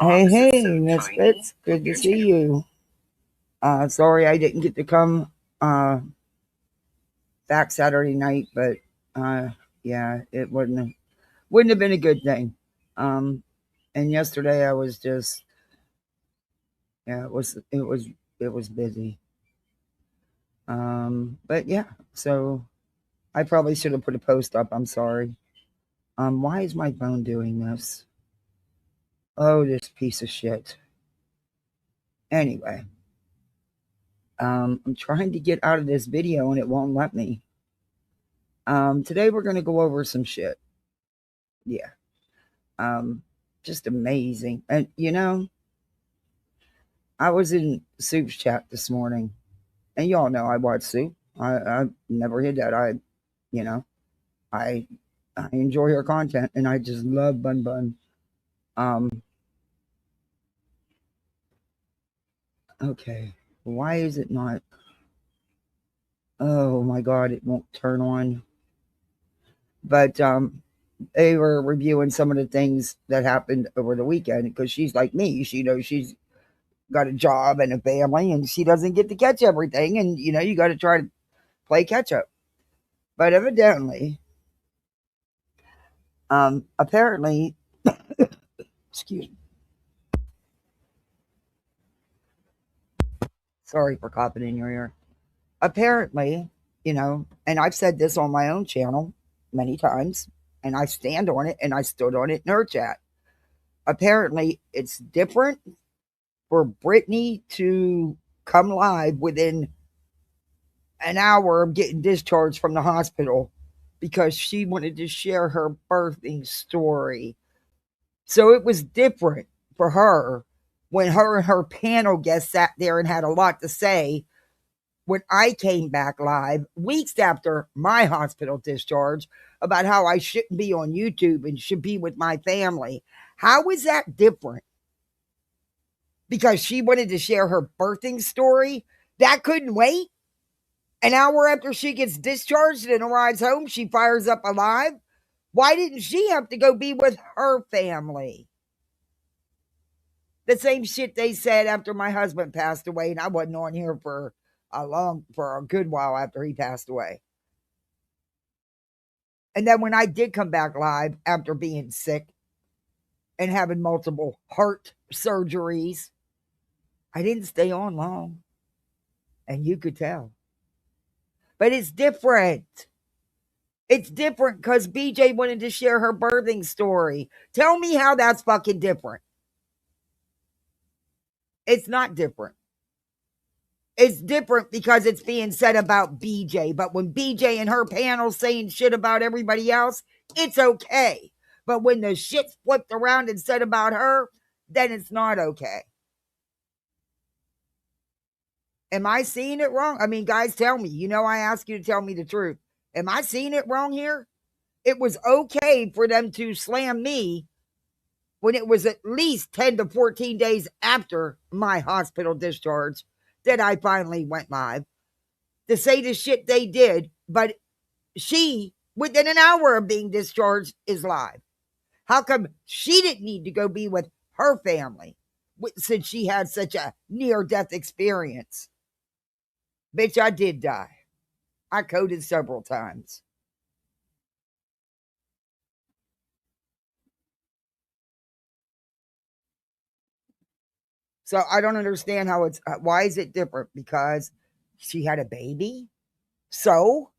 Hey, Misfits. Good to see you. Sorry I didn't get to come back Saturday night, but yeah, it wouldn't have been a good thing. Um, and yesterday I was just yeah, it was busy. But yeah, so I probably should have put a post up. I'm sorry. Why is my phone doing this? Oh, this piece of shit. Anyway, I'm trying to get out of this video and it won't let me. Today we're gonna go over some shit. Yeah. Um, just amazing. And I was in Soup's chat this morning, and y'all know I watch Soup. I never hid that. You know, I I enjoy her content, and I just love Bun Bun. Um, okay, why is it not? Oh my God, it won't turn on. But they were reviewing some of the things that happened over the weekend because she's like me. She knows she's got a job and a family, and she doesn't get to catch everything. And you got to try to play catch up. But evidently, apparently, excuse me, sorry for coughing in your ear. Apparently, and I've said this on my own channel many times, and I stand on it, and I stood on it in her chat. Apparently, it's different for Brittany to come live within an hour of getting discharged from the hospital because she wanted to share her birthing story. So it was different for her when her and her panel guests sat there and had a lot to say when I came back live weeks after my hospital discharge about how I shouldn't be on YouTube and should be with my family. How is that different? Because she wanted to share her birthing story? That couldn't wait? An hour after she gets discharged and arrives home, she fires up a live? Why didn't she have to go be with her family? The same shit they said after my husband passed away, and I wasn't on here for a good while after he passed away. And then when I did come back live after being sick and having multiple heart surgeries, I didn't stay on long. And you could tell. But it's different. It's different because BJ wanted to share her birthing story. Tell me how that's fucking different. It's not different. It's different because it's being said about BJ. But when BJ and her panel saying shit about everybody else, it's okay. But when the shit's flipped around and said about her, then it's not okay. Am I seeing it wrong? I mean, guys, tell me. I ask you to tell me the truth. Am I seeing it wrong here? It was okay for them to slam me when it was at least 10 to 14 days after my hospital discharge that I finally went live to say the shit they did. But she, within an hour of being discharged, is live. How come she didn't need to go be with her family since she had such a near-death experience? Bitch, I did die. I coded several times. So I don't understand why is it different? Because she had a baby? So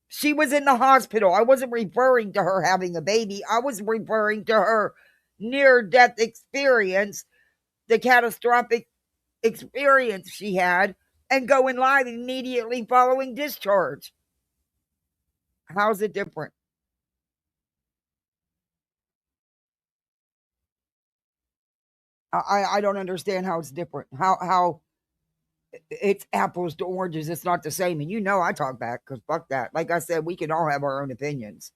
she was in the hospital. I wasn't referring to her having a baby. I was referring to her near death experience, the catastrophic experience she had, and going live immediately following discharge. How's it different? I don't understand how it's different. How it's apples to oranges. It's not the same. And I talk back because fuck that. Like I said, we can all have our own opinions,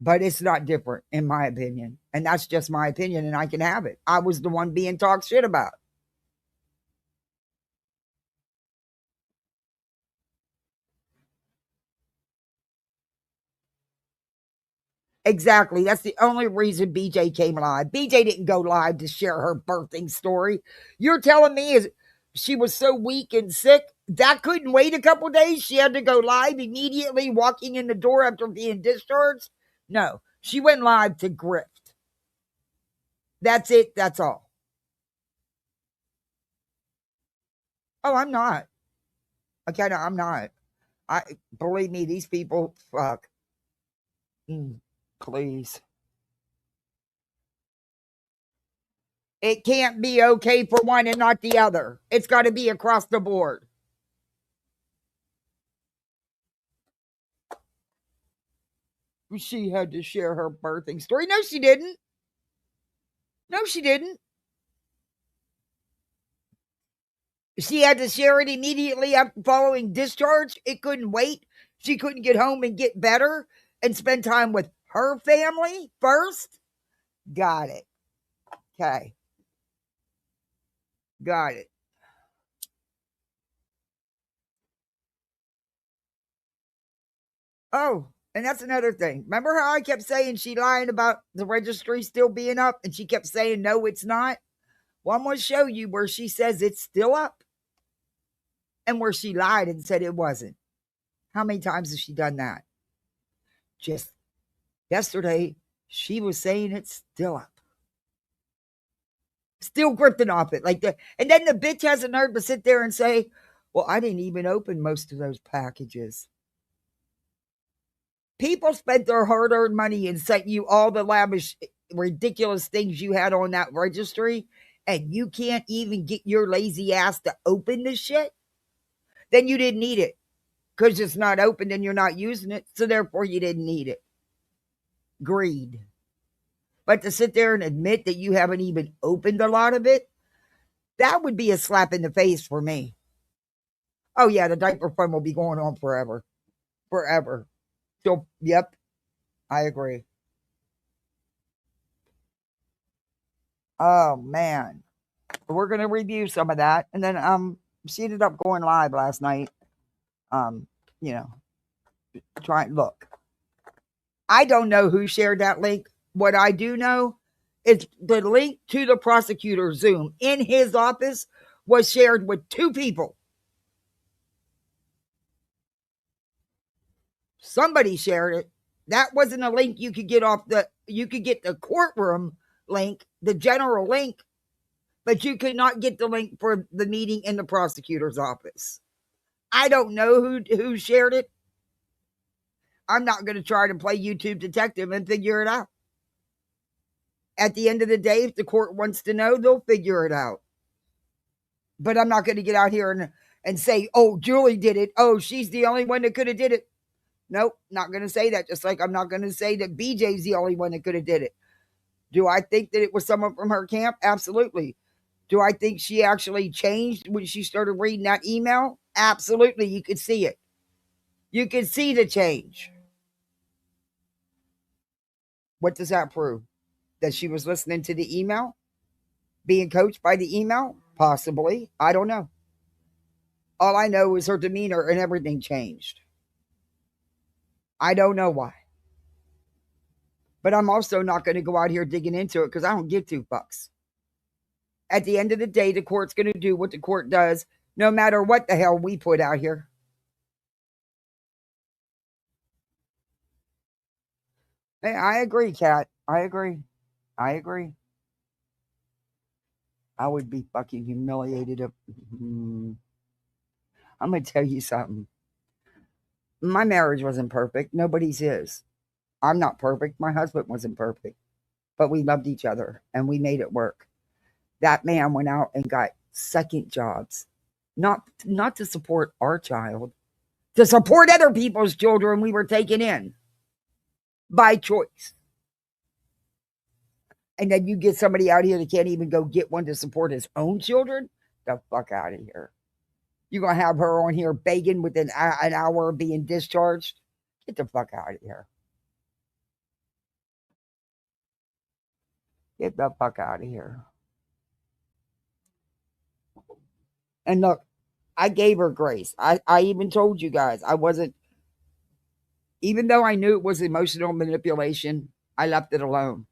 but it's not different in my opinion. And that's just my opinion, and I can have it. I was the one being talked shit about. Exactly. That's the only reason BJ came live. BJ didn't go live to share her birthing story. You're telling me is she was so weak and sick that couldn't wait a couple days? She had to go live immediately, walking in the door after being discharged? No, she went live to grift. That's it. That's all. Oh, I'm not. Okay, no, I'm not. I believe me, these people, fuck. Please. It can't be okay for one and not the other. It's got to be across the board. She had to share her birthing story. No, she didn't. No, she didn't. She had to share it immediately after following discharge. It couldn't wait. She couldn't get home and get better and spend time with her family first. Got it. Okay. Got it. Oh, and that's another thing. Remember how I kept saying she lying about the registry still being up and she kept saying, no, it's not? Well, I'm going to show you where she says it's still up and where she lied and said it wasn't. How many times has she done that? Just yesterday, she was saying it's still up. Still grifting off it like that. And then the bitch has a nerve to sit there and say, well, I didn't even open most of those packages. People spent their hard-earned money and sent you all the lavish, ridiculous things you had on that registry, and you can't even get your lazy ass to open the shit? Then you didn't need it. Because it's not open and you're not using it, so therefore you didn't need it. Greed. But to sit there and admit that you haven't even opened a lot of it, that would be a slap in the face for me. Oh, yeah, the diaper fund will be going on forever. Forever. So, yep, I agree. Oh, man. We're going to review some of that. And then she ended up going live last night. Um, you know, look. I don't know who shared that link. What I do know is the link to the prosecutor's Zoom in his office was shared with two people. Somebody shared it. That wasn't a link you could get you could get the courtroom link, the general link, but you could not get the link for the meeting in the prosecutor's office. I don't know who shared it. I'm not going to try to play YouTube detective and figure it out. At the end of the day, if the court wants to know, they'll figure it out. But I'm not going to get out here and say, oh, Julie did it. Oh, she's the only one that could have did it. Nope, not going to say that. Just like I'm not going to say that BJ's the only one that could have did it. Do I think that it was someone from her camp? Absolutely. Do I think she actually changed when she started reading that email? Absolutely. You could see it. You could see the change. What does that prove? That she was listening to the email? Being coached by the email? Possibly. I don't know. All I know is her demeanor and everything changed. I don't know why. But I'm also not going to go out here digging into it because I don't give two fucks. At the end of the day, the court's going to do what the court does, no matter what the hell we put out here. Hey, I agree, Kat. I agree. I agree. I would be fucking humiliated. I'm going to tell you something. My marriage wasn't perfect. Nobody's is. I'm not perfect. My husband wasn't perfect. But we loved each other and we made it work. That man went out and got second jobs, not to support our child, to support other people's children we were taking in by choice. And then you get somebody out here that can't even go get one to support his own children? The fuck out of here. You're going to have her on here begging within an hour of being discharged? Get the fuck out of here. Get the fuck out of here. And look, I gave her grace. I even told you guys I wasn't, Even though I knew it was emotional manipulation, I left it alone.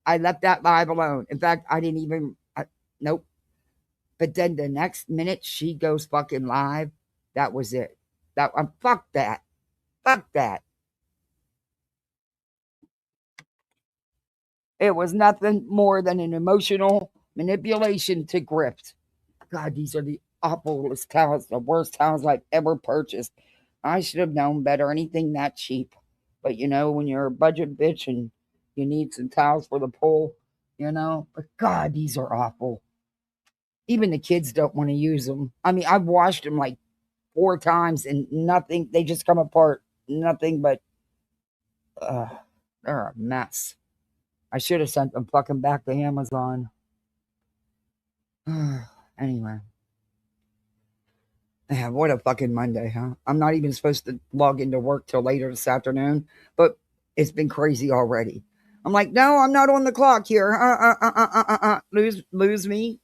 I left that live alone. In fact, I didn't even, nope. But then the next minute she goes fucking live, that was it. Fuck that. Fuck that. It was nothing more than an emotional manipulation to grift. God, these are the awfulest towels, the worst towels I've ever purchased. I should have known better. Anything that cheap. But when you're a budget bitch and you need some towels for the pool, But God, these are awful. Even the kids don't want to use them. I mean, I've washed them like 4 times and nothing. They just come apart. Nothing but, they're a mess. I should have sent them fucking back to Amazon. Anyway. Yeah, what a fucking Monday, huh? I'm not even supposed to log into work till later this afternoon, but it's been crazy already. I'm like, no, I'm not on the clock here. Lose me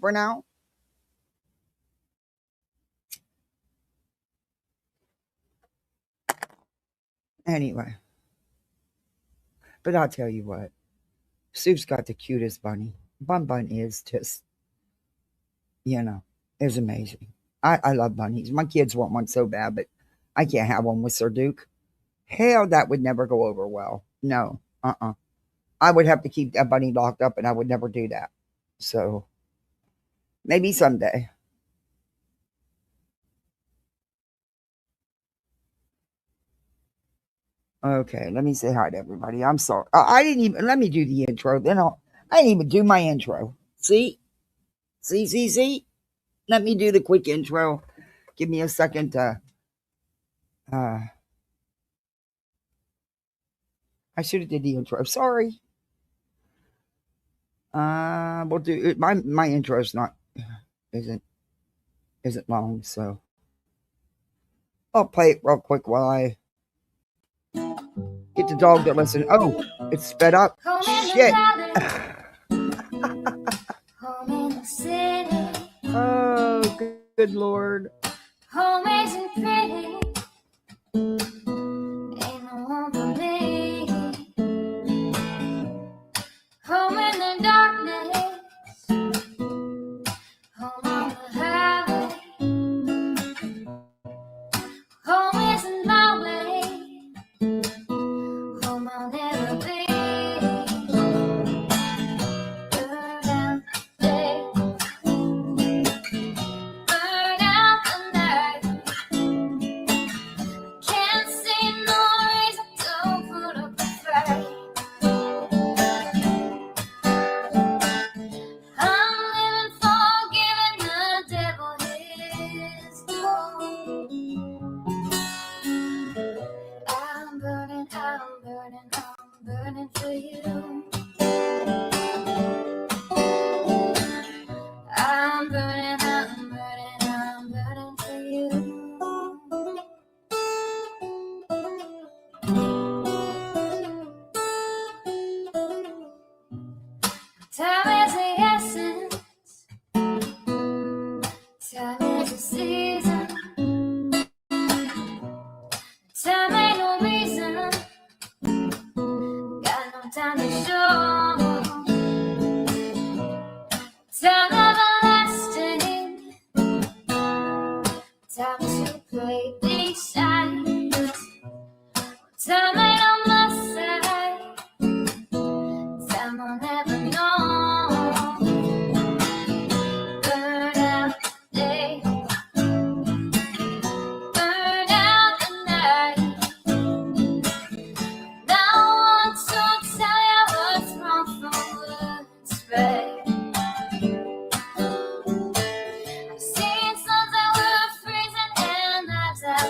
for now. Anyway, but I'll tell you what, Sue's got the cutest bunny. Bun is just, is amazing. I love bunnies. My kids want one so bad, but I can't have one with Sir Duke. Hell, that would never go over well. No, I would have to keep that bunny locked up, and I would never do that. So maybe someday. Okay, let me say hi to everybody. I'm sorry. I didn't even let me do the intro. I didn't even do my intro. See? Let me do the quick intro. Give me a second to I should have did the intro. Sorry. We'll do it. My intro's not isn't long, so I'll play it real quick while I get the dog to listen. Oh, it's sped up. Shit. Oh, good Lord. Home isn't pretty. Ain't no one for me. Home in the darkness. Home on the highway. Home isn't my way. Home I'll never be. Burn out the day. Burn out the night. Can't see no reason to put up a fight. I'm living for giving the devil his due. I'm burning for you. I'm burning for you. Time is the essence. Time is the season. Time ain't no reason. Got no time to show. Time everlasting. Time to play these sides. Time ain't on my side. Time will never know. Burn out the day. Burn out the night. No one to tell you what's wrong from what's right. I've seen suns that were freezing and nights that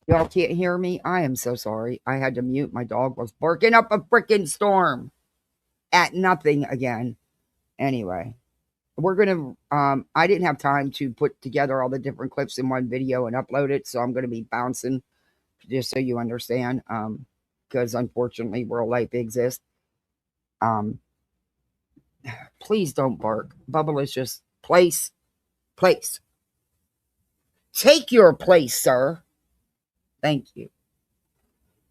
Y'all can't hear me? I am so sorry. I had to mute. My dog was barking up a freaking storm at nothing again. Anyway, we're going to, I didn't have time to put together all the different clips in one video and upload it. So I'm going to be bouncing just so you understand. Because unfortunately, real life exists. Um, please don't bark. Bubble is just place. Take your place, sir. Thank you.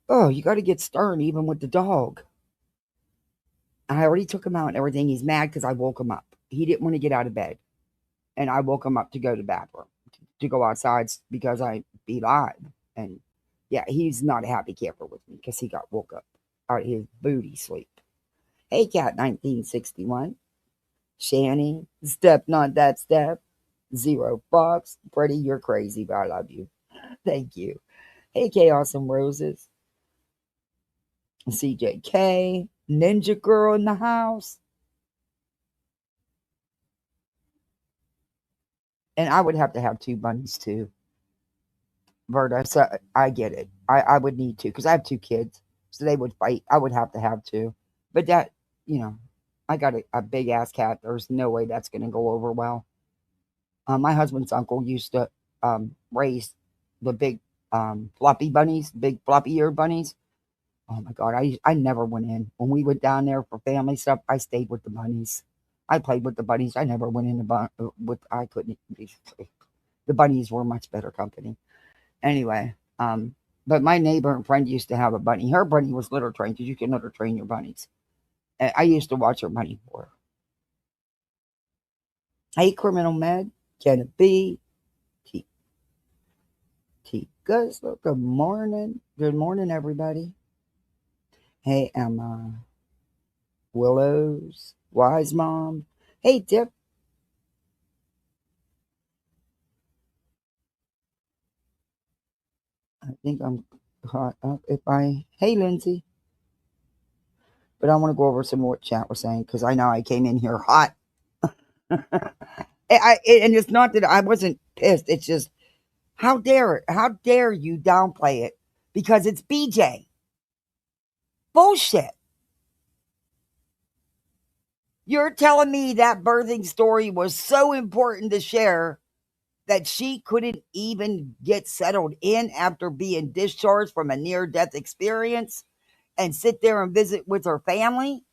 Oh, you got to get stern even with the dog. I already took him out and everything. He's mad because I woke him up. He didn't want to get out of bed. And I woke him up to go to the bathroom, to go outside because I be live. And yeah, he's not a happy camper with me because he got woke up out of his booty sleep. Hey, Cat 1961. Shanny, step not that step. Zero Fox. Freddie, you're crazy, but I love you. Thank you. Hey, Chaos and Roses. CJK. Ninja Girl in the house. And I would have to have two bunnies too, Verda. So I get it. I would need to because I have two kids. So they would fight. I would have two. But that, you know, I got a big ass cat. There's no way that's going to go over well. My husband's uncle used to raise the big floppy bunnies, big floppy eared bunnies. Oh my God, I never went in. When we went down there for family stuff, I stayed with the bunnies. I played with the bunnies. I never went in with, I couldn't, the bunnies were much better company. Anyway, but my neighbor and friend used to have a bunny. Her bunny was litter trained because you can litter train your bunnies. And I used to watch her bunny for her. Hey, Criminal Med, can it be? Good morning. Good morning, everybody. Hey, Emma. Willows. Wise Mom. Hey, Dip. I think I'm caught up. Hey, Lindsay. But I want to go over some of what chat was saying because I know I came in here hot. And it's not that I wasn't pissed. It's just, how dare you downplay it because it's BJ. Bullshit. You're telling me that birthing story was so important to share that she couldn't even get settled in after being discharged from a near death experience and sit there and visit with her family?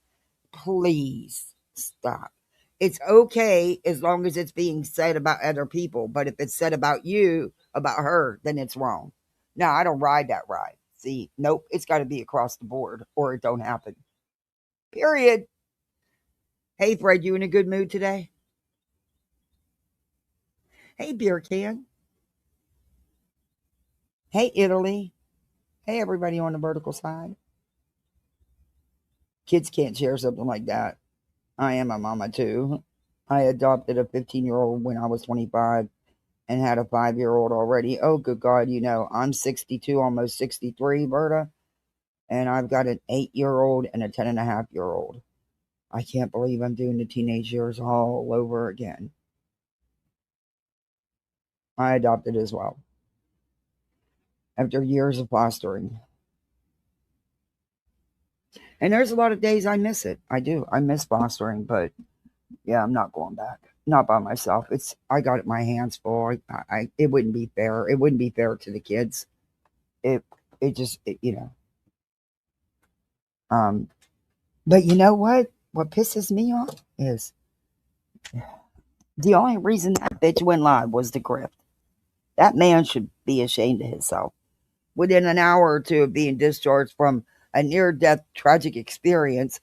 Please stop. It's okay as long as it's being said about other people, but if it's said about you, about her, then it's wrong. No, I don't ride that ride. See, nope, it's got to be across the board or it don't happen. Period. Hey, Fred, you in a good mood today? Hey, beer can. Hey, Italy. Hey, everybody on the vertical side. Kids can't share something like that. I am a mama too. I adopted a 15-year-old when I was 25 and had a 5-year-old already. Oh, good God, I'm 62, almost 63, Berta, and I've got an 8-year-old and a 10.5-year-old. I can't believe I'm doing the teenage years all over again. I adopted as well after years of fostering. And there's a lot of days I miss it. I do. I miss fostering, but yeah, I'm not going back. Not by myself. I got it my hands full. It wouldn't be fair. It wouldn't be fair to the kids. It it just um but you know what? What pisses me off is the only reason that bitch went live was the grift. That man should be ashamed of himself. Within an hour or two of being discharged from a near death tragic experience,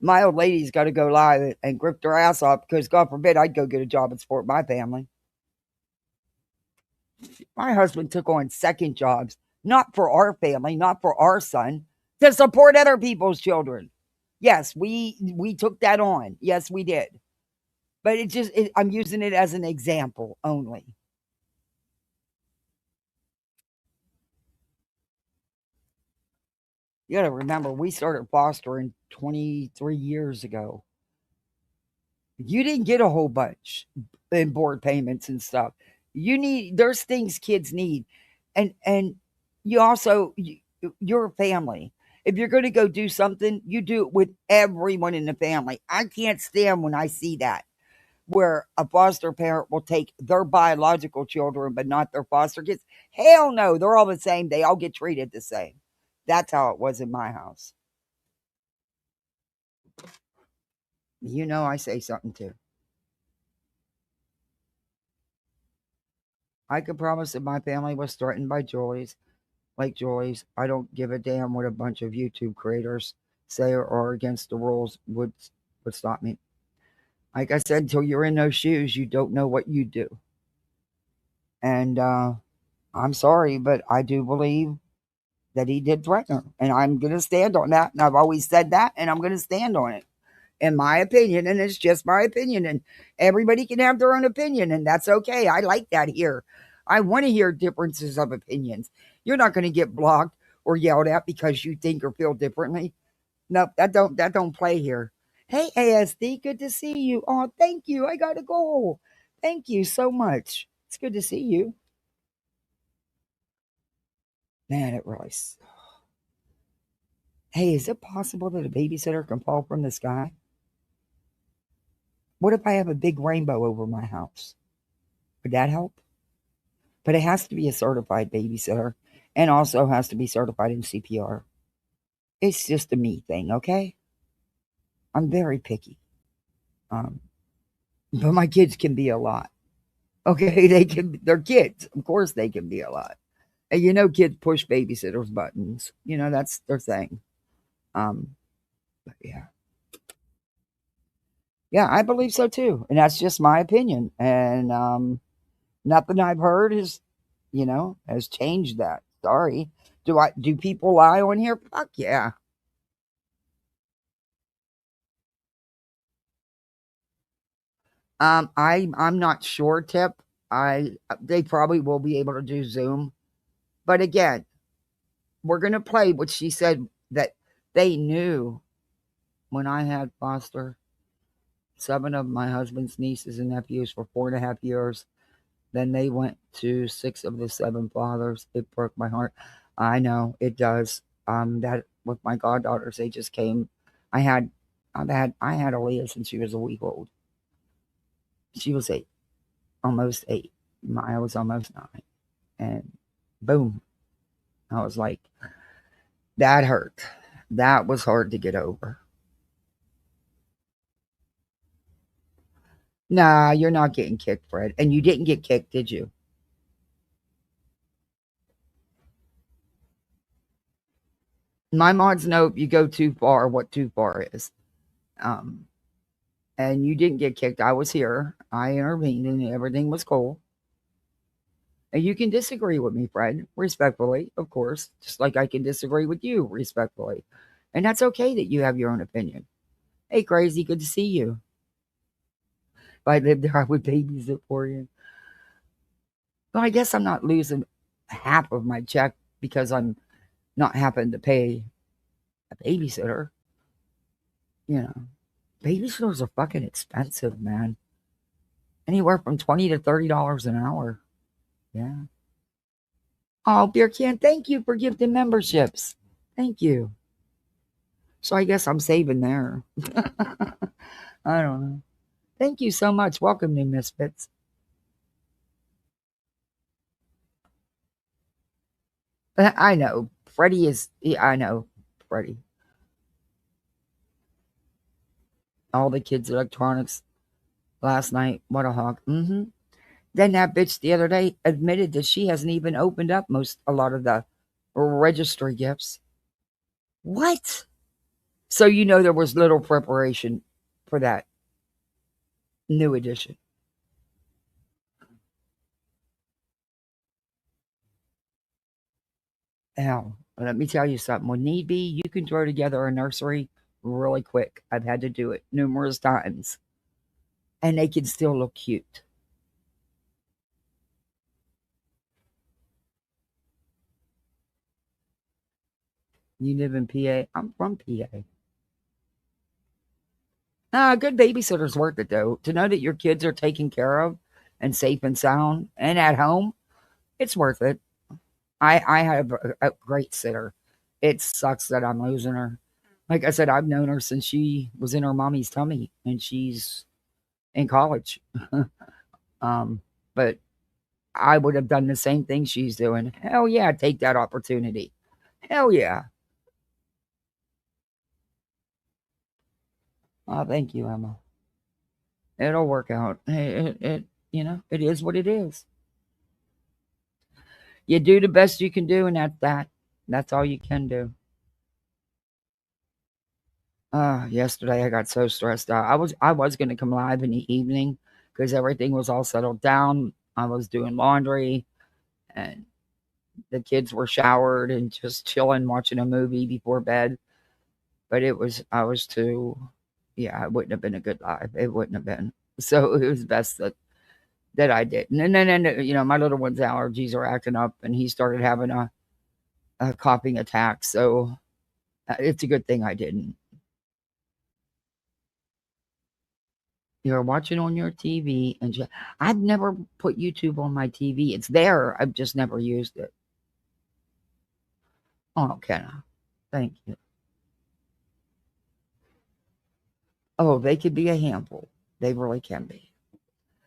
my old lady's got to go live and grift her ass off because, God forbid, I'd go get a job and support my family. My husband took on second jobs, not for our family, not for our son, to support other people's children. Yes, we took that on. Yes, we did. But I'm using it as an example only. You got to remember, we started fostering 23 years ago. You didn't get a whole bunch in board payments and stuff. There's things kids need. And You also, you're a family. If you're going to go do something, you do it with everyone in the family. I can't stand when I see that, where a foster parent will take their biological children, but not their foster kids. Hell no, they're all the same. They all get treated the same. That's how it was in my house. I say something too. I could promise if my family was threatened by Julie's, like Julie's, I don't give a damn what a bunch of YouTube creators say or against the rules would stop me. Like I said, until you're in those shoes, you don't know what you do. And I'm sorry, but I do believe that he did threaten her. And I'm going to stand on that. And I've always said that, and I'm going to stand on it. In my opinion, and it's just my opinion. And everybody can have their own opinion, and that's okay. I like that here. I want to hear differences of opinions. You're not going to get blocked or yelled at because you think or feel differently. Nope, that don't play here. Hey ASD, good to see you. Oh, thank you. I gotta go. Thank you so much. It's good to see you. Man, it really. Hey, is it possible that a babysitter can fall from the sky? What if I have a big rainbow over my house? Would that help? But it has to be a certified babysitter and also has to be certified in CPR. It's just a me thing, okay? I'm very picky. Um, but my kids can be a lot. Okay, they're kids. Of course they can be a lot. And kids push babysitters' buttons. That's their thing. But yeah. Yeah, I believe so too. And that's just my opinion. And nothing I've heard has changed that. Sorry. Do people lie on here? Fuck yeah. I'm not sure, Tip. They probably will be able to do Zoom. But again, we're gonna play what she said that they knew when I had foster 7 of my husband's nieces and nephews for 4.5 years. Then they went to 6 of the 7 fathers. It broke my heart. I know it does. That with my goddaughters, they just came. I had, I had Aaliyah since she was a week old. She was 8, almost 8. Maya was almost 9, and boom, I was like, that hurt. That was hard to get over. Nah, you're not getting kicked, Fred, and you didn't get kicked, did you? My mods know if you go too far, what too far is. Um, and you didn't get kicked. I was here. I intervened, and everything was cool. And you can disagree with me, Fred, respectfully, of course, just like I can disagree with you respectfully. And that's okay that you have your own opinion. Hey, crazy, good to see you. If I lived there, I would babysit for you. But I guess I'm not losing half of my check because I'm not having to pay a babysitter. You know, babysitters are fucking expensive, man. Anywhere from $20 to $30 an hour. Yeah. Oh, Beer Can, thank you for gifting memberships. Thank you. So I guess I'm saving there. I don't know. Thank you so much. Welcome, new misfits. I know. Freddie is, I know. Freddie. All the kids' electronics last night. What a hawk. Mm-hmm. Then that bitch the other day admitted that she hasn't even opened up a lot of the registry gifts. What? So there was little preparation for that new edition. Now, let me tell you something. When need be, you can throw together a nursery really quick. I've had to do it numerous times, and they can still look cute. You live in PA? I'm from PA. Good babysitter's worth it, though. To know that your kids are taken care of and safe and sound and at home, it's worth it. I have a great sitter. It sucks that I'm losing her. Like I said, I've known her since she was in her mommy's tummy, and she's in college. um, but I would have done the same thing she's doing. Hell yeah, take that opportunity. Hell yeah. Oh, thank you, Emma. It'll work out. It is what it is. You do the best you can do, and that's all you can do. Yesterday I got so stressed out. I was gonna come live in the evening because everything was all settled down. I was doing laundry and the kids were showered and just chilling, watching a movie before bed. But I was too, yeah, it wouldn't have been a good live. It wouldn't have been. So it was best that I didn't. And then my little one's allergies are acting up, and he started having a coughing attack. So it's a good thing I didn't. You're watching on your TV, and I've never put YouTube on my TV. It's there. I've just never used it. Oh, Kenna, thank you. Oh, they could be a handful. They really can be.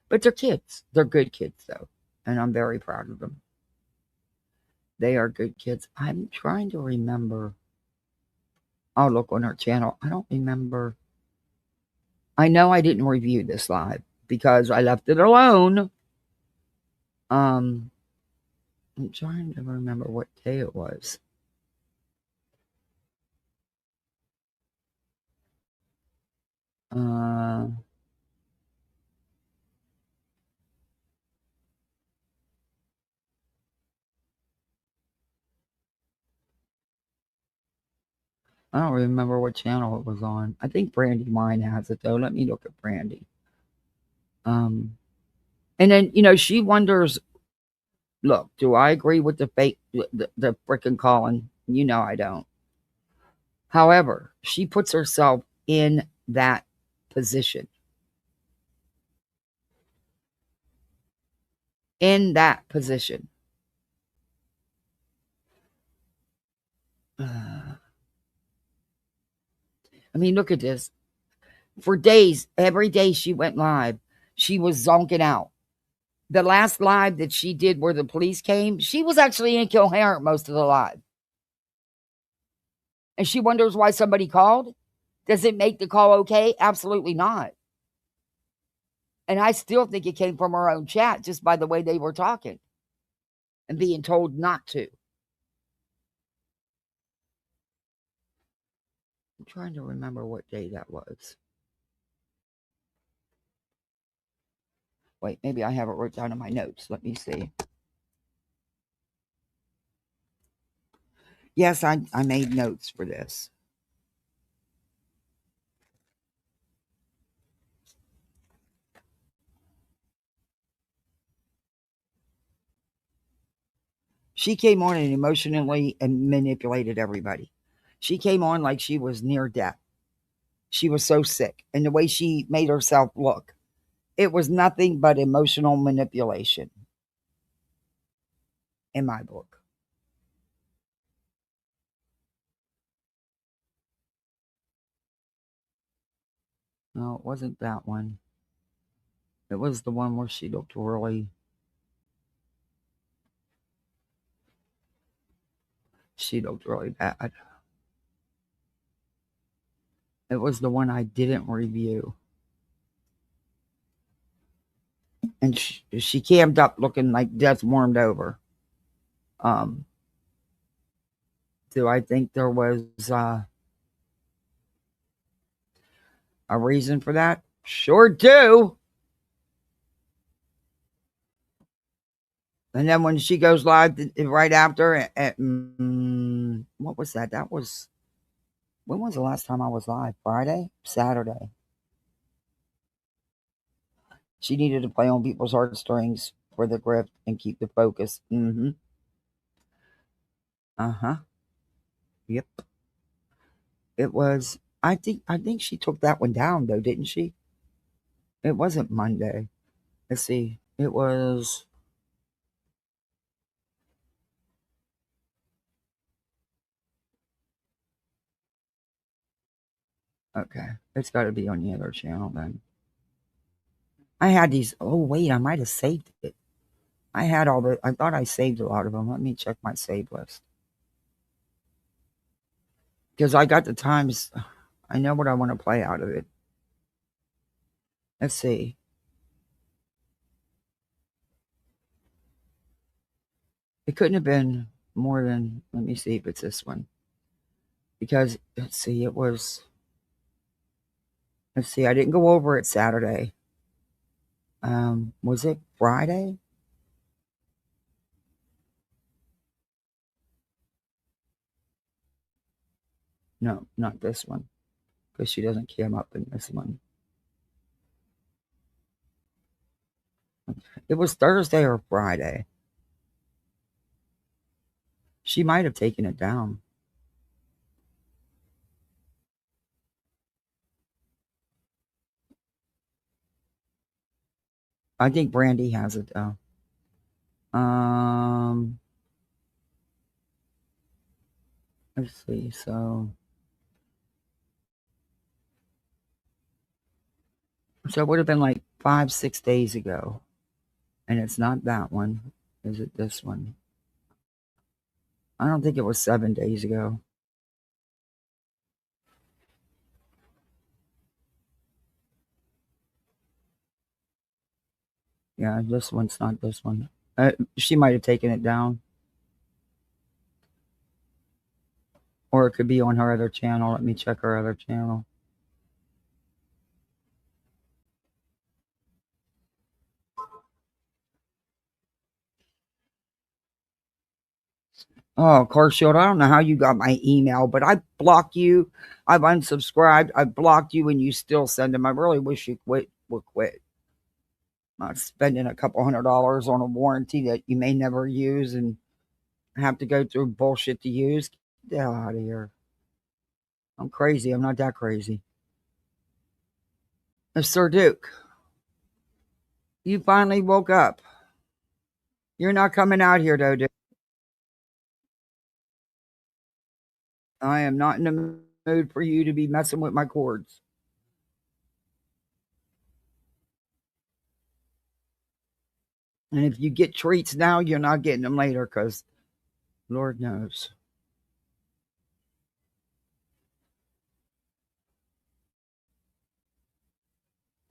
But they're kids. They're good kids, though. And I'm very proud of them. They are good kids. I'm trying to remember. I'll look on our channel. I don't remember. I know I didn't review this live because I left it alone. I'm trying to remember what day it was. Uh, I don't remember what channel it was on. I think Brandy Mine has it though. Let me look at Brandy. Um, and then she wonders. Look, do I agree with the fake, the frickin' Colin? I don't. However, she puts herself in that position. In that position. I mean, look at this. For days, every day she went live, she was zonking out. The last live that she did where the police came, she was actually incoherent most of the live. And she wonders why somebody called. Does it make the call okay? Absolutely not. And I still think it came from her own chat just by the way they were talking and being told not to. I'm trying to remember what day that was. Wait, maybe I have it wrote down in my notes. Let me see. Yes, I made notes for this. She came on and emotionally and manipulated everybody. She came on like she was near death. She was so sick. And the way she made herself look, it was nothing but emotional manipulation in my book. No, it wasn't that one. It was the one where she looked really bad. It was the one I didn't review. And she cammed up looking like death warmed over. Um, do I think there was a reason for that? Sure do. And then when she goes live right after, what was that? That was, when was the last time I was live? Friday? Saturday. She needed to play on people's heartstrings for the grip and keep the focus. Uh huh. Yep. It was. I think she took that one down though, didn't she? It wasn't Monday. Let's see. It was. Okay. It's got to be on the other channel then. I had these. Oh, wait. I might have saved it. I had all the. I thought I saved a lot of them. Let me check my save list. Because I got the times. I know what I want to play out of it. Let's see. It couldn't have been more than. Let me see if it's this one. Because, let's see, it was. Let's see, I didn't go over it Saturday. Was it Friday? No, not this one. Because she doesn't come up in this one. It was Thursday or Friday. She might have taken it down. I think Brandy has it though. Um, let's see. So it would have been like 5, 6 days ago, and it's not that one. Is it this one? I don't think it was 7 days ago. Yeah, this one's not this one. She might have taken it down, or it could be on her other channel. Let me check her other channel. Oh, Car Shield, I don't know how you got my email, but I blocked you. I've unsubscribed. I blocked you, and you still send them. I really wish you would quit. Not spending a couple $100 on a warranty that you may never use and have to go through bullshit to use. Get the hell out of here. I'm crazy. I'm not that crazy. Sir Duke, you finally woke up. You're not coming out here, though, Duke. I am not in the mood for you to be messing with my cords. And if you get treats now, you're not getting them later because Lord knows.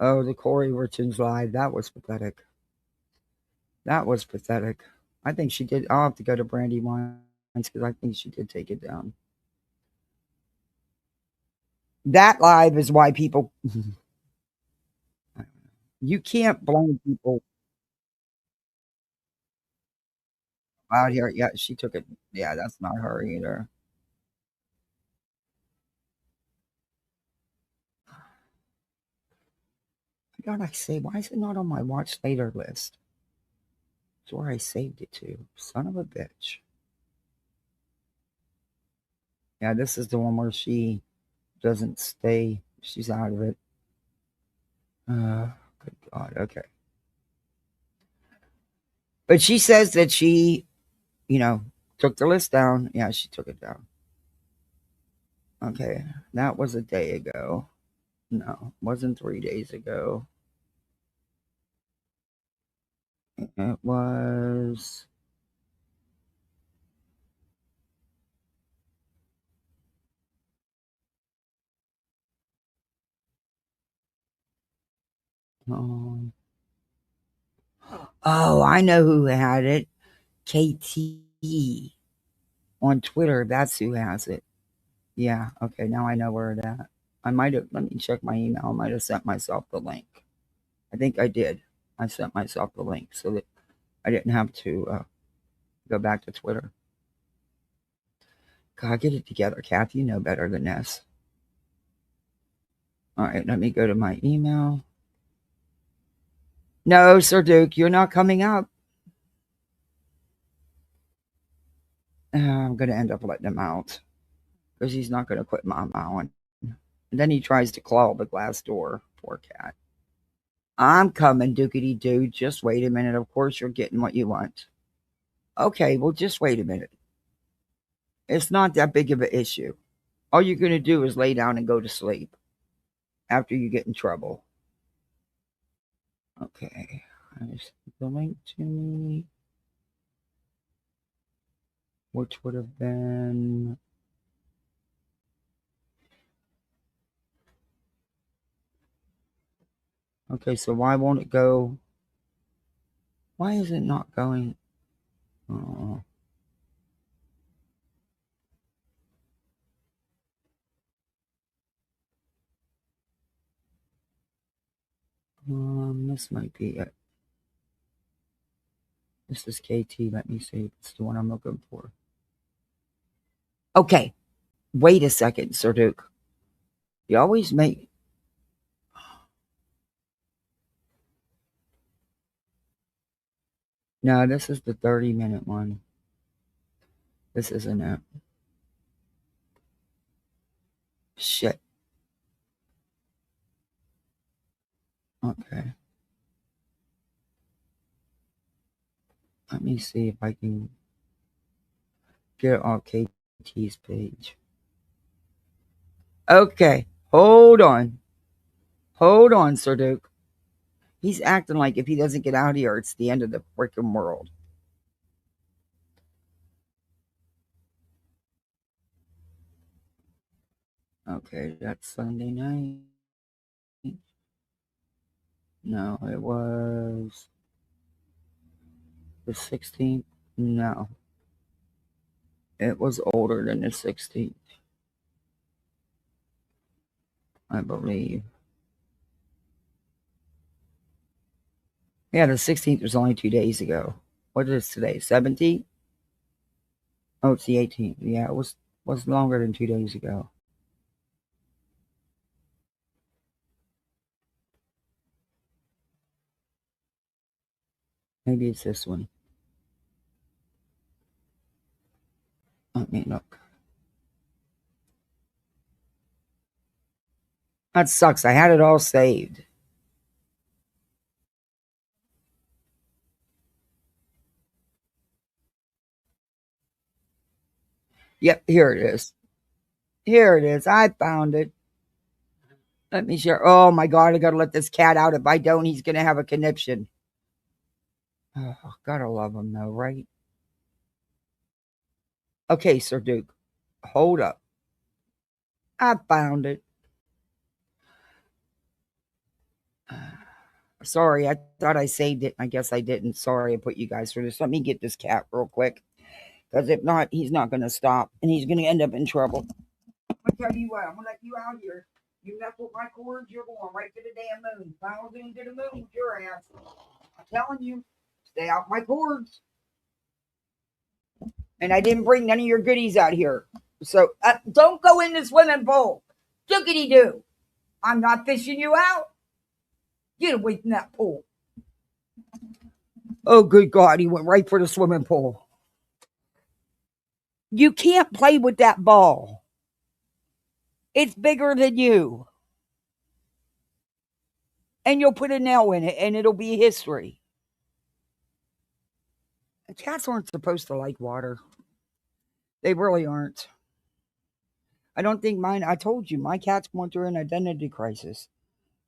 Oh, the Corey Richards live. That was pathetic. That was pathetic. I think she did. I'll have to go to Brandy Wines because I think she did take it down. That live is why people. You can't blame people out here. Yeah, she took it. Yeah, that's not her either. What did I say? Why is it not on my watch later list? It's where I saved it to. Son of a bitch. Yeah, this is the one where she doesn't stay. She's out of it. Good God. Okay. But she says that she, took the list down. Yeah, she took it down. Okay. That was a day ago. No, wasn't 3 days ago. It was. Um, oh, I know who had it. KT on Twitter. That's who has it. Yeah. Okay. Now I know where it at. I might have. Let me check my email. I might have sent myself the link. I think I did. I sent myself the link so that I didn't have to go back to Twitter. God, get it together, Kath. You know better than this. All right. Let me go to my email. No, Sir Duke, you're not coming up. I'm going to end up letting him out because he's not going to quit my mowing. And then he tries to claw the glass door. Poor cat. I'm coming, dookity doo. Just wait a minute. Of course, you're getting what you want. Okay, well, just wait a minute. It's not that big of an issue. All you're going to do is lay down and go to sleep. after you get in trouble. Okay. The link to me, which would have been. Okay, so why won't it go? Why is it not going? Oh, this might be it. This is KT. Let me see. It's the one I'm looking for. Okay. Wait a second, Sir Duke. You always make. No, this is the 30-minute one. This isn't it. Shit. Okay. Let me see if I can get it on KT's page. Okay. Hold on. Hold on, Sir Duke. He's acting like if he doesn't get out of here, it's the end of the freaking world. Okay, that's Sunday night. No, it was the 16th. No, it was older than the 16th, I believe. Yeah, the 16th was only 2 days ago. What is today? 17th? Oh, it's the 18th. Yeah, it was longer than 2 days ago. Maybe it's this one. Let me look. That sucks. I had it all saved. Yep, here it is. Here it is. I found it. Let me share. Oh my God, I gotta let this cat out. If I don't, he's gonna have a conniption. Oh, gotta love him though, right? Okay, Sir Duke. Hold up. I found it. Sorry, I thought I saved it. I guess I didn't. Sorry, I put you guys through this. Let me get this cat real quick. Because if not, he's not going to stop. And he's going to end up in trouble. I tell you what, I'm going to let you out here. You mess with my cords, you're going right to the damn moon. Follows into the moon with your ass. I'm telling you, stay out my cords. And I didn't bring none of your goodies out here. So don't go in the swimming pool. Dookity doo. I'm not fishing you out. Get away from that pool. Oh, good God. He went right for the swimming pool. You can't play with that ball. It's bigger than you. And you'll put a nail in it and it'll be history. Cats aren't supposed to like water. They really aren't. I don't think mine, I told you, my cat's going through an identity crisis.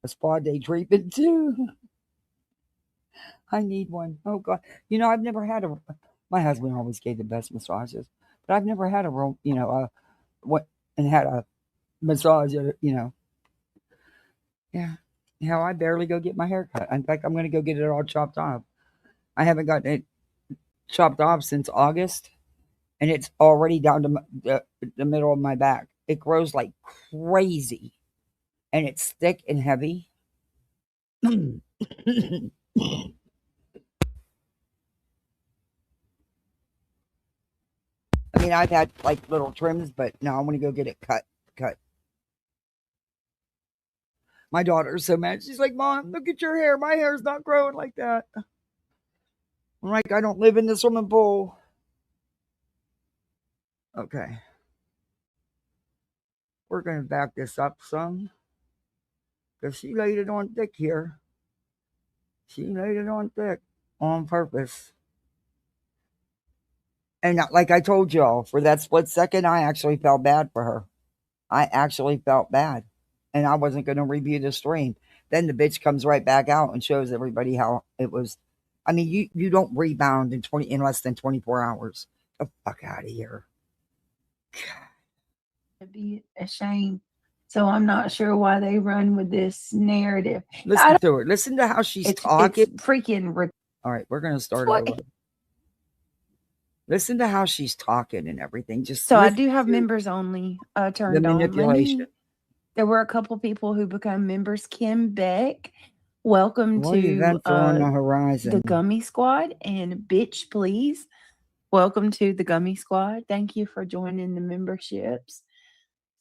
A spa day treatment too. I need one. Oh God. I've never had my husband always gave the best massages, but I've never had what, and had a massage, yeah. Hell, I barely go get my hair cut. In fact, I'm going to go get it all chopped off. I haven't gotten it chopped off since August, and it's already down to the middle of my back. It grows like crazy, and it's thick and heavy. I mean, I've had like little trims, but no, I'm going to go get it cut. Cut. My daughter's so mad. She's like, Mom, look at your hair. My hair's not growing like that. I'm like, I don't live in the swimming pool. Okay. We're going to back this up some because she laid it on thick here. She laid it on thick on purpose. And like I told y'all, for that split second, I actually felt bad for her. I actually felt bad. and I wasn't going to review the stream. Then the bitch comes right back out and shows everybody how it was. I mean, you don't rebound in less than 24 hours. Get the fuck out of here. It'd be a shame. So I'm not sure why they run with this narrative. Listen to her. Listen to how she's talking. It's freaking. All right, we're going to start over. Listen to how she's talking and everything. Just so I do have members only turned the manipulation. on. There were a couple people who become members. Kim Beck, welcome to on the horizon. The Gummy Squad, and Bitch Please, welcome to the Gummy Squad. Thank you for joining the memberships.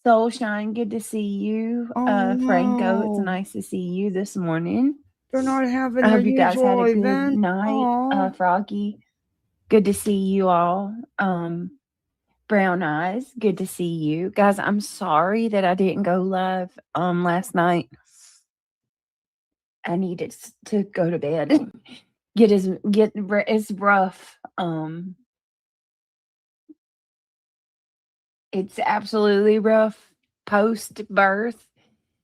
Soulshine, good to see you. Franco, it's nice to see you this morning. They're not having. I hope you guys had a good night. Froggy, good to see you all. Brown Eyes, good to see you guys. I'm sorry that I didn't go live last night. I needed to go to bed. It's rough. It's absolutely rough. Post birth,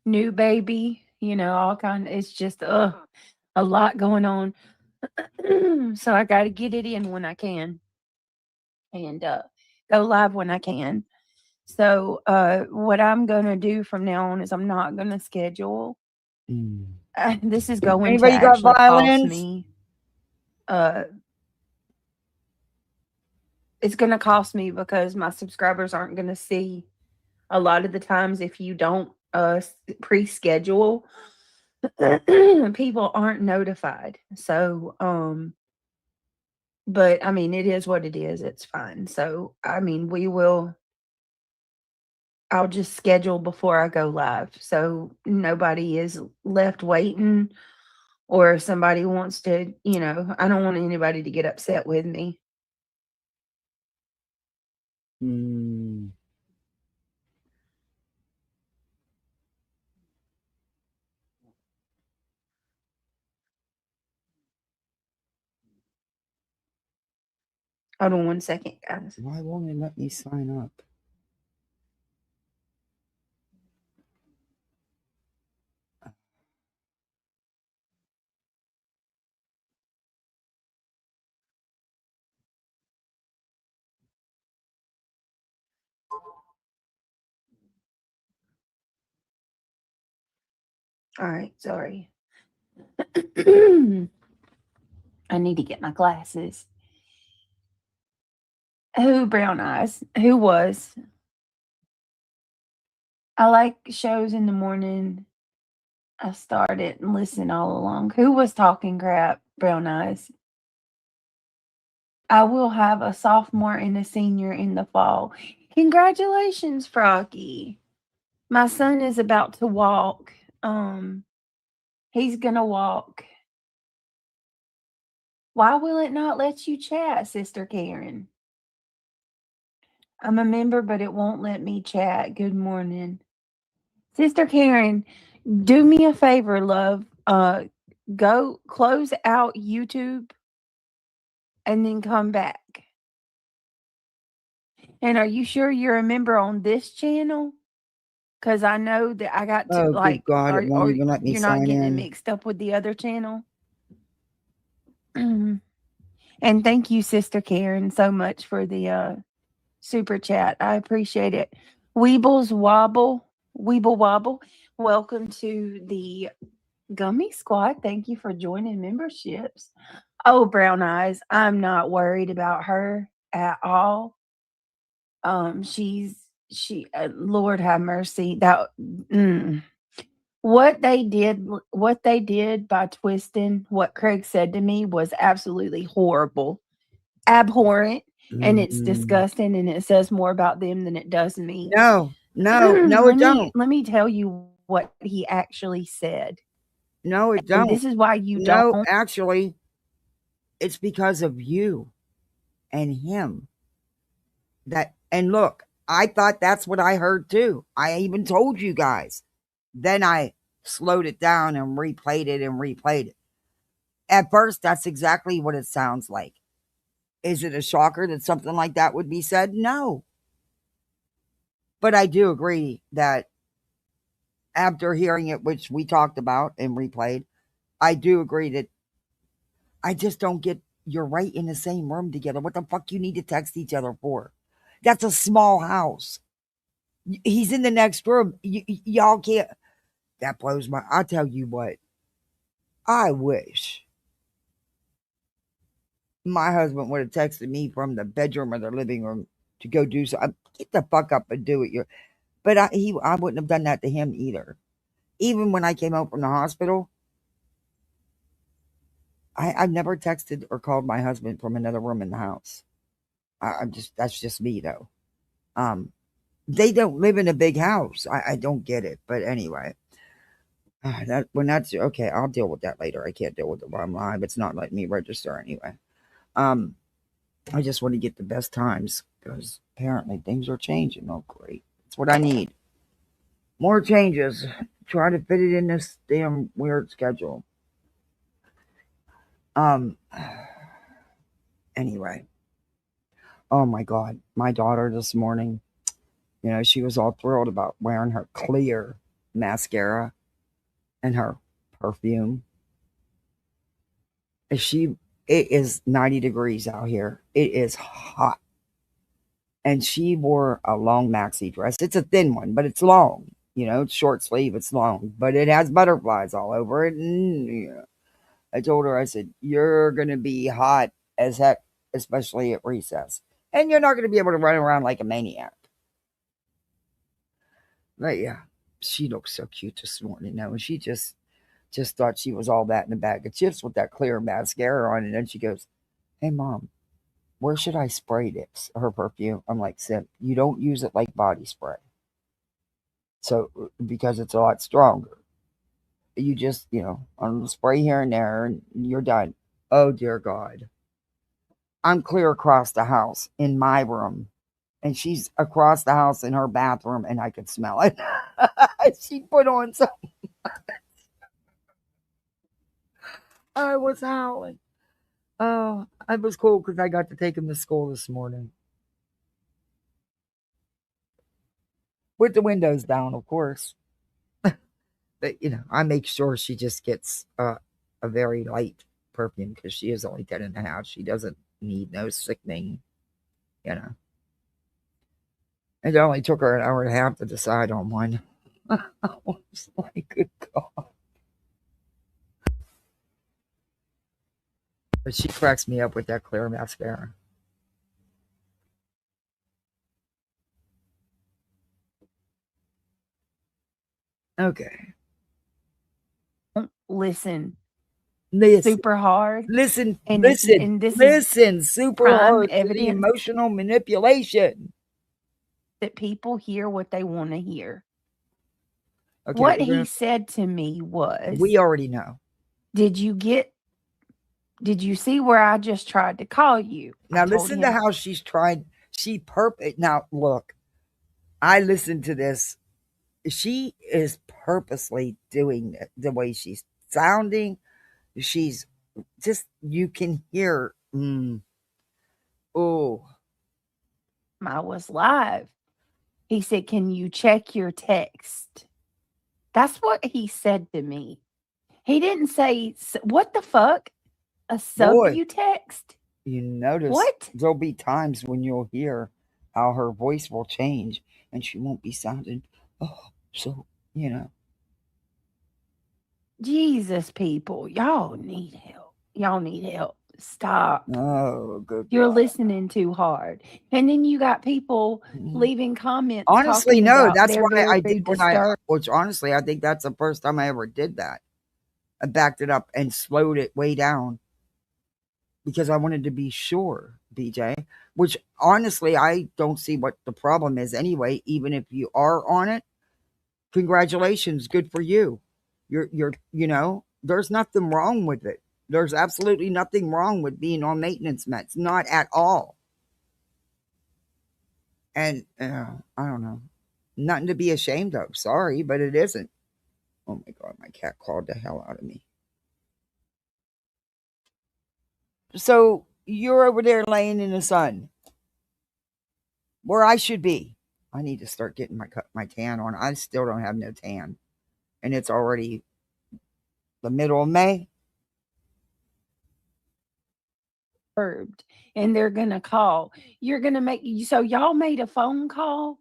new baby, all kind. It's just a lot going on. So I got to get it in when I can, and go live when I can. So what I'm gonna do from now on is I'm not gonna schedule. This is going Anybody to actually cost me. It's gonna cost me because my subscribers aren't gonna see a lot of the times if you don't pre-schedule. People aren't notified. So but I mean, it is what it is. It's fine. So I mean, I'll just schedule before I go live, so nobody is left waiting, or if somebody wants to, I don't want anybody to get upset with me. Hold on 1 second, guys. Why won't it let me sign up? All right, sorry. I need to get my glasses. Who Brown Eyes? Who was? I like shows in the morning. I started and listened all along. Who was talking crap, Brown Eyes? I will have a sophomore and a senior in the fall. Congratulations, Froggy. My son is about to walk. He's gonna walk. Why will it not let you chat, Sister Karen? I'm a member, but it won't let me chat. Good morning. Sister Karen, do me a favor, love. Go close out YouTube and then come back. And are you sure you're a member on this channel? Because I know that I got to good God, it won't even let me you're sign not getting in. it mixed up with the other channel. And thank you, Sister Karen, so much for the super chat. I appreciate it. Weeble Wobble. Welcome to the Gummy Squad. Thank you for joining memberships. Oh, Brown Eyes, I'm not worried about her at all. She Lord have mercy. That what they did by twisting what Craig said to me was absolutely horrible, abhorrent, and it's disgusting, and it says more about them than it does me. No, it don't. Let me tell you what he actually said. No, it don't. And this is why you don't. No, actually, it's because of you and him. And look, I thought that's what I heard too. I even told you guys. Then I slowed it down and replayed it. At first, that's exactly what it sounds like. Is it a shocker that something like that would be said? No. But I do agree that after hearing it, which we talked about and replayed, I do agree that I just don't get you're right in the same room together. What the fuck you need to text each other for? That's a small house. He's in the next room. Y'all can't. That blows my. I tell you what. I wish my husband would have texted me from the bedroom or the living room to go do something. Get the fuck up and do it. But I wouldn't have done that to him either. Even when I came home from the hospital, I've never texted or called my husband from another room in the house. I'm just that's just me though. Um, they don't live in a big house. I don't get it. But anyway, that's okay. I'll deal with that later. I can't deal with it while I'm live. It's not letting me register anyway. Um, I just want to get the best times because apparently things are changing. Oh, great. That's what I need. More changes. Try to fit it in this damn weird schedule. Um, anyway. Oh my God. My daughter this morning, she was all thrilled about wearing her clear mascara and her perfume. It is 90 degrees out here. It is hot. And she wore a long maxi dress. It's a thin one, but it's long. It's short sleeve, it's long, but it has butterflies all over it. And I told her, I said, you're going to be hot as heck, especially at recess. And you're not going to be able to run around like a maniac. But yeah, she looks so cute this morning now. And she just thought she was all that in a bag of chips with that clear mascara on. And then she goes, hey, Mom, where should I spray this? Her perfume. I'm like, Sim, you don't use it like body spray. So, because it's a lot stronger. You just, spray here and there and you're done. Oh, dear God. I'm clear across the house in my room. And she's across the house in her bathroom and I could smell it. She put on some. I was howling. Oh, it was cool because I got to take him to school this morning. With the windows down, of course. But, I make sure she just gets a very light perfume because she is only 10 and a half. She doesn't need no sickening, you know. It only took her an hour and a half to decide on one. I was like, good God. But she cracks me up with that clear mascara. Okay. Listen Listen, super hard. listen, And listen, this is listen super prime hard to the evidence emotional manipulation. that people hear what they want to hear. Okay, What he said to me was, we already know. Did you see where I just tried to call you? Now listen to how she's tried. Now look, I listened to this. She is purposely doing it the way she's sounding. She's just, you can hear. Oh, I was live. He said, can you check your text? That's what he said to me. He didn't say, what the fuck? A text? You notice what? There'll be times when you'll hear how her voice will change and she won't be sounding, Jesus, people, y'all need help. Y'all need help. Stop. Oh, good. You're listening too hard. And then you got people leaving comments. Honestly, no, that's why I did which honestly, I think that's the first time I ever did that. I backed it up and slowed it way down because I wanted to be sure, BJ, which honestly, I don't see what the problem is anyway. Even if you are on it, congratulations. Good for you. There's nothing wrong with it. There's absolutely nothing wrong with being on maintenance meds. Not at all. And I don't know. Nothing to be ashamed of. Sorry, but it isn't. Oh my God, my cat clawed the hell out of me. So you're over there laying in the sun where I should be. I need to start getting my tan on. I still don't have no tan. and it's already the middle of May. Disturbed, and they're gonna call. You're gonna make so y'all made a phone call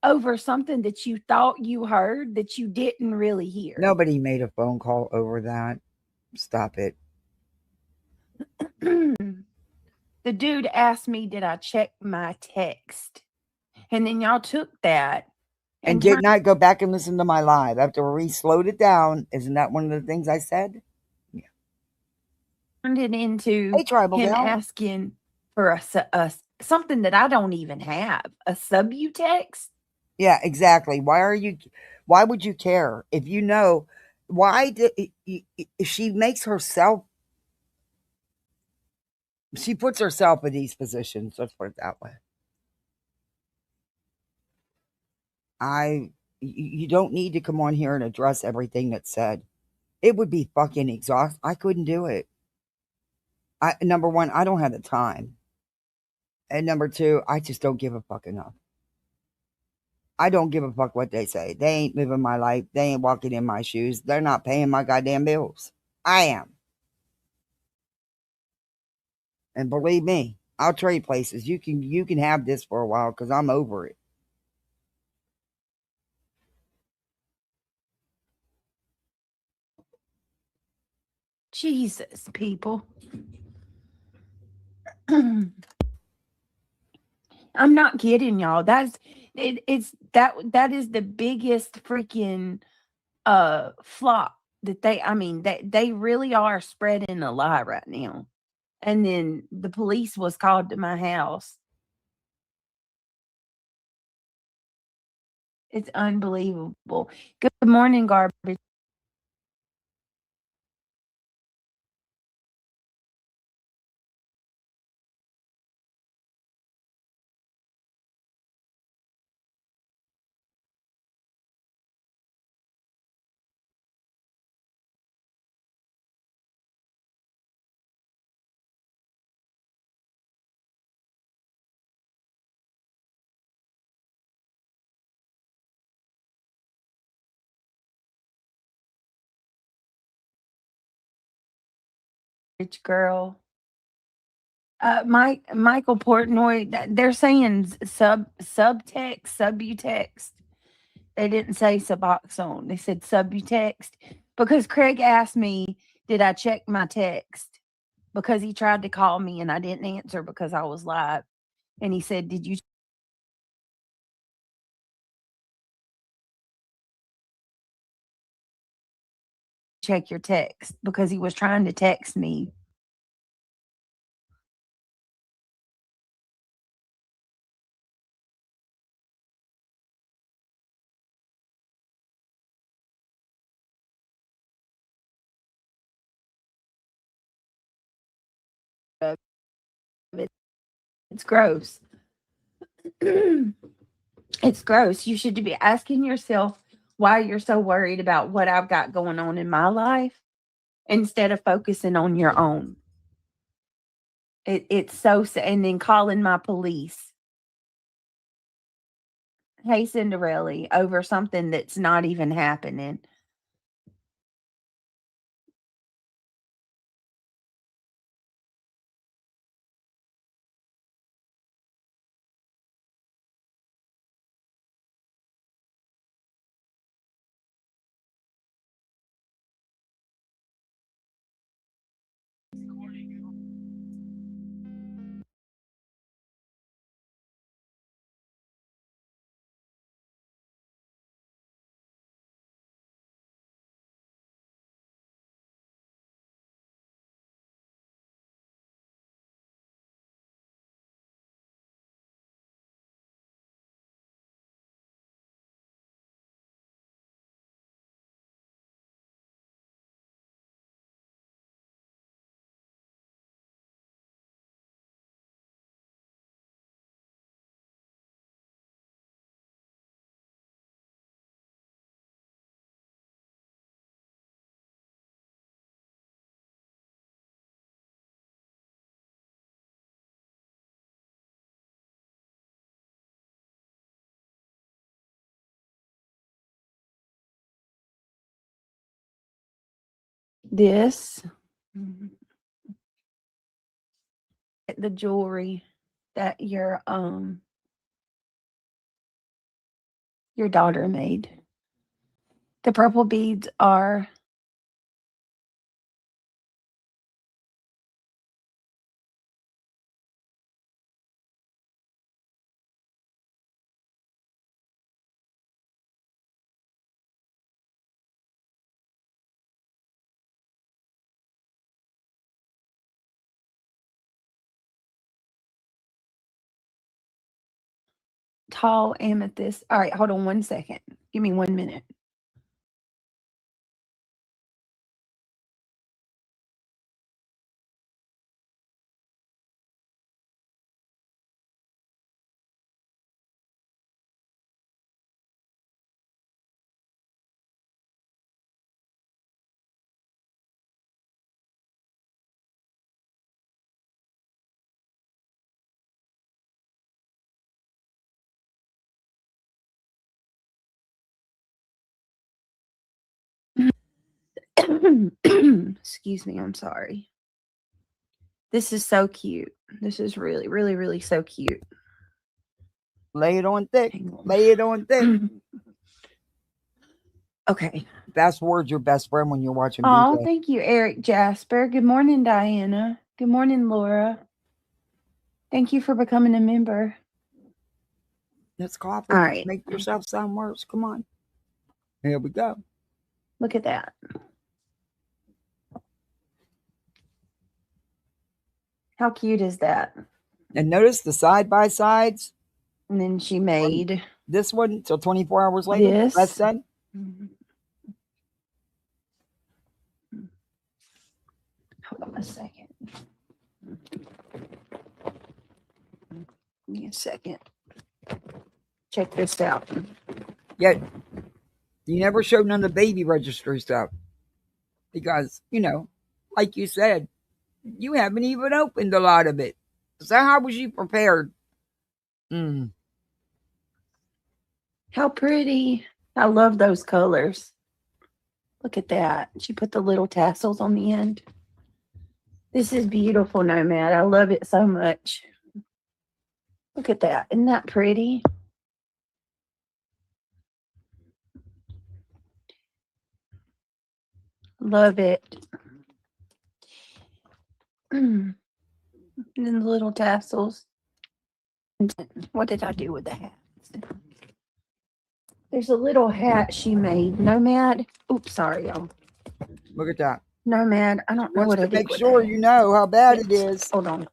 over something that you thought you heard that you didn't really hear. Nobody made a phone call over that. Stop it. The dude asked me, did I check my text? And then y'all took that And and did not go back and listen to my live after we slowed it down. Isn't that one of the things I said? Yeah. turned it into Hey, tribal him gal. asking for a something that I don't even have, a subutext. Yeah, exactly. Why would you care if you know why did she makes herself she puts herself in these positions, let's put it that way. I you don't need to come on here and address everything that's said. It would be fucking exhausting. I couldn't do it. I number one, I don't have the time. And number two, I just don't give a fuck enough. I don't give a fuck what they say. They ain't living my life. They ain't walking in my shoes. They're not paying my goddamn bills. I am. And believe me, I'll trade places. You can have this for a while because I'm over it. Jesus, people. I'm not kidding y'all. It's that is the biggest freaking flop that they really are spreading a lie right now. And then the police was called to my house. It's unbelievable. Good morning, garbage girl. Michael Portnoy, they're saying subtext, subutext. They didn't say Suboxone. They said subutext because Craig asked me, "Did I check my text?" Because he tried to call me and I didn't answer because I was live. And he said, "Did you check your text?" Because he was trying to text me. It's gross. It's gross. You should be asking yourself why you're so worried about what I've got going on in my life instead of focusing on your own. It's so sad. And then calling my police. Hey, Cinderella, over something that's not even happening. this, the jewelry that your daughter made. The purple beads are tall amethyst. All right, hold on 1 second. Give me 1 minute. Excuse me, I'm sorry. This is so cute. This is really, really, really so cute. Lay it on thick. Hang on. Lay it on thick. Okay. Fast forward your best friend when you're watching Oh, BJ. thank you, Eric Jasper. Good morning, Diana. Good morning, Laura. Thank you for becoming a member. It's coffee. All right. Make yourself sound worse. Come on. Here we go. Look at that. How cute is that? And notice the side by sides. And then she made this one till 24 hours later. This. That's done. Hold on a second. Give me a second. Check this out. Yet, you never showed none of the baby registry stuff. Because, like you said, you haven't even opened a lot of it. So how was you prepared? How pretty. I love those colors. Look at that. She put the little tassels on the end. This is beautiful, Nomad. I love it so much. Look at that. Isn't that pretty? Love it. And then the little tassels. What did I do with the hats? There's a little hat she made. Nomad. Oops, sorry, y'all. Look at that. Nomad. I don't know what I did. Make sure you know how bad it is. Hold on.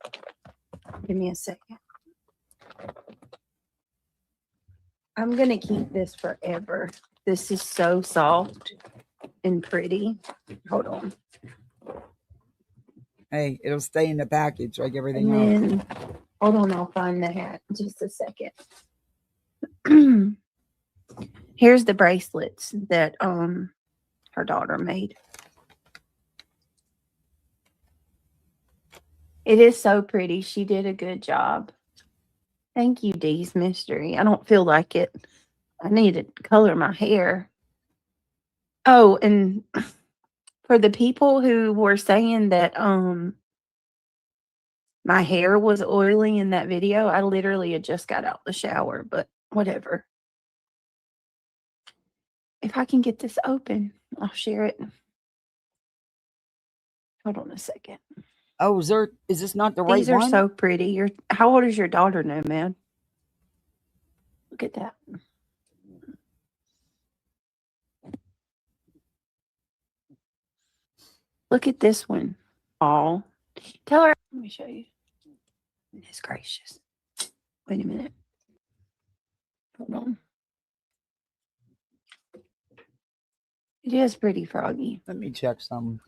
Give me a second. I'm going to keep this forever. This is so soft and pretty. Hold on. Hey, it'll stay in the package like everything else. Hold on, I'll find the hat. Just a second. Here's the bracelets that her daughter made. It is so pretty. She did a good job. Thank you, Dee's Mystery. I don't feel like it. I need to color my hair. Oh, and for the people who were saying that my hair was oily in that video, I literally had just got out the shower, but whatever. If I can get this open, I'll share it. Hold on a second. Oh, is this not the right one? These are so pretty. How old is your daughter, Nomad? Look at that. Look at this one. Oh, tell her. Let me show you. Goodness gracious. Wait a minute. Hold on. It is pretty, Froggy. Let me check some.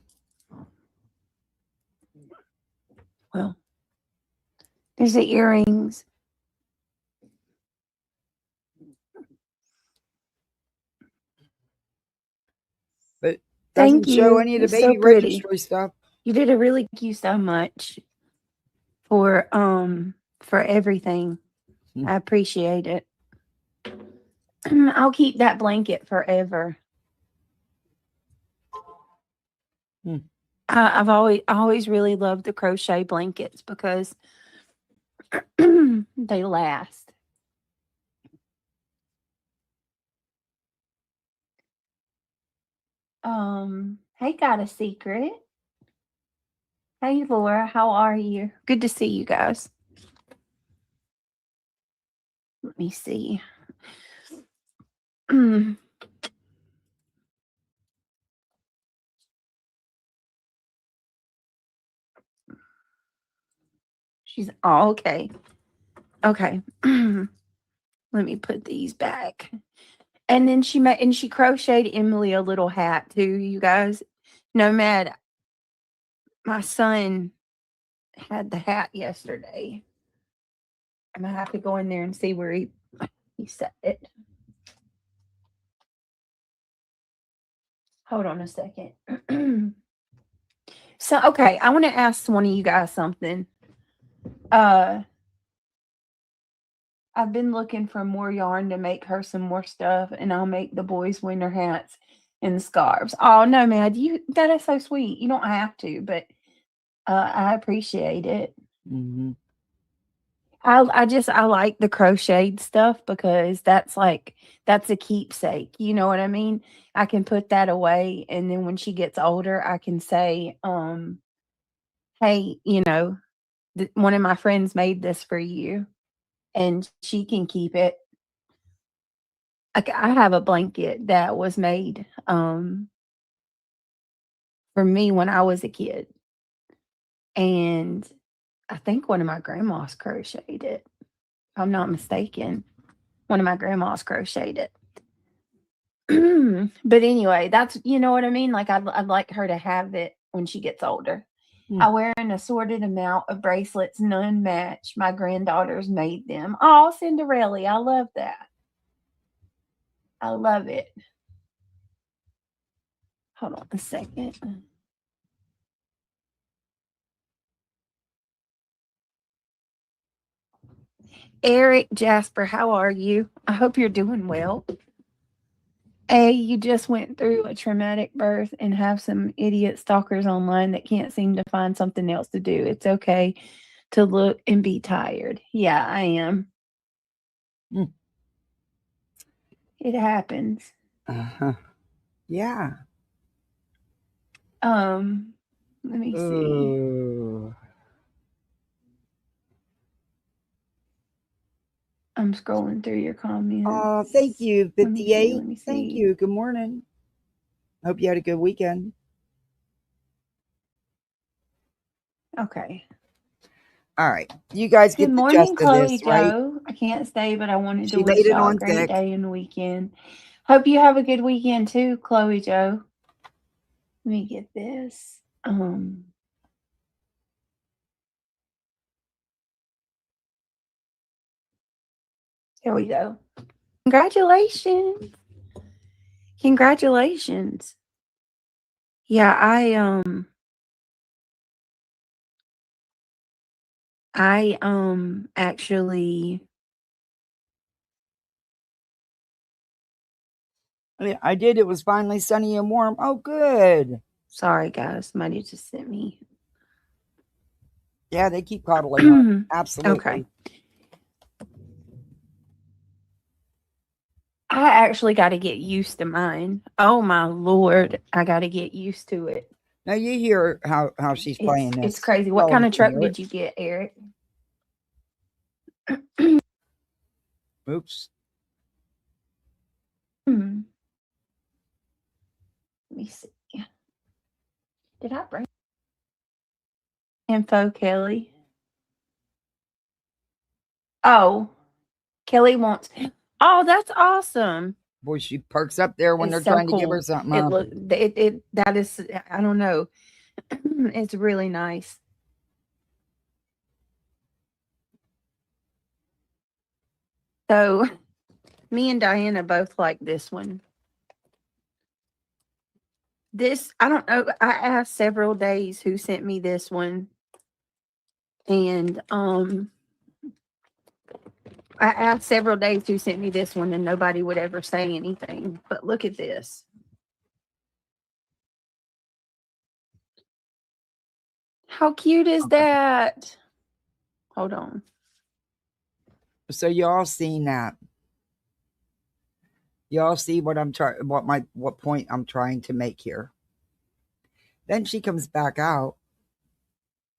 Well, there's the earrings. But doesn't show any of the baby registry stuff. You did a really thank you so much for everything. I appreciate it. I'll keep that blanket forever. Hmm. I always really loved the crochet blankets because they last. Hey, got a secret. Hey, Laura, how are you? Good to see you guys. Let me see. She's okay. Okay. Let me put these back. And then she crocheted Emily a little hat too, you guys. Nomad, my son had the hat yesterday. I'm gonna have to go in there and see where he set it. Hold on a second. So okay, I want to ask one of you guys something. I've been looking for more yarn to make her some more stuff, and I'll make the boys winter hats and scarves. Oh no, man, that is so sweet. You don't have to, but I appreciate it. Mm-hmm. I like the crocheted stuff because that's a keepsake. You know what I mean? I can put that away, and then when she gets older, I can say, "Hey, one of my friends made this for you," and she can keep it. Like I have a blanket that was made for me when I was a kid, and I think one of my grandmas crocheted it. If I'm not mistaken, one of my grandmas crocheted it. But anyway, that's you know what I mean? Like I'd like her to have it when she gets older. Hmm. I wear an assorted amount of bracelets, none match. My granddaughters made them. Oh, Cinderella, I love that. I love it. Hold on a second. Eric Jasper, how are you? I hope you're doing well. You just went through a traumatic birth and have some idiot stalkers online that can't seem to find something else to do. It's okay to look and be tired. Yeah, I am. Hmm. It happens. Uh-huh. Yeah. Let me see. I'm scrolling through your comments. Oh, thank you, Let me see. 58. Let me Thank see. you. Good morning. Hope you had a good weekend. Okay. All right. You guys Good get the morning, gist of Chloe this, right? Joe. I can't stay, but I wanted to She laid wish it y'all a on great thick. day and weekend. Hope you have a good weekend too, Chloe Joe. Let me get this. Here we go. Congratulations. Congratulations. Yeah, I actually Yeah, I did. It was finally sunny and warm. Oh, good. sorry guys, somebody just sent me. Yeah, they keep coddling her. Okay. Absolutely. I actually got to get used to mine. Oh my lord, I got to get used to it. Now you hear how she's playing this. It's crazy. What Tell kind them of to truck hear it. did you get, Eric? Oops. Let me see. Did I bring info, Kelly? Oh, Kelly wants. Oh, that's awesome. Boy, she perks up there when It's they're so trying to give her cool. something. It Huh? look it that is I don't know. It's really nice. So me and Diana both like this one. This I don't know. I asked several days who sent me this one, and I asked several days who sent me this one, and nobody would ever say anything. But look at this. How cute is Okay. that? Hold on. So y'all seen that? Y'all see what I'm trying? What point I'm trying to make here? Then she comes back out.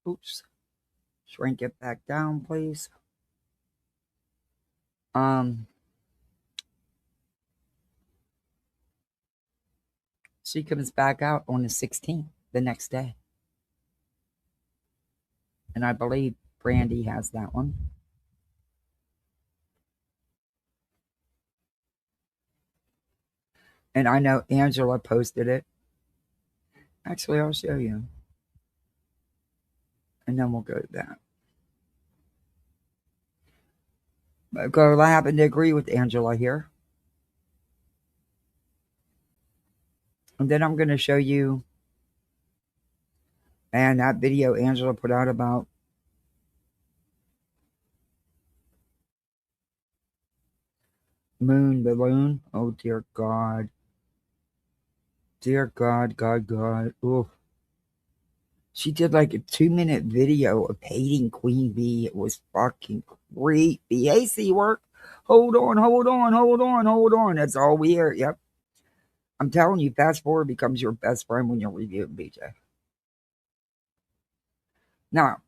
Oops. Shrink it back down, please. Um, she comes back out on the 16th, the next day. And I believe Brandy has that one. And I know Angela posted it. Actually, I'll show you. And then we'll go to that. Because I happen to agree with Angela here. And then I'm going to show you and that video Angela put out about moon balloon. Oh, dear God. Dear God, God, God. Ooh. She did like a 2-minute video of hating Queen Bee. It was fucking creepy. Hey, C work. Hold on, hold on, hold on, hold on. That's all we hear. Yep. I'm telling you, fast forward becomes your best friend when you're reviewing BJ. Now,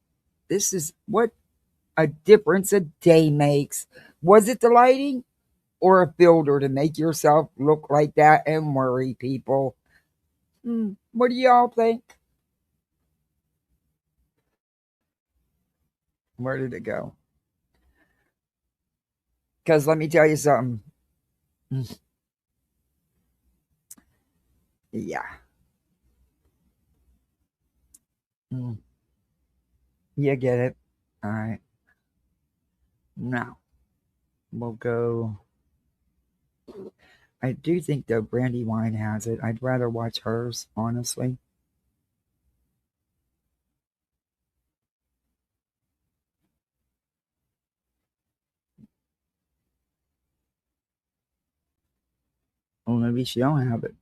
this is what a difference a day makes. Was it the lighting or a filter to make yourself look like that and worry people? What do y'all think? Where did it go? Because let me tell you something. Mm, yeah. Mm, you get it. All right. Now, we'll go. I do think, though, Brandywine has it. I'd rather watch hers, honestly. Well, maybe she don't have it.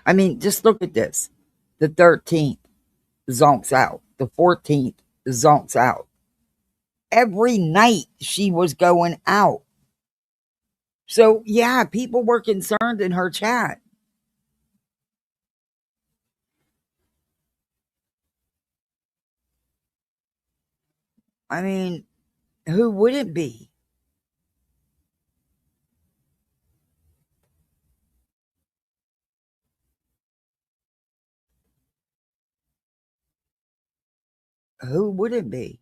I mean, just look at this. The 13th zonks out. The 14th zonks out. Every night she was going out. So, yeah, people were concerned in her chat. I mean, who wouldn't be? Who wouldn't be?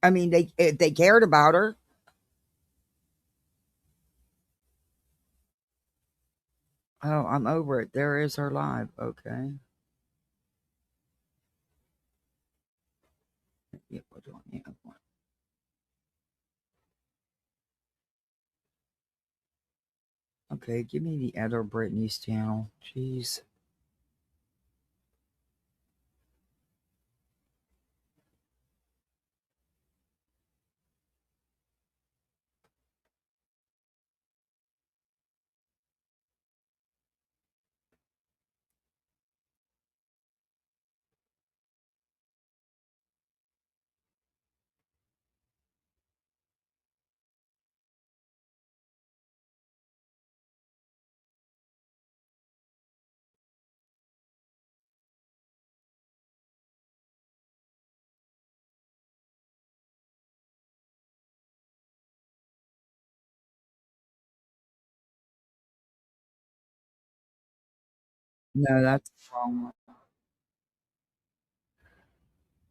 I mean, they cared about her. Oh, I'm over it. There is her live. Okay. Yeah, what do I have? Okay, give me the other Britney's channel. Jeez. No, that's the wrong one.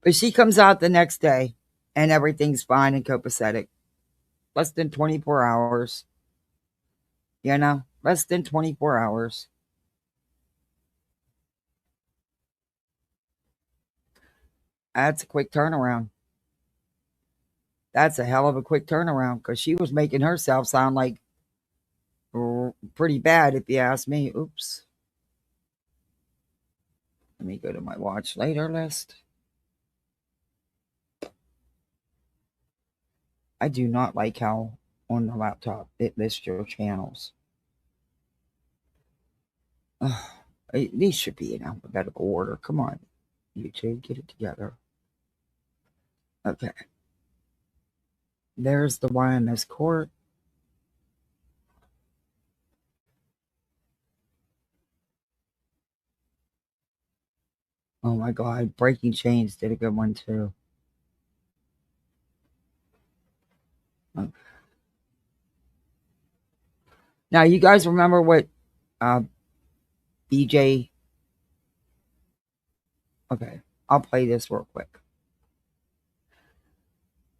But she comes out the next day and everything's fine and copacetic. Less than 24 hours. You know, less than 24 hours. That's a quick turnaround. That's a hell of a quick turnaround because she was making herself sound like pretty bad, if you ask me. Oops. Let me go to my watch later list. I do not like how on the laptop it lists your channels. Ugh, these should be in alphabetical order. Come on, YouTube, get it together. Okay. There's the YMS court. Oh my God, Breaking Chains did a good one too. Oh. Now, you guys remember what BJ? Okay, I'll play this real quick.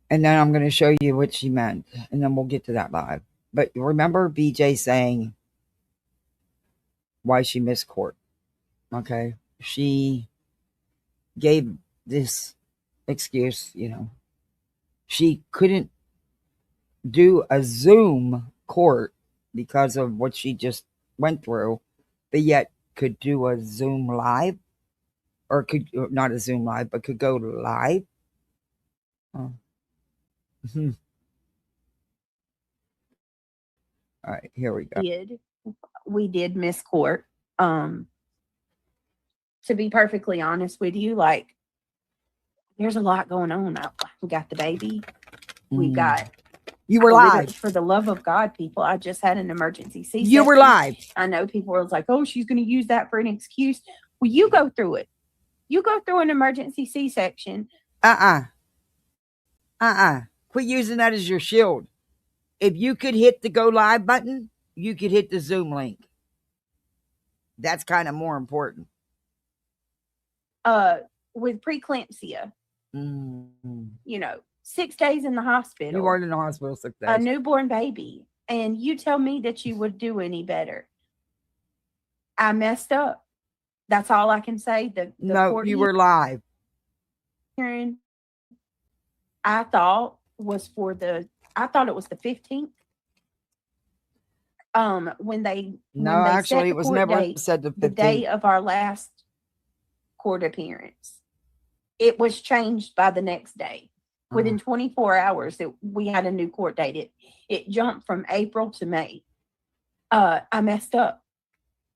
And then I'm going to show you what she meant. And then we'll get to that live. But remember BJ saying why she missed court? Okay. She gave this excuse, she couldn't do a Zoom court because of what she just went through, but yet could do a Zoom live, or could not a Zoom live, but could go live. Oh. All right, here we go. We did miss court. To be perfectly honest with you, like, there's a lot going on. We got the baby. We got. You were live. For the love of God, people, I just had an emergency C-section. You were live. I know people were like, oh, she's going to use that for an excuse. Well, you go through it. You go through an emergency C-section. Quit using that as your shield. If you could hit the go live button, you could hit the Zoom link. That's kind of more important. With preeclampsia, 6 days in the hospital. You weren't in the hospital 6 days. A newborn baby. And you tell me that you would do any better. I messed up. That's all I can say. No, you were live. Hearing, I thought it was the 15th. When they actually it was never date, said the 15th. The day of our last court appearance. It was changed by the next day. Within 24 hours, we had a new court date. It jumped from April to May. I messed up.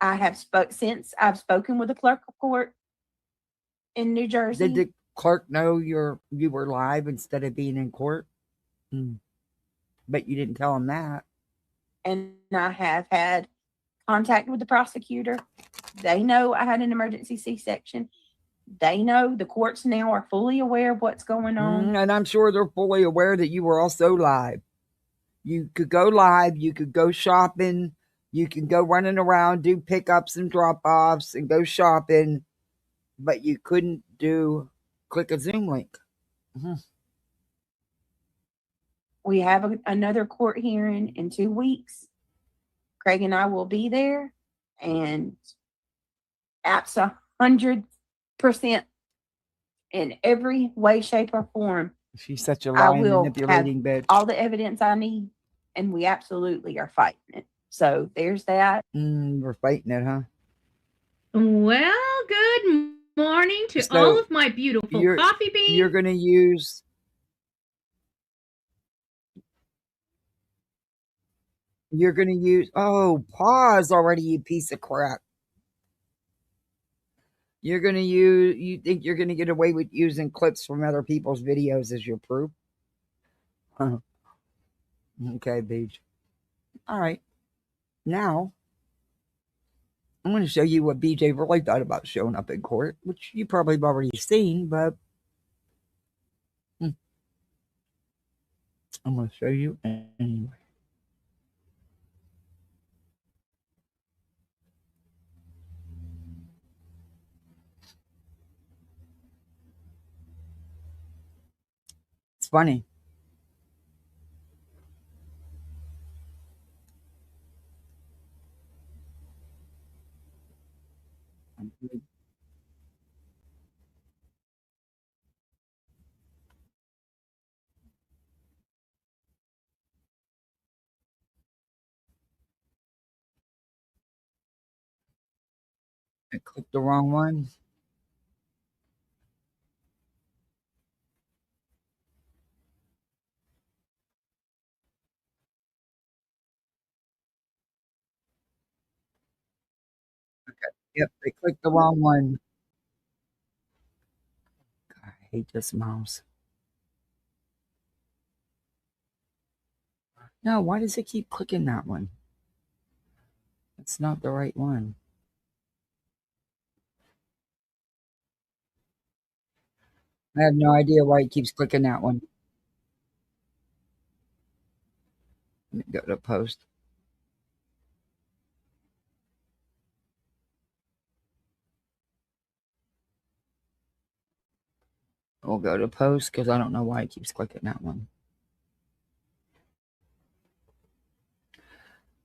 I've spoken with the clerk of court in New Jersey. Did the clerk know you were live instead of being in court? But you didn't tell him that. And I have had contact with the prosecutor. They know I had an emergency C-section. They know the courts now are fully aware of what's going on. And I'm sure they're fully aware that you were also live. You could go live. You could go shopping. You can go running around, do pickups and drop-offs and go shopping. But you couldn't click a Zoom link. We have another court hearing in 2 weeks. Craig and I will be there. And apps 100% in every way, shape, or form. She's such a lying, manipulating bitch. All the evidence I need, and we absolutely are fighting it. So there's that. We're fighting it, huh? Well, good morning to all of my beautiful coffee beans. You're going to use... Oh, pause already, you piece of crap. You think you're going to get away with using clips from other people's videos as your proof? Okay, Beach. All right. Now, I'm going to show you what BJ really thought about showing up in court, which you probably have already seen, but I'm going to show you anyway. It's funny. I clicked the wrong one. Yep, they clicked the wrong one. God, I hate this mouse. No, why does it keep clicking that one? It's not the right one. I have no idea why it keeps clicking that one. Let me go to post. We'll go to post because I don't know why it keeps clicking that one.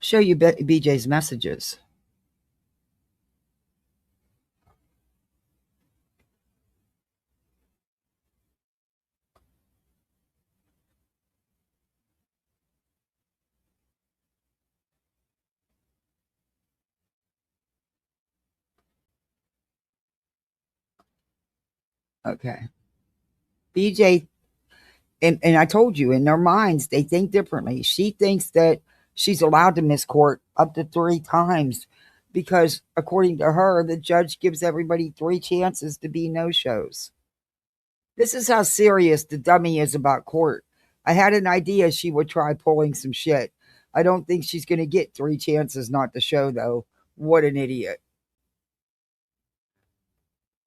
Show you BJ's messages. Okay. BJ, and I told you, in their minds, they think differently. She thinks that she's allowed to miss court up to 3 times because, according to her, the judge gives everybody 3 chances to be no shows. This is how serious the dummy is about court. I had an idea she would try pulling some shit. I don't think she's going to get 3 chances not to show, though. What an idiot.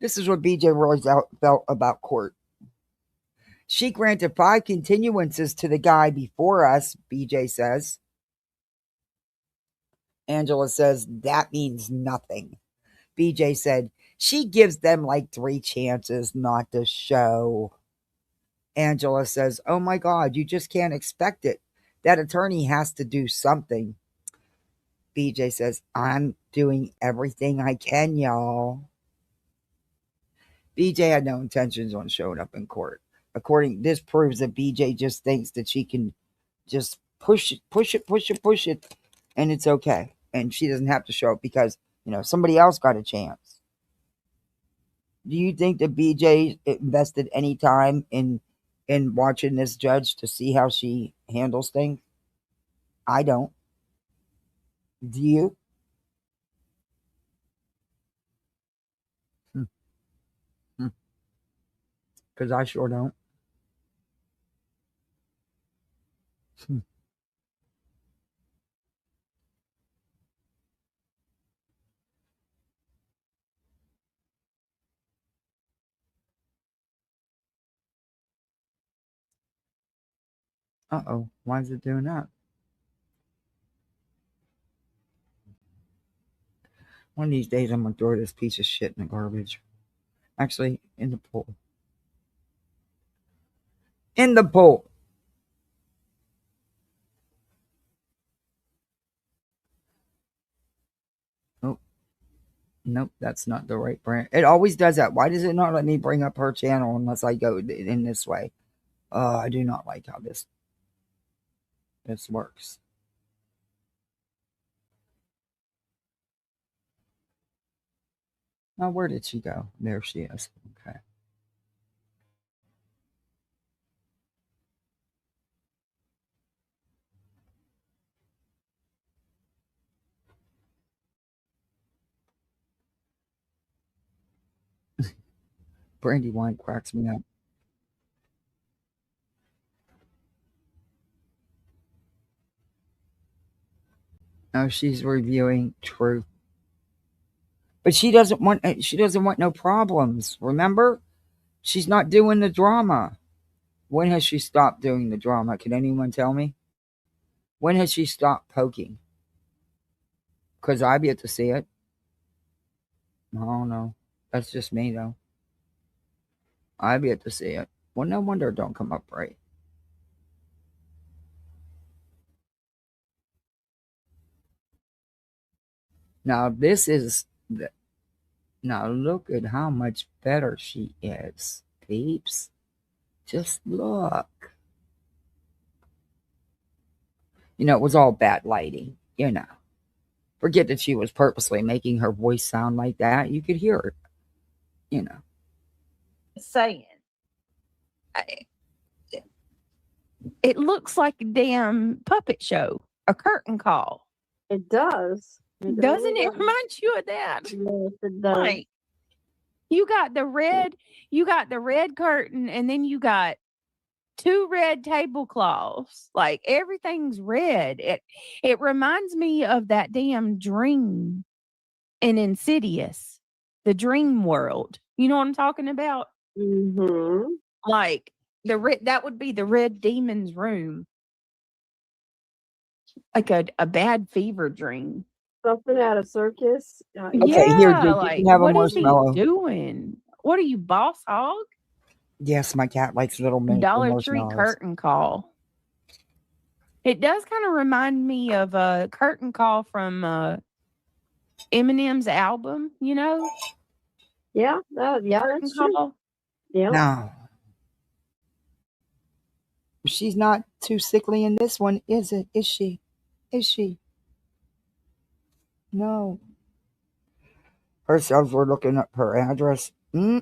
This is what BJ Royce felt about court. She granted 5 continuances to the guy before us, BJ says. Angela says, that means nothing. BJ said, she gives them like 3 chances not to show. Angela says, oh my God, you just can't expect it. That attorney has to do something. BJ says, I'm doing everything I can, y'all. BJ had no intentions on showing up in court. This proves that BJ just thinks that she can just push it, and it's okay. And she doesn't have to show up because, somebody else got a chance. Do you think that BJ invested any time in watching this judge to see how she handles things? I don't. Do you? Because I sure don't. Uh-oh. Why is it doing that? One of these days, I'm going to throw this piece of shit in the garbage. Actually, in the pool. In the pool. Oh, nope, that's not the right brand. It always does that. Why does it not let me bring up her channel unless I go in this way? I do not like how this works. Now, where did she go? There she is. Okay. Brandy wine cracks me up. No, she's reviewing Truth. But she doesn't want no problems. Remember? She's not doing the drama. When has she stopped doing the drama? Can anyone tell me? When has she stopped poking? Because I've yet to see it. I don't know. That's just me, though. I've yet to see it. Well, no wonder it don't come up right. Now, now look at how much better she is, peeps. Just look. It was all bad lighting. Forget that she was purposely making her voice sound like that. You could hear it. Saying. It looks like a damn puppet show, a curtain call. It does. Doesn't it remind you of that? Yes, it does. Like, you got the red curtain, and then you got 2 red tablecloths. Like, everything's red. It reminds me of that damn dream in Insidious, the dream world. You know what I'm talking about? Mm-hmm. Like, that would be the red demon's room. Like a bad fever dream. Something out of circus. Okay, here, Yeah, Duke, like, you can have a what is he marshmallow. doing? What are you, Boss Hog? Yes, my cat likes little miniature Dollar Tree marshmallows. curtain call. It does kind of remind me of a curtain call from Eminem's album, you know? Yeah, that's true. Call. Yeah. No. She's not too sickly in this one, is it? Is she? Is she? No. Herself, we're looking up her address. You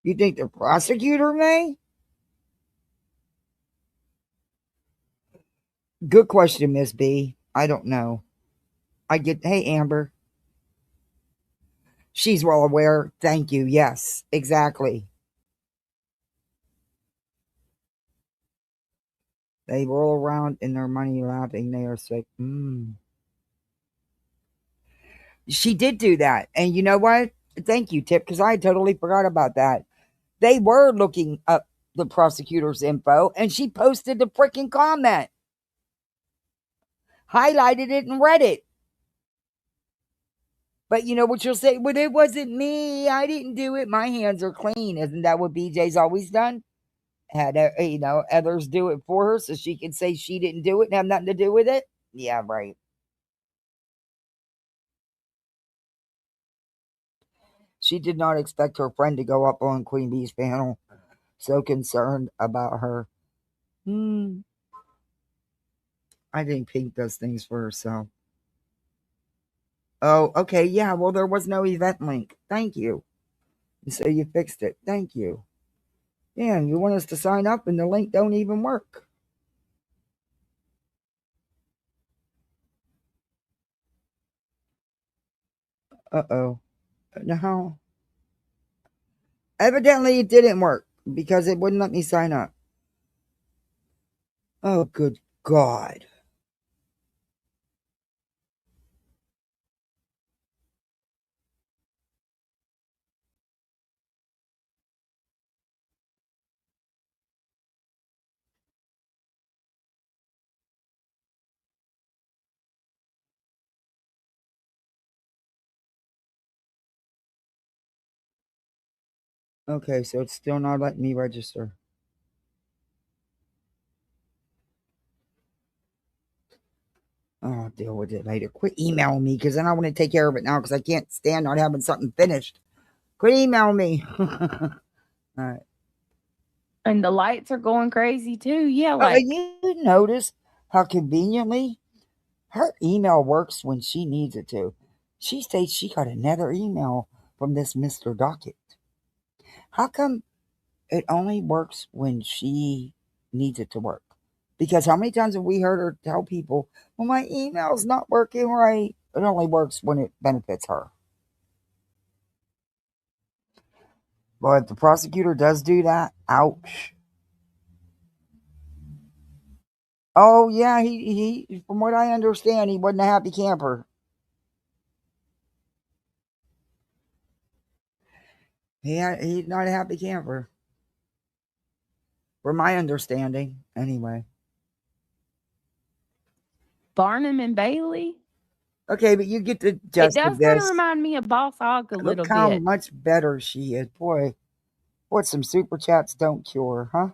think the prosecutor may? Good question, Miss B. I don't know. Hey, Amber. She's well aware. Thank you. Yes, exactly. They roll around in their money laughing. They are sick. She did do that. And you know what? Thank you, Tip, because I totally forgot about that. They were looking up the prosecutor's info, and she posted the freaking comment. Highlighted it and read it. But you know what you'll say? Well, it wasn't me. I didn't do it. My hands are clean. Isn't that what BJ's always done? Had others do it for her so she could say she didn't do it and have nothing to do with it? Yeah, right. She did not expect her friend to go up on Queen Bee's panel. So concerned about her. I think Pink does things for herself. Oh, okay. Yeah, well, there was no event link. Thank you. So you fixed it. Thank you. Yeah, you want us to sign up and the link don't even work. Uh-oh. No. Evidently it didn't work because it wouldn't let me sign up. Oh, good God. Okay, so it's still not letting me register. I'll deal with it later. Quit emailing me because then I want to take care of it now because I can't stand not having something finished. Quit emailing me. All right. And the lights are going crazy too. Yeah, like you notice how conveniently her email works when she needs it to. She states she got another email from this Mr. Docket. How come it only works when she needs it to work? Because how many times have we heard her tell people, well, my email's not working right? It only works when it benefits her. Well, if the prosecutor does do that, ouch. Oh, yeah, he from what I understand, he wasn't a happy camper. He's not a happy camper. From my understanding, anyway. Barnum and Bailey. Okay, but you get the gist It does of kind this. of remind me of Boss Hog a little Look how bit. much better she is. Boy, what some super chats don't cure, huh?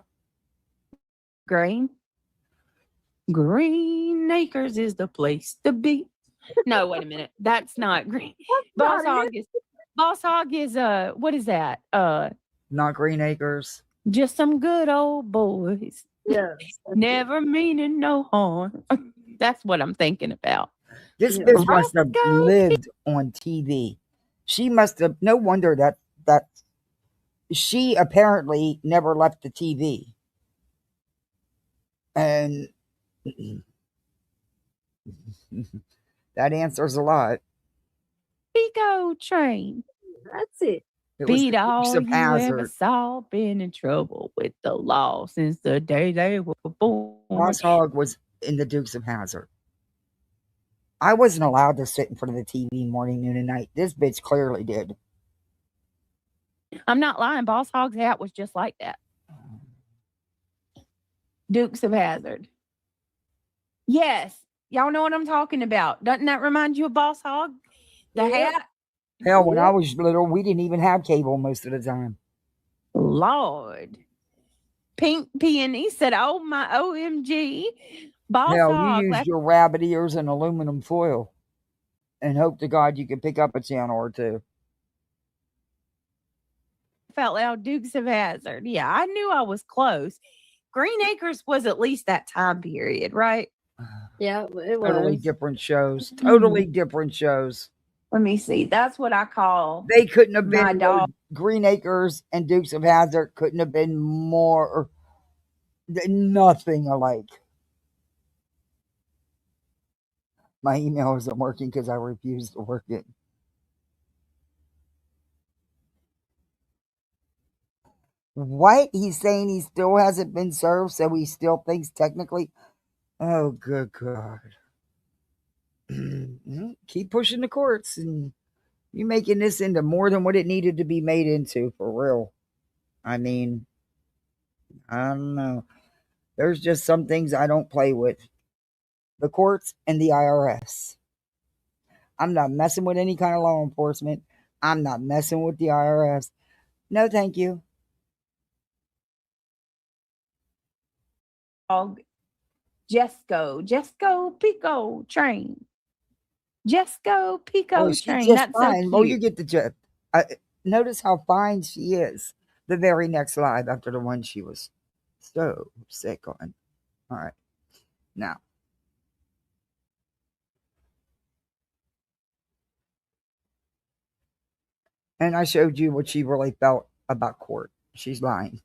Green Acres is the place to be. No, wait a minute. That's not Green. Boss Hog is what is that? Not Green Acres. Just some good old boys. Yes. Never meaning no harm. That's what I'm thinking about. This bitch must have lived on TV. She must have. No wonder that she apparently never left the TV. And That answers a lot. Pico train. That's it. It was Beat the Dukes all of you ever Hazzard. saw, been in trouble with the law since the day they were born. Boss Hogg was in the Dukes of Hazzard. I wasn't allowed to sit in front of the TV morning, noon, and night. This bitch clearly did. I'm not lying. Boss Hogg's hat was just like that. Dukes of Hazzard. Yes. Y'all know what I'm talking about. Doesn't that remind you of Boss Hogg? The hat? Hell, when I was little, we didn't even have cable most of the time. Lord. Pink Peony said, oh my OMG. Boss Hell, Hogg. you used your rabbit ears and aluminum foil and hope to God you could pick up a channel or two. Felt loud Dukes of Hazzard. Yeah, I knew I was close. Green Acres was at least that time period, right? Yeah, it was. Totally different shows. Totally different shows. Let me see. That's what I call They couldn't have my been dog. Green Acres and Dukes of Hazzard couldn't have been more nothing alike. My email isn't working because I refuse to work it. What? He's saying he still hasn't been served, so he still thinks technically. Oh, good God. Keep pushing the courts, and you're making this into more than what it needed to be made into, for real. I mean, I don't know. There's just some things I don't play with. The courts and the IRS. I'm not messing with any kind of law enforcement. I'm not messing with the IRS. No, thank you. Jesco Pico train. Jesco Pico She's train. just That's fine. so cute. Well, you get the gist. Notice how fine she is. The very next live after the one she was so sick on. All right. Now. And I showed you what she really felt about court. She's lying.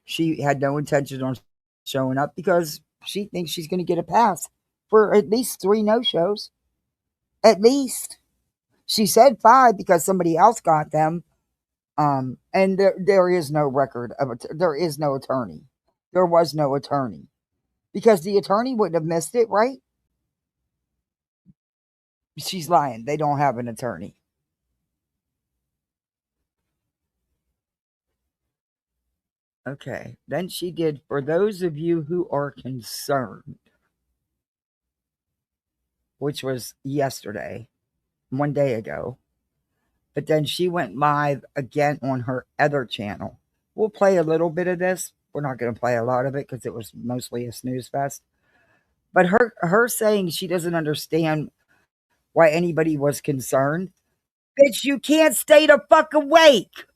She had no intention on showing up because she thinks she's going to get a pass for at least 3 no-shows. At least. She said 5 because somebody else got them. And there is no record of it. There is no attorney. There was no attorney because the attorney wouldn't have missed it, right? She's lying. They don't have an attorney. Okay. Then she did, for those of you who are concerned, which was yesterday, 1 day ago. But then she went live again on her other channel. We'll play a little bit of this. We're not going to play a lot of it because it was mostly a snooze fest. But her saying she doesn't understand why anybody was concerned. Bitch, you can't stay the fuck awake.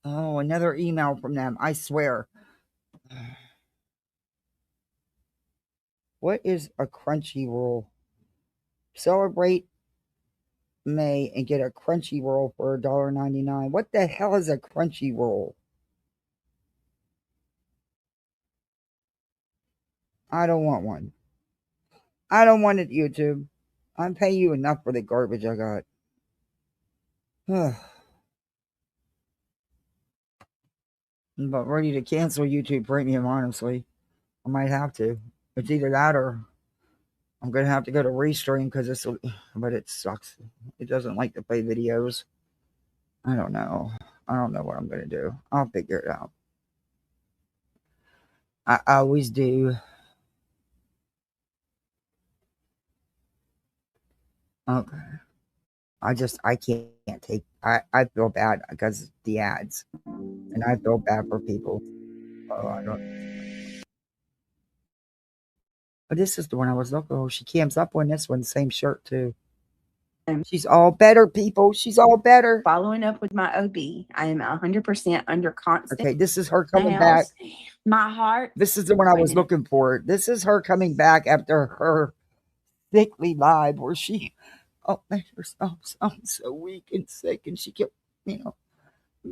Oh, another email from them. I swear. What is a crunchy roll? Celebrate May and get a crunchy roll for $1.99. What the hell is a crunchy roll? I don't want one. I don't want it, YouTube. I'm paying you enough for the garbage I got. I'm about ready to cancel YouTube Premium, honestly. I might have to. It's either that or I'm going to have to go to Restream because but it sucks. It doesn't like to play videos. I don't know. I don't know what I'm going to do. I'll figure it out. I always do. Okay. I can't take, I feel bad because the ads. And I feel bad for people. Oh, I don't. But this is the one I was looking for. She cams up on this one, same shirt too. She's all better, people. She's all better. Following up with my OB, I am 100% under constant. Okay, this is her coming back. My heart. This is the one I was looking for. This is her coming back after her sickly live where she made herself sound so weak and sick, and she kept,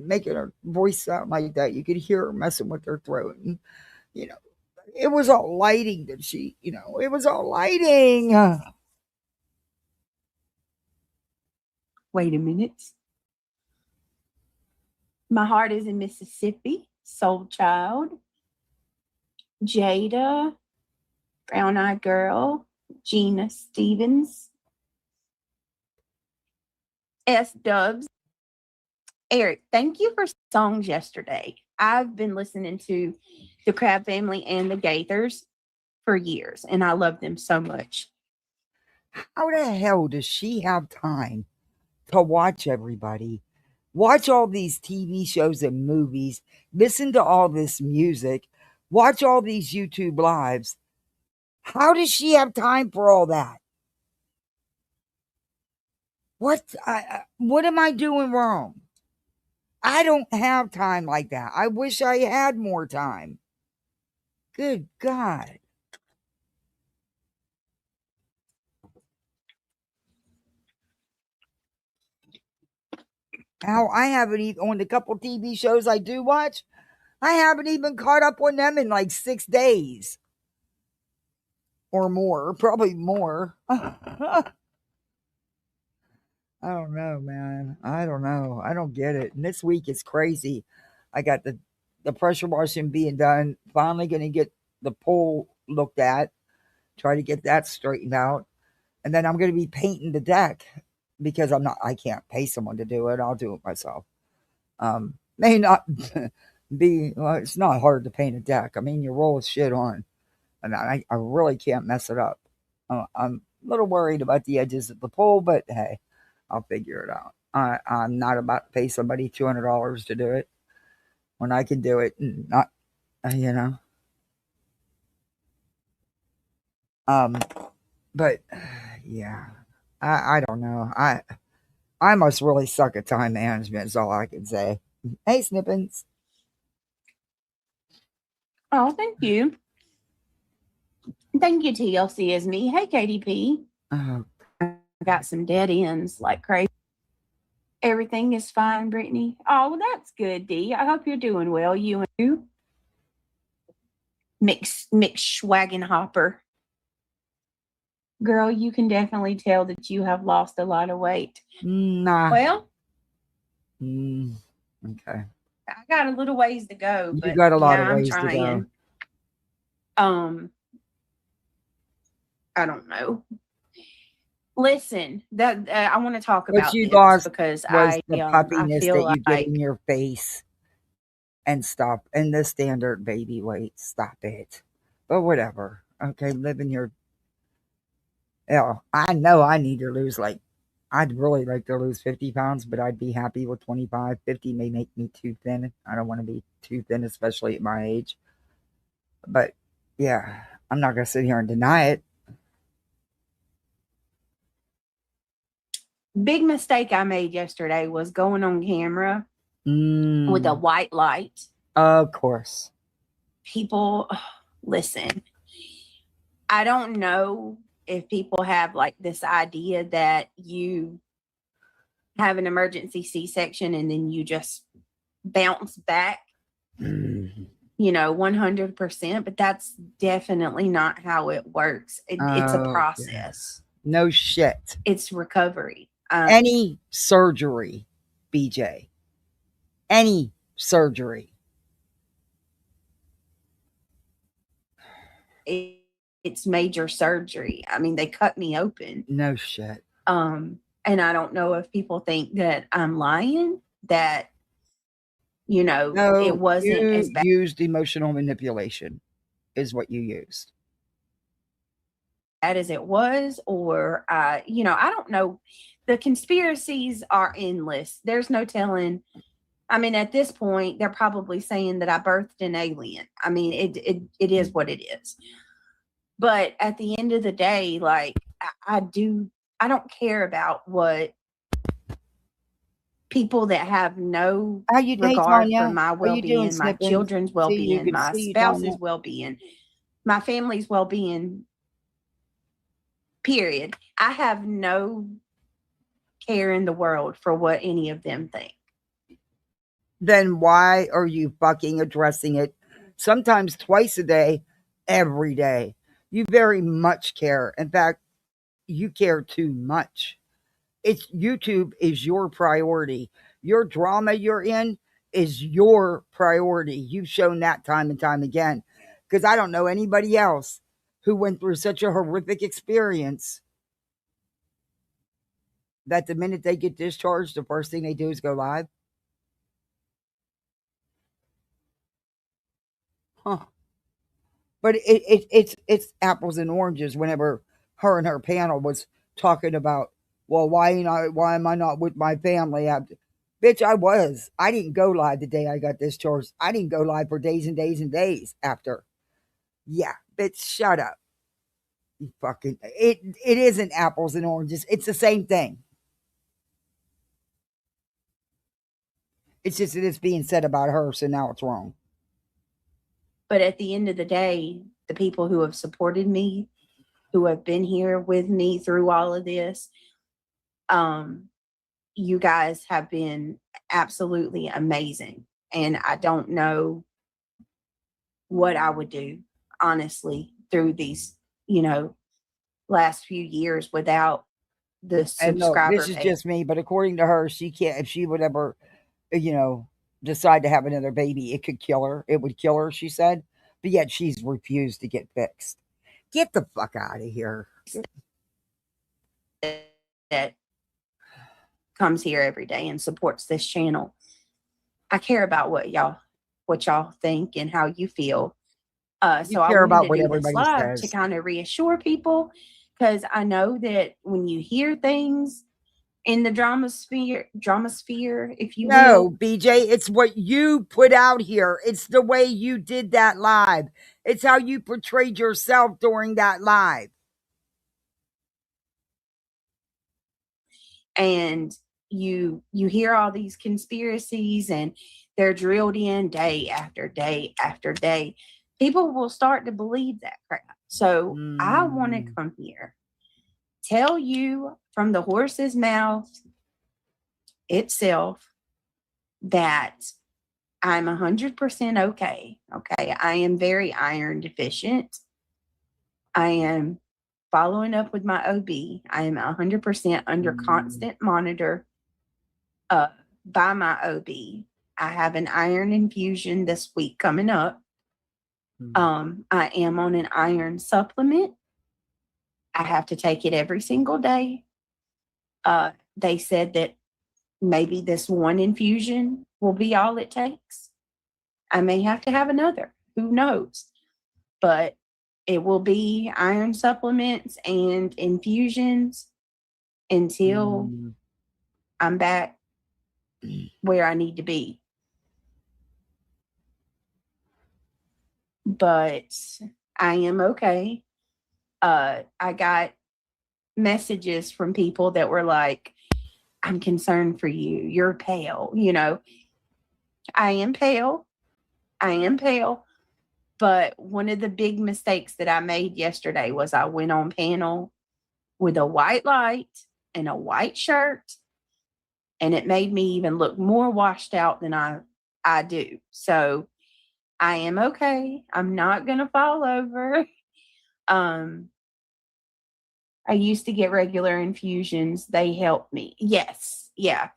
making her voice sound like that. You could hear her messing with her throat. And, you know, it was all lighting that she, it was all lighting. Wait a minute. My heart is in Mississippi. Soul Child. Jada. Brown Eyed Girl. Gina Stevens. S. Dubs. Eric, thank you for songs yesterday. I've been listening to the Crab Family and the Gaithers for years, and I love them so much. How the hell does she have time to watch everybody? Watch all these TV shows and movies, listen to all this music, watch all these YouTube lives. How does she have time for all that? What am I doing wrong? I don't have time like that. I wish I had more time. Good God. How I haven't even, on the couple TV shows I do watch, I haven't even caught up on them in like 6 days. Or more, probably more. I don't know, man. I don't know. I don't get it. And this week is crazy. I got the pressure washing being done. Finally going to get the pool looked at. Try to get that straightened out. And then I'm going to be painting the deck because I can't pay someone to do it. I'll do it myself. May not be, well, it's not hard to paint a deck. I mean, you roll shit on. And I really can't mess it up. I'm a little worried about the edges of the pole, but hey, I'll figure it out. I'm not about to pay somebody $200 to do it when I can do it. And not, you know. But yeah, I don't know. I must really suck at time management. Is all I can say. Hey, Snippins. Oh, thank you. Thank you, TLC is me. Hey, KDP. Oh, I got some dead ends like crazy. Everything is fine, Brittany. Oh, well, that's good, D. I hope you're doing well. You and you. Mix Schwagenhopper. Girl, you can definitely tell that you have lost a lot of weight. nah. Well, okay. I got a little ways to go, You but got a lot of I'm ways to trying. go. I don't know. Listen, that I want to talk What about you this lost because was the I puppiness feel that you get like in your face and stop. And the standard baby weight. Stop it. But whatever. Okay, living your. Yeah, I know I need to lose I'd really like to lose 50 pounds, but I'd be happy with 25. 50 may make me too thin. I don't want to be too thin, especially at my age. But yeah, I'm not going to sit here and deny it. big mistake I made yesterday was going on camera with a white light. Of course. People, listen, I don't know if people have like this idea that you have an emergency C-section and then you just bounce back, 100%, but that's definitely not how it works. It's a process. Yeah. No shit. It's recovery. Any surgery, BJ. Any surgery. It's major surgery. I mean, they cut me open. No shit. And I don't know if people think that I'm lying, that, no, it wasn't as bad. Used emotional manipulation is what you used. As it was, or, I don't know. The conspiracies are endless. There's no telling. I mean, at this point, they're probably saying that I birthed an alien. I mean, it is what it is. But at the end of the day, like I don't care about what people that have no regard for my well-being, my children's well-being, my spouse's well-being, my family's well-being, period. I have no care in the world for what any of them think. then why are you fucking addressing it sometimes twice a day, every day? You very much care. In fact, you care too much. It's YouTube is your priority. Your drama you're in is your priority. You've shown that time and time again. Because I don't know anybody else who went through such a horrific experience that the minute they get discharged, the first thing they do is go live. Huh. But it's apples and oranges whenever her and her panel was talking about, well, why am I not with my family after? Bitch, I was. I didn't go live the day I got discharged. I didn't go live for days and days and days after. Yeah, bitch, shut up. You fucking it isn't apples and oranges. It's the same thing. It's just that it's being said about her, so now it's wrong. But at the end of the day, the people who have supported me, who have been here with me through all of this, you guys have been absolutely amazing. And I don't know what I would do, honestly, through these, last few years without the And look, subscriber this is base. just me, but according to her, she can't, if she would ever, decide to have another baby, it could kill her. It would kill her, she said. But yet she's refused to get fixed. Get the fuck out of here. That comes here every day and supports this channel. I care about what y'all think and how you feel. So I care wanted about to what do this everybody live to says. kind of reassure people, because I know that when you hear things in the drama sphere, if you No, will, BJ, it's what you put out here. It's the way you did that live. It's how you portrayed yourself during that live. and you hear all these conspiracies and they're drilled in day after day after day, people will start to believe that crap. So I want to come here, tell you from the horse's mouth itself that I'm 100% okay. Okay. I am very iron deficient. I am following up with my OB. I am 100% under constant monitor by my OB. I have an iron infusion this week coming up. I am on an iron supplement. I have to take it every single day. They said that maybe this one infusion will be all it takes. I may have to have another. Who knows? But it will be iron supplements and infusions until I'm back where I need to be. But I am okay. I got messages from people that were like, I'm concerned for you. You're pale. I am pale. I am pale. But one of the big mistakes that I made yesterday was I went on panel with a white light and a white shirt, and it made me even look more washed out than I do. So I am okay. I'm not going to fall over. I used to get regular infusions. They helped me. Yes. Yeah.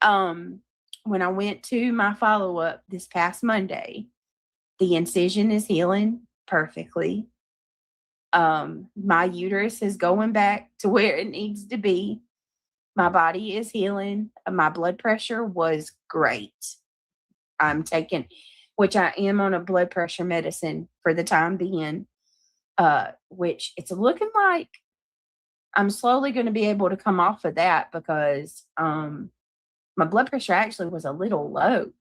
When I went to my follow-up this past Monday, the incision is healing perfectly. My uterus is going back to where it needs to be. My body is healing. My blood pressure was great. I'm taking, which I am on a blood pressure medicine for the time being, which it's looking like I'm slowly going to be able to come off of that because my blood pressure actually was a little low.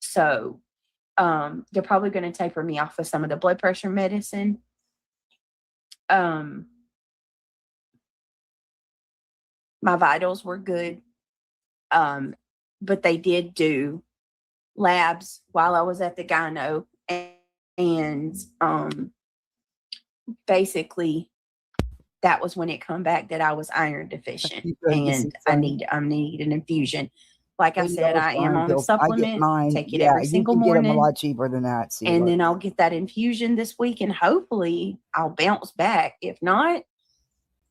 So they're probably going to taper me off of some of the blood pressure medicine. My vitals were good. But they did do labs while I was at the gyno, and basically that was when it come back that I was iron deficient and I need an infusion. Like I said, I am on a supplement. Take it every single morning. Get them a lot cheaper than that. And then I'll get that infusion this week, and hopefully I'll bounce back. If not,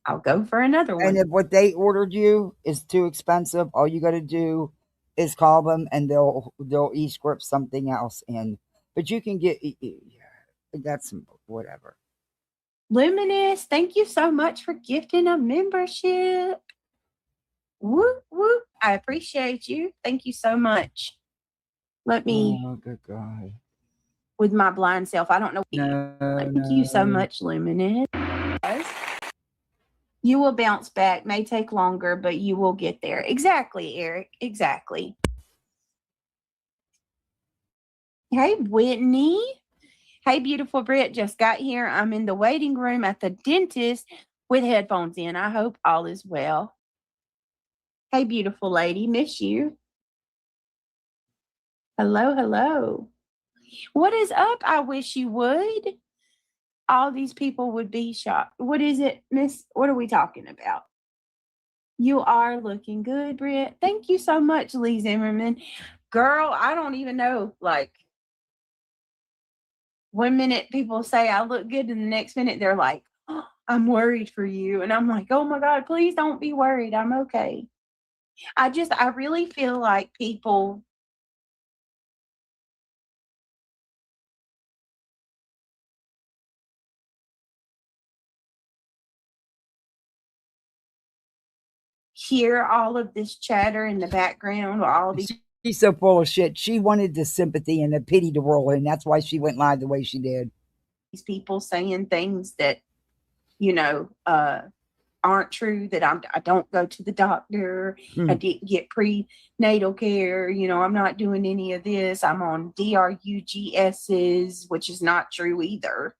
I'll go for another one. And if what they ordered you is too expensive, all you got to do is call them, and they'll e-script something else in. But you can get that's whatever. Luminous, thank you so much for gifting a membership. Whoop whoop! I appreciate you. Thank you so much. Let me. Oh, good God. With my blind self, I don't know. Thank you so much, Luminous. You will bounce back. May take longer, but you will get there. Exactly, Eric. Exactly. Hey, Whitney. Hey, beautiful Britt. Just got here. I'm in the waiting room at the dentist with headphones in. I hope all is well. Hey, beautiful lady. Miss you. Hello, hello. What is up? I wish you would. All these people would be shocked. What is it, Miss? What are we talking about? You are looking good, Britt. Thank you so much, Lee Zimmerman. Girl, I don't even know. Like, one minute people say I look good, and the next minute they're like, oh, I'm worried for you. And I'm like, oh my God, please don't be worried. I'm okay. I really feel like people hear all of this chatter in the background, all these. She's so full of shit. She wanted the sympathy and the pity to roll in. That's why she went live the way she did. These people saying things that, aren't true, that I don't go to the doctor. I didn't get prenatal care. I'm not doing any of this. I'm on DRUGS's, which is not true either.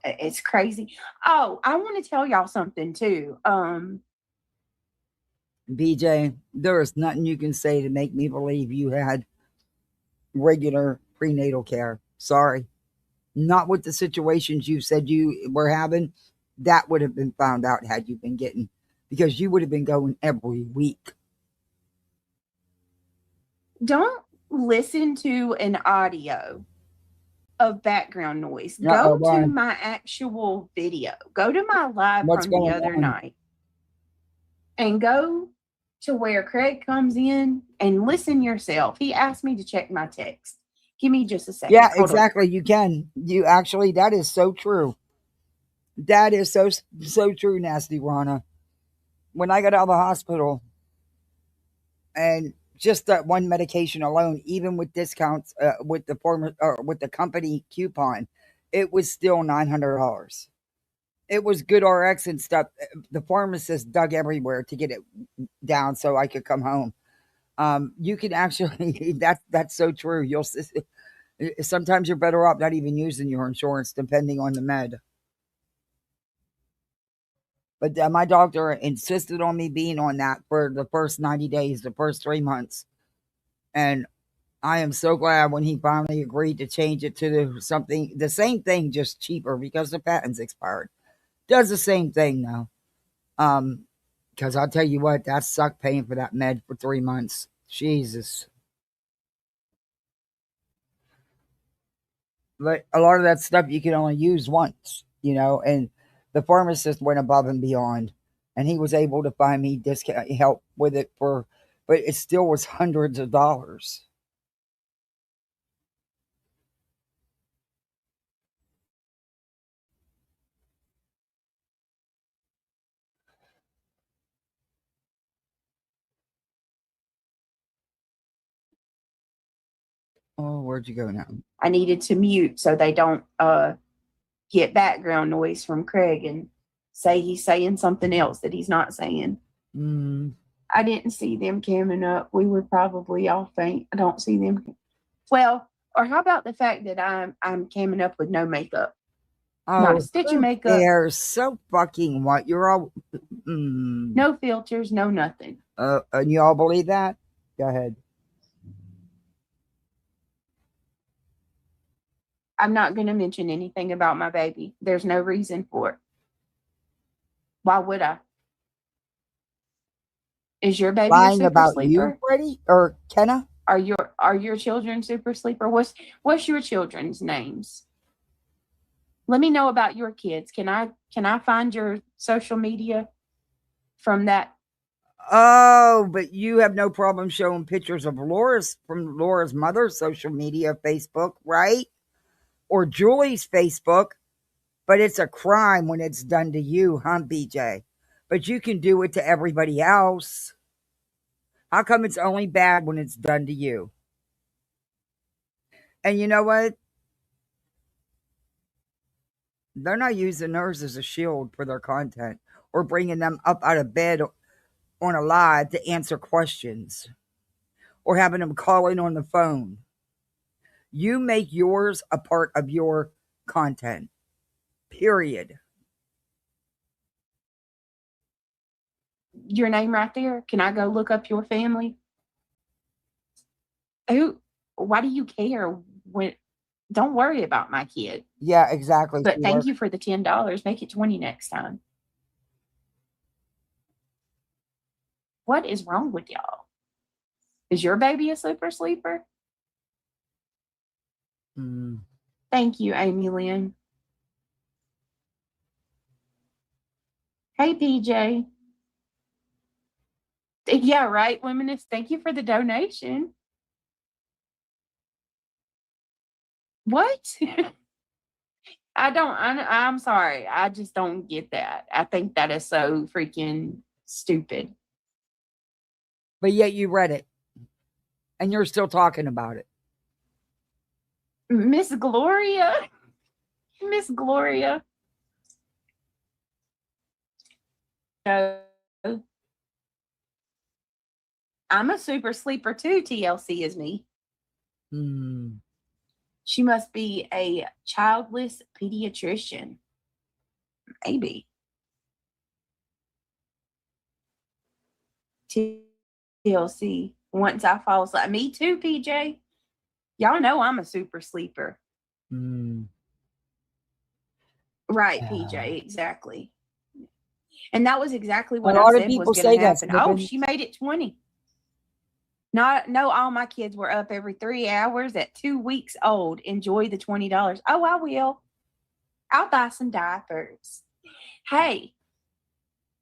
It's crazy. Oh, I want to tell y'all something too. BJ, there is nothing you can say to make me believe you had regular prenatal care. Sorry. Not with the situations you said you were having. That would have been found out had you been getting, because you would have been going every week. Don't listen to an audio of background noise. Uh-oh, go to my actual video. Go to my live from the other night. And go to where Craig comes in and listen yourself. He asked me to check my text. Give me just a second. Yeah, exactly. You can. You actually, that is so true. That is so true, Nasty Rana. When I got out of the hospital, and just that one medication alone, even with discounts, with the company coupon, it was still $900. It was good RX and stuff. The pharmacist dug everywhere to get it down so I could come home. You can actually, that's so true. Sometimes you're better off not even using your insurance, depending on the med. But my doctor insisted on me being on that for the first 90 days, the first 3 months. And I am so glad when he finally agreed to change it to the same thing, just cheaper, because the patent's expired. Does the same thing now. Because I'll tell you what, that sucked paying for that med for 3 months. Jesus. But a lot of that stuff you can only use once, and the pharmacist went above and beyond, and he was able to find me discount help with it but it still was hundreds of dollars. Oh, where'd you go now? I needed to mute so they don't get background noise from Craig and say he's saying something else that he's not saying. I didn't see them coming up. We were probably all faint. I don't see them. Well, or how about the fact that I'm coming up with no makeup? Not Oh, a stitch of who makeup. cares? So fucking what? You're all. No filters, no nothing. And you all believe that? Go ahead. I'm not going to mention anything about my baby. There's no reason for it. Why would I? Is your baby Lying a super about sleeper? you, Freddie or Kenna? Are your children super sleeper? What's your children's names? Let me know about your kids. Can I find your social media from that? Oh, but you have no problem showing pictures of Laura's mother's social media, Facebook, right? Or Julie's Facebook. But it's a crime when it's done to you, huh, BJ? But you can do it to everybody else. How come it's only bad when it's done to you? And you know what? They're not using hers as a shield for their content or bringing them up out of bed on a live to answer questions or having them calling on the phone. You make yours a part of your content, period. Your name right there. Can I go look up your family? Why do you care? Don't worry about my kid. Yeah, exactly. But thank you for the $10. Make it 20 next time. What is wrong with y'all? Is your baby a super sleeper? Thank you, Amy Lynn. Hey, PJ. Yeah, right, Womenist. Thank you for the donation. What? I'm sorry. I just don't get that. I think that is so freaking stupid. But yet you read it. And you're still talking about it. Miss Gloria. Miss Gloria. I'm a super sleeper too. TLC is me. She must be a childless pediatrician. Maybe. TLC. Once I fall asleep. Me too, PJ. Y'all know I'm a super sleeper. Right, PJ. Exactly. And that was exactly what I said was going to happen. Oh, she made it 20. No, all my kids were up every 3 hours at 2 weeks old. Enjoy the $20. Oh, I will. I'll buy some diapers. Hey,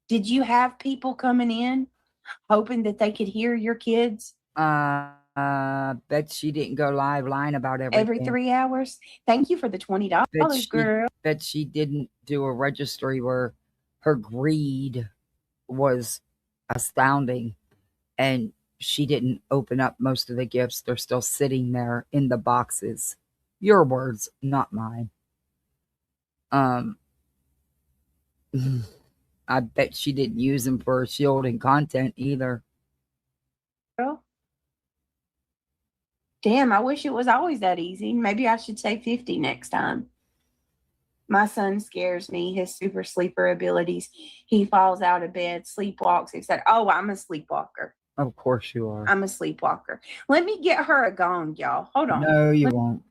did you have people coming in hoping that they could hear your kids? Bet she didn't go live lying about everything. Every 3 hours? Thank you for the $20, girl. Bet she didn't do a registry where her greed was astounding and she didn't open up most of the gifts. They're still sitting there in the boxes. Your words, not mine. I bet she didn't use them for shielding content either. Girl. Damn, I wish it was always that easy. Maybe I should say 50 next time. My son scares me, his super sleeper abilities. He falls out of bed, sleepwalks, etc. Oh, I'm a sleepwalker. Of course you are. I'm a sleepwalker. Let me get her a gong, y'all. Hold on. No, you won't.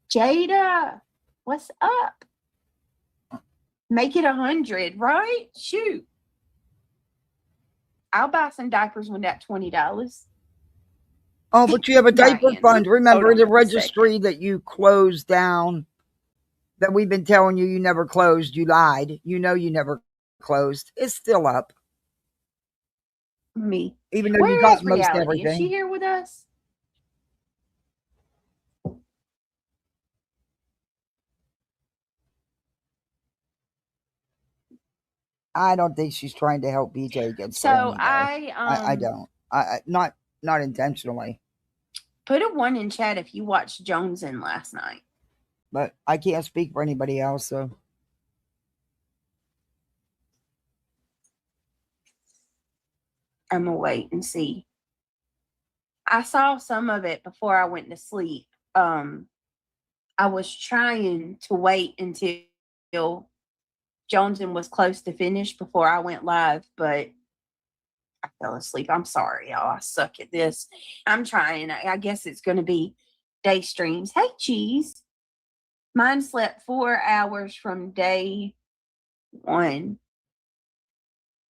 Jada, what's up? Make it 100, right? Shoot. I'll buy some diapers with that $20. Oh, but you have a diaper fund. Remember the registry that you closed down that we've been telling you never closed. You lied. You know you never closed. It's still up. Me. Even though you got most everything. Is she here with us? I don't think she's trying to help BJ get so I don't. Not intentionally. Put a 1 in chat if you watched Jones in last night. But I can't speak for anybody else, so. I'm gonna wait and see. I saw some of it before I went to sleep. I was trying to wait until Jonesing was close to finish before I went live, but I fell asleep. I'm sorry, y'all. I suck at this. I'm trying. I guess it's going to be day streams. Hey, Cheese. Mine slept 4 hours from day one.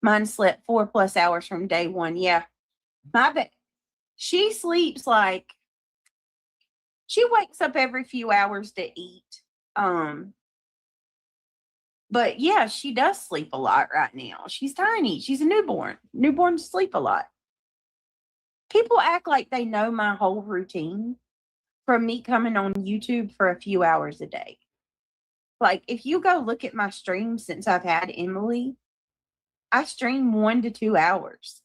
Mine slept 4+ hours from day one. Yeah. My bad. She sleeps like, she wakes up every few hours to eat. But yeah, she does sleep a lot right now. She's tiny. She's a newborn. Newborns sleep a lot. People act like they know my whole routine from me coming on YouTube for a few hours a day. Like, if you go look at my streams since I've had Emily, I stream 1 to 2 hours.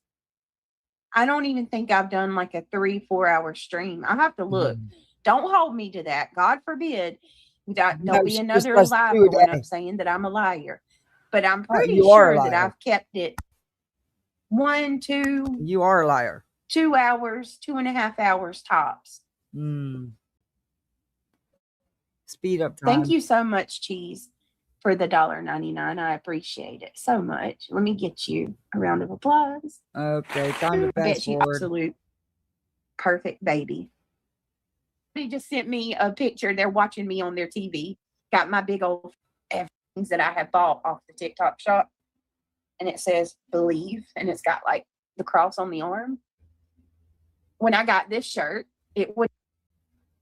I don't even think I've done like a 3-4 hour stream. I have to look. Don't hold me to that. God forbid. Don't be another lie going up saying that I'm a liar. But I'm pretty sure that I've kept it 1, 2. You are a liar. 2 hours, 2.5 hours tops. Speed up time. Thank you so much, Cheese, for the $1.99. I appreciate it so much. Let me get you a round of applause. Okay, time to fast you forward. Absolute perfect baby. They just sent me a picture. They're watching me on their TV. Got my big old things that I have bought off the TikTok shop. And it says believe. And it's got like the cross on the arm. When I got this shirt,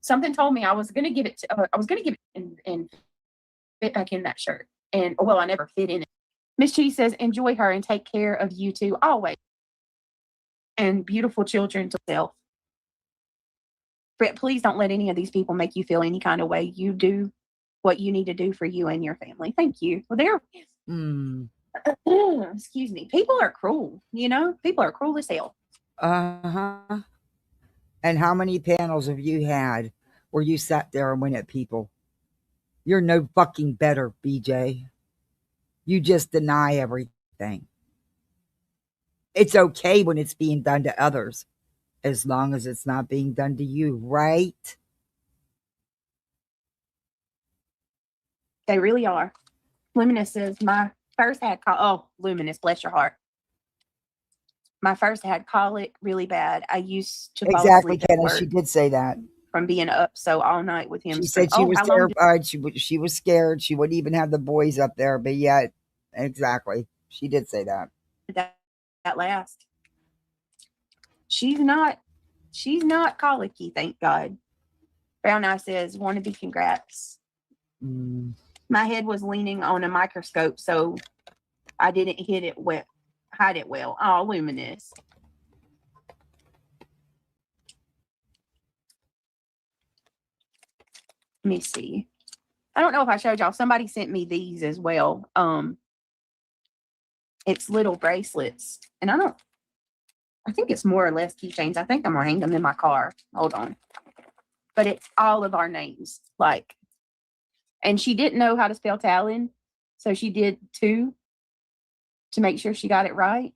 something told me I was going to give it and fit back in that shirt. And well, I never fit in it. Miss Cheese says, enjoy her and take care of you two always. And beautiful children to self. Brett, please don't let any of these people make you feel any kind of way. You do what you need to do for you and your family. Thank you. Well, excuse me. People are cruel, People are cruel as hell. Uh-huh. And how many panels have you had where you sat there and went at people? You're no fucking better, BJ. You just deny everything. It's okay when it's being done to others, as long as it's not being done to you, right? They really are. Luminous says, my first had Luminous, bless your heart. My first had colic really bad. I used to fall asleep at work. She did say that. From being up so all night with him. She said she was terrified. She was scared. She wouldn't even have the boys up there, but yet, exactly. She did say that. That last. She's not colicky, thank God. Brown Eye says, wannabe congrats. My head was leaning on a microscope, so I didn't hide it well. Oh, Luminous. Let me see. I don't know if I showed y'all. Somebody sent me these as well. It's little bracelets. And I think it's more or less keychains. I think I'm going to hang them in my car. Hold on. But it's all of our names. And she didn't know how to spell Talon. So she did 2 to make sure she got it right.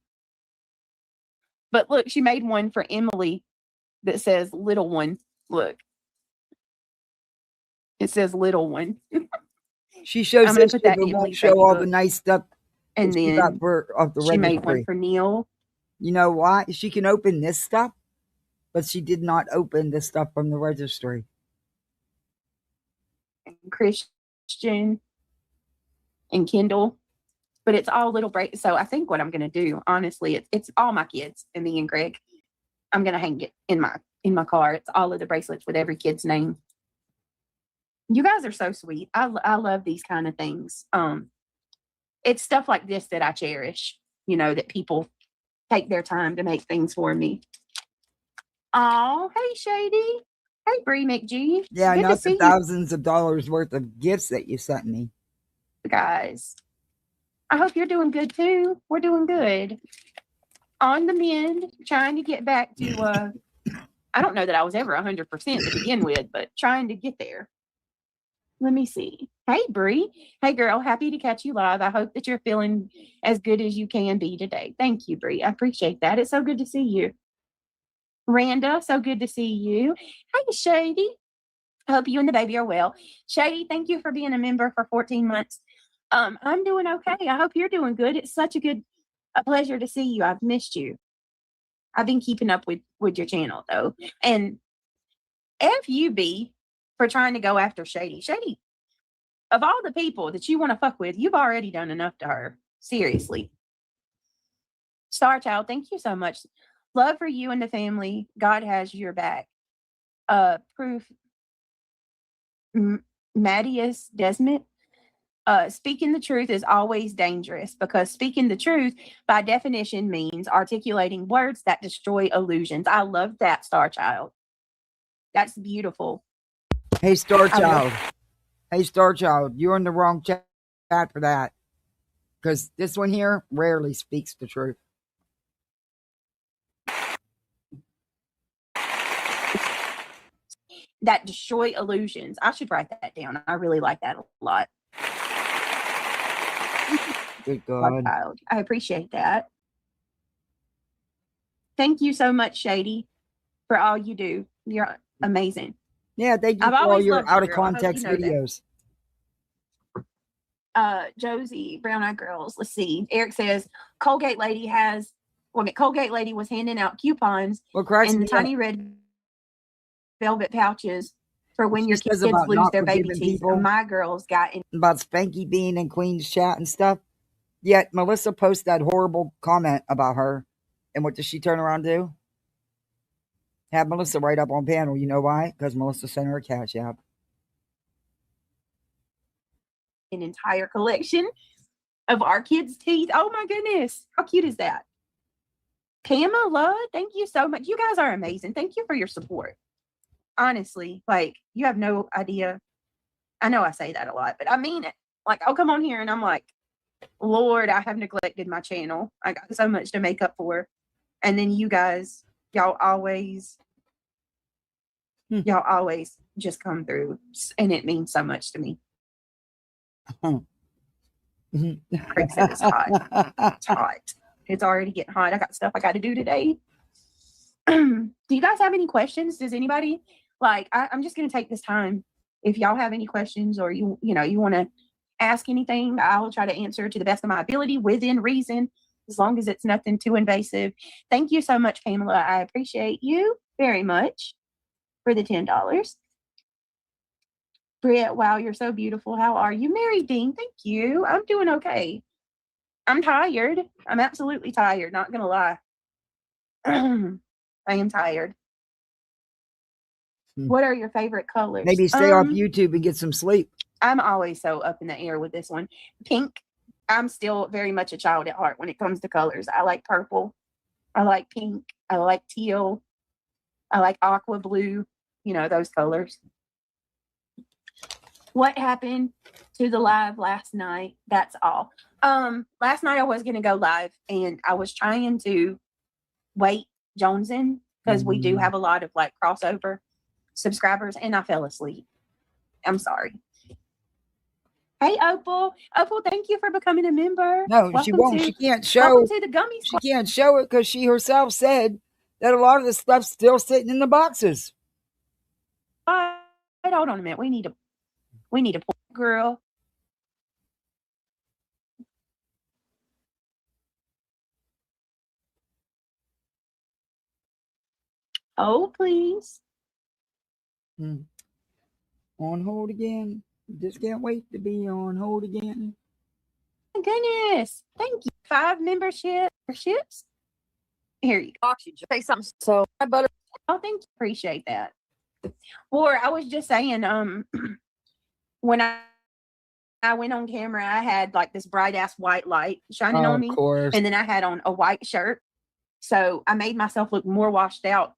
But look, she made one for Emily that says little one. Look. It says little one. She shows that she won't show all the nice stuff. And then she made one for Neil. You know why? She can open this stuff, but she did not open the stuff from the registry. And Christian and Kendall. But it's all little break. So I think what I'm going to do, honestly, it's all my kids and me and Greg. I'm going to hang it in my car. It's all of the bracelets with every kid's name. You guys are so sweet. I love these kind of things. It's stuff like this that I cherish, that people take their time to make things for me. Oh, hey, Shady. Hey, Bree McGee. Yeah, not the thousands of dollars worth of gifts that you sent me. Guys, I hope you're doing good too. We're doing good. On the mend, trying to get back to, I don't know that I was ever 100% to begin with, but trying to get there. Let me see. Hey, Bree. Hey, girl. Happy to catch you live. I hope that you're feeling as good as you can be today. Thank you, Bree. I appreciate that. It's so good to see you. Randa, so good to see you. Hey, Shady. I hope you and the baby are well. Shady, thank you for being a member for 14 months. I'm doing okay. I hope you're doing good. It's such a pleasure to see you. I've missed you. I've been keeping up with your channel though. And FUB for trying to go after Shady. Shady, of all the people that you want to fuck with, you've already done enough to her. Seriously. Star Child, thank you so much. Love for you and the family. God has your back. Proof. Mattias Desmond. Speaking the truth is always dangerous because speaking the truth by definition means articulating words that destroy illusions. I love that, Star Child. That's beautiful. Hey, Star Child. Hey, Star Child, you're in the wrong chat for that. Because this one here rarely speaks the truth. That destroy illusions. I should write that down. I really like that a lot. Good God. Child. I appreciate that. Thank you so much, Shady, for all you do. You're amazing. Yeah, thank you for all your out of context videos. Josie, Brown Eyed Girls. Let's see. Eric says Colgate Lady was handing out coupons in the tiny red velvet pouches for when your kids lose their baby teeth. My girls got in about Spanky Bean and Queen's chat and stuff. Yet Melissa posted that horrible comment about her. And what does she turn around and do? Have Melissa right up on panel. You know why? Because Melissa sent her a cash app. An entire collection of our kids' teeth. Oh my goodness. How cute is that? Pamela, thank you so much. You guys are amazing. Thank you for your support. Honestly, like, you have no idea. I know I say that a lot, but I mean it. Like, I'll come on here and I'm like, Lord, I have neglected my channel. I got so much to make up for. And then you guys, y'all always just come through. And it means so much to me. Craig said it's hot. It's hot. It's already getting hot. I got stuff I got to do today. Do you guys have any questions? Does anybody I'm just going to take this time. If y'all have any questions or you want to ask anything, I will try to answer to the best of my ability within reason, as long as it's nothing too invasive. Thank you so much, Pamela. I appreciate you very much for the $10. Briette, wow, you're so beautiful. How are you? Mary Dean, thank you. I'm doing okay. I'm tired. I'm absolutely tired, not going to lie. I am tired. What are your favorite colors? Maybe stay off YouTube and get some sleep. I'm always so up in the air with this one. Pink. I'm still very much a child at heart when it comes to colors. I like purple. I like pink. I like teal. I like aqua blue. You know, those colors. What happened to the live last night? That's all. Last night I was going to go live and I was trying to wait Jonesin because we do have a lot of crossover subscribers and I fell asleep. I'm sorry. Hey, Opal. Opal, thank you for becoming a member. No, she won't. She can't show. Welcome to the Gummies. She can't show it because she herself said that a lot of the stuff's still sitting in the boxes. Hold on a minute. We need a girl. Oh, please. On hold again. Just can't wait to be on hold again. My goodness. Thank you. 5 memberships. Here you go. Say something. So I better. Oh, thank you. Appreciate that. Or I was just saying, when I went on camera, I had this bright ass white light shining on me. Of course. And then I had on a white shirt. So I made myself look more washed out.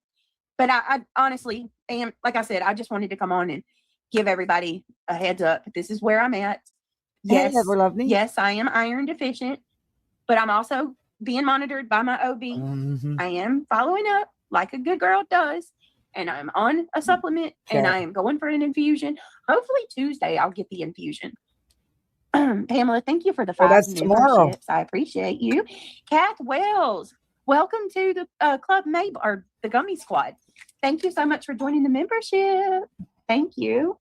But I honestly am, like I said, I just wanted to come on and give everybody a heads up. This is where I'm at. Yes, hey, lovely. Yes, I am iron deficient, but I'm also being monitored by my OB. I am following up like a good girl does, and I'm on a supplement, and I am going for an infusion. Hopefully Tuesday I'll get the infusion. Pamela, thank you for the 5 memberships. I appreciate you. Kath Wells, welcome to the Club Mabel or the Gummy Squad. Thank you so much for joining the membership. Thank you.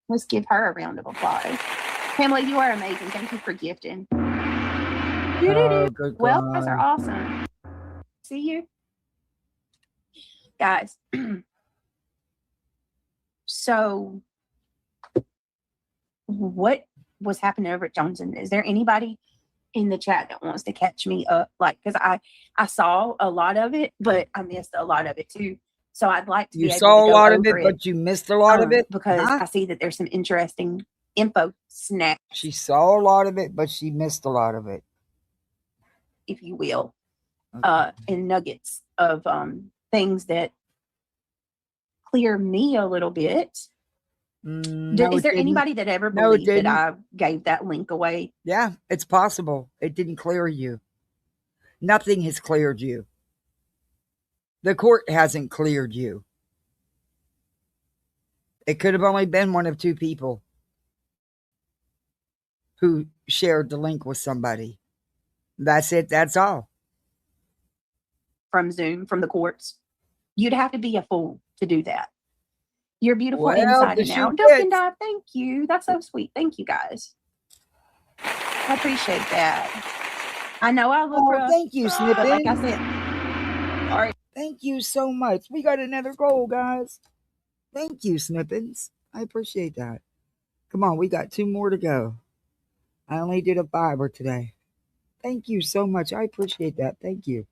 Let's give her a round of applause. Pamela, you are amazing. Thank you for gifting. Oh, good well, God. guys are awesome. See you. Guys. So what was happening over at Johnson? Is there anybody in the chat that wants to catch me up? Like, because I saw a lot of it, but I missed a lot of it too. So I'd like to be able to go over it. You saw a lot of it, but you missed a lot of it? Because I see that there's some interesting info snacks. She saw a lot of it, but she missed a lot of it. If you will. And nuggets of things that clear me a little bit. Is there anybody that ever believed that I gave that link away? Yeah, it's possible. It didn't clear you. Nothing has cleared you. The court hasn't cleared you. It could have only been one of two people who shared the link with somebody. That's it. That's all. From Zoom, from the courts. You'd have to be a fool to do that. You're beautiful inside and out. Duck and dive, thank you. That's so sweet. Thank you, guys. I appreciate that. I know I look rough. Thank you, Snippet. Like I said. All right. Thank you so much. We got another goal, guys. Thank you, Snippets. I appreciate that. Come on, we got 2 more to go. I only did a 5er today. Thank you so much. I appreciate that. Thank you.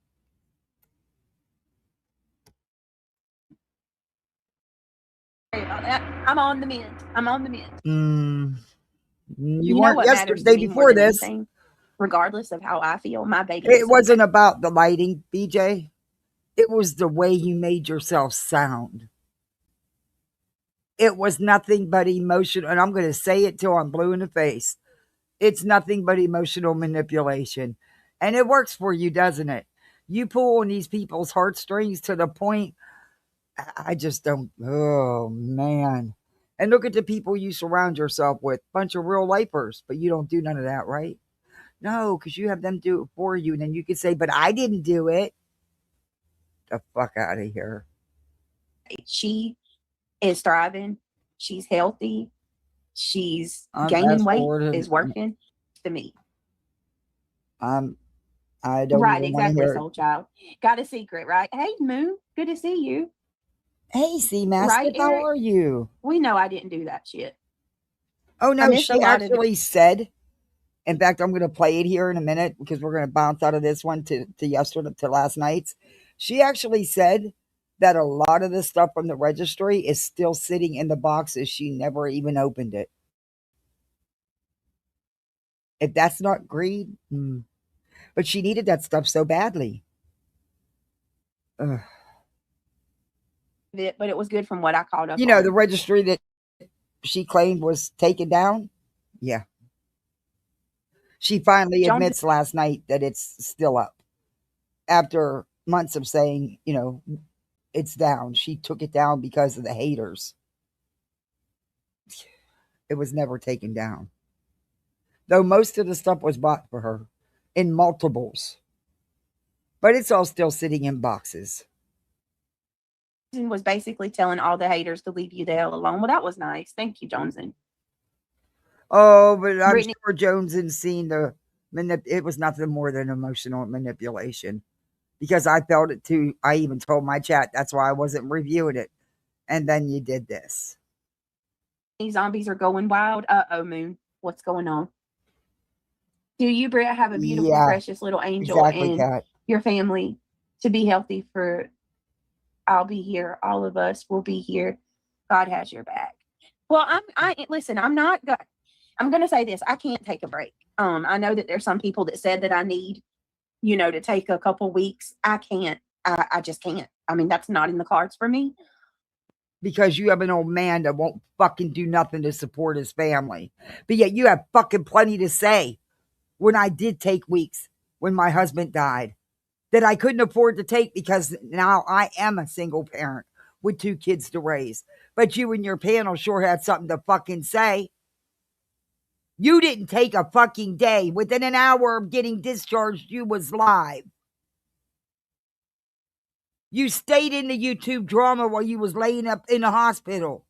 Sorry about that. I'm on the mend. You weren't yesterday before this. Anything, regardless of how I feel, my baby. It wasn't about the lighting, BJ. It was the way you made yourself sound. It was nothing but emotional, and I'm going to say it till I'm blue in the face. It's nothing but emotional manipulation. And it works for you, doesn't it? You pull on these people's heartstrings to the point, I just don't, oh, man. And look at the people you surround yourself with. Bunch of real lifers, but you don't do none of that, right? No, because you have them do it for you. And then you can say, but I didn't do it. The fuck out of here. She is thriving. She's healthy. She's gaining weight. Is working to me. I don't right, exactly, soul child. Got a secret, right? Hey, Moon, good to see you. Hey, Seamaster, right, how are you? We know I didn't do that shit. Oh no, she actually said. In fact, I'm going to play it here in a minute because we're going to bounce out of this one to yesterday, to last night's. She actually said that a lot of the stuff from the registry is still sitting in the boxes. She never even opened it. If that's not greed, but she needed that stuff so badly. But it was good from what I called up. You know, the registry that she claimed was taken down. Yeah. She finally admits last night that it's still up. After months of saying, you know, it's down. She took it down because of the haters. It was never taken down. Though most of the stuff was bought for her in multiples. But it's all still sitting in boxes. Was basically telling all the haters to leave you the hell alone. Well, that was nice. Thank you, Johnson. Oh, but I'm sure Joneson's seen it was nothing more than emotional manipulation. Because I felt it too. I even told my chat that's why I wasn't reviewing it. And then you did this. These zombies are going wild. Uh-oh, Moon. What's going on? Do you, Britt, have a beautiful, precious little angel and Kat. Your family to be healthy for... I'll be here. All of us will be here. God has your back. Well, listen, I'm going to say this. I can't take a break. I know that there's some people that said that I need, you know, to take a couple weeks. I can't. I just can't. I mean, that's not in the cards for me. Because you have an old man that won't fucking do nothing to support his family. But yet you have fucking plenty to say. When I did take weeks, when my husband died, that I couldn't afford to take because now I am a single parent with 2 kids to raise. But you and your panel sure had something to fucking say. You didn't take a fucking day. Within an hour of getting discharged, you was live. You stayed in the YouTube drama while you was laying up in the hospital.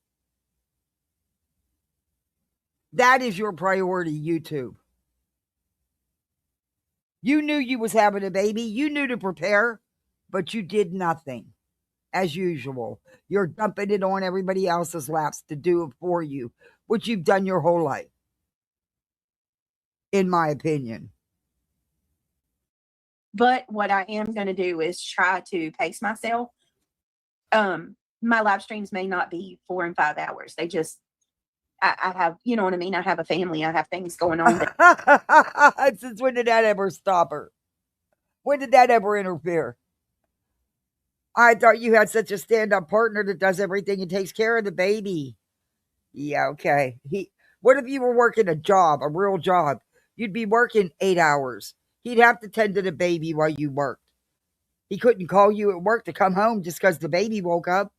That is your priority, YouTube. You knew you was having a baby. You knew to prepare, but you did nothing. As usual, you're dumping it on everybody else's laps to do it for you, which you've done your whole life, in my opinion. But what I am going to do is try to pace myself. My live streams may not be 4 and 5 hours. They just, I have, you know what I mean? I have a family. I have things going on. Since when did that ever stop her? When did that ever interfere? I thought you had such a stand-up partner that does everything and takes care of the baby. Yeah, okay. What if you were working a job, a real job? You'd be working 8 hours. He'd have to tend to the baby while you worked. He couldn't call you at work to come home just because the baby woke up.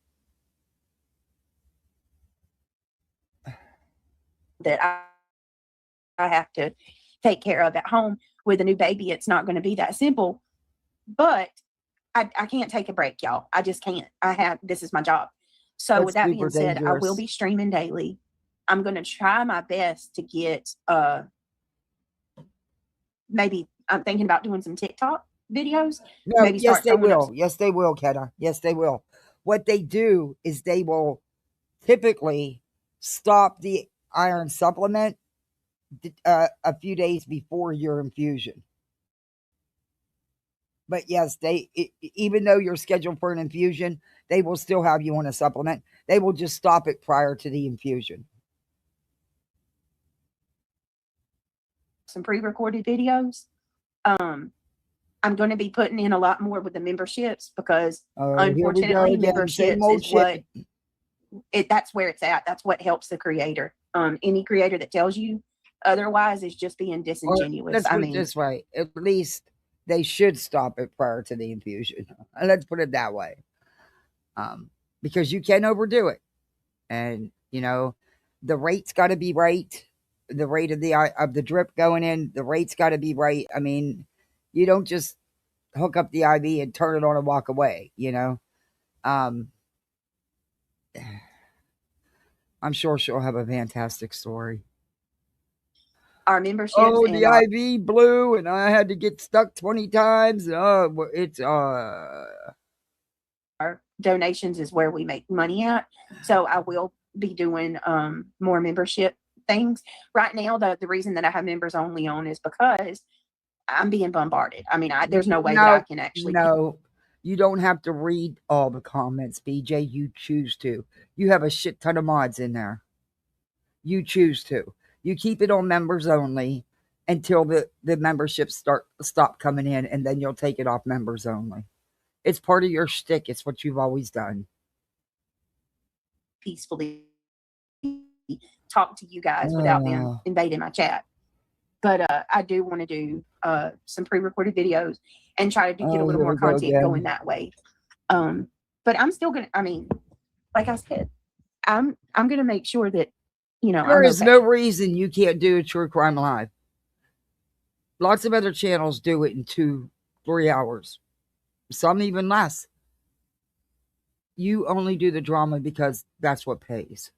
That I have to take care of at home with a new baby. It's not going to be that simple. But I can't take a break, y'all. I just can't. This is my job. So That's with that being super said, I will dangerous. be streaming daily. I'm going to try my best to get, maybe I'm thinking about doing some TikTok videos. No, Maybe yes, start they throwing up will. Yes, they will, Kenna. Yes, they will. What they do is they will typically stop the iron supplement a few days before your infusion. But yes, even though you're scheduled for an infusion, they will still have you on a supplement. They will just stop it prior to the infusion. some pre-recorded videos. I'm going to be putting in a lot more with the memberships because unfortunately memberships is what that's where it's at. That's what helps the creator. Any creator that tells you otherwise is just being disingenuous. Let's put it this way. At least they should stop it prior to the infusion. Let's put it that way. Because you can overdo it. And, the rate's got to be right. The rate of the drip going in, the rate's got to be right. I mean, you don't just hook up the IV and turn it on and walk away, I'm sure she'll have a fantastic story. Our memberships. Oh, the IV blew and I had to get stuck 20 times. It's our donations is where we make money at. So I will be doing more membership things. Right now, the reason that I have members only on is because I'm being bombarded. I mean, there's no way that I can actually. No, you don't have to read all the comments, BJ. You choose to. You have a shit ton of mods in there. You choose to. You keep it on members only until the memberships stop coming in, and then you'll take it off members only. It's part of your shtick. It's what you've always done. Peacefully talk to you guys without them invading my chat. But I do want to do some pre-recorded videos and try to get a little more content going that way. But I'm still gonna. I mean, like I said, I'm gonna make sure that there is no reason you can't do a true crime live. Lots of other channels do it in 2-3 hours. Some even less. You only do the drama because that's what pays.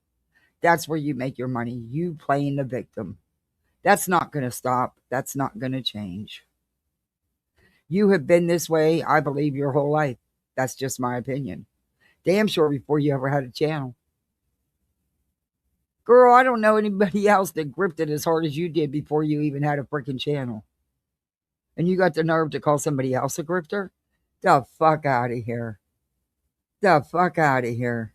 That's where you make your money. You playing the victim. That's not going to stop. That's not going to change. You have been this way, I believe, your whole life. That's just my opinion. Damn sure before you ever had a channel. Girl, I don't know anybody else that gripped it as hard as you did before you even had a freaking channel. And you got the nerve to call somebody else a grifter? The fuck out of here. The fuck out of here.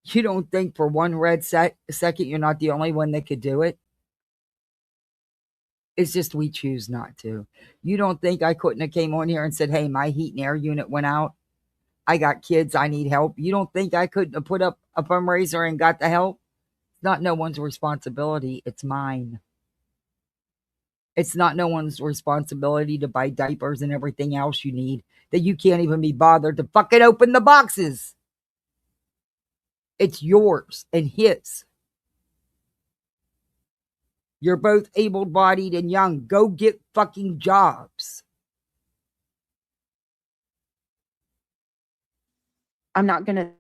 You don't think for one red second you're not the only one that could do it? It's just we choose not to. You don't think I couldn't have came on here and said, hey, my heat and air unit went out. I got kids. I need help. You don't think I couldn't have put up a fundraiser and got the help? It's not no one's responsibility. It's mine. It's not no one's responsibility to buy diapers and everything else you need that you can't even be bothered to fucking open the boxes. It's yours and his. You're both able-bodied and young. Go get fucking jobs. I'm not going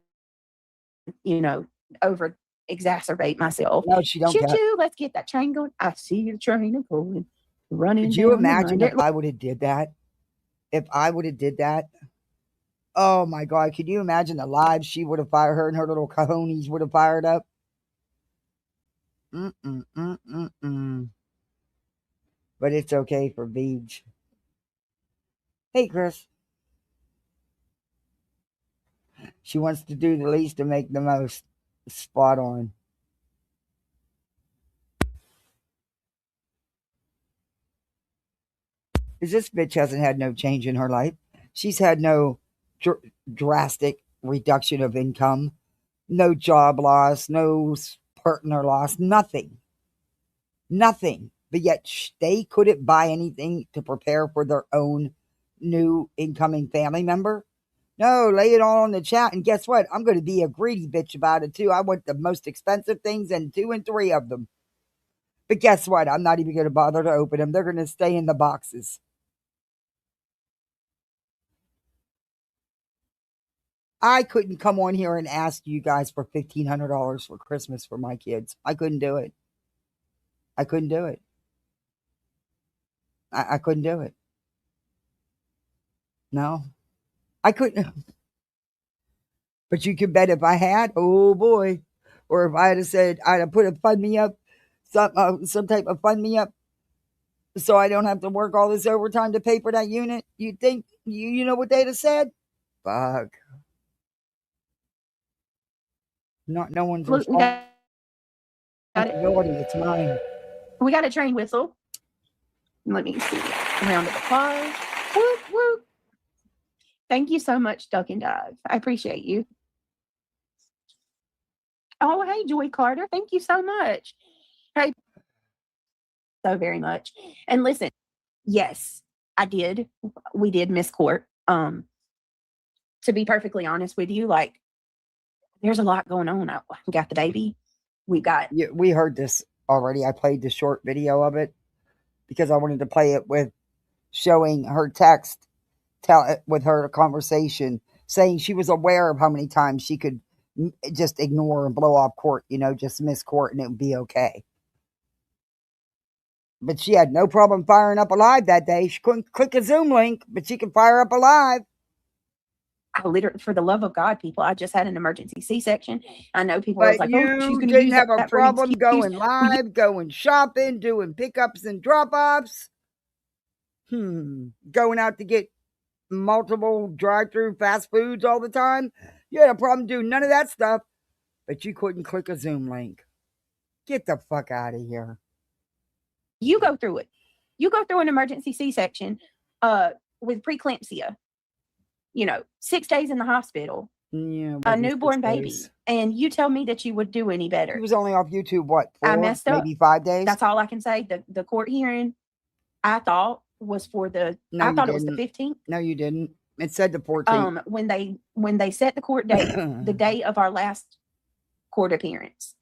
to, over exacerbate myself. No, she don't Choo care. choo, let's get that train going. I see the train going, running. Could you down imagine the if I would have did that? If I would have did that? Oh my God, could you imagine the lives she would have fired, her and her little cojones would have fired up? But it's okay for Beach. Hey, Chris. She wants to do the least to make the most. Spot on. Because this bitch hasn't had no change in her life. She's had no drastic reduction of income, no job loss, no partner loss, nothing. Nothing. But yet they couldn't buy anything to prepare for their own new incoming family member. No, lay it all on the chat. And guess what? I'm going to be a greedy bitch about it too. I want the most expensive things and 2 and 3 of them. But guess what? I'm not even going to bother to open them. They're going to stay in the boxes. I couldn't come on here and ask you guys for $1,500 for Christmas for my kids. I couldn't do it. I couldn't do it. I couldn't do it. No, I couldn't. But you can bet if I had, oh boy, or if I had said I'd have put a fund me up, some type of fund me up, so I don't have to work all this overtime to pay for that unit. You think you know what they'd have said? Fuck. Not no one's responsibility. It's mine. We got a train whistle. Let me see. Round of applause. Whoop, whoop. Thank you so much, Duck and Dive. I appreciate you. Oh, hey, Joy Carter. Thank you so much. Hey, so very much. And listen, yes, I did. We did miss court. To be perfectly honest with you, like, there's a lot going on. We got the baby. We heard this already. I played the short video of it because I wanted to play it with showing her text, with her conversation, saying she was aware of how many times she could just ignore and blow off court, just miss court and it would be okay. But she had no problem firing up a live that day. She couldn't click a Zoom link, but she could fire up a live. I literally, for the love of God, people, I just had an emergency C-section. I know people are like, oh, she's going to use have a problem going live, going shopping, doing pickups and drop-offs. Going out to get multiple drive-through fast foods all the time. You had a problem doing none of that stuff, but you couldn't click a Zoom link. Get the fuck out of here. You go through it. You go through an emergency C-section with preeclampsia. 6 days in the hospital. Yeah, a newborn baby. And you tell me that you would do any better. He was only off YouTube, what, 4, I messed up. maybe 5 days? That's all I can say. The court hearing, I thought, was for the... No, I thought it was the 15th. No, you didn't. It said the 14th. When they set the court date, the day of our last court appearance,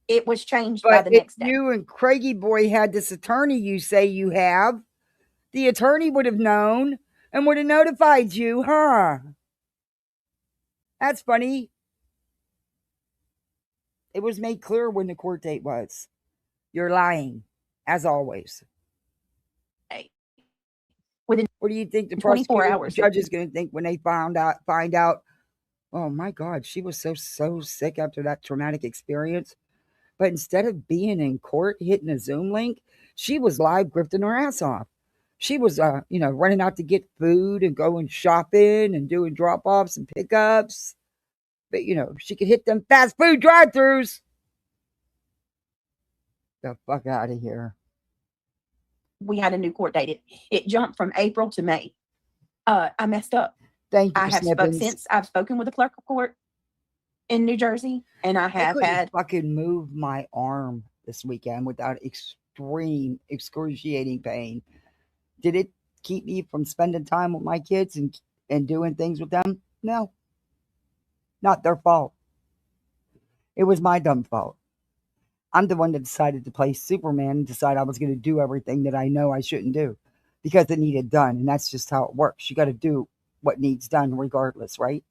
it was changed by the next day. You and Craigie Boy had this attorney you say you have. The attorney would have known and would have notified you, huh? That's funny. It was made clear when the court date was. You're lying, as always. Hey. What do you think the prosecutor judge is going to think when they find out, oh my God, she was so sick after that traumatic experience. But instead of being in court hitting a Zoom link, she was live grifting her ass off. She was, running out to get food and going shopping and doing drop-offs and pickups. But, she could hit them fast food drive-thrus. The fuck out of here. We had a new court date. It jumped from April to May. I messed up. Thank you, I've spoken with the clerk of court in New Jersey, and I have fucking move my arm this weekend without extreme excruciating pain. Did it keep me from spending time with my kids and doing things with them? No. Not their fault. It was my dumb fault. I'm the one that decided to play Superman and decide I was going to do everything that I know I shouldn't do because it needed done. And that's just how it works. You got to do what needs done regardless, right?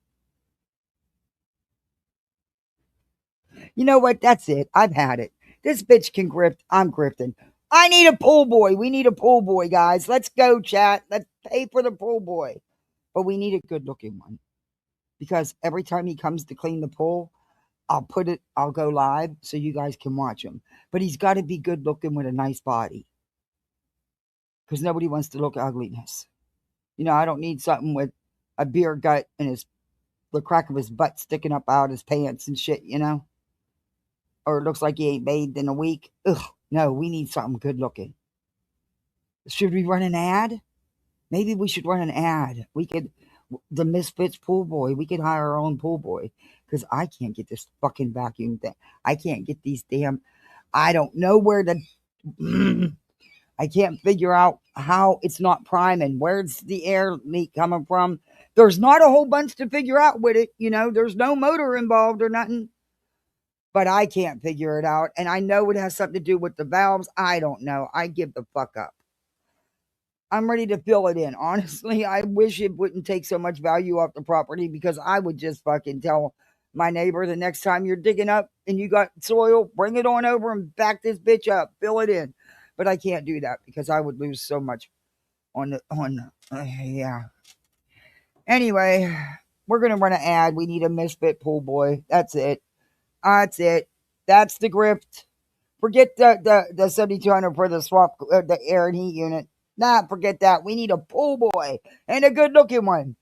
You know what? That's it. I've had it. This bitch can grift. I'm grifting. I need a pool boy. We need a pool boy, guys. Let's go, chat. Let's pay for the pool boy. But we need a good looking one because every time he comes to clean the pool, I'll go live so you guys can watch him. But he's got to be good looking with a nice body because nobody wants to look ugliness. You know, I don't need something with a beer gut and the crack of his butt sticking up out his pants and shit, you know? Or it looks like he ain't bathed in a week. Ugh, no, we need something good looking. Should we run an ad? Maybe we should run an ad. The Misfits pool boy, we could hire our own pool boy because I can't get this fucking vacuum thing. I can't get these I don't know where I can't figure out how it's not priming. Where's the air leak coming from? There's not a whole bunch to figure out with it. You know, there's no motor involved or nothing. But I can't figure it out. And I know it has something to do with the valves. I don't know. I give the fuck up. I'm ready to fill it in. Honestly, I wish it wouldn't take so much value off the property because I would just fucking tell my neighbor the next time you're digging up and you got soil, bring it on over and back this bitch up, fill it in. But I can't do that because I would lose so much yeah. Anyway, we're going to run an ad. We need a misfit pool boy. That's it. That's it. That's the grift. Forget the 7,200 for the swap, the air and heat unit. Nah, forget that. We need a pool boy and a good looking one.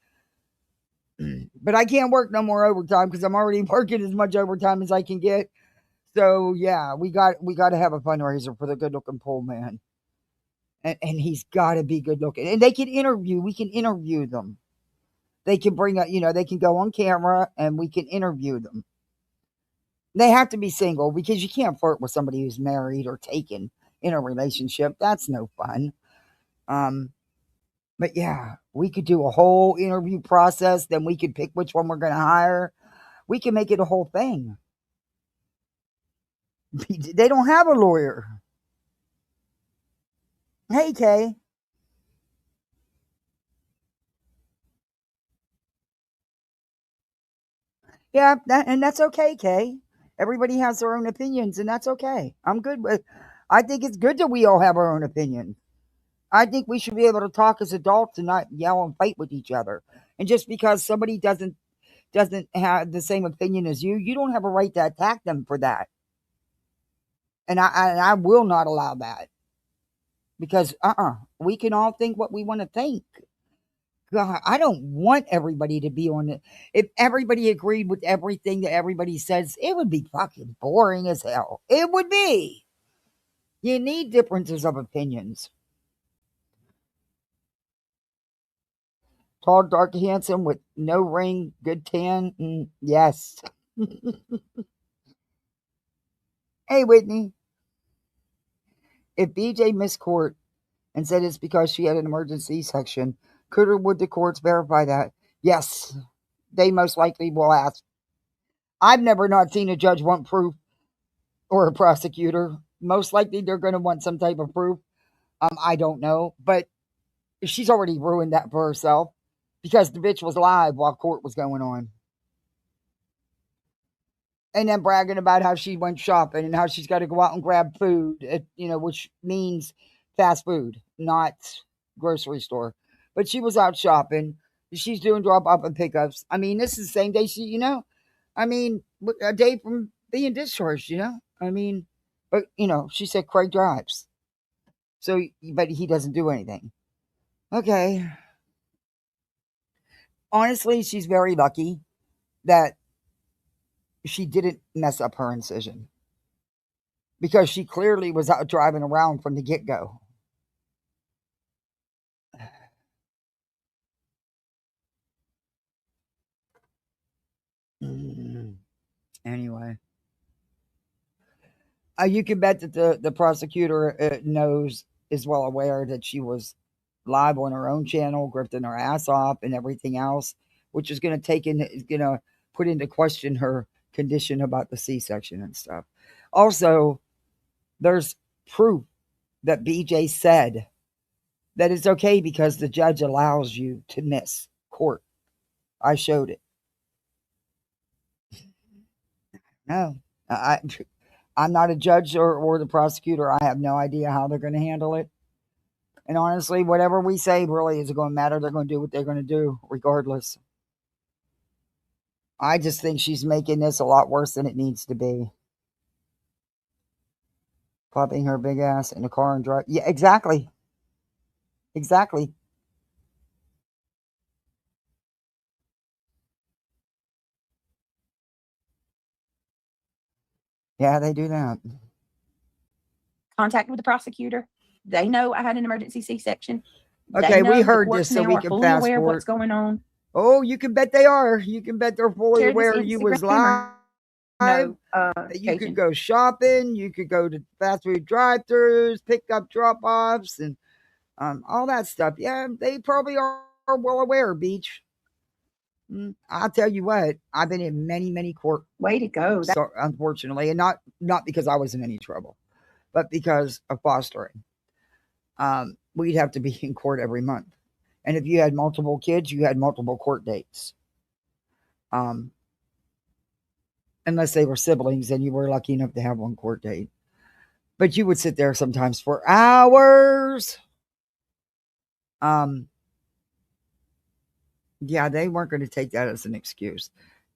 But I can't work no more overtime because I'm already working as much overtime as I can get. So yeah, we got to have a fundraiser for the good looking pool man. And he's got to be good looking. And they can interview. We can interview them. They can they can go on camera and we can interview them. They have to be single because you can't flirt with somebody who's married or taken in a relationship. That's no fun. But yeah, we could do a whole interview process. Then we could pick which one we're going to hire. We can make it a whole thing. They don't have a lawyer. Hey, Kay. Yeah, and that's okay, Kay. Everybody has their own opinions, and that's okay. I'm good with. I think it's good that we all have our own opinions. I think we should be able to talk as adults and not yell and fight with each other. And just because somebody doesn't have the same opinion as you don't have a right to attack them for that. And I will not allow that because we can all think what we want to think. God, I don't want everybody to be on it. If everybody agreed with everything that everybody says, it would be fucking boring as hell. It would be. You need differences of opinions. Tall, dark, handsome with no ring, good tan. Yes. Hey, Whitney. If BJ missed court and said it's because she had an emergency section, could or would the courts verify that? Yes. They most likely will ask. I've never not seen a judge want proof or a prosecutor. Most likely they're going to want some type of proof. I don't know. But she's already ruined that for herself because the bitch was live while court was going on. And then bragging about how she went shopping and how she's got to go out and grab food, which means fast food, not grocery store. But she was out shopping. She's doing drop off and pickups. I mean, this is the same day a day from being discharged, but, she said Craig drives. So, but he doesn't do anything. Okay. Honestly, she's very lucky that she didn't mess up her incision because she clearly was out driving around from the get-go. Anyway, you can bet that the prosecutor is well aware that she was live on her own channel, grifting her ass off and everything else, which is going to put into question her condition about the C-section and stuff. Also, There's proof that BJ said that it's okay because the judge allows you to miss court. I showed it. No, I'm not a judge or the prosecutor. I have no idea how they're going to handle it. And honestly, whatever we say really isn't going to matter. They're going to do what they're going to do regardless. I just think she's making this a lot worse than it needs to be. Popping her big ass in the car and drive. Yeah, exactly. Exactly. Yeah, they do that. Contact with the prosecutor. They know I had an emergency C-section. Okay, we heard this, so we can fully fast aware of forward. what's going on. Oh, you can bet they are. You can bet they're fully aware you was live. No, you could go shopping. You could go to fast food drive-thrus, pick up drop-offs, and all that stuff. Yeah, they probably are well aware, Beach. I'll tell you what, I've been in many, many court. Way to go. So, unfortunately, and not because I was in any trouble, but because of fostering. We'd have to be in court every month. And if you had multiple kids, you had multiple court dates. Unless they were siblings and you were lucky enough to have one court date. But you would sit there sometimes for hours. Yeah, they weren't going to take that as an excuse.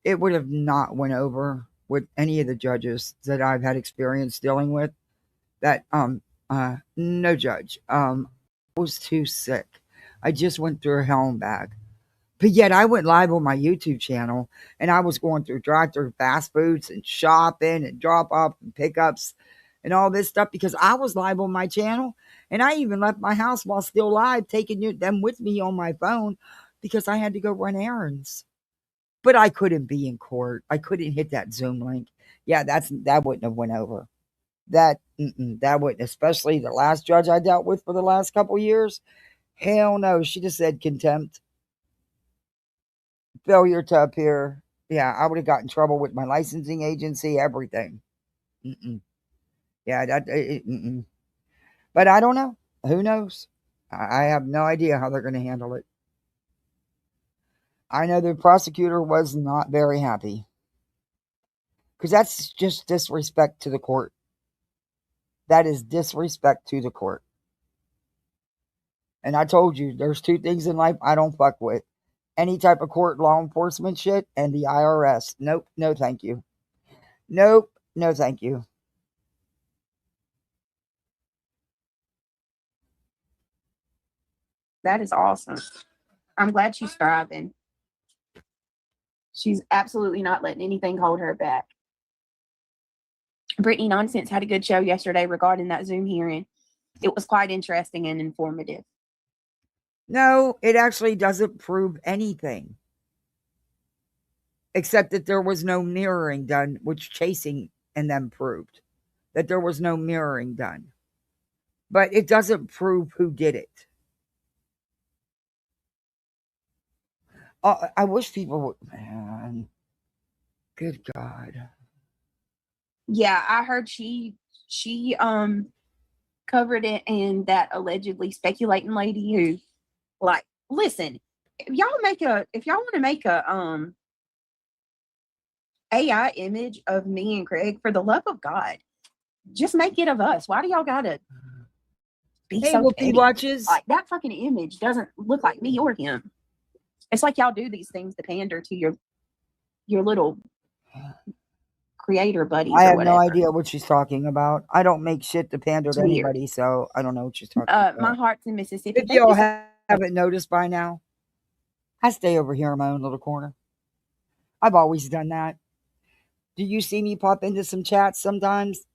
It would have not went over with any of the judges that I've had experience dealing with. That no judge. I was too sick. I just went through hell and back. But yet I went live on my YouTube channel and I was going through drive-through fast foods and shopping and drop-off and pickups and all this stuff because I was live on my channel. And I even left my house while still live, taking them with me on my phone because I had to go run errands. But I couldn't be in court. I couldn't hit that Zoom link. Yeah, that wouldn't have went over. That wouldn't, especially the last judge I dealt with for the last couple years. Hell no, she just said contempt. Failure to appear. Yeah, I would have got in trouble with my licensing agency, everything. Yeah, But I don't know. Who knows? I have no idea how they're going to handle it. I know the prosecutor was not very happy. Because that's just disrespect to the court. That is disrespect to the court. And I told you, there's two things in life I don't fuck with. Any type of court law enforcement shit and the IRS. Nope, no thank you. Nope, no thank you. That is awesome. I'm glad she's thriving. She's absolutely not letting anything hold her back. Brittany Nonsense had a good show yesterday regarding that Zoom hearing. It was quite interesting and informative. No, it actually doesn't prove anything. Except that there was no mirroring done, which Chasing and them proved. That there was no mirroring done. But it doesn't prove who did it. I wish people would, man. Good God. Yeah, I heard she covered it, and that allegedly speculating lady who, like, listen, if y'all want to make a AI image of me and Craig, for the love of God, just make it of us. Why do y'all gotta be so petty? Watches. Like, that fucking image doesn't look like me or him. It's like y'all do these things to pander to your little creator buddies. I have no idea what she's talking about. I don't make shit to pander to anybody, so I don't know what she's talking about. My heart's in Mississippi. If y'all haven't noticed by now, I stay over here in my own little corner. I've always done that. Do you see me pop into some chats sometimes?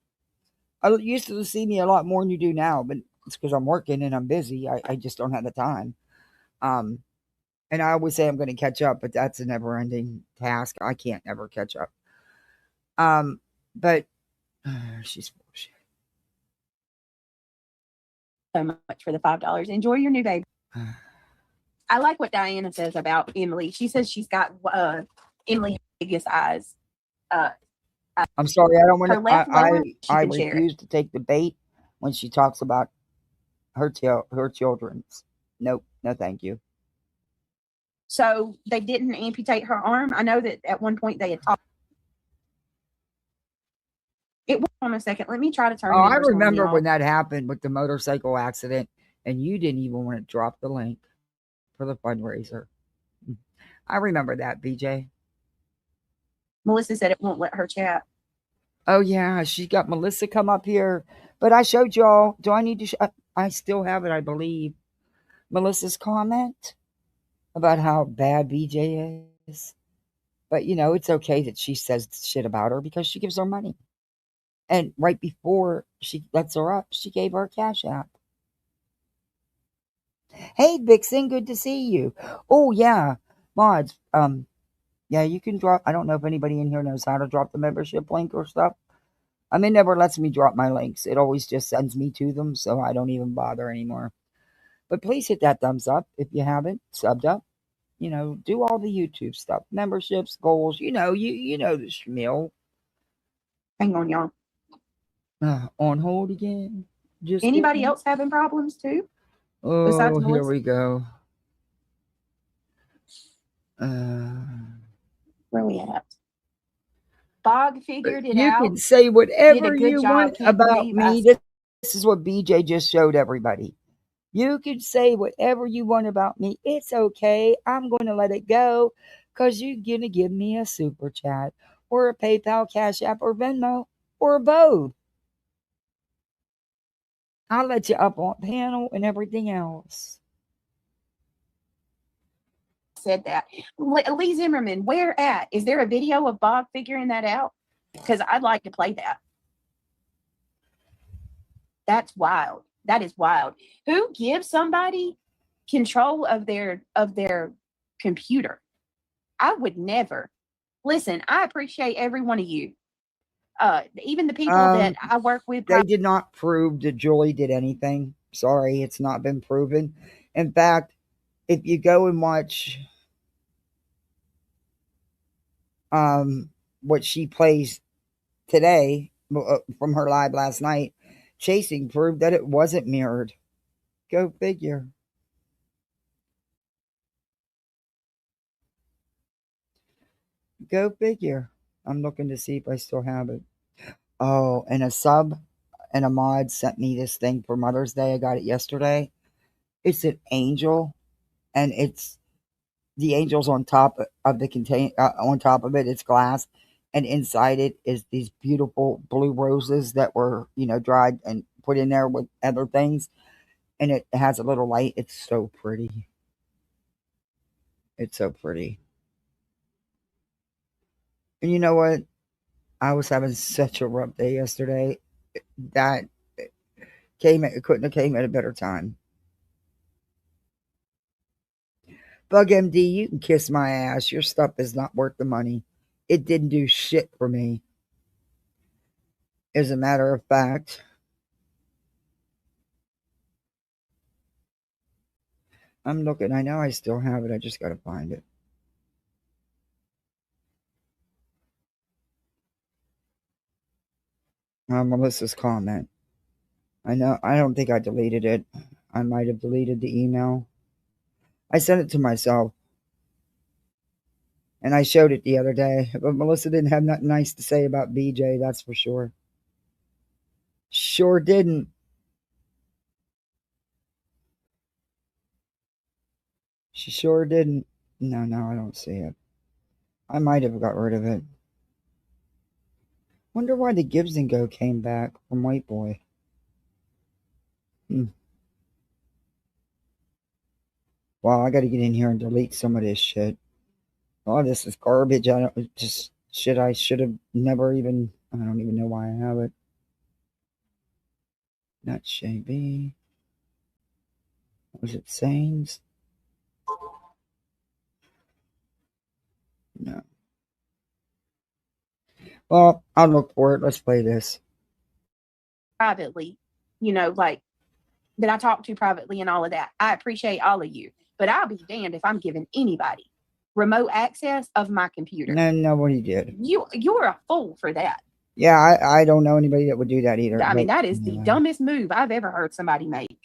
I used to see me a lot more than you do now, but it's because I'm working and I'm busy. I just don't have the time. And I always say I'm going to catch up, but that's a never-ending task. I can't ever catch up. But she's bullshit. So much for the $5. Enjoy your new baby. I like what Diana says about Emily. She says she's got Emily biggest eyes I'm sorry, I don't want Her to. left lower, she I can share it. refuse to take the bait when she talks about her children's. Nope, no, thank you. So they didn't amputate her arm. I know that at one point they had talked. It was on a second. Let me try to turn. Oh, I members on, remember y'all. when that happened with the motorcycle accident, and you didn't even want to drop the link for the fundraiser. I remember that, BJ. Melissa said it won't let her chat. Oh yeah, she got Melissa come up here, but I showed y'all. Do I need to? I still have it, I believe. Melissa's comment about how bad BJ is. But it's okay that she says shit about her because she gives her money. And right before she lets her up, she gave her a cash app. Hey Vixen, good to see you. Oh yeah, mods. Yeah, you can drop. I don't know if anybody in here knows how to drop the membership link or stuff. I mean, it never lets me drop my links. It always just sends me to them, so I don't even bother anymore. But please hit that thumbs up if you haven't subbed up. Do all the YouTube stuff, memberships, goals. You know the schmeal. Hang on, y'all. On hold again. Just anybody else having problems too? Oh, here we go. Where we at? Bog figured it you out. You can say whatever you job. want Can't about me. This is what BJ just showed everybody. You can say whatever you want about me. It's okay. I'm going to let it go because you're going to give me a super chat or a PayPal, Cash App, or Venmo, or both. I'll let you up on panel and everything else. Said that. Lee Zimmerman, where at? Is there a video of Bob figuring that out? Because I'd like to play that. That's wild. That is wild. Who gives somebody control of their computer? I would never. Listen, I appreciate every one of you. Even the people that I work with. They did not prove that Julie did anything. Sorry, it's not been proven. In fact, if you go and watch what she plays today from her live last night, Chasing proved that it wasn't mirrored. Go figure. Go figure. I'm looking to see if I still have it. Oh, and a sub and a mod sent me this thing for Mother's Day. I got it yesterday. It's an angel, and it's the angel's on top of the contain on top of it. It's glass, and inside it is these beautiful blue roses that were dried and put in there with other things, and it has a little light. It's so pretty. It's so pretty. And you know what? I was having such a rough day yesterday. That couldn't have came at a better time. Bug MD, you can kiss my ass. Your stuff is not worth the money. It didn't do shit for me. As a matter of fact, I'm looking. I know I still have it. I just got to find it. Melissa's comment. I know. I don't think I deleted it. I might have deleted the email. I sent it to myself. And I showed it the other day. But Melissa didn't have nothing nice to say about BJ, that's for sure. Sure didn't. She sure didn't. No, I don't see it. I might have got rid of it. Wonder why the Gibbs and Go came back from White Boy. Wow, I gotta get in here and delete some of this shit. Oh, this is garbage. I don't just shit I should have never even. I don't even know why I have it. Not Shabby. Was it Sains? No. Well, I'll look for it. Let's play this. Privately, like that I talk to privately and all of that. I appreciate all of you. But I'll be damned if I'm giving anybody remote access of my computer. No, nobody did. You're a fool for that. Yeah, I don't know anybody that would do that either. I mean, that is the dumbest move I've ever heard somebody make.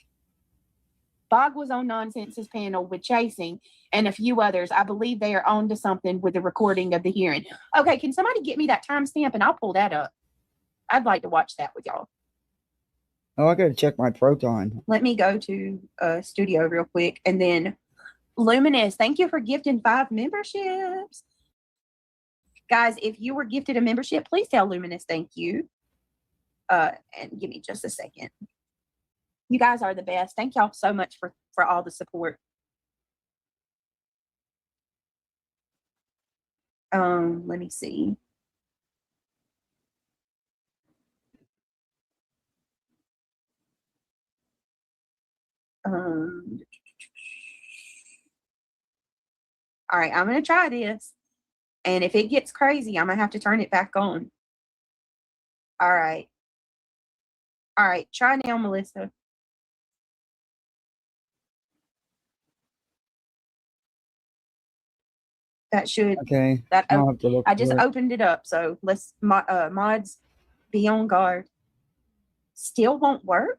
Bog was on Nonsense's panel with Chasing and a few others. I believe they are on to something with the recording of the hearing. Okay, can somebody get me that timestamp and I'll pull that up? I'd like to watch that with y'all. Oh, I gotta check my Proton. Let me go to studio real quick. And then Luminous, thank you for gifting 5 memberships. Guys, if you were gifted a membership, please tell Luminous thank you. And give me just a second. You guys are the best. Thank y'all so much for all the support. Let me see. All right, I'm gonna try this. And if it gets crazy, I'm gonna have to turn it back on. All right. All right, try now, Melissa. That should okay. That I'll have to look I just for it. opened it up, so let's mods be on guard. Still won't work.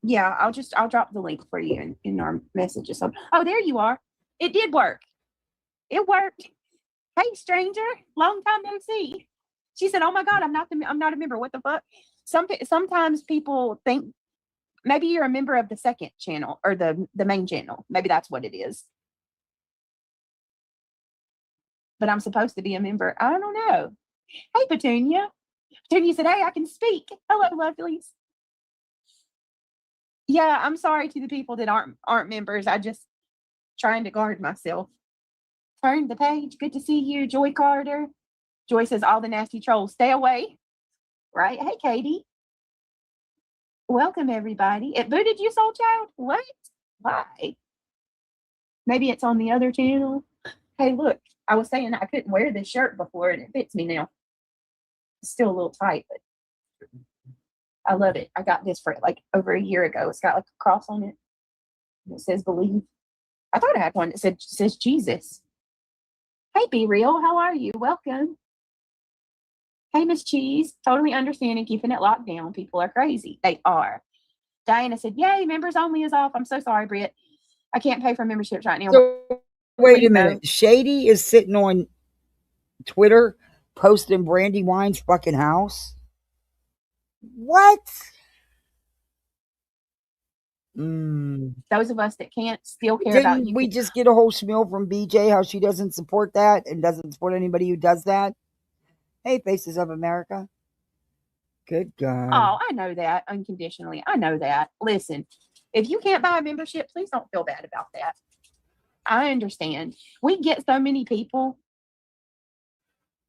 Yeah, I'll drop the link for you in our messages. Oh, there you are. It did work. It worked. Hey, stranger, long time no see. She said, "Oh my God, I'm not a member. What the fuck?" Sometimes people think maybe you're a member of the second channel or the main channel. Maybe that's what it is. But I'm supposed to be a member. I don't know. Hey, Petunia. Petunia said, "Hey, I can speak. Hello, lovelies." Yeah, I'm sorry to the people that aren't members. I just trying to guard myself. Turn the page. Good to see you, Joy Carter. Joy says, "All the nasty trolls, stay away." Right? Hey, Katie. Welcome, everybody. It booted you, Soul Child? What? Why? Maybe it's on the other channel. Hey, look. I was saying I couldn't wear this shirt before, and it fits me now. It's still a little tight, but I love it. I got this for like over a year ago. It's got like a cross on it. And it says believe. I thought I had one that says Jesus. Hey, Be Real. How are you? Welcome. Hey, Miss Cheese. Totally understanding keeping it locked down. People are crazy. They are. Diana said, "Yay, members only is off." I'm so sorry, Britt. I can't pay for memberships right now. So wait a minute. Shady is sitting on Twitter posting Brandywine's fucking house. What? Those of us that can't still care about you. Didn't we just get a whole spiel from BJ how she doesn't support that and doesn't support anybody who does that? Hey, Faces of America. Good God. Oh, I know that unconditionally. I know that. Listen, if you can't buy a membership, please don't feel bad about that. I understand. We get so many people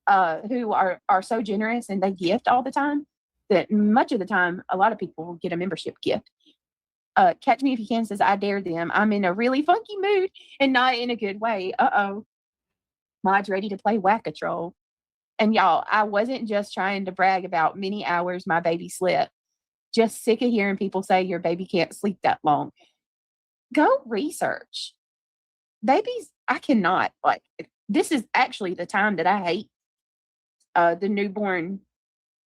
who are so generous and they gift all the time that much of the time, a lot of people will get a membership gift. Catch Me If You Can says, "I dare them. I'm in a really funky mood and not in a good way." Uh-oh. Mod's ready to play Whack-A-Troll. And y'all, I wasn't just trying to brag about many hours my baby slept. Just sick of hearing people say your baby can't sleep that long. Go research. Babies, I cannot. Like, this is actually the time that I hate the newborn,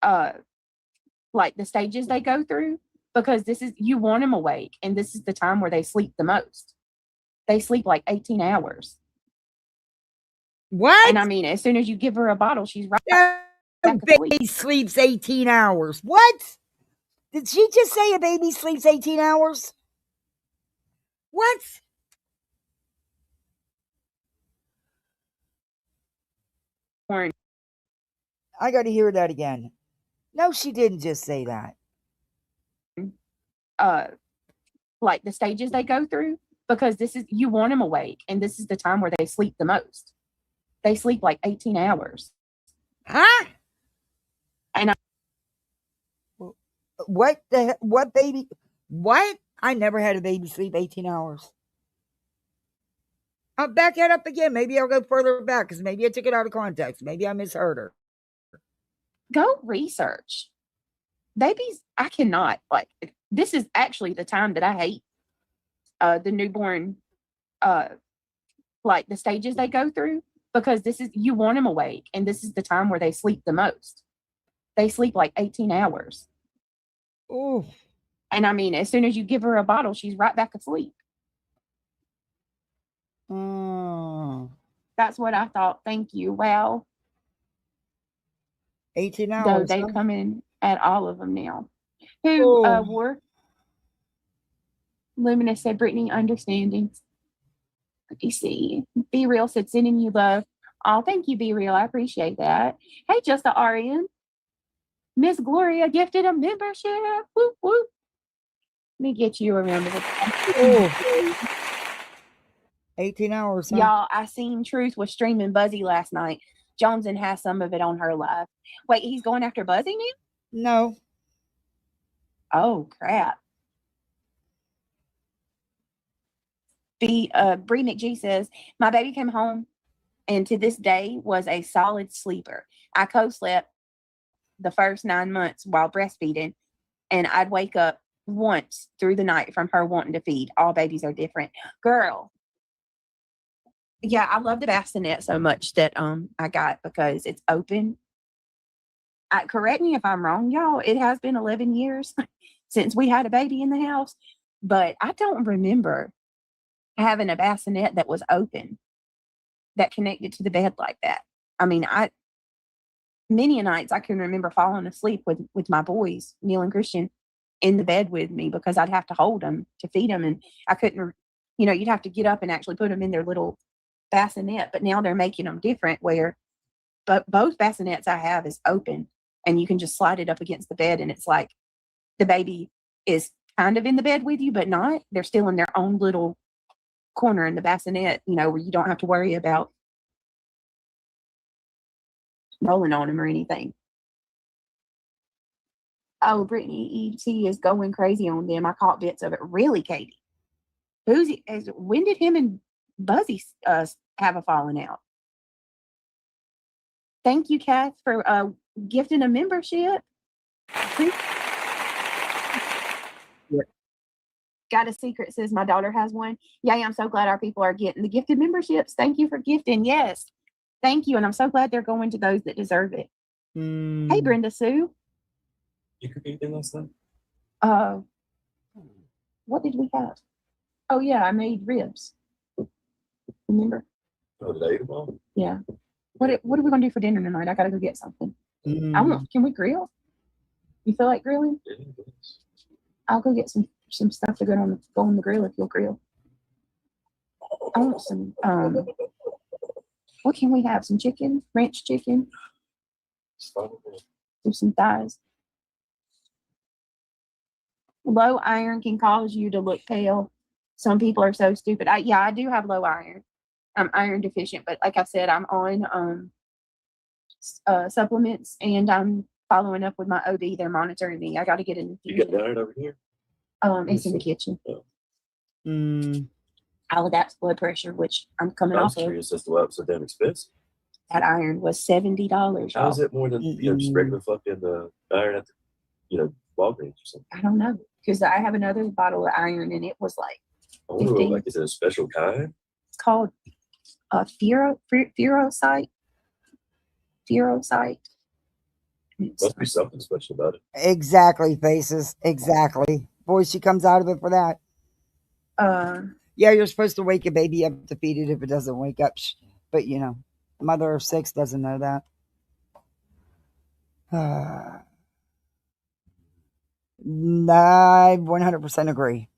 like the stages they go through, because you want them awake, and this is the time where they sleep the most. They sleep like 18 hours. What? And I mean, as soon as you give her a bottle, she's right back to sleep. Baby sleeps 18 hours. What? Did she just say a baby sleeps 18 hours? What? I got to hear that again. No, she didn't just say that. Like the stages they go through, because you want them awake, and this is the time where they sleep the most. They sleep like 18 hours. Huh? And what baby? What? I never had a baby sleep 18 hours. I'll back that up again. Maybe I'll go further back because maybe I took it out of context. Maybe I misheard her. Go research. Babies, I cannot. Like, this is actually the time that I hate the newborn, like the stages they go through, because you want them awake, and this is the time where they sleep the most. They sleep like 18 hours. Oh. And I mean, as soon as you give her a bottle, she's right back asleep. Oh. That's what I thought. Thank you. Wow. 18 Though hours. they come in at all of them now. Who Oh. were Luminous said, Brittany, understanding. Let me see. Be Real said, sending you love. Oh, thank you, Be Real. I appreciate that. Hey, just the RN. Miss Gloria gifted a membership. Whoop, whoop. Let me get you a membership. Oh. 18 hours, huh? Y'all, I seen Truth was streaming Buzzy last night. Johnson has some of it on her live. Wait, he's going after Buzzy now? No. Oh, crap. Bree McGee says, my baby came home and to this day was a solid sleeper. I co-slept the first 9 months while breastfeeding, and I'd wake up once through the night from her wanting to feed. All babies are different. Girl. Yeah, I love the bassinet so much that I got because it's open. Correct me if I'm wrong, y'all. It has been 11 years since we had a baby in the house, but I don't remember having a bassinet that was open that connected to the bed like that. I mean, many nights I can remember falling asleep with my boys, Neil and Christian, in the bed with me because I'd have to hold them to feed them, and I couldn't. You'd have to get up and actually put them in their little bassinet. But now they're making them different, where but both bassinets I have is open, and you can just slide it up against the bed, and it's like the baby is kind of in the bed with you, but not. They're still in their own little corner in the bassinet, where you don't have to worry about rolling on them or anything. Oh, Brittany E.T. is going crazy on them. I caught bits of it. Really, Katie? When did him and Buzzy have a falling out? Thank you, Kath, for gifting a membership. Got a secret, says my daughter has one. Yeah, I'm so glad our people are getting the gifted memberships. Thank you for gifting. Yes. Thank you. And I'm so glad they're going to those that deserve it. Hey, Brenda Sue. You could be last night. What did we have? Oh yeah, I made ribs. Remember? Oh, did I eat them all? Yeah. What are we gonna do for dinner tonight? I gotta go get something. Can we grill? You feel like grilling? I'll go get some stuff to go on the grill if you'll grill. I want some what can we have? Some chicken, ranch chicken. Do some thighs. Low iron can cause you to look pale. Some people are so stupid. I do have low iron. I'm iron deficient, but like I said, I'm on supplements, and I'm following up with my OB. They're monitoring me. I got to get an infusion. You got the iron over here? It's in the kitchen. Oh. Alladaps blood pressure, which I'm coming off of. I was curious as to why it was so damn expensive. That iron was $70. How is it more than just regular fucking iron at the Walgreens or something? I don't know, because I have another bottle of iron, and it was like $15. Like, is it a special kind? It's called ferrosite. Ferrosite. Must be something special about it. Exactly, Faces. Exactly. Boy, she comes out of it for that. Yeah, you're supposed to wake a baby up to feed it if it doesn't wake up. But, mother of 6 doesn't know that. I 100% agree.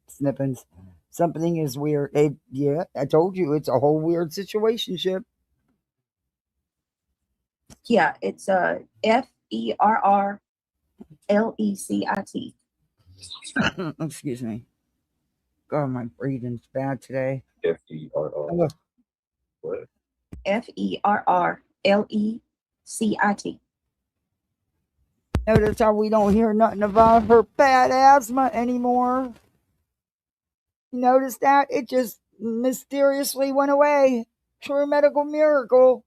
Snippins. Something is weird. I told you it's a whole weird situationship. Yeah, it's FERRLECIT. Excuse me. God, my breathing's bad today. FERR. Oh. What? FERRLECIT. Notice how we don't hear nothing about her bad asthma anymore. You notice that? It just mysteriously went away. True medical miracle.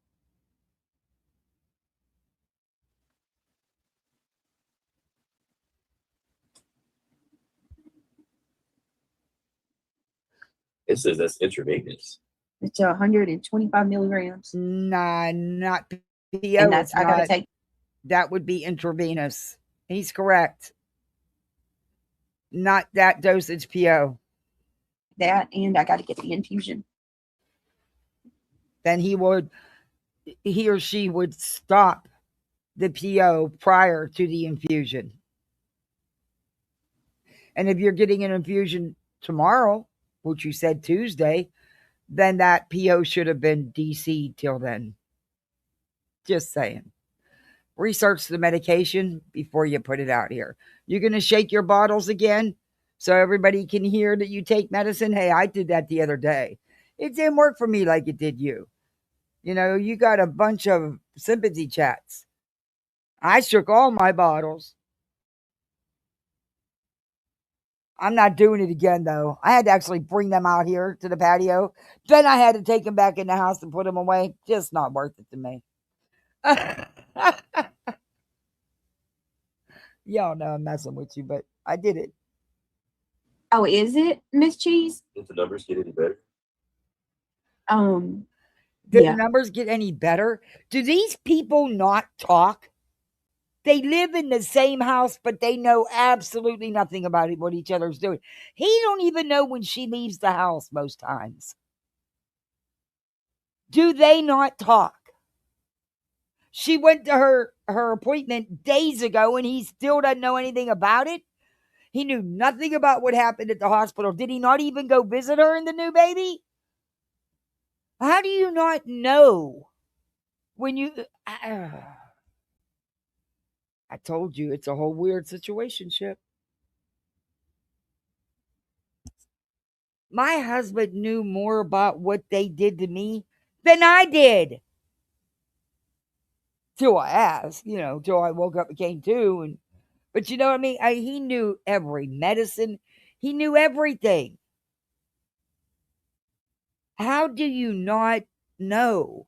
It says that's intravenous. It's 125 milligrams. Nah, not PO. And that's, I gotta take. That would be intravenous. He's correct. Not that dosage PO. That, and I gotta get the infusion. Then he or she would stop the PO prior to the infusion. And if you're getting an infusion tomorrow, which you said Tuesday, then that PO should have been DC'd till then. Just saying. Research the medication before you put it out here. You're going to shake your bottles again so everybody can hear that you take medicine? Hey, I did that the other day. It didn't work for me like it did you. You know, you got a bunch of sympathy chats. I shook all my bottles. I'm not doing it again, though. I had to actually bring them out here to the patio. Then I had to take them back in the house and put them away. Just not worth it to me. Y'all know I'm messing with you, but I did it. Oh, is it, Miss Cheese? Did the numbers get any better? Did the numbers get any better? Do these people not talk? They live in the same house, but they know absolutely nothing about what each other's doing. He don't even know when she leaves the house most times. Do they not talk? She went to her appointment days ago, and he still doesn't know anything about it. He knew nothing about what happened at the hospital. Did he not even go visit her and the new baby? How do you not know when you... I told you, it's a whole weird situationship. My husband knew more about what they did to me than I did. Till I asked, till I woke up and came to. But you know what I mean? He knew every medicine. He knew everything. How do you not know?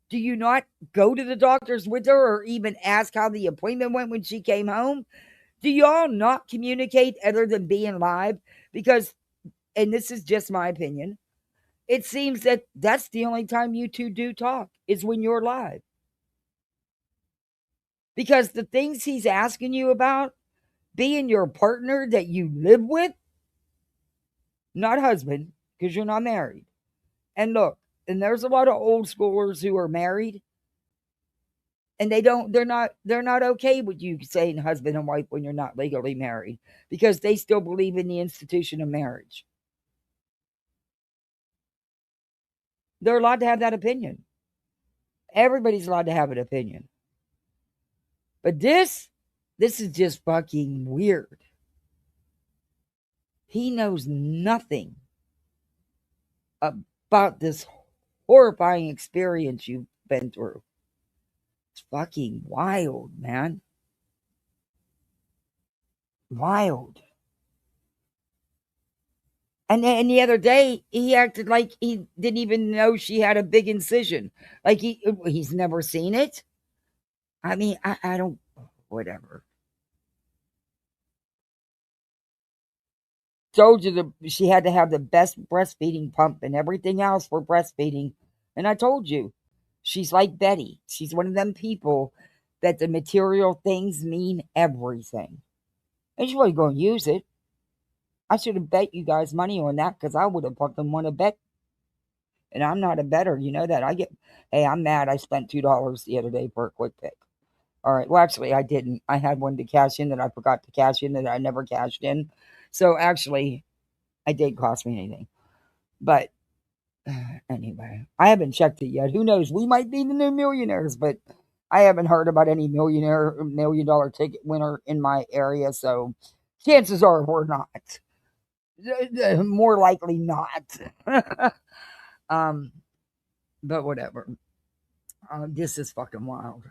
Do you not go to the doctors with her or even ask how the appointment went when she came home? Do y'all not communicate other than being live? Because, and this is just my opinion, it seems that that's the only time you two do talk is when you're live. Because the things he's asking you about, being your partner that you live with, not husband, because you're not married. And look, and there's a lot of old schoolers who are married, and they're not okay with you saying husband and wife when you're not legally married, because they still believe in the institution of marriage. They're allowed to have that opinion. Everybody's allowed to have an opinion. But this is just fucking weird. He knows nothing about this horrifying experience you've been through. It's fucking wild, man. Wild. And then the other day, he acted like he didn't even know she had a big incision. Like he's never seen it. I mean, I don't, whatever. Told you she had to have the best breastfeeding pump and everything else for breastfeeding. And I told you, she's like Betty. She's one of them people that the material things mean everything. And she wasn't going to use it. I should have bet you guys money on that because I would have fucking won a bet. And I'm not a bettor. You know that. Hey, I'm mad. I spent $2 the other day for a quick pick. All right. Well, actually, I didn't. I had one to cash in that I forgot to cash in that I never cashed in. So actually, it didn't cost me anything. But anyway, I haven't checked it yet. Who knows? We might be the new millionaires, but I haven't heard about any $1 million ticket winner in my area. So chances are we're not. More likely not. But whatever. This is fucking wild.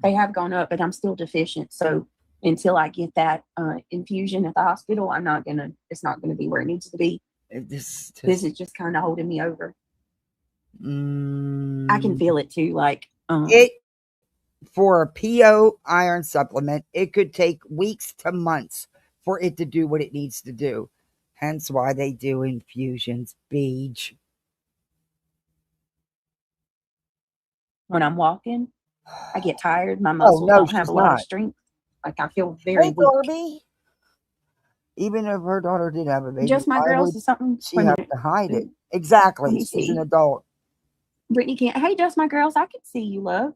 They have gone up, but I'm still deficient. So until I get that infusion at the hospital, it's not gonna be where it needs to be. This is just kind of holding me over. I can feel it too. Like it for a PO iron supplement, it could take weeks to months for it to do what it needs to do. Hence why they do infusions. Beach. When I'm walking, I get tired. My Oh muscles no, don't have she's a lot of not. strength. Like I feel very Hey, weak. Darby. Even if her daughter did have a baby, Just my why girls would is something. she Wait a have minute. to hide it? Let Exactly. me She's an see. adult. Brittany can't. Hey, just my girls. I can see you, love.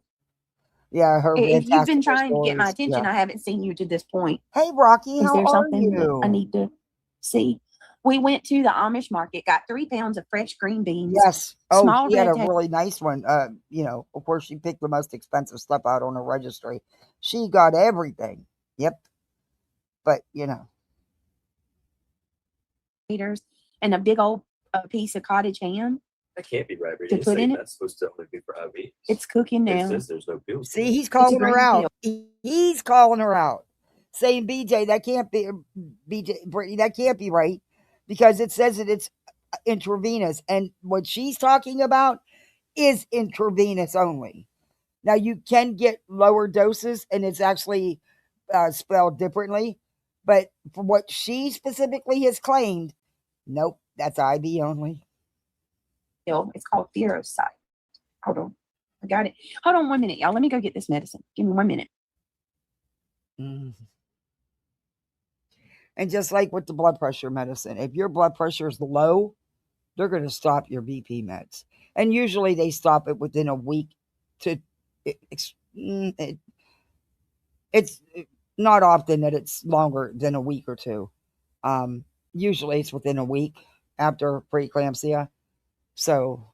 Yeah, her If you've been fantastical trying to get my stories. attention, Yeah. I haven't seen you to this point. Hey, Rocky, Is how there are something that I you? need to see? We went to the Amish market, got 3 pounds of fresh green beans, Yes. Oh, small she had red a really nice one. Of course, she picked the most expensive stuff out on the registry. She got everything. Yep. But taters, and a big old piece of cottage ham That can't be right, to Brittany. It's put like in it. that's supposed to only be for IVs. It's cooking It now. says there's no pills. see, he's It's a calling her green out. pill. He's calling her out, saying, "BJ, that can't be BJ, Brittany, that can't be right because it says that it's intravenous, and what she's talking about is intravenous only. Now you can get lower doses, and it's actually spelled differently, but for what she specifically has claimed, nope, that's IV only." It's called Ferrocite. Hold on. I got it. Hold on 1 minute, y'all. Let me go get this medicine. Give me 1 minute. Mm. And just like with the blood pressure medicine, if your blood pressure is low, they're going to stop your BP meds. And usually they stop it within a week to it's not often that it's longer than a week or two. Usually it's within a week after preeclampsia. So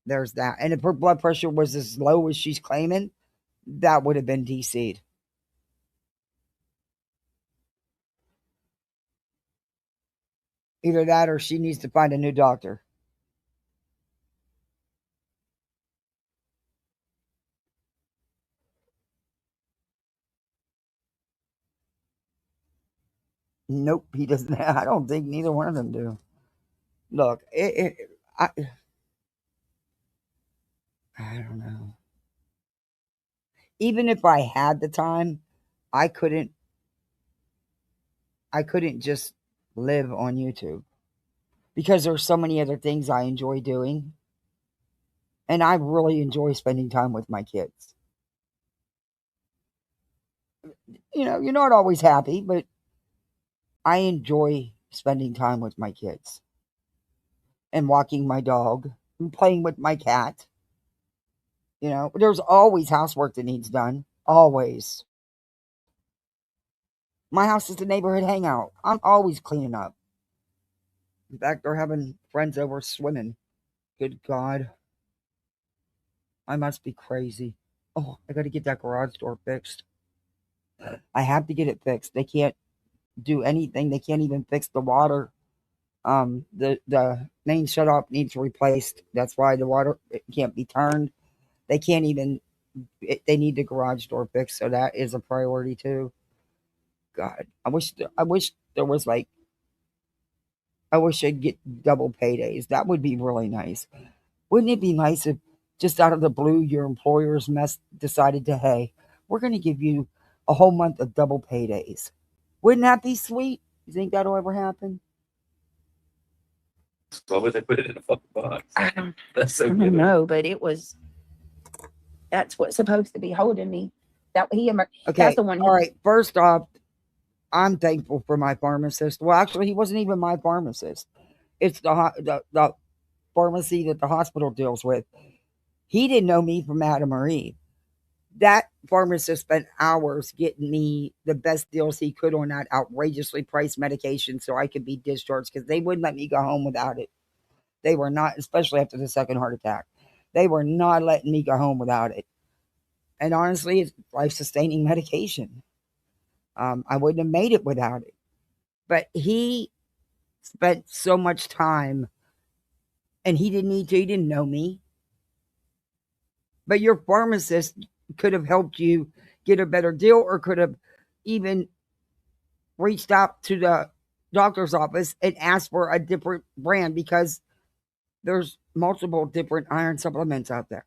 there's that. And if her blood pressure was as low as she's claiming, that would have been DC'd. Either that or she needs to find a new doctor. Nope, he doesn't. I don't think neither one of them do. Look, I don't know. Even if I had the time, I couldn't. I couldn't just live on YouTube because there's so many other things I enjoy doing, and I really enjoy spending time with my kids. You're not always happy, but I enjoy spending time with my kids and walking my dog and playing with my cat. There's always housework that needs done. Always. My house is a neighborhood hangout. I'm always cleaning up. In fact, they're having friends over swimming. Good God. I must be crazy. Oh, I got to get that garage door fixed. I have to get it fixed. They can't do anything. They can't even fix the water. The main shutoff needs replaced. That's why the water it can't be turned. They can't even. They need the garage door fixed, so that is a priority too. God, I wish there was like. I wish I'd get double paydays. That would be really nice. Wouldn't it be nice if just out of the blue your employer's mess decided to, hey, we're going to give you a whole month of double paydays? Wouldn't that be sweet? You think that'll ever happen? Why would they put it in a fucking box? I don't, That's so I good. don't know, but that's what's supposed to be holding me. That's Okay. the one. All right. First off, I'm thankful for my pharmacist. Well, actually, he wasn't even my pharmacist. It's the pharmacy that the hospital deals with. He didn't know me from Adam or Eve. That pharmacist spent hours getting me the best deals he could on that outrageously priced medication so I could be discharged because they wouldn't let me go home without it. They were not, especially after the second heart attack. They were not letting me go home without it. And honestly, it's life sustaining medication. I wouldn't have made it without it. But he spent so much time and he didn't need to, he didn't know me. But your pharmacist could have helped you get a better deal or could have even reached out to the doctor's office and asked for a different brand because there's multiple different iron supplements out there.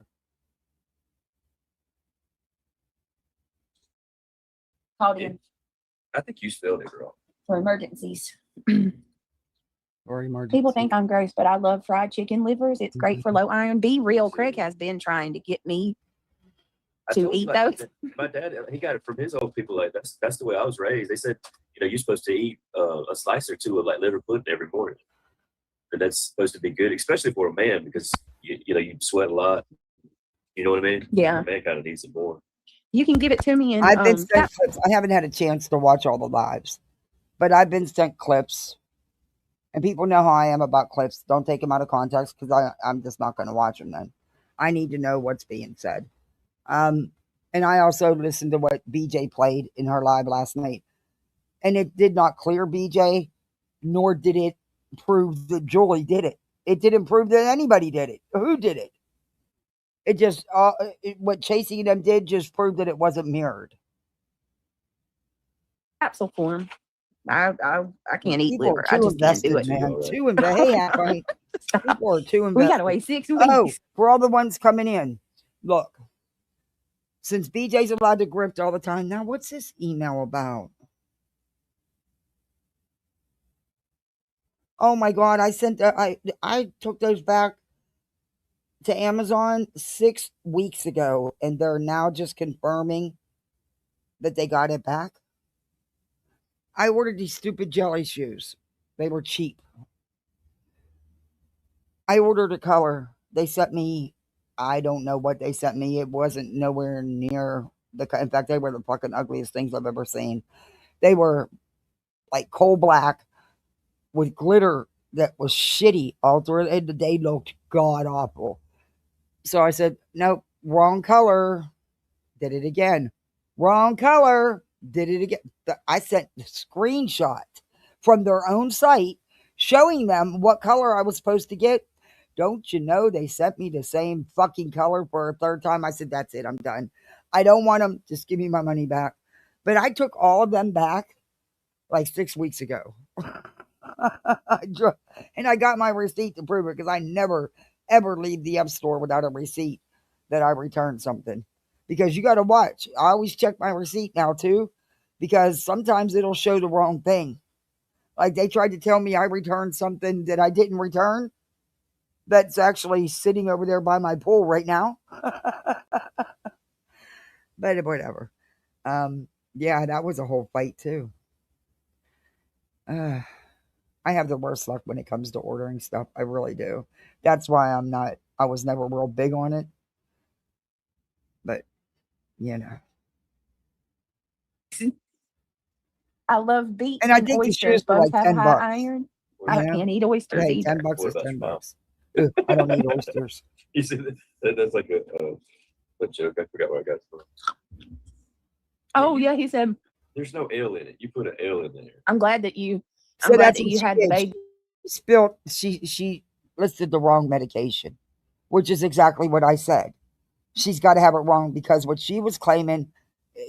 Called in I think you spelled it wrong. for emergencies. or emergency. People think I'm gross, but I love fried chicken livers. It's great for low iron. Be real. Craig has been trying to get me to eat those. My dad, he got it from his old people. Like that's the way I was raised. They said, you're supposed to eat a slice or two of like liver pudding every morning, and that's supposed to be good, especially for a man because you sweat a lot. You know what I mean? Yeah, a man kind of needs it more. You can give it to me, and I've been sent clips. I haven't had a chance to watch all the lives, but I've been sent clips. And people know how I am about clips. Don't take them out of context because I'm just not going to watch them then. I need to know what's being said. And I also listened to what BJ played in her live last night. And it did not clear BJ, nor did it prove that Julie did it. It didn't prove that anybody did it. Who did it? It just, what Chasing them did just proved that it wasn't mirrored. Capsule form. I can't eat People liver. are I just can't do it. man. Too invested. Hey, Happy. People are too invested. We gotta wait 6 weeks. Oh, for all the ones coming in, look. Since BJ's allowed to grift all the time, now what's this email about? Oh my God! I sent that. I took those back to Amazon 6 weeks ago, and they're now just confirming that they got it back. I ordered these stupid jelly shoes. They were cheap. I ordered a color. They sent me, I don't know what they sent me. It wasn't nowhere near in fact, they were the fucking ugliest things I've ever seen. They were like coal black with glitter that was shitty all through it. And they looked god awful. So I said, nope, wrong color. Did it again. Wrong color. Did it again. I sent the screenshot from their own site showing them what color I was supposed to get. Don't you know they sent me the same fucking color for a third time? I said, that's it. I'm done. I don't want them. Just give me my money back. But I took all of them back like 6 weeks ago. And I got my receipt to prove it because I never, ever leave the App Store without a receipt that I returned something. Because you got to watch. I always check my receipt now too, because sometimes it'll show the wrong thing. Like they tried to tell me I returned something that I didn't return. That's actually sitting over there by my pool right now. But whatever. Yeah, that was a whole fight too. I have the worst luck when it comes to ordering stuff. I really do. That's why I was never real big on it. But, I love beets and I think the shoes oysters. were Both like have $10. high iron. I can't eat oysters Hey, either. $10 is $10. I don't eat oysters. You see, that's like a joke. I forgot what I got from. Oh yeah, he said. There's no L in it. You put an L in there. I'm glad that you. So glad that you had the baby. She listed the wrong medication, which is exactly what I said. She's got to have it wrong because what she was claiming,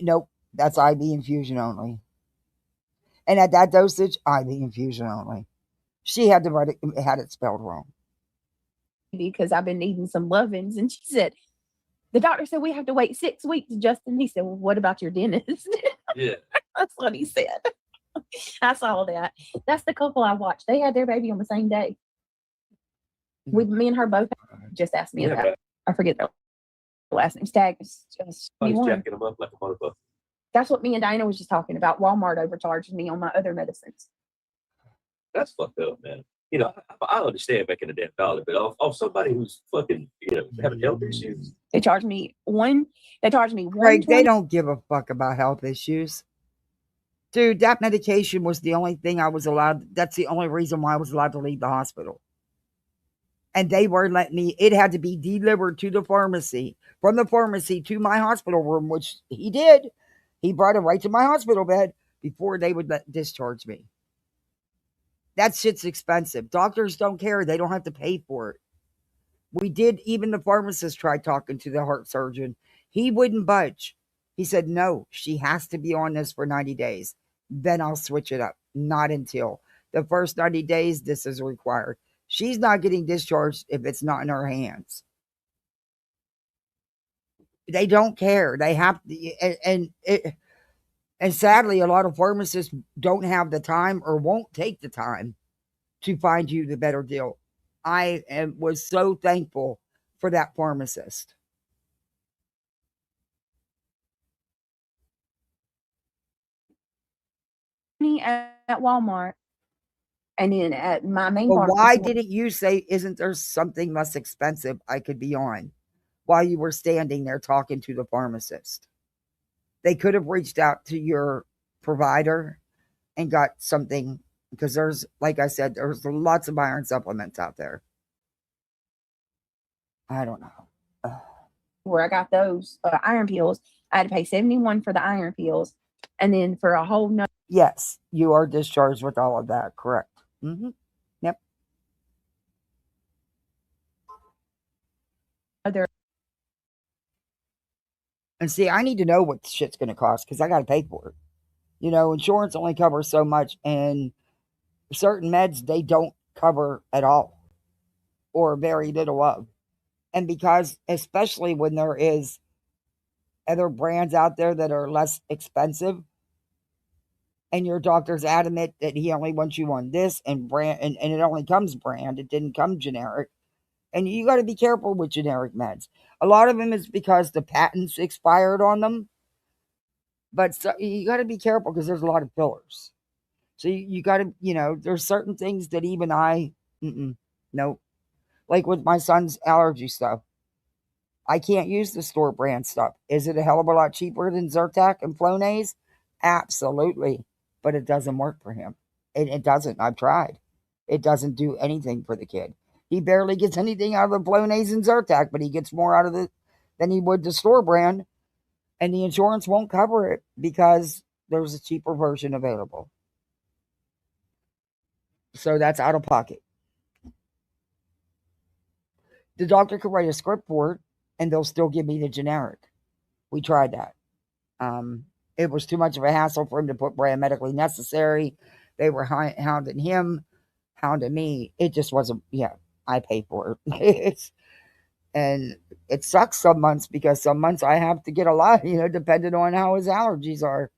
nope, that's IV infusion only. And at that dosage, IV infusion only. She had had it spelled wrong. Because I've been needing some lovings. And she said, the doctor said we have to wait 6 weeks, Justin. He said, well, what about your dentist? Yeah. That's what he said. I saw that. That's the couple I watched. They had their baby on the same day. Me and her both just asked me about. I forget their last name. Stag. He's jacking them up like a motherfucker. That's what me and Diana was just talking about. Walmart overcharged me on my other medicines. That's fucked up, man. I understand making a damn dollar, but off somebody who's fucking, having health issues. They charged me one. Right, they don't give a fuck about health issues. Dude, that medication was the only thing I was allowed. That's the only reason why I was allowed to leave the hospital. And they were letting me, it had to be delivered to the pharmacy, from the pharmacy to my hospital room, which he did. He brought it right to my hospital bed before they would discharge me. That shit's expensive. Doctors don't care. They don't have to pay for it. Even the pharmacist tried talking to the heart surgeon. He wouldn't budge. He said, no, she has to be on this for 90 days. Then I'll switch it up. Not until the first 90 days, this is required. She's not getting discharged if it's not in her hands. They don't care. They have to, and sadly, a lot of pharmacists don't have the time or won't take the time to find you the better deal. Was so thankful for that pharmacist. At Walmart, and then at my main Well, pharmacy. why didn't you say, isn't there something less expensive I could be on, while you were standing there talking to the pharmacist? They could have reached out to your provider and got something, because there's, like I said, there's lots of iron supplements out there. I don't know. Where I got those iron pills, I had to pay $71 for the iron pills, and then for a whole nother. Yes, you are discharged with all of that, correct? Mm-hmm. Yep. And see, I need to know what shit's going to cost, because I got to pay for it. You know, insurance only covers so much, and certain meds they don't cover at all, or very little of. And because, especially when there is other brands out there that are less expensive, and your doctor's adamant that he only wants you on this and brand, and it only comes brand, it didn't come generic. And you got to be careful with generic meds. A lot of them is because the patents expired on them. But so, you got to be careful, because there's a lot of fillers. So you got to, there's certain things that even nope. Like with my son's allergy stuff, I can't use the store brand stuff. Is it a hell of a lot cheaper than Zyrtec and Flonase? Absolutely. But it doesn't work for him. It doesn't. I've tried. It doesn't do anything for the kid. He barely gets anything out of the Flonase and Zyrtec, but he gets more out of it than he would the store brand. And the insurance won't cover it because there's a cheaper version available. So that's out of pocket. The doctor could write a script for it, and they'll still give me the generic. We tried that. It was too much of a hassle for him to put brand medically necessary. They were hounding him, hounding me. It just wasn't, I pay for it. And it sucks some months, because some months I have to get a lot, depending on how his allergies are.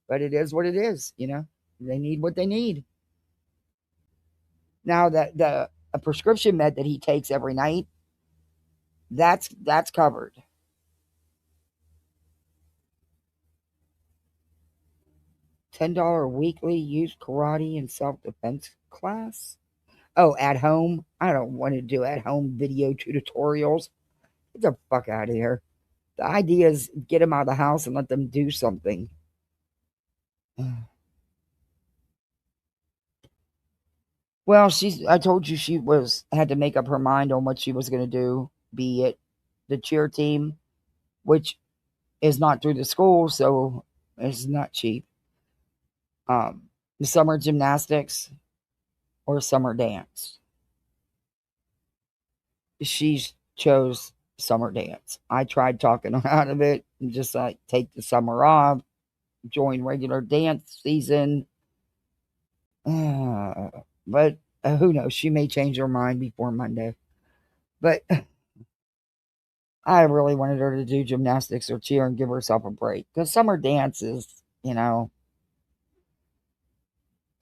But it is what it is, They need what they need. Now, a prescription med that he takes every night, that's covered. $10 weekly use karate and self-defense class. Oh, at home? I don't want to do at home video tutorials. Get the fuck out of here. The idea is get them out of the house and let them do something. Well, I told you she had to make up her mind on what she was going to do, be it the cheer team, which is not through the school, so it's not cheap. The summer gymnastics or summer dance. She chose summer dance. I tried talking her out of it and just like take the summer off, join regular dance season. But who knows? She may change her mind before Monday. But I really wanted her to do gymnastics or cheer and give herself a break, because summer dance is,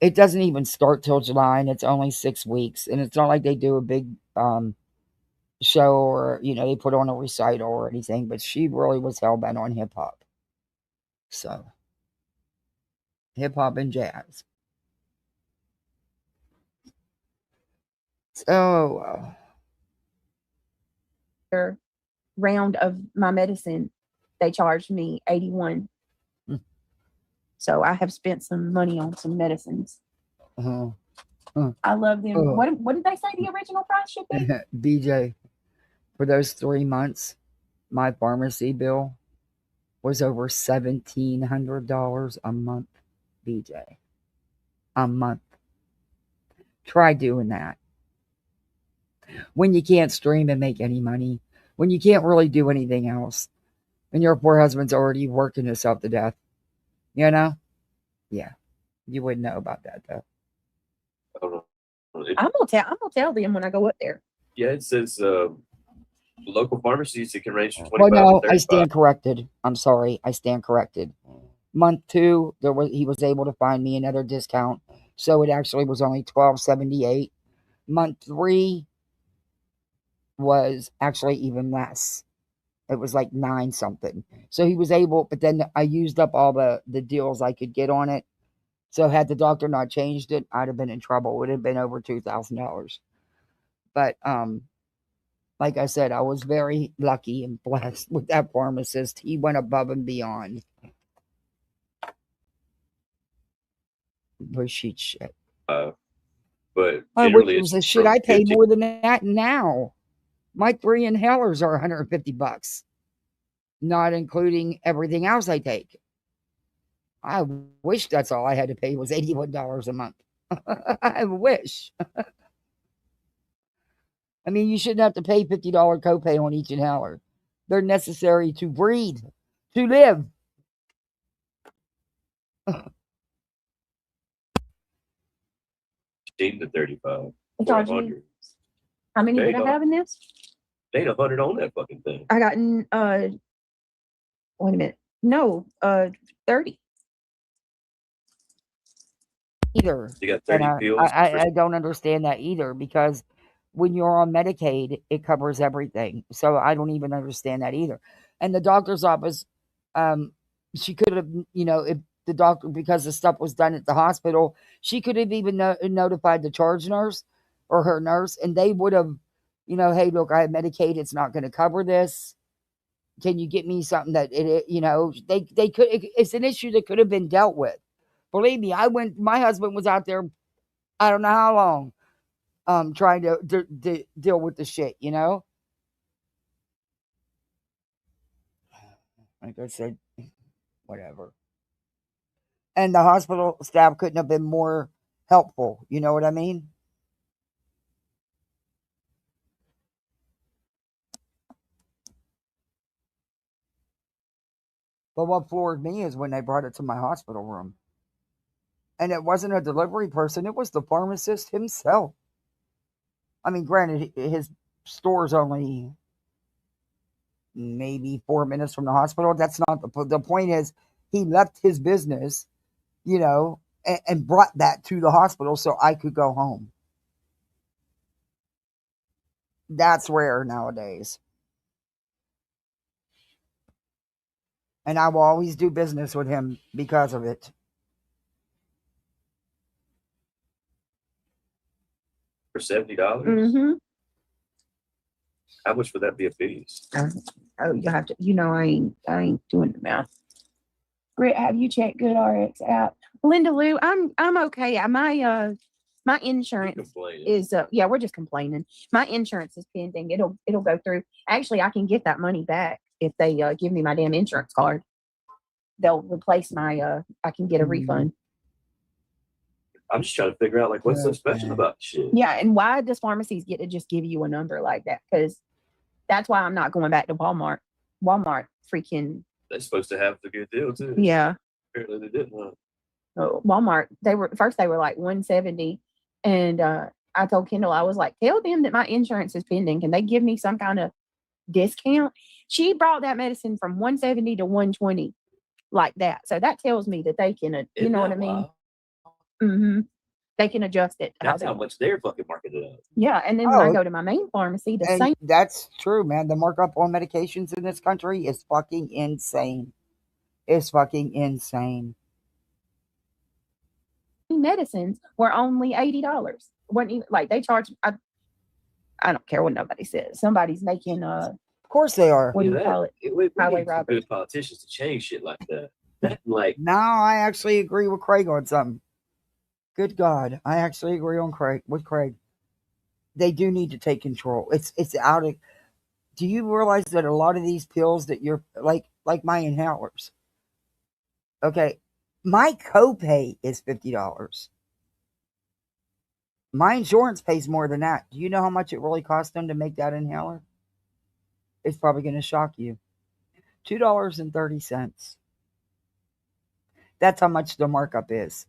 it doesn't even start till July, and it's only 6 weeks, and it's not like they do a big show, or they put on a recital or anything. But she really was hell-bent on hip-hop. So hip-hop and jazz. So round of my medicine, they charged me $81. So I have spent some money on some medicines. I love them. What did they say the original price should be? BJ, for those 3 months, my pharmacy bill was over $1,700 a month. BJ, a month. Try doing that. When you can't stream and make any money, when you can't really do anything else, and your poor husband's already working himself to death, Yeah, you wouldn't know about that though. I'm gonna tell them when I go up there. Yeah, it says local pharmacies, it can range from 25 Well, no, to 35. I stand corrected. I'm sorry, I stand corrected. Month 2, he was able to find me another discount So it actually was only $12.78. Month 3 was actually even less. It was like 9 something. So he was able, but then I used up all the deals I could get on it. So had the doctor not changed it, I'd have been in trouble. It would have been over $2,000. But like I said, I was very lucky and blessed with that pharmacist. He went above and beyond. Bullshit shit. But which generally, was it's the shit from I pay 50. more than that now. My 3 inhalers are $150, not including everything else I take. I wish that's all I had to pay was $81 a month. I wish. I mean, you shouldn't have to pay $50 copay on each inhaler. They're necessary to breathe, to live. 15 to 35 or Charge you. 100. How many There did you I go. have in this? They ain't 100 on that fucking thing. I got wait a minute. No, 30. Either. You got 30 And pills. I don't understand that either, because when you're on Medicaid, it covers everything. So I don't even understand that either. And the doctor's office, she could have, if the doctor, because the stuff was done at the hospital, she could have even notified the charge nurse or her nurse, and they would have, hey, look, I have Medicaid. It's not going to cover this. Can you get me something that they could? It's an issue that could have been dealt with. Believe me, my husband was out there, I don't know how long, trying to deal with the shit, Like I said, whatever. And the hospital staff couldn't have been more helpful. You know what I mean? But what floored me is when they brought it to my hospital room. And it wasn't a delivery person, it was the pharmacist himself. I mean, granted, his store's only maybe 4 minutes from the hospital. That's not the point. Is he left his business, and brought that to the hospital so I could go home. That's rare nowadays. And I will always do business with him because of it. For $70? Mm-hmm. How much would that be a piece? Oh, you have to. I ain't doing the math. Britt, have you checked GoodRx app? Linda Lou, I'm okay. My insurance is yeah, we're just complaining. My insurance is pending. It'll go through. Actually, I can get that money back if they give me my damn insurance card. They'll replace my I can get a refund. I'm just trying to figure out what's so special about shit. Yeah, and why does pharmacies get to just give you a number like that? Because that's why I'm not going back to Walmart. Walmart freaking. They're supposed to have the good deal too. Yeah. Apparently they didn't. Huh? So Walmart, they were like $170, and I told Kendall, I was like, tell them that my insurance is pending. Can they give me some kind of discount? She brought that medicine from $170 to $120, like that. So that tells me that they can, you know what I mean? Mm-hmm. They can adjust it. That's how much they're fucking marketed up. Yeah, and then when I go to my main pharmacy, the same. That's true, man. The markup on medications in this country is fucking insane. It's fucking insane. Medicines were only $80. Wasn't even like they charge. I don't care what nobody says. Somebody's making Of course they are. What do you call it? We highway need robbery. good politicians to change shit like that. Now I actually agree with Craig on something. Good God, I actually agree with Craig. They do need to take control. It's out of. Do you realize that a lot of these pills that you're like my inhalers? Okay, my copay is $50. My insurance pays more than that. Do you know how much it really costs them to make that inhaler? It's probably going to shock you. $2.30. That's how much the markup is.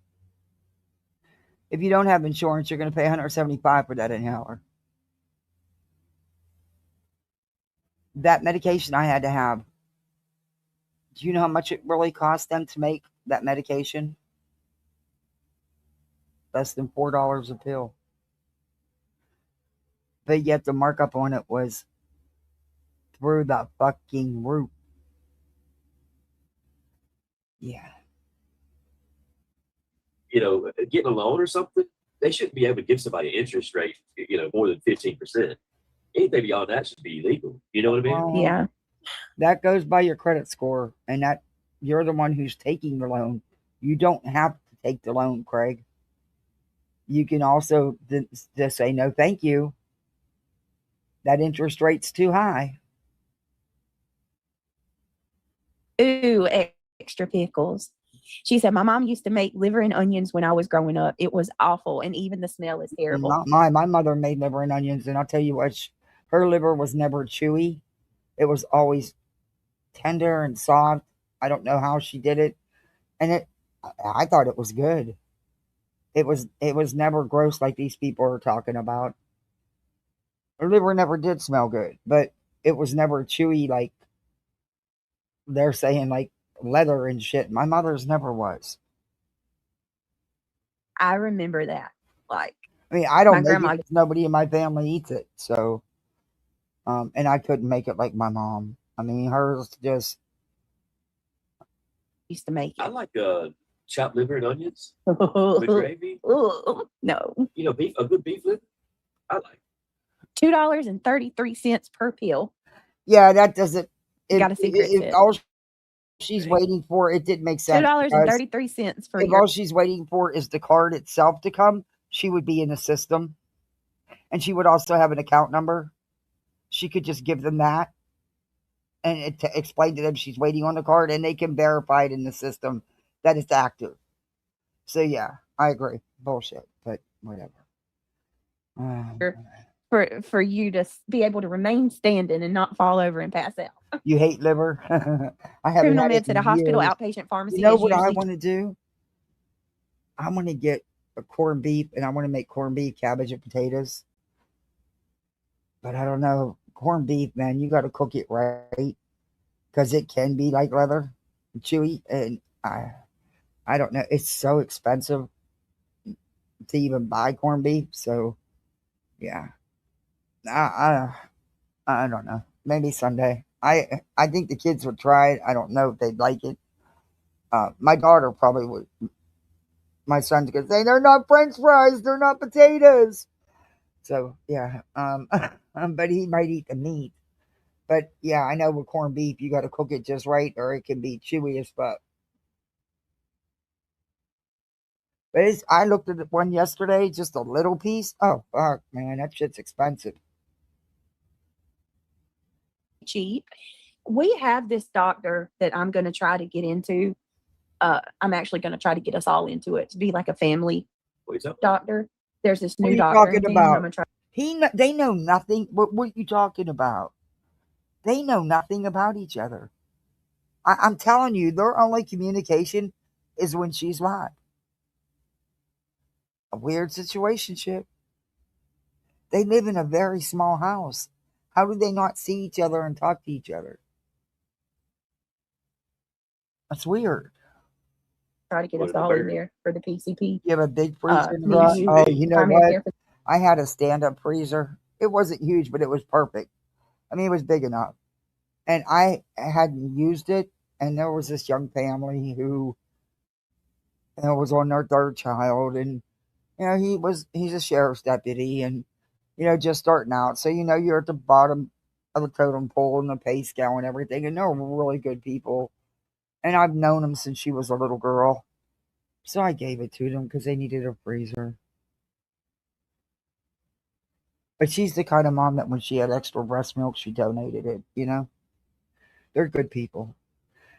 If you don't have insurance, you're going to pay $175 for that inhaler. That medication I had to have. Do you know how much it really cost them to make that medication? less than $4 a pill. But yet the markup on it was through the fucking roof. Yeah. Getting a loan or something, they shouldn't be able to give somebody an interest rate, more than 15%. Anything beyond that should be illegal. You know what I mean? Well, Yeah. that goes by your credit score, and that you're the one who's taking the loan. You don't have to take the loan, Craig. You can also just say no, thank you. That interest rate's too high. Ooh, extra pickles. She said, my mom used to make liver and onions when I was growing up. It was awful, and even the smell is terrible. Not mine. My mother made liver and onions, and I'll tell you what, her liver was never chewy. It was always tender and soft. I don't know how she did it, and I thought it was good. It was never gross like these people are talking about. Her liver never did smell good, but it was never chewy like they're saying, like leather and shit. My mother's never was. I remember that. Like, I mean, I don't my make grandma it 'cause nobody in my family eats it, so and I couldn't make it like my mom. I mean, hers just used to make I it. like chopped liver and onions with gravy. No. Beef, a good beef liver. I like $2.33 per pill. yeah, that doesn't. Got a secret If tip. all she's waiting for, it didn't make sense. $2.33 for if all she's waiting for is the card itself to come, she would be in the system, and she would also have an account number. She could just give them that and explain to them she's waiting on the card, and they can verify it in the system that it's active. So yeah, I agree. Bullshit, but whatever. For you to be able to remain standing and not fall over and pass out. You hate liver? I haven't Criminal had it meds at in a hospital years. outpatient pharmacy. You know is what I usually want to do? I want to get a corned beef, and I want to make corned beef, cabbage, and potatoes. But I don't know. Corned beef, man, you got to cook it right because it can be like leather, chewy, and I don't know. It's so expensive to even buy corned beef. So yeah, I don't know. Maybe someday. I think the kids would try it. I don't know if they'd like it. My daughter probably would. My son's gonna say they're not French fries. They're not potatoes. So yeah, but he might eat the meat. But yeah, I know with corned beef, you got to cook it just right, or it can be chewy as fuck. But I looked at one yesterday, just a little piece. Oh fuck, man, that shit's expensive. cheap. We have this doctor that I'm going to try to get into. I'm actually going to try to get us all into it to be like a family doctor. There's this new doctor in town. I'm gonna try. They know nothing. What are you talking about? They know nothing about each other. I'm telling you, their only communication is when she's live. A weird situationship. They live in a very small house. How do they not see each other and talk to each other? That's weird. Try to get us all in there for the PCP. You have a big freezer in the garage? Oh, you know what? For- I had a stand-up freezer. It wasn't huge, but it was perfect. I mean, it was big enough. And I hadn't used it, and there was this young family who was on their third child, and he's a sheriff's deputy, and just starting out. So you're at the bottom of the totem pole and the pay scale and everything, and they're really good people. And I've known them since she was a little girl, so I gave it to them because they needed a freezer. But she's the kind of mom that when she had extra breast milk, she donated it. They're good people.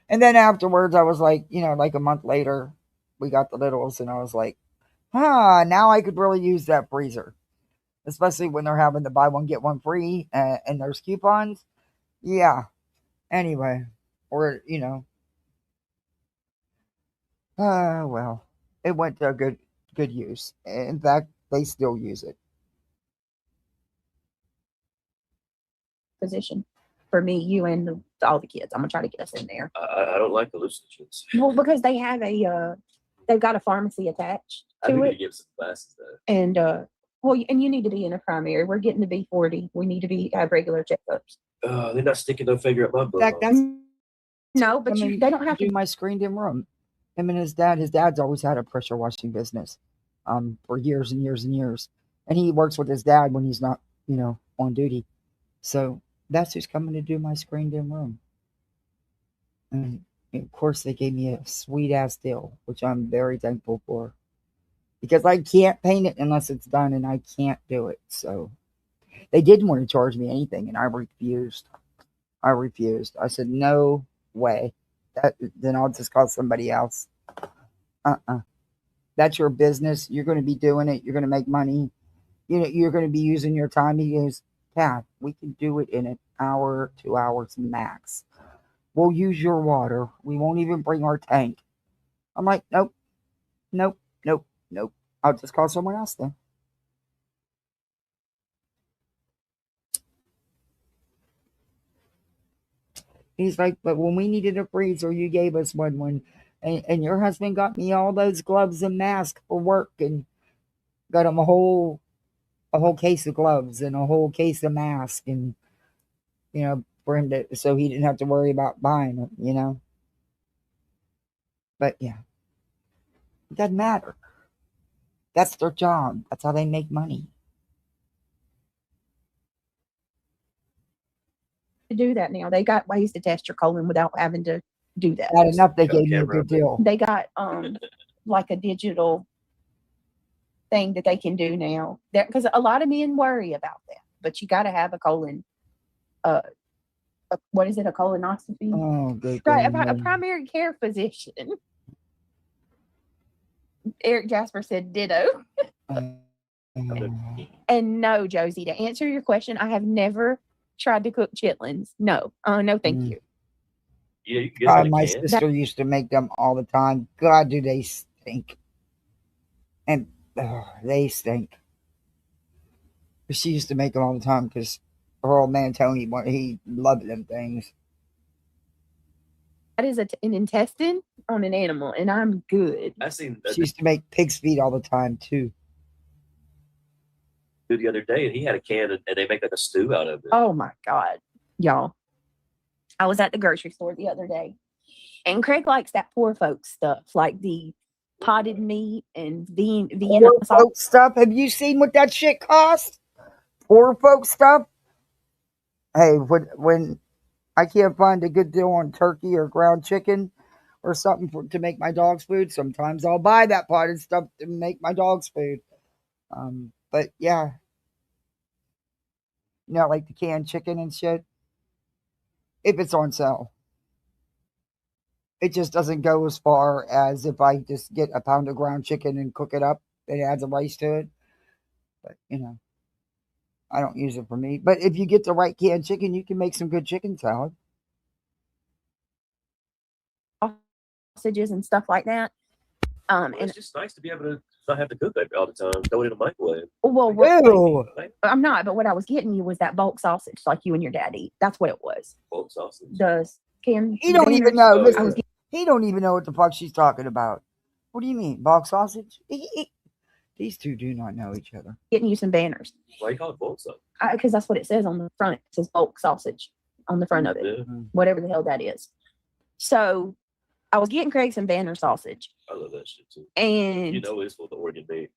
And then afterwards, I was like, like a month later, we got the littles, and I was like, now I could really use that freezer. Especially when they're having the buy one, get one free, and there's coupons. Yeah. Anyway, or, well, it went to a good use. In fact, they still use it. Position for me, you, and all the kids. I'm gonna try to get us in there. I don't like hallucinogens. Well, because they have they've got a pharmacy attached I do to need it. to give some classes though. And and you need to be in a primary. We're getting to be 40. We need to have regular checkups. They're not sticking no finger at my butt. In fact, that's No, but they don't have to do my screened in room. Him and his dad's always had a pressure washing business for years and years and years. And he works with his dad when he's not, on duty. So that's who's coming to do my screened in room. And of course, they gave me a sweet ass deal, which I'm very thankful for. Because I can't paint it unless it's done, and I can't do it. So they didn't want to charge me anything, and I refused. I said, no way. Then I'll just call somebody else. That's your business. You're going to be doing it. You're going to make money. You're going to be using your time. He goes, Pat, we can do it in an hour, 2 hours max. We'll use your water. We won't even bring our tank. I'm like, nope. I'll just call someone else then. He's like, but when we needed a freezer, you gave us one. And your husband got me all those gloves and masks for work and got him a whole case of gloves and a whole case of masks and, for him so he didn't have to worry about buying them, But yeah, it doesn't matter. That's their job. That's how they make money. to do that now. They got ways to test your colon without having to do that. Not enough. They gave me a good deal. They got like a digital thing that they can do now. Because a lot of men worry about that, but you got to have a colon. What is it? A colonoscopy? Oh, good. Right, a primary care physician. Eric Jasper said ditto. And no, Josie, to answer your question, I have never tried to cook chitlins. No, no, thank you. Yeah, you can my sister used to make them all the time. God, do they stink. And they stink. She used to make them all the time because her old man Tony, he loved them things. That is an intestine on an animal, and I'm good. She used to make pig's feet all the time too. The other day, and he had a can, and they make like a stew out of it. Oh my God, y'all! I was at the grocery store the other day, and Craig likes that poor folks stuff, like the potted meat and Vienna folks stuff. Have you seen what that shit costs? Poor folks stuff. Hey, when I can't find a good deal on turkey or ground chicken or something to make my dog's food, sometimes I'll buy that potted stuff to make my dog's food. But yeah, like the canned chicken and shit. If it's on sale, it just doesn't go as far as if I just get a pound of ground chicken and cook it up. It adds a rice to it. But I don't use it for meat. But if you get the right canned chicken, you can make some good chicken salad. Sausages and stuff like that. And it's just nice to be able to not have to cook that all the time. Throw it in a microwave. Well, I'm not, but what I was getting you was that bulk sausage like you and your dad eat. That's what it was. Bulk sausage. He don't even know. Listen, he don't even know what the fuck she's talking about. What do you mean? Bulk sausage? These two do not know each other. Getting you some banners. Why do you call it bulk sausage? Because that's what it says on the front. It says bulk sausage on the front of it. Yeah. Whatever the hell that is. So I was getting Craig some banner sausage. I love that shit too. And it's for the organ meat.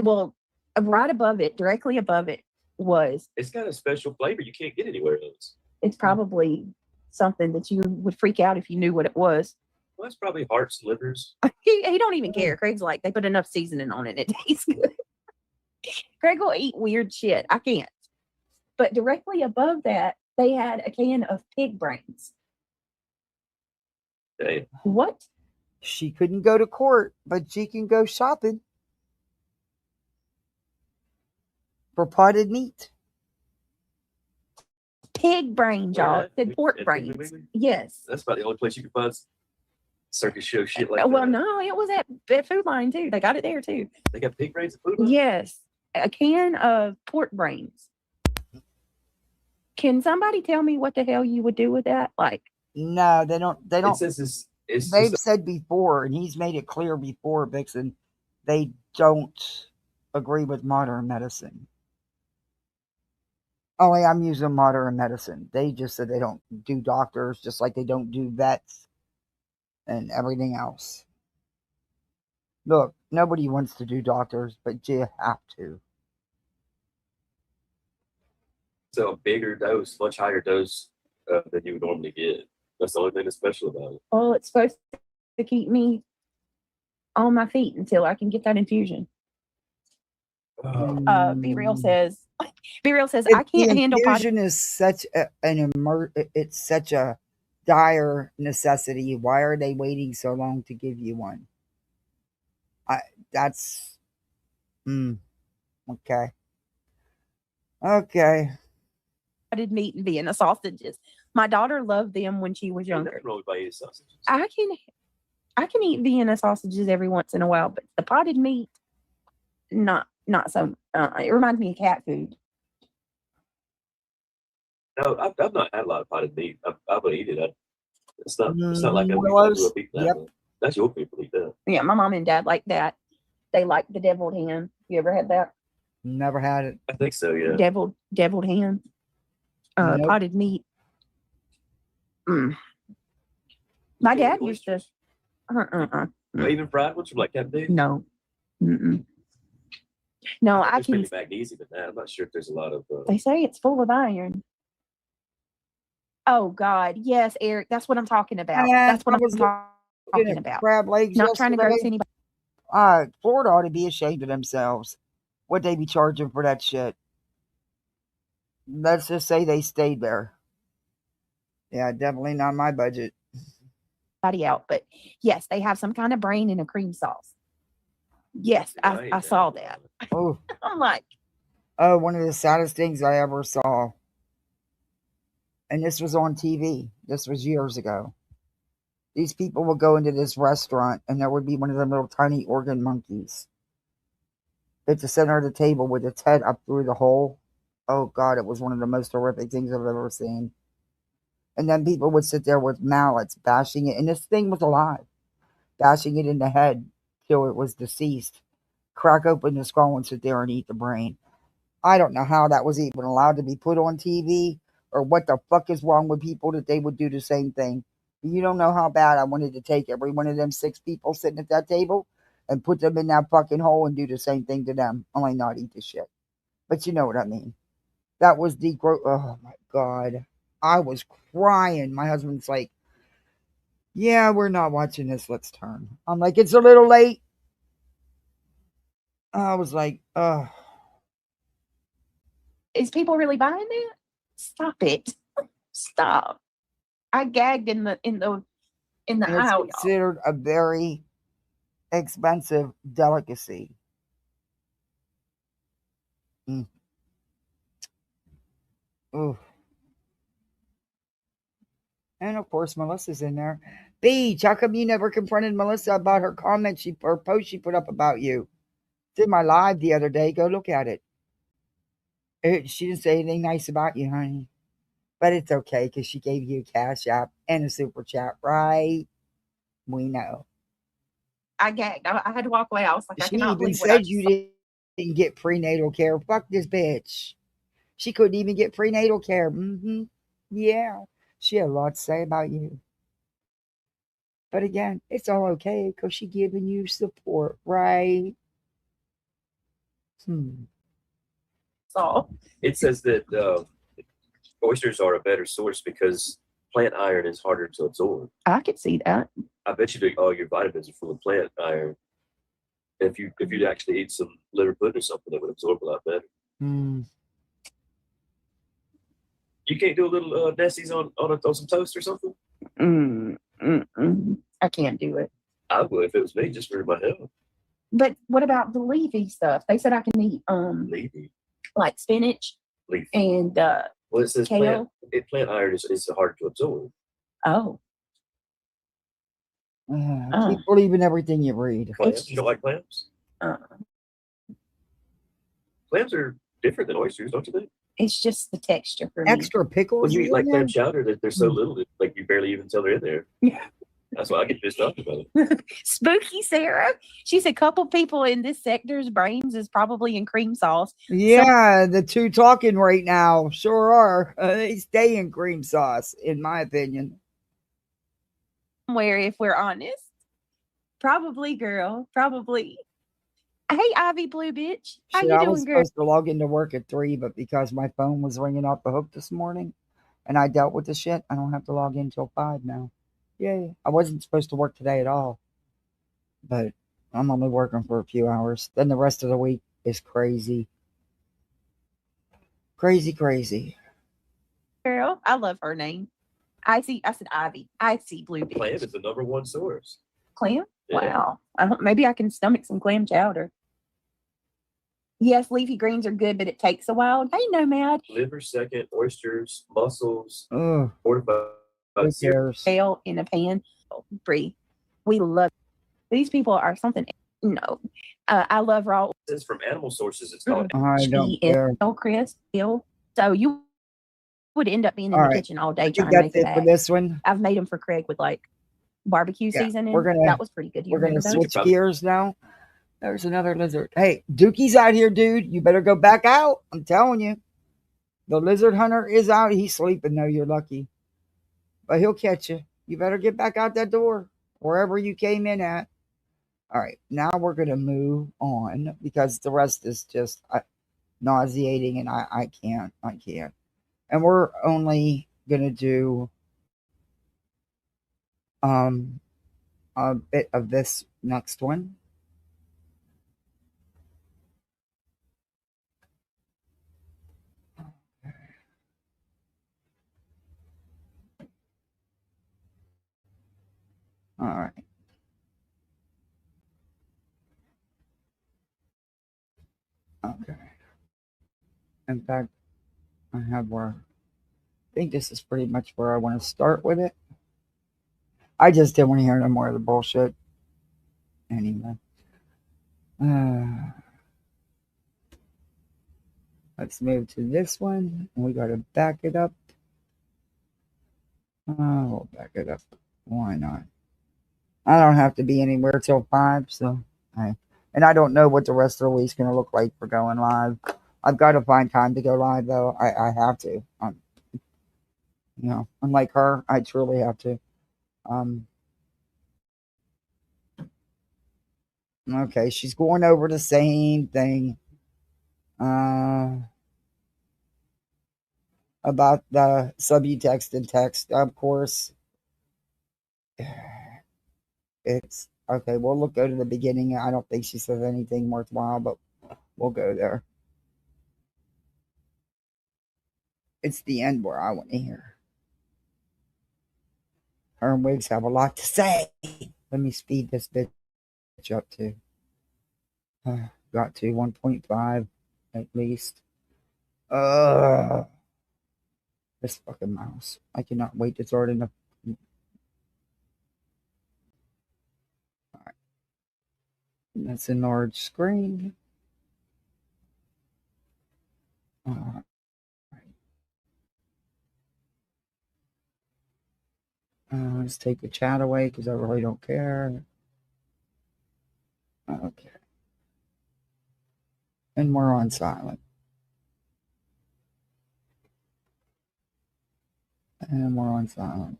Well, right above it, directly above it was. It's got a special flavor you can't get anywhere else. It's probably something that you would freak out if you knew what it was. Well, it's probably hearts, livers. He don't even care. Craig's like, they put enough seasoning on it. It tastes good. Craig will eat weird shit. I can't. But directly above that, they had a can of pig brains. Damn. What? She couldn't go to court, but she can go shopping for potted meat. Pig brains, y'all. Said pork brains. Yes. That's about the only place you can find circus show shit like that. Well, no, it was at Food Line too. They got it there too. They got pig brains at Food Line? Yes. A can of pork brains. Can somebody tell me what the hell you would do with that? Like, no, they don't. It says they've said before, and he's made it clear before, Vixen, they don't agree with modern medicine. Only I'm using modern medicine. They just said they don't do doctors, just like they don't do vets and everything else. Look, nobody wants to do doctors, but you have to. So a bigger dose, much higher dose than you would normally get. That's the only thing that's special about it. Well, it's supposed to keep me on my feet until I can get that infusion. Be Real says, I can't handle potty. Infusion is such it's such a dire necessity. Why are they waiting so long to give you one? That's okay. Okay. Potted meat and Vienna sausages. My daughter loved them when she was younger. I can eat Vienna sausages every once in a while, but the potted meat, not so. It reminds me of cat food. No, I've not had a lot of potted meat. I would eat it. It's not like I grew up eating that. Yep. That's your people eat that. Yeah, my mom and dad like that. They like the deviled ham. You ever had that? Never had it. I think so, yeah. Deviled ham. Nope. Potted meat. My dad used to. Even fried ones from like Captain? No. No, I can. Maybe magnesium in that. I'm not sure if there's a lot of. They say it's full of iron. Oh God, yes, Eric. That's what I'm talking about. That's what I'm talking about. Crab legs. Not trying to gross anybody. Florida ought to be ashamed of themselves. What they be charging for that shit? Let's just say they stayed there. Yeah, definitely not my budget. Out, but yes, they have some kind of brain in a cream sauce. Yes, I saw that. Oh, I'm like, one of the saddest things I ever saw. And this was on TV. This was years ago. These people would go into this restaurant, and there would be one of them little tiny organ monkeys at the center of the table with its head up through the hole. Oh God, it was one of the most horrific things I've ever seen. And then people would sit there with mallets bashing it. And this thing was alive. Bashing it in the head till it was deceased. Crack open the skull and sit there and eat the brain. I don't know how that was even allowed to be put on TV. Or what the fuck is wrong with people that they would do the same thing. You don't know how bad I wanted to take every one of them 6 people sitting at that table and put them in that fucking hole and do the same thing to them. Only not eat the shit. But you know what I mean. That was oh my God. I was crying. My husband's like, yeah, we're not watching this. Let's turn. I'm like, it's a little late. I was like, oh. Is people really buying that? Stop it. Stop. I gagged in the aisle. It's considered a very expensive delicacy. Ooh. And of course, Melissa's in there. Beach, how come you never confronted Melissa about her comment or post she put up about you? It's in my live the other day. Go look at it. She didn't say anything nice about you, honey. But it's okay because she gave you a cash app and a super chat, right? We know. I gagged. I had to walk away. I was like, she even said you didn't get prenatal care. Fuck this bitch. She couldn't even get prenatal care. Yeah. She had a lot to say about you. But again, it's all okay because she's giving you support, right? So it says that oysters are a better source because plant iron is harder to absorb. I could see that. I bet you all your vitamins are full of plant iron. If you'd actually eat some liver pudding or something, that would absorb a lot better. You can't do a little Nessie's on some toast or something? I can't do it. I would if it was me, just for my health. But what about the leafy stuff? They said I can eat leafy, like spinach, leafy, and well, it says kale. Plant iron is hard to absorb. Oh. Keep believing everything you read. Clams? You don't like clams? Clams are different than oysters, don't you think? It's just the texture for me. Extra pickles. When you eat like clam chowder, there's so little, like you barely even tell they're in there. Yeah. That's why I get pissed off about it. Spooky Sarah. She said, couple people in this sector's brains is probably in cream sauce. Yeah, the two talking right now sure are. They stay in cream sauce, in my opinion. Somewhere, if we're honest. Probably, girl. Probably. Hey, Ivy Blue bitch. How Shit, you I doing, was girl? supposed to log into work at 3, but because my phone was ringing off the hook this morning and I dealt with the shit, I don't have to log in until 5 now. Yay. I wasn't supposed to work today at all, but I'm only working for a few hours. Then the rest of the week is crazy. Crazy. Girl, I love her name. I said Ivy. I see Blue bitch. Clam is the #1 source. Clam? Yeah. Wow. Maybe I can stomach some clam chowder. Yes, leafy greens are good, but it takes a while. Hey, Nomad. Liver second, oysters, mussels, Ugh, fortified who cares? Kale in a pan. Free. We love these people are something. No. I love raw. This is from animal sources. It's called. I don't care. Chris, Bill. So you would end up being in All the right. kitchen all day I trying think to that's make it it for back. this one. I've made them for Craig with like barbecue Yeah, seasoning. we're gonna- that was pretty good. We're going to switch Probably- gears now. There's another lizard. Hey, Dookie's out here, dude. You better go back out. I'm telling you. The lizard hunter is out. He's sleeping, though. You're lucky. But he'll catch you. You better get back out that door, wherever you came in at. All right. Now we're going to move on because the rest is just nauseating and I can't. And we're only going to do a bit of this next one. All right. Okay. In fact, I think this is pretty much where I want to start with it. I just didn't want to hear no more of the bullshit. Anyway. Let's move to this one. We got to back it up. We'll back it up. Why not? I don't have to be anywhere till 5, so and I don't know what the rest of the week's going to look like for going live. I've got to find time to go live, though. I have to. Unlike her, I truly have to. Okay, she's going over the same thing. About the subtext and text, of course. It's okay. We'll go to the beginning. I don't think she says anything worthwhile, but we'll go there. It's the end where I want to hear. Her and Wiggs have a lot to say. Let me speed this bitch up to. Got to 1.5 at least. This fucking mouse. I cannot wait to start in the. Alright. That's a large screen. Let's take the chat away because I really don't care. Okay. And we're on silent. And we're on silent.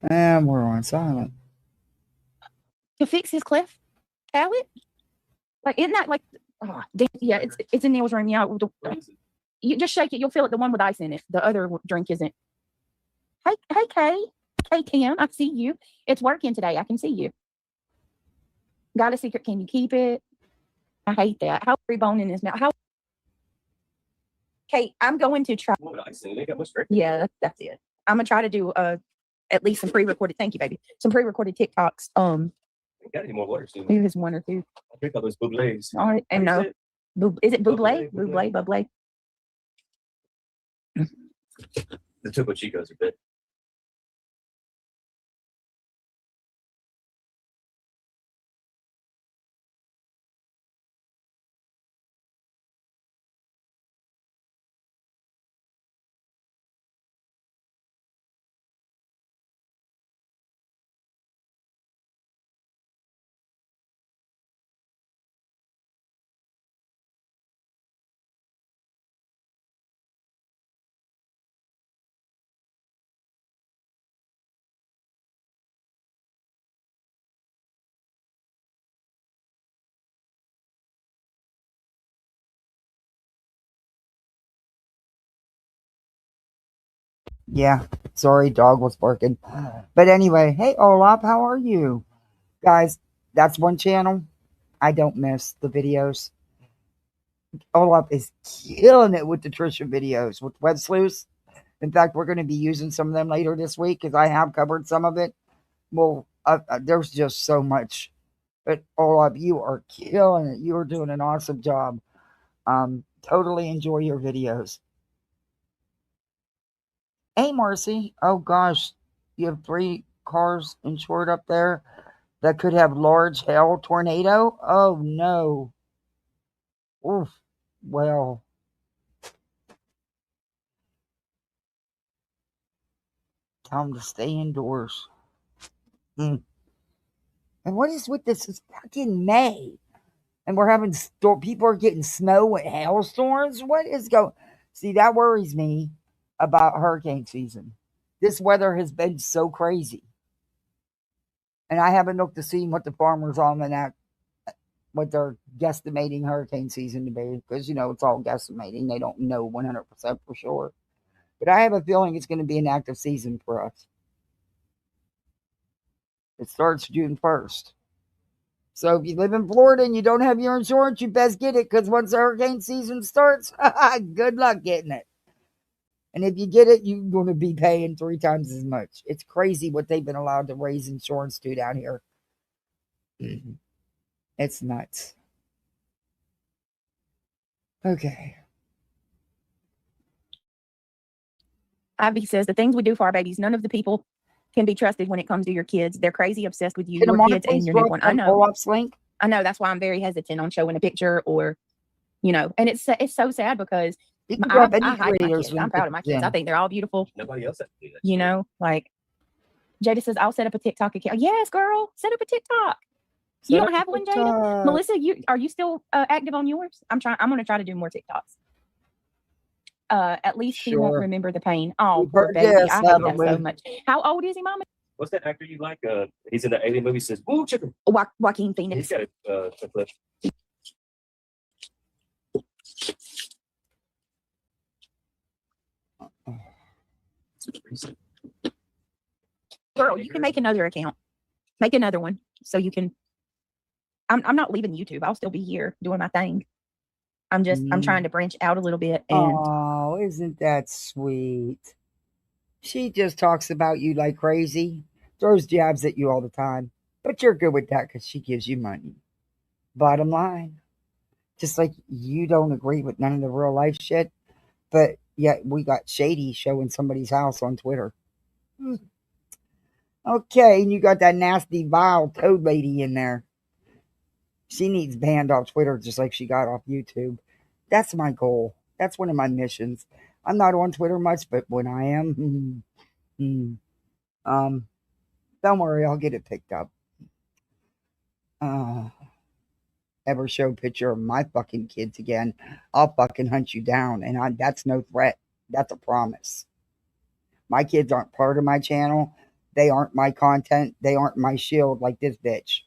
And we're on silent. To fix his cleft palate? Like, isn't that like, yeah, it's in Neil's room. Yeah. You just shake it. You'll feel it. The one with ice in it. The other drink isn't. Hey, Kay. Hey, Kim. I see you. It's working today. I can see you. Got a secret. Can you keep it? I hate that. How rebone in his mouth? How? Kate, I'm going to try. Yeah, that's it. I'm gonna try to do at least some pre-recorded. Thank you, baby. Some pre-recorded TikToks. Got any more water? Maybe there's one or two. I drink all those bublés. All right, and no, is it buble? Buble. The Topo Chicos are good. Yeah, sorry, dog was barking. But anyway, hey Olaf, how are you? Guys, that's one channel I don't miss the videos. Olaf is killing it with the Trisha videos with Web Sleuths. In fact, we're going to be using some of them later this week because I have covered some of it. Well, there's just so much. But Olaf, you are killing it. You are doing an awesome job. Totally enjoy your videos. Hey, Marcy. Oh, gosh. You have 3 cars insured up there that could have large hail tornado? Oh, no. Oof. Well, tell them to stay indoors. Mm. And what is with this? It's fucking May. And we're having people are getting snow and hailstorms. What is going? See, that worries me about hurricane season. This weather has been so crazy, and I haven't looked to see what the farmers almanac, what they're guesstimating hurricane season to be, because it's all guesstimating. They don't know 100% for sure, but I have a feeling it's going to be an active season for us. It starts June 1st. So if you live in Florida and you don't have your insurance, you best get it, because once the hurricane season starts, good luck getting it. And if you get it, you're going to be paying 3 times as much. It's crazy what they've been allowed to raise insurance to down here. It's nuts. Okay. Ivy says, the things we do for our babies, none of the people can be trusted when it comes to your kids. They're crazy obsessed with you, Can your kids, and your new one. I know. Olaf's link? I know. That's why I'm very hesitant on showing a picture or, and it's so sad because I hide my kids. I'm proud of my kids. I think they're all beautiful. Nobody else has to do that. Like Jada says, I'll set up a TikTok account. Yes, girl, set up a TikTok. You don't have one, Jada? Melissa, are you still active on yours? I'm going to try to do more TikToks. At least he won't remember the pain. Oh, poor baby. I hate that so much. How old is he, Mama? What's that actor you like? He's in the Alien movie. Says, "Woo, chicken." Joaquin Phoenix. He's got a clip. Girl, you can make another account. Make another one so you can. I'm not leaving YouTube. I'll still be here doing my thing. I'm trying to branch out a little bit. And oh, isn't that sweet? She just talks about you like crazy, throws jabs at you all the time, but you're good with that because she gives you money. Bottom line, just like you don't agree with none of the real life shit, but yet we got Shady showing somebody's house on Twitter. Okay, and you got that nasty, vile toad lady in there. She needs banned off Twitter just like she got off YouTube. That's my goal. That's one of my missions. I'm not on Twitter much, but when I am, don't worry, I'll get it picked up. Ever show a picture of my fucking kids again, I'll fucking hunt you down. And that's no threat. That's a promise. My kids aren't part of my channel. They aren't my content. They aren't my shield like this bitch.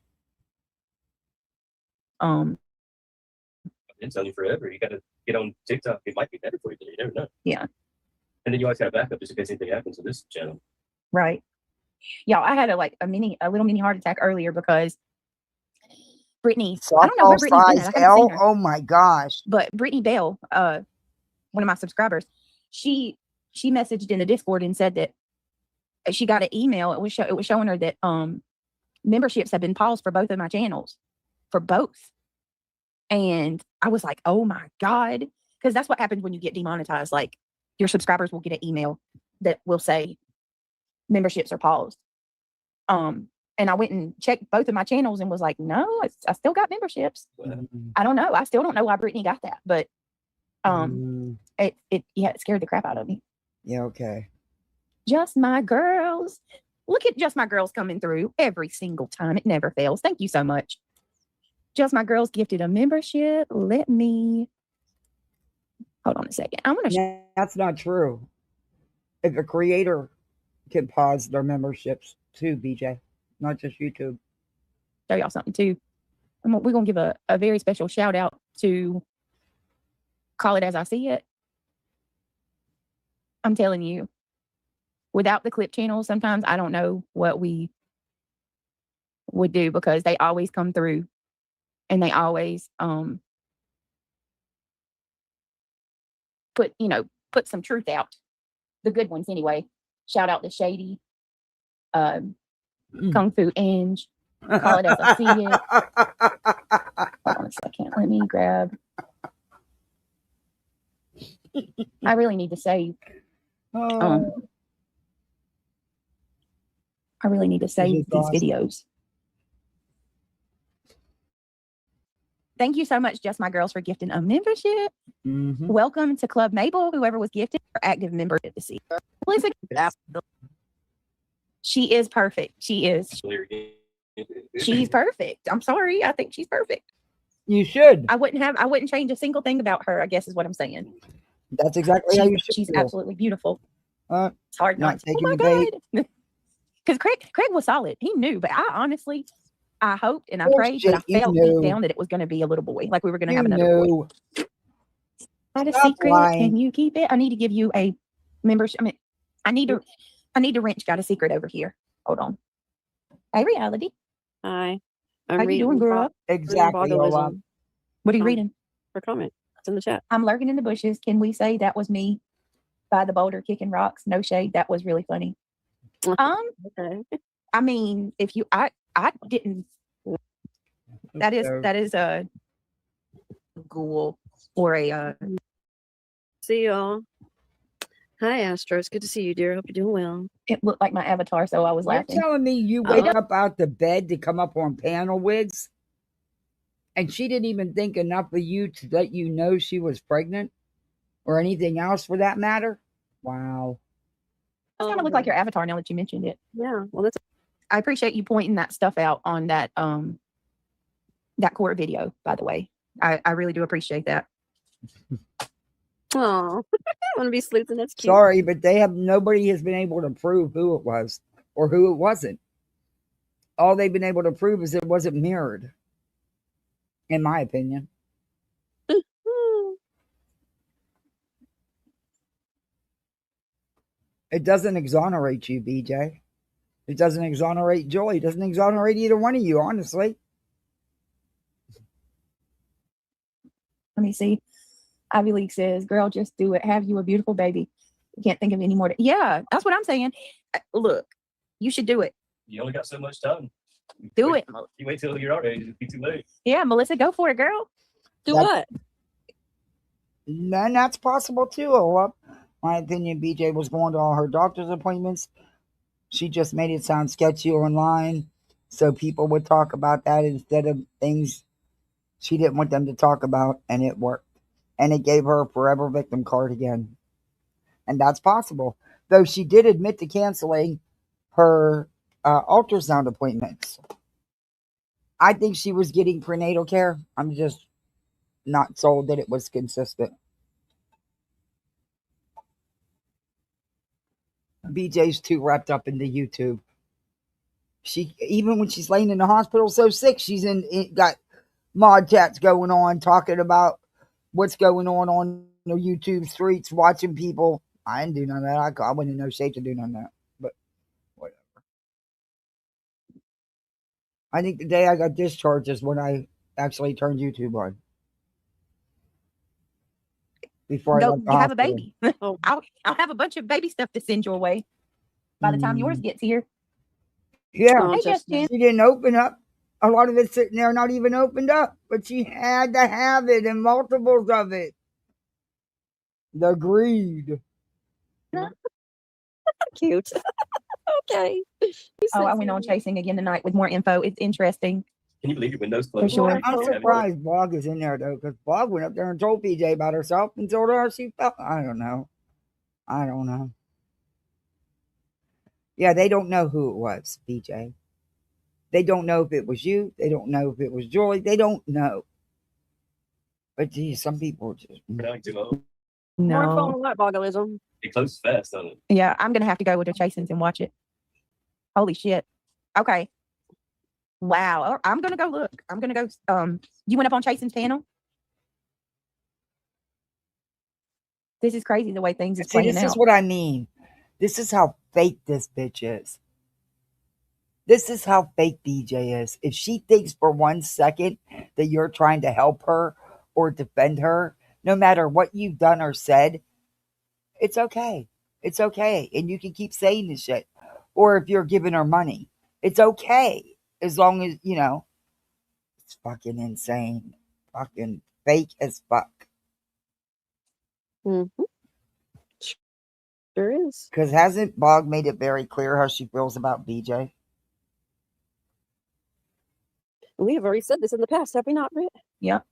I've been telling you forever. You got to get on TikTok. It might be better for you. You never know. Yeah. And then you always got a backup just in case anything happens to this channel. Right. Yeah, I had a little mini heart attack earlier because Brittany. I don't know where Brittany's been at. I haven't seen her. Oh my gosh! But Brittany Bell, one of my subscribers, she messaged in the Discord and said that she got an email. It was showing her that memberships have been paused for both of my channels, for both. And I was like, oh my God. Because that's what happens when you get demonetized. Like, your subscribers will get an email that will say memberships are paused. And I went and checked both of my channels and was like, no, I still got memberships. I don't know. I still don't know why Brittany got that, but it scared the crap out of me. Yeah, okay. Just My Girls. Look at Just My Girls coming through every single time. It never fails. Thank you so much. Just My Girls gifted a membership. Let me hold on a second. I'm gonna. That's not true. If a creator can pause their memberships too, BJ, not just YouTube. Show y'all something too. We're gonna give a very special shout out to Call It As I See It. I'm telling you, without the clip channel, sometimes I don't know what we would do, because they always come through and they always put some truth out. The good ones anyway. Shout out to Shady, Kung Fu Ange, Call It As I See It. Hold on a second. Let me grab. I really need to save. I really need to save these videos. Thank you so much, Just My Girls, for gifting a membership. Welcome to Club Mabel, whoever was gifted for active membership this year. Listen, she is perfect. She is. She's perfect. I'm sorry. I think she's perfect. You should. I wouldn't change a single thing about her, I guess is what I'm saying. That's exactly how you should She's feel. absolutely beautiful. It's hard not to. taking Oh my God. Because Craig was solid. He knew, but I hoped and I prayed, but I felt deep down that it was going to be a little boy. Like we were going to have another boy. I had a secret. Lying. Can you keep it? I need to give you a membership. I mean, I need to wrench got a secret over here. Hold on. Hey, Reality. Hi. How you doing, girl? Exactly. What are you reading? Her comment. It's in the chat. I'm lurking in the bushes. Can we say that was me by the boulder kicking rocks? No shade. That was really funny. Okay. I mean, if you, I didn't. That is a ghoul or a. See y'all. Hi, Astro. It's good to see you, dear. Hope you're doing well. It looked like my avatar, so I was laughing. You're telling me you wake up out the bed to come up on panel wigs, and she didn't even think enough of you to let you know she was pregnant, or anything else for that matter? Wow. It's kind of look like your avatar now that you mentioned it. Yeah. Well, I appreciate you pointing that stuff out on that that court video, by the way. I really do appreciate that. Oh, I want to be sleuthing. That's cute. Sorry, but nobody has been able to prove who it was or who it wasn't. All they've been able to prove is it wasn't mirrored, in my opinion. It doesn't exonerate you, BJ. It doesn't exonerate Joy. It doesn't exonerate either one of you, honestly. Let me see. Ivy League says, girl, just do it. Have you a beautiful baby. You can't think of any more. Yeah, that's what I'm saying. Look, you should do it. You only got so much time. Do it. You wait till you're already. It'll be too late. Yeah, Melissa, go for it, girl. Do what? And that's possible too, Ola. My opinion, BJ was going to all her doctor's appointments. She just made it sound sketchy online, so people would talk about that instead of things she didn't want them to talk about, and it worked. And it gave her a forever victim card again. And that's possible. Though she did admit to canceling her ultrasound appointments. I think she was getting prenatal care. I'm just not sold that it was consistent. BJ's too wrapped up into YouTube. She, even when she's laying in the hospital so sick, she's got mod chats going on, talking about what's going on the YouTube streets, watching people. I didn't do none of that. I wouldn't know shape to do none of that. But whatever. I think the day I got discharged is when I actually turned YouTube on. Before I left the have hospital. a baby. I'll have a bunch of baby stuff to send your way by the time yours gets here. Yeah, hey, she didn't open up. A lot of it's sitting there not even opened up, but she had to have it and multiples of it. The greed. Cute. Okay. I went on chasing again tonight with more info. It's interesting. Can you believe your windows closed? For sure. I'm surprised Blog is in there though, because Blog went up there and told PJ about herself and told her she felt. I don't know. Yeah, they don't know who it was, PJ. They don't know if it was you. They don't know if it was Joy. They don't know. But geez, some people just. No. More phone what bogglism. It closes fast, doesn't it? Yeah, I'm gonna have to go with the Chasins and watch it. Holy shit. Okay. Wow. I'm gonna go look. I'm gonna go. You went up on Chasen's panel? This is crazy the way things is playing out. This is what I mean. This is how fake this bitch is. This is how fake DJ is. If she thinks for 1 second that you're trying to help her or defend her, no matter what you've done or said, it's okay. It's okay. And you can keep saying this shit. Or if you're giving her money, it's okay. As long as, it's fucking insane. Fucking fake as fuck. Mm-hmm. Sure is. Because hasn't Bog made it very clear how she feels about BJ? We have already said this in the past, have we not, Britt? Yep.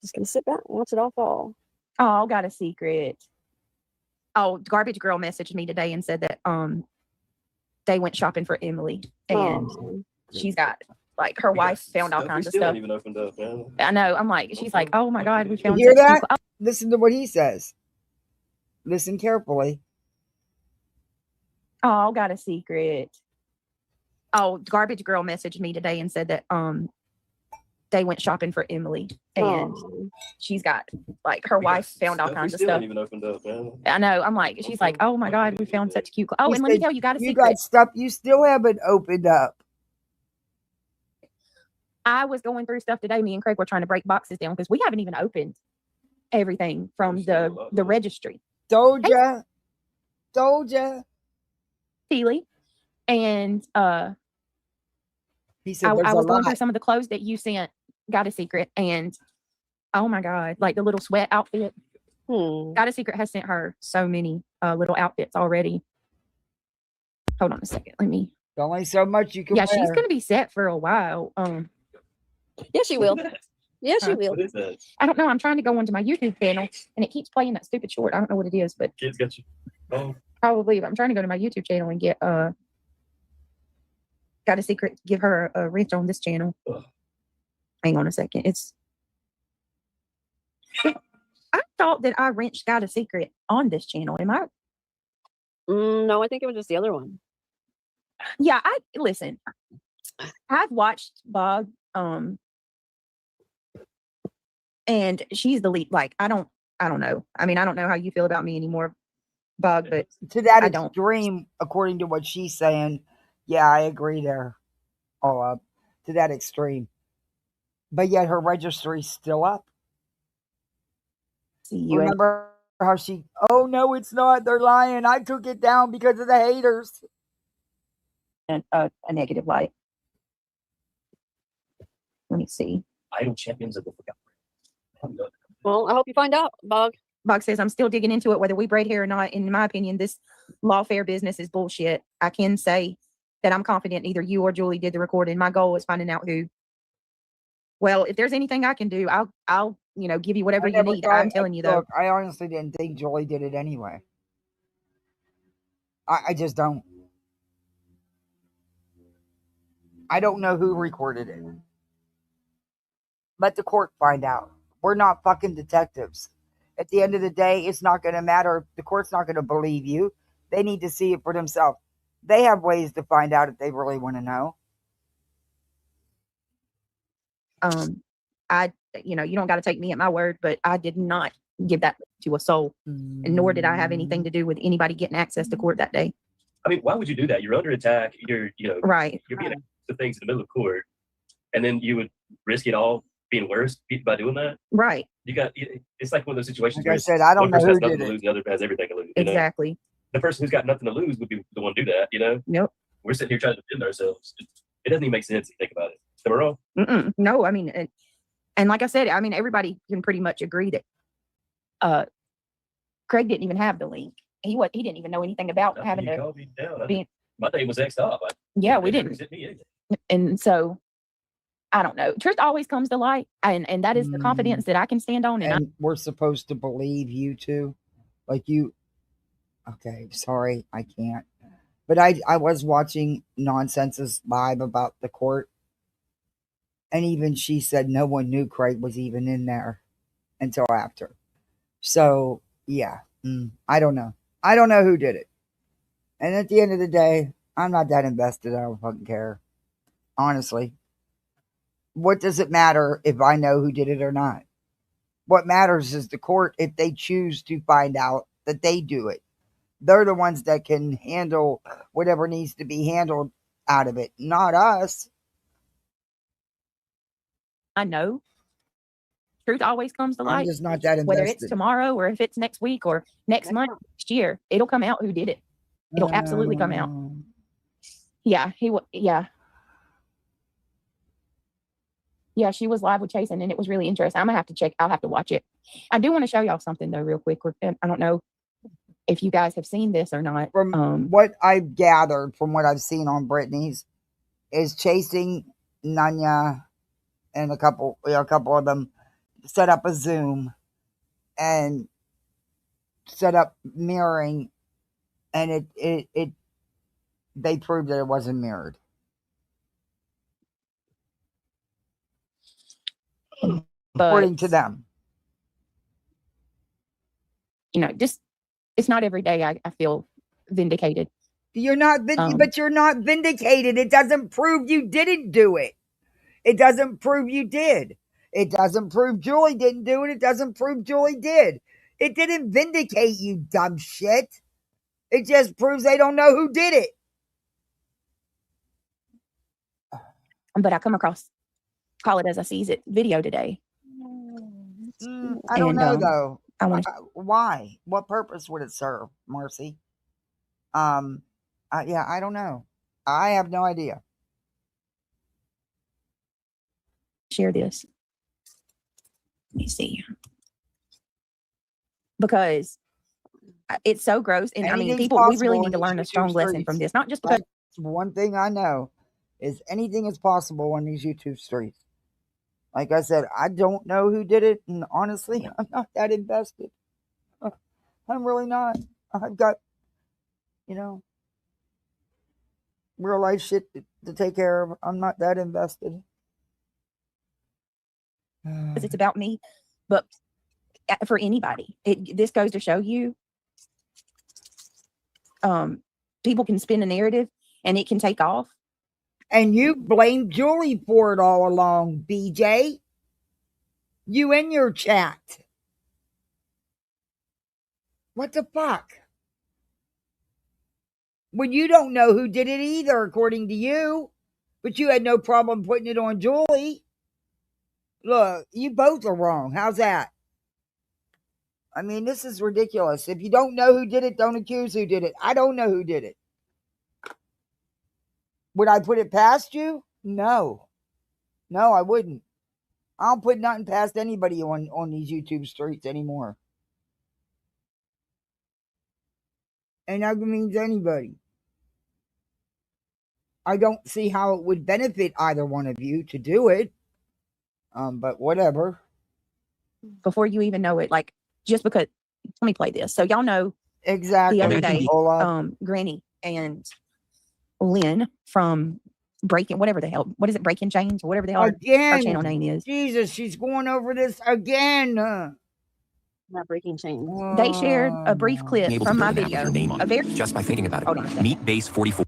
Just gonna sit back and watch it all fall. Oh, got a secret. Oh, Garbage Girl messaged me today and said that they went shopping for Emily, and she's got like her wife found all kinds of stuff. Even opened up, man. I know. I'm like, she's like, oh my god, we You found hear such that? cute. Listen to what he says. Listen carefully. Oh, got a secret. Oh, Garbage Girl messaged me today and said that they went shopping for Emily, and she's got like her wife found all kinds of stuff. Even opened up, man. I know. I'm like, she's like, oh my god, we found such cute. Oh, He and let me said, tell you, got a you secret. got stuff you still haven't opened up. I was going through stuff today. Me and Craig were trying to break boxes down because we haven't even opened everything from the registry. Told ya. Teely. And he said, I was going through some of the clothes that you sent, got a secret, and oh my god, like the little sweat outfit. Got a Secret has sent her so many little outfits already. Hold on a second, let me. Only so much you can wear. She's gonna be set for a while. Yeah, she will. Yeah, she will. What is that? I don't know. I'm trying to go onto my YouTube channel and it keeps playing that stupid short. I don't know what it is, but Kids got you. Oh. probably. But I'm trying to go to my YouTube channel and get Got a Secret. Give her a wrench on this channel. Ugh. Hang on a second. I thought that I wrenched Got a Secret on this channel. Am I? No, I think it was just the other one. Yeah, listen. I've watched Bog, and she's the lead. Like, I don't know. I mean, I don't know how you feel about me anymore, Bog, but to that I don't. extreme, according to what she's saying, yeah, I agree there. All up to that extreme, but yet her registry's still up. See you. Remember how she? Oh no, it's not. They're lying. I took it down because of the haters. And a negative light. Let me see. Idol champions of the forgotten. Well, I hope you find out, Bog. Bog says, I'm still digging into it, whether we braid hair or not. In my opinion, this lawfare business is bullshit. I can say that I'm confident either you or Julie did the recording. My goal is finding out who. Well, if there's anything I can do, I'll give you whatever you need. I'm telling you, though. Look, I honestly didn't think Julie did it anyway. I just don't. I don't know who recorded it. Let the court find out. We're not fucking detectives. At the end of the day, it's not going to matter. The court's not going to believe you. They need to see it for themselves. They have ways to find out if they really want to know. You don't got to take me at my word, but I did not give that to a soul, and nor did I have anything to do with anybody getting access to court that day. I mean, why would you do that? You're under attack. You're right. You're being the things in the middle of court, and then you would risk it all being worse by doing that. Right. It's like one of those situations. Like I said, I don't know who did it. Lose, the other has everything to lose. Exactly. The person who's got nothing to lose would be the one to do that. Nope. We're sitting here trying to defend ourselves. It doesn't even make sense if you think about it. Am I wrong? No, I mean, and like I said, I mean, everybody can pretty much agree that Craig didn't even have the link. He didn't even know anything about having to. Called me down. My name was X'd off. We didn't. And so, I don't know. Truth always comes to light, and that is the confidence that I can stand on. And we're supposed to believe you too, like you. Okay, sorry, I can't. But I was watching Nonsense's live about the court, and even she said no one knew Craig was even in there until after. So yeah, I don't know. I don't know who did it. And at the end of the day, I'm not that invested. I don't fucking care. Honestly. What does it matter if I know who did it or not? What matters is the court, if they choose to find out, that they do it. They're the ones that can handle whatever needs to be handled out of it, not us. I know truth always comes to light. I'm just not that invested. Whether it's tomorrow or if it's next week or next month, next year, it'll come out who did it. It'll absolutely come out. Yeah, yeah, she was live with Chasen, and it was really interesting. I'm gonna have to check. I'll have to watch it. I do want to show y'all something though, real quick. I don't know if you guys have seen this or not. From what I've gathered, from what I've seen on Brittany's, is chasing Nanya and a couple of them set up a Zoom and set up mirroring, and it they proved that it wasn't mirrored. But, according to them. You know, just it's not every day I feel vindicated. You're not, but you're not vindicated. It doesn't prove you didn't do it. It doesn't prove you did. It doesn't prove Julie didn't do it. It doesn't prove Julie did. It didn't vindicate you, dumb shit. It just proves they don't know who did it. But I come across, call it as I sees it, video today. I don't know though. I want why? What purpose would it serve, Marcy? Yeah, I don't know. I have no idea. Share this. Let me see. Because it's so gross. And I mean, people, we really need to learn a strong lesson from this. Not just because. That's one thing I know is anything is possible on these YouTube streets. Like I said, I don't know who did it. And honestly, I'm not that invested. I'm really not. I've got, real life shit to take care of. I'm not that invested. Because it's about me. But for anybody, this goes to show you people can spin a narrative and it can take off. And you blamed Julie for it all along, BJ. You in your chat. What the fuck? Well, you don't know who did it either, according to you. But you had no problem putting it on Julie. Look, you both are wrong. How's that? I mean, this is ridiculous. If you don't know who did it, don't accuse who did it. I don't know who did it. Would I put it past you? No. No, I wouldn't. I don't put nothing past anybody on these YouTube streets anymore. And that means anybody. I don't see how it would benefit either one of you to do it. But whatever. Before you even know it, like, just because, let me play this. So y'all know exactly the other day, Granny and Lynn from Breaking, whatever the hell, what is it, Breaking Chains or whatever the hell our channel name is. Jesus, she's going over this again. Not Breaking Chains. They shared a brief clip from my video. Just by thinking about it. Meat Base 44.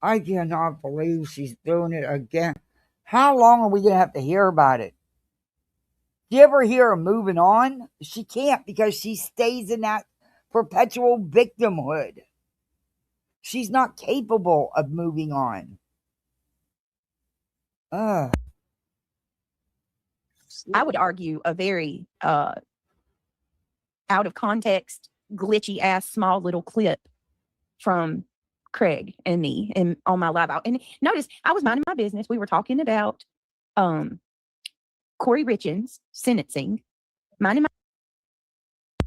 I cannot believe she's doing it again. How long are we going to have to hear about it? Do you ever hear her moving on? She can't, because she stays in that perpetual victimhood. She's not capable of moving on. I would argue a very out of context, glitchy ass small little clip from Craig and me and on my live out. And notice I was minding my business. We were talking about Corey Richins sentencing.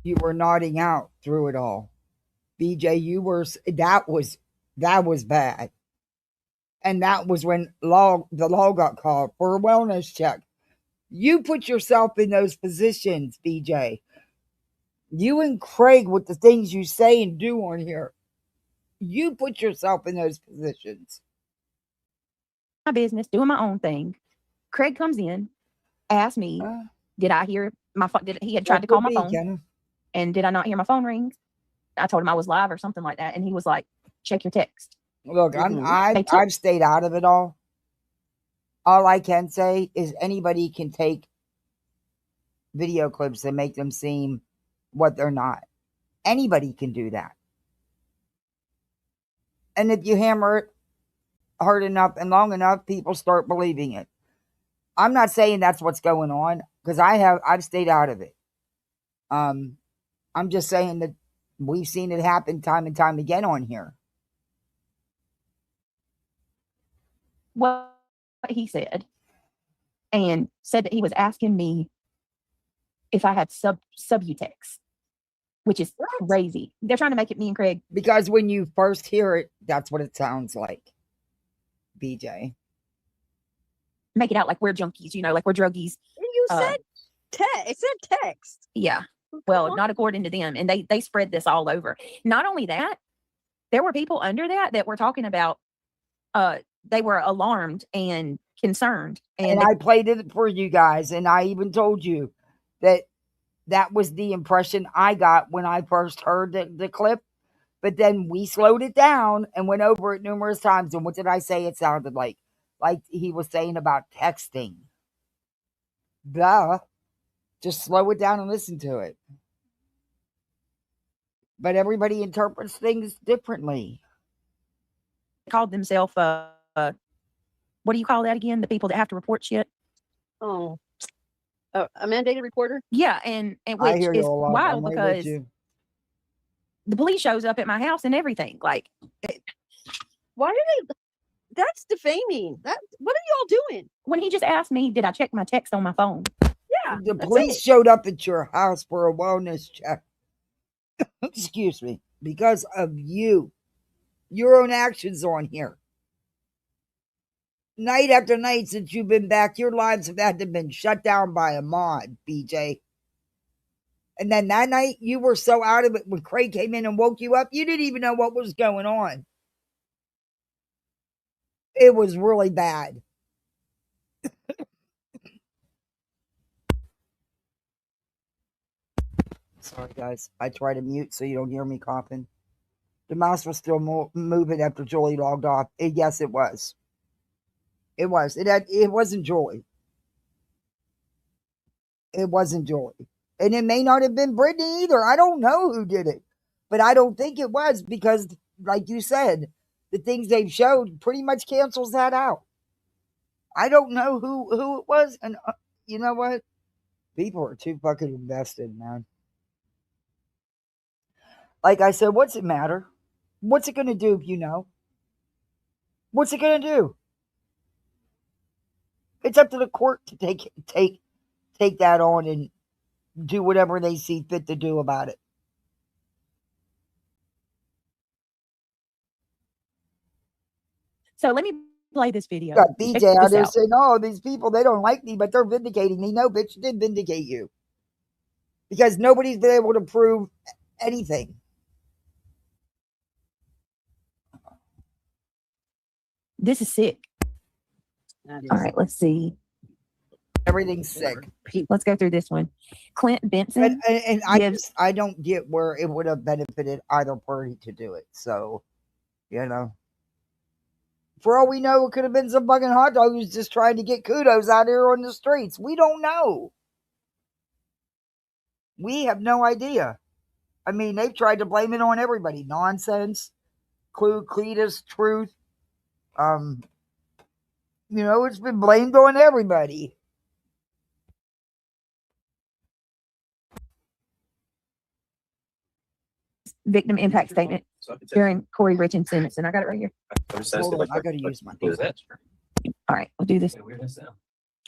You were nodding out through it all. BJ, you were, that was bad. And that was when the law got called for a wellness check. You put yourself in those positions, BJ. You and Craig, with the things you say and do on here, you put yourself in those positions. My business, doing my own thing. Craig comes in, asks me, did I hear my phone? He had tried to call my phone. And did I not hear my phone ring? I told him I was live or something like that. And he was like, check your text. Look, I've stayed out of it all. All I can say is anybody can take video clips and make them seem what they're not. Anybody can do that. And if you hammer it hard enough and long enough, people start believing it. I'm not saying that's what's going on because I've stayed out of it. I'm just saying that we've seen it happen time and time again on here. What he said, and said that he was asking me if I had Subutex, which is crazy. They're trying to make it me and Craig. Because when you first hear it, that's what it sounds like. BJ. Make it out like we're junkies, like we're druggies. You said text. It said text. Yeah. Well, not according to them. And they spread this all over. Not only that, there were people under that were talking about they were alarmed and concerned. And I played it for you guys. And I even told you that was the impression I got when I first heard the clip. But then we slowed it down and went over it numerous times. And what did I say? It sounded like he was saying about texting. Duh. Just slow it down and listen to it. But everybody interprets things differently. Called themselves, what do you call that again? The people that have to report shit? Oh, a mandated reporter? Yeah, and which is wild because the police shows up at my house and everything. Like, why are they? That's defaming. What are y'all doing? When he just asked me, did I check my text on my phone? Yeah. The police showed up at your house for a wellness check. Excuse me. Because of you. Your own actions on here. Night after night since you've been back, your lives have had to been shut down by a mod, BJ. And then that night, you were so out of it when Craig came in and woke you up, you didn't even know what was going on. It was really bad. Sorry, guys. I try to mute so you don't hear me coughing. The mouse was still moving after Julie logged off. Yes, it was. It was. It wasn't Julie. It wasn't Julie. And it may not have been Brittany either. I don't know who did it. But I don't think it was because, like you said, the things they've showed pretty much cancels that out. I don't know who it was. And you know what? People are too fucking invested, man. Like I said, what's it matter? What's it going to do if you know? What's it going to do? It's up to the court to take that on and do whatever they see fit to do about it. So let me play this video. Got BJ out there saying, "Oh, these people, they don't like me, but they're vindicating me." No, bitch, did vindicate you because nobody's been able to prove anything. This is sick. All right, let's see. Everything's sick. Let's go through this one. Clint Benson. And I don't get where it would have benefited either party to do it. So, for all we know, it could have been some fucking hot dog who's just trying to get kudos out here on the streets. We don't know. We have no idea. I mean, they've tried to blame it on everybody. Nonsense. Cletus, Truth. It's been blamed on everybody. Victim impact statement during Corey Richardson's, and I got it right here. Hold on, I got to use my phone. All right, we'll do this.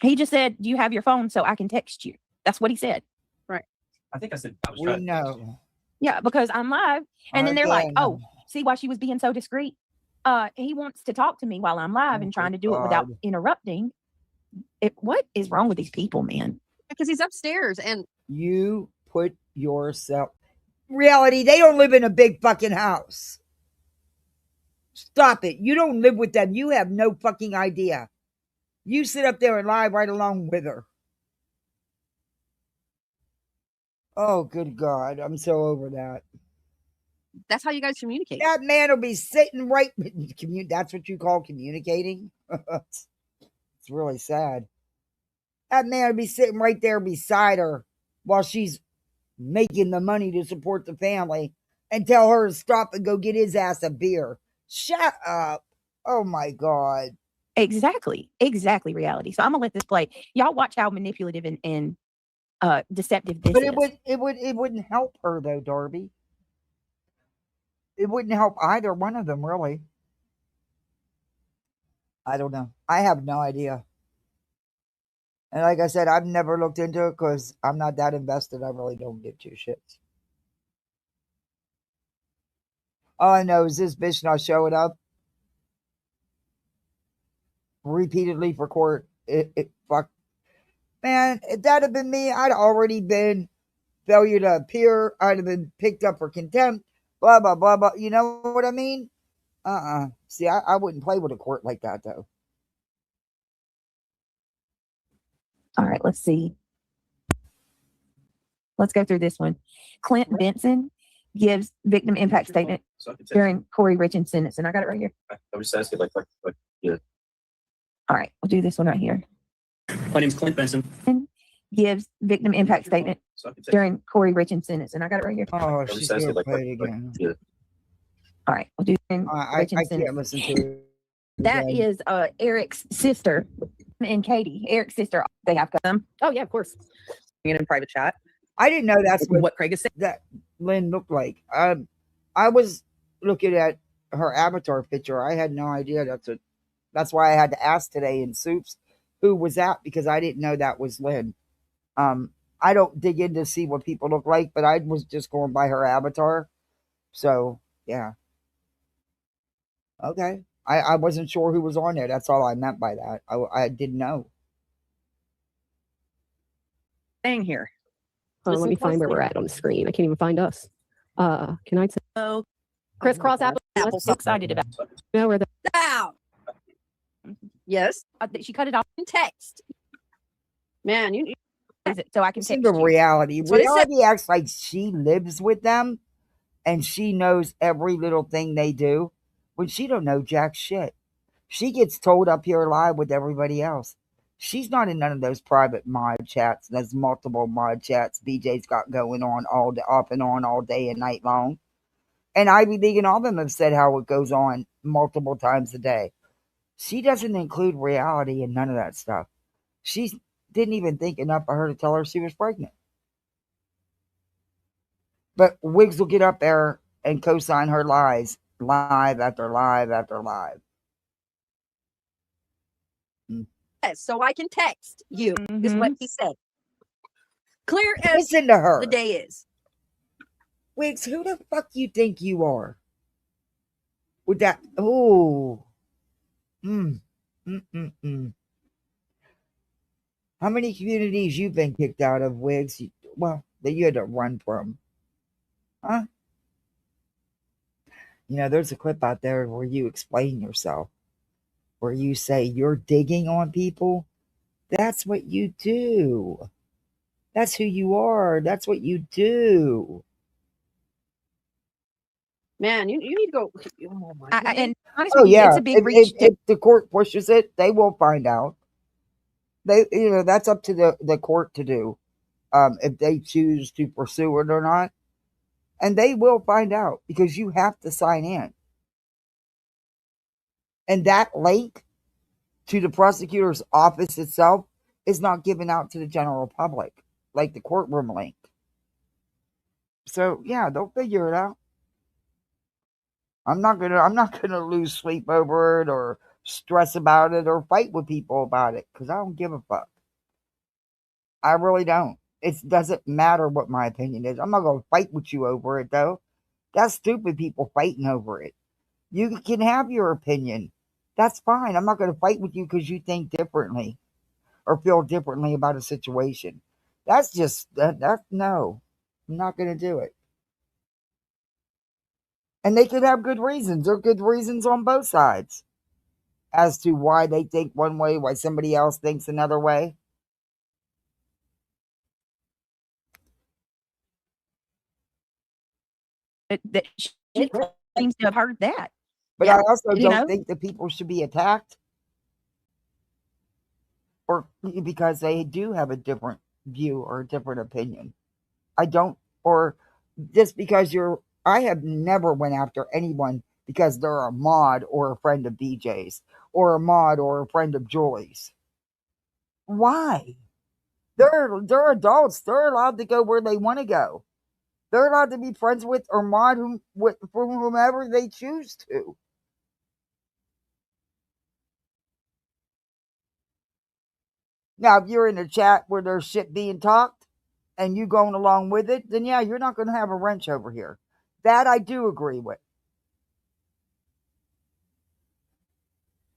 He just said, "Do you have your phone so I can text you?" That's what he said. Right. I think I said I was We trying know. Yeah, because I'm live, and then they're like, "Oh, see why she was being so discreet? He wants to talk to me while I'm live and trying to do it without interrupting." What is wrong with these people, man? Because he's upstairs and you put yourself. Reality, they don't live in a big fucking house. Stop it. You don't live with them. You have no fucking idea. You sit up there and lie right along with her. Oh, good God. I'm so over that. That's how you guys communicate. That man will be sitting right. That's what you call communicating? It's really sad. That man will be sitting right there beside her while she's making the money to support the family and tell her to stop and go get his ass a beer. Shut up. Oh my God. Exactly reality. So I'm gonna let this play. Y'all watch how manipulative and deceptive this But is. it wouldn't help her though, Darby. It wouldn't help either one of them, really. I don't know. I have no idea. And like I said, I've never looked into it because I'm not that invested. I really don't give two shits. All I know is this bitch not showing up repeatedly for court. Fuck. Man, if that had been me, I'd already been failure to appear. I'd have been picked up for contempt. Blah, blah, blah, blah. You know what I mean? See, I wouldn't play with a court like that, though. All right, let's see. Let's go through this one. Clint Benson gives victim impact statement during Corey Richardson's sentence. And I got it right here. I'm just asking, like, yeah. All right, we'll do this one right here. My name's Clint Benson. Gives victim impact statement during Corey Richardson's sentence. And I got it right here. Oh, she's going to play it again. Yeah. All right, we'll do I can't listen to it. That is Eric's sister and Katie. Eric's sister. They have come. Oh, yeah, of course. In private chat. I didn't know that's what Craig is saying. That Lynn looked like. I was looking at her avatar picture. I had no idea that's why I had to ask today in Soups who was that, because I didn't know that was Lynn. I don't dig in to see what people look like, but I was just going by her avatar. So yeah. Okay. I wasn't sure who was on there. That's all I meant by that. I didn't know. Staying here. Let me find where we're at on the screen. I can't even find us. Can I tell? Crisscross apple. So excited about. You know where the Now. Yes. She cut it off In text. Man, you so I can Listen text to you. reality. That's what it said. Reality acts like she lives with them and she knows every little thing they do when she don't know jack shit. She gets told up here live with everybody else. She's not in none of those private mod chats. There's multiple mod chats BJ's got going on off and on all day and night long. And Ivy League and all of them have said how it goes on multiple times a day. She doesn't include reality in none of that stuff. She didn't even think enough of her to tell her she was pregnant. But Wiggs will get up there and co-sign her lies, live after live after live. Yes, so I can text you. Is what he said. Clear as Listen to her. the day is. Wiggs, who the fuck you think you are? With that, oh. How many communities you've been kicked out of, Wiggs? Well, that you had to run from. Huh? You know, there's a clip out there where you explain yourself. Where you say you're digging on people. That's what you do. That's who you are. That's what you do. Man, you need to go. Oh, my And honestly, Oh yeah, it's a big reach. if the court pushes it, they will find out. That's up to the court to do, if they choose to pursue it or not, and they will find out because you have to sign in, and that link to the prosecutor's office itself is not given out to the general public like the courtroom link. So yeah, they'll figure it out. I'm not gonna lose sleep over it or stress about it or fight with people about it because I don't give a fuck. I really don't. It doesn't matter what my opinion is. I'm not gonna fight with you over it though. That's stupid people fighting over it. You can have your opinion. That's fine. I'm not gonna fight with you because you think differently or feel differently about a situation. That's just that no. I'm not gonna do it. And they could have good reasons. There are good reasons on both sides as to why they think one way, why somebody else thinks another way. That she seems to have heard that. But Yeah, I also you don't know. think that people should be attacked or because they do have a different view or a different opinion. I don't, or just because I have never went after anyone because they're a mod or a friend of BJ's or a mod or a friend of Julie's. Why? They're adults. They're allowed to go where they want to go. They're allowed to be friends with or mod with whomever they choose to. Now, if you're in a chat where there's shit being talked and you going along with it, then yeah, you're not going to have a wrench over here. That I do agree with.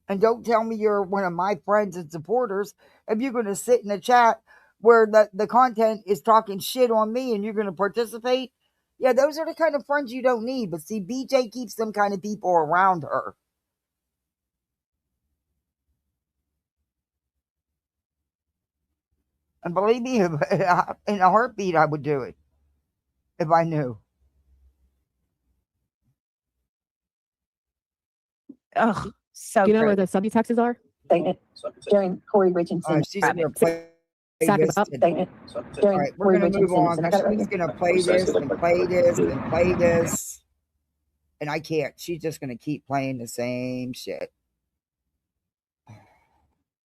And don't tell me you're one of my friends and supporters if you're going to sit in a chat where the content is talking shit on me and you're going to participate. Yeah, those are the kind of friends you don't need. But see, BJ keeps them kind of people around her. And believe me, in a heartbeat, I would do it if I knew. Oh, so Do you know where great. the subtexts are? During Corey Richardson's She's going to play Second this. up. All right, we're going to move on because she's going to play this and play this and play this. And I can't. She's just going to keep playing the same shit.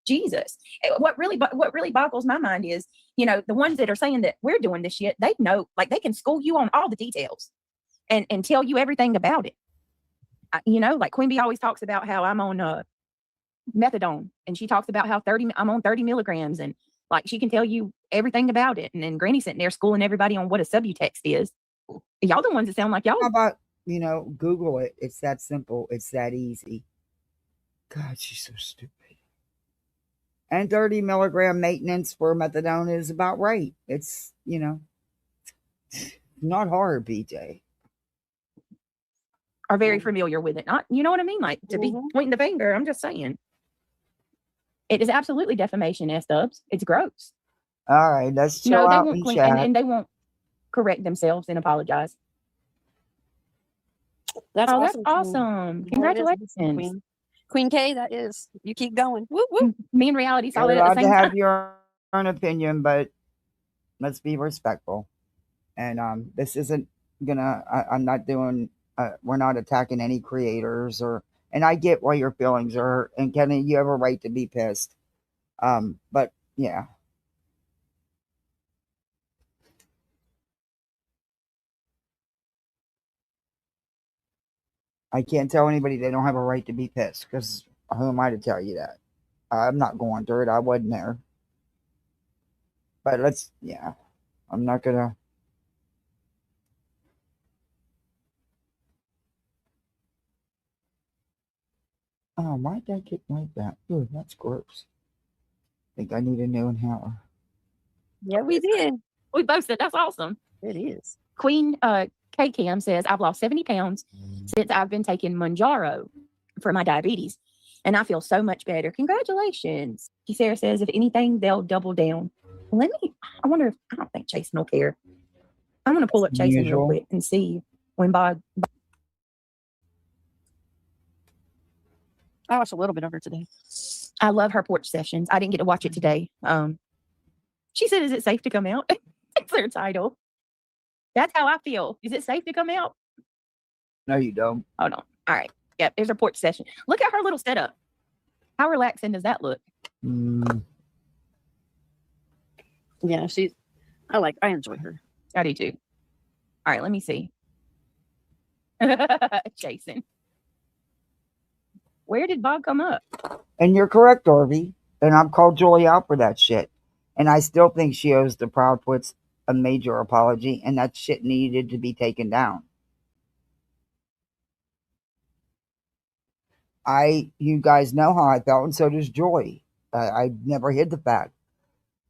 Jesus. What really boggles my mind is, the ones that are saying that we're doing this shit, they know, like they can school you on all the details and tell you everything about it. Like Queen Bee always talks about how I'm on methadone, and she talks about how I'm on 30 milligrams, and like she can tell you everything about it. And then Granny sitting there schooling everybody on what a subtext is. Y'all the ones that sound like y'all. How about, Google it. It's that simple. It's that easy. God, she's so stupid. And 30 milligram maintenance for methadone is about right. It's, not hard, BJ. Are very familiar with it. Not, you know what I mean? Like to be pointing the finger. I'm just saying. It is absolutely defamation, S-dubs. It's gross. All right, let's chill out and chat. And they won't correct themselves and apologize. That's awesome. That's awesome. Congratulations. Queen K, that is. You keep going. Woo, woo. Me and reality saw You're that at the allowed same to time. have your own opinion, but let's be respectful. And this isn't gonna. I'm not doing. We're not attacking any creators and I get why your feelings are hurt. And Kenny, you have a right to be pissed. But yeah. I can't tell anybody they don't have a right to be pissed, because who am I to tell you that? I'm not going through it. I wasn't there. But I'm not gonna. Oh, why'd that get like that? Ooh, that's gross. I think I need a new inhaler. Yeah, we did. We both said that's awesome. It is. Queen K Cam says, I've lost 70 pounds since I've been taking Manjaro for my diabetes, and I feel so much better. Congratulations. Sarah says, if anything, they'll double down. I wonder if, I don't think Jason will care. I'm going to pull up Jason real quick and see when Bob. I watched a little bit of her today. I love her porch sessions. I didn't get to watch it today. She said, is it safe to come out? It's their title. That's how I feel. Is it safe to come out? No, you don't. Hold on. All right. Yep. There's her porch session. Look at her little setup. How relaxing does that look? Yeah, I enjoy her. I do too. All right. Let me see. Jason. Where did Bob come up? And you're correct, Orby. And I've called Julie out for that shit. And I still think she owes the Proudfoots a major apology, and that shit needed to be taken down. You guys know how I felt, and so does Joy. I never hid the fact.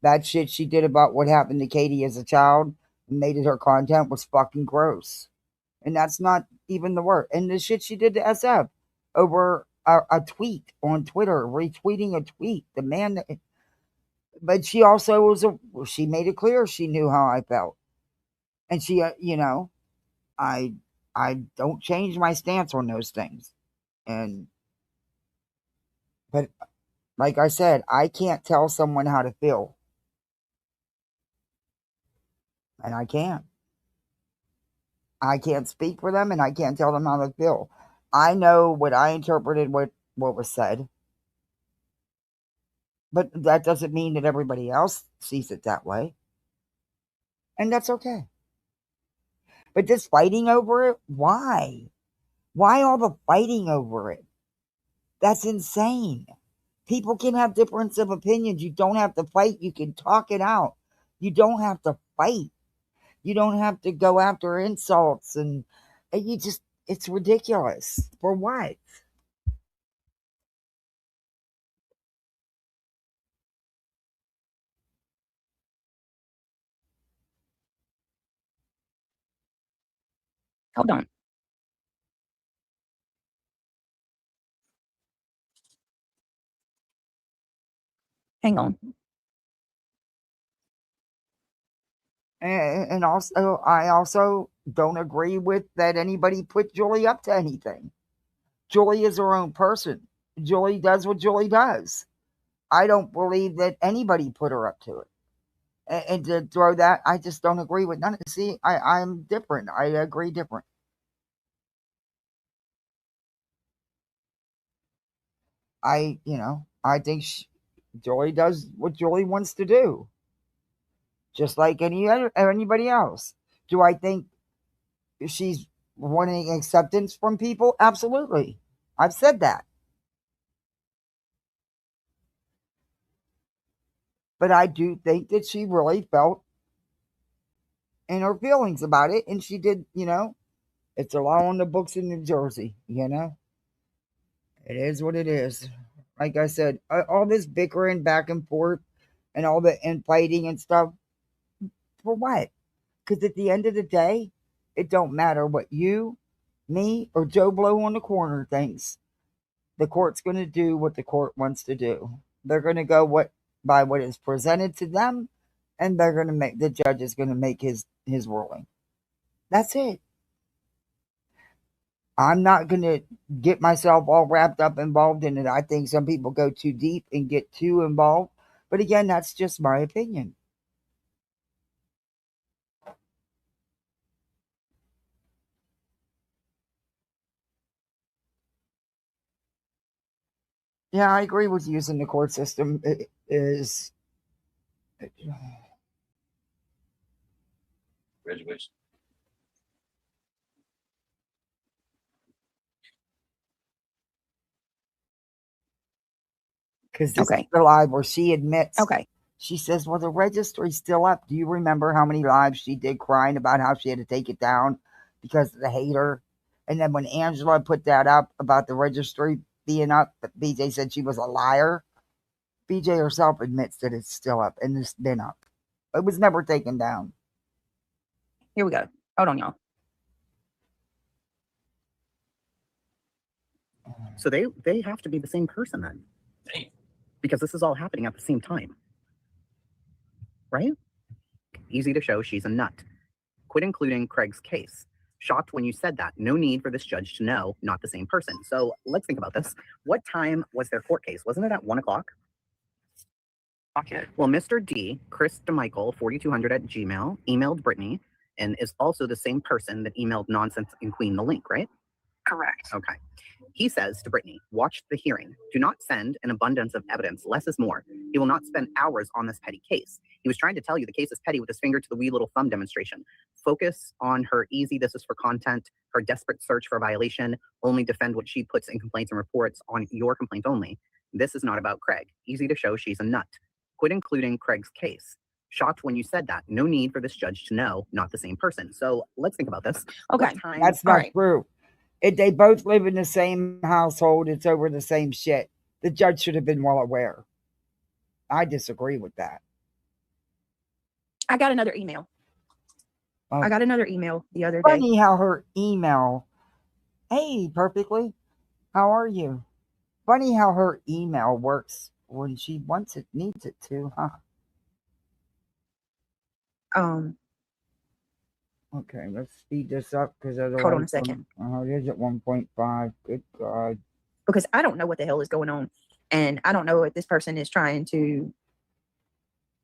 That shit she did about what happened to Katie as a child and made it her content was fucking gross. And that's not even the word. And the shit she did to SF over a tweet on Twitter, retweeting a tweet. The man, but she also she made it clear she knew how I felt. And she, I don't change my stance on those things. But like I said, I can't tell someone how to feel. And I can't. I can't speak for them, and I can't tell them how to feel. I know what I interpreted, what was said, but that doesn't mean that everybody else sees it that way, and that's okay. But this fighting over it, why? Why all the fighting over it? That's insane. People can have difference of opinions. You don't have to fight. You can talk it out. You don't have to fight. You don't have to go after insults and you just, it's ridiculous. For what? Hold on. Hang on. And also, I also don't agree with that anybody put Julie up to anything. Julie is her own person. Julie does what Julie does. I don't believe that anybody put her up to it. And to throw that, I just don't agree with none of it. See, I'm different. I agree different. I think Julie does what Julie wants to do, just like anybody else. Do I think she's wanting acceptance from people? Absolutely. I've said that. But I do think that she really felt in her feelings about it, and she did, it's a law on the books in New Jersey, It is what it is. Like I said, all this bickering back and forth and all the infighting and stuff, for what? Because at the end of the day, it don't matter what you, me, or Joe Blow on the corner thinks. The court's going to do what the court wants to do. They're going to go by what is presented to them, and they're going to make the judge is going to make his ruling. That's it. I'm not going to get myself all wrapped up involved in it. I think some people go too deep and get too involved. But again, that's just my opinion. Yeah, I agree with using the court system is Graduation. because this Okay. is the live where she admits. Okay. She says, well, the registry's still up. Do you remember how many lives she did crying about how she had to take it down because of the hater? And then when Angela put that up about the registry being up, BJ said she was a liar. BJ herself admits that it's still up and it's been up. It was never taken down. Here we go. Hold on, y'all. So they have to be the same person then. Because this is all happening at the same time. Right? Easy to show she's a nut. Quit including Craig's case. Shocked when you said that. No need for this judge to know, not the same person. So let's think about this. What time was their court case? Wasn't it at 1 o'clock? Okay. Well, Mr. D, Chris DeMichael, 4200 at Gmail, emailed Brittany and is also the same person that emailed Nonsense and Queen the link, right? Correct. Okay. He says to Brittany, watch the hearing. Do not send an abundance of evidence. Less is more. He will not spend hours on this petty case. He was trying to tell you the case is petty with his finger to the wee little thumb demonstration. Focus on her easy, this is for content, her desperate search for a violation, only defend what she puts in complaints and reports on your complaint only. This is not about Craig. Easy to show she's a nut. Quit including Craig's case. Shocked when you said that. No need for this judge to know, not the same person. So let's think about this. Okay. That's not true. If they both live in the same household, it's over the same shit. The judge should have been well aware. I disagree with that. I got another email. I got another email the other day. Funny how her email, hey, perfectly, how are you? Funny how her email works when she wants it, needs it to, huh? Okay, let's speed this up because otherwise. Hold on a second. It is at 1.5. Good God. Because I don't know what the hell is going on. And I don't know if this person is trying to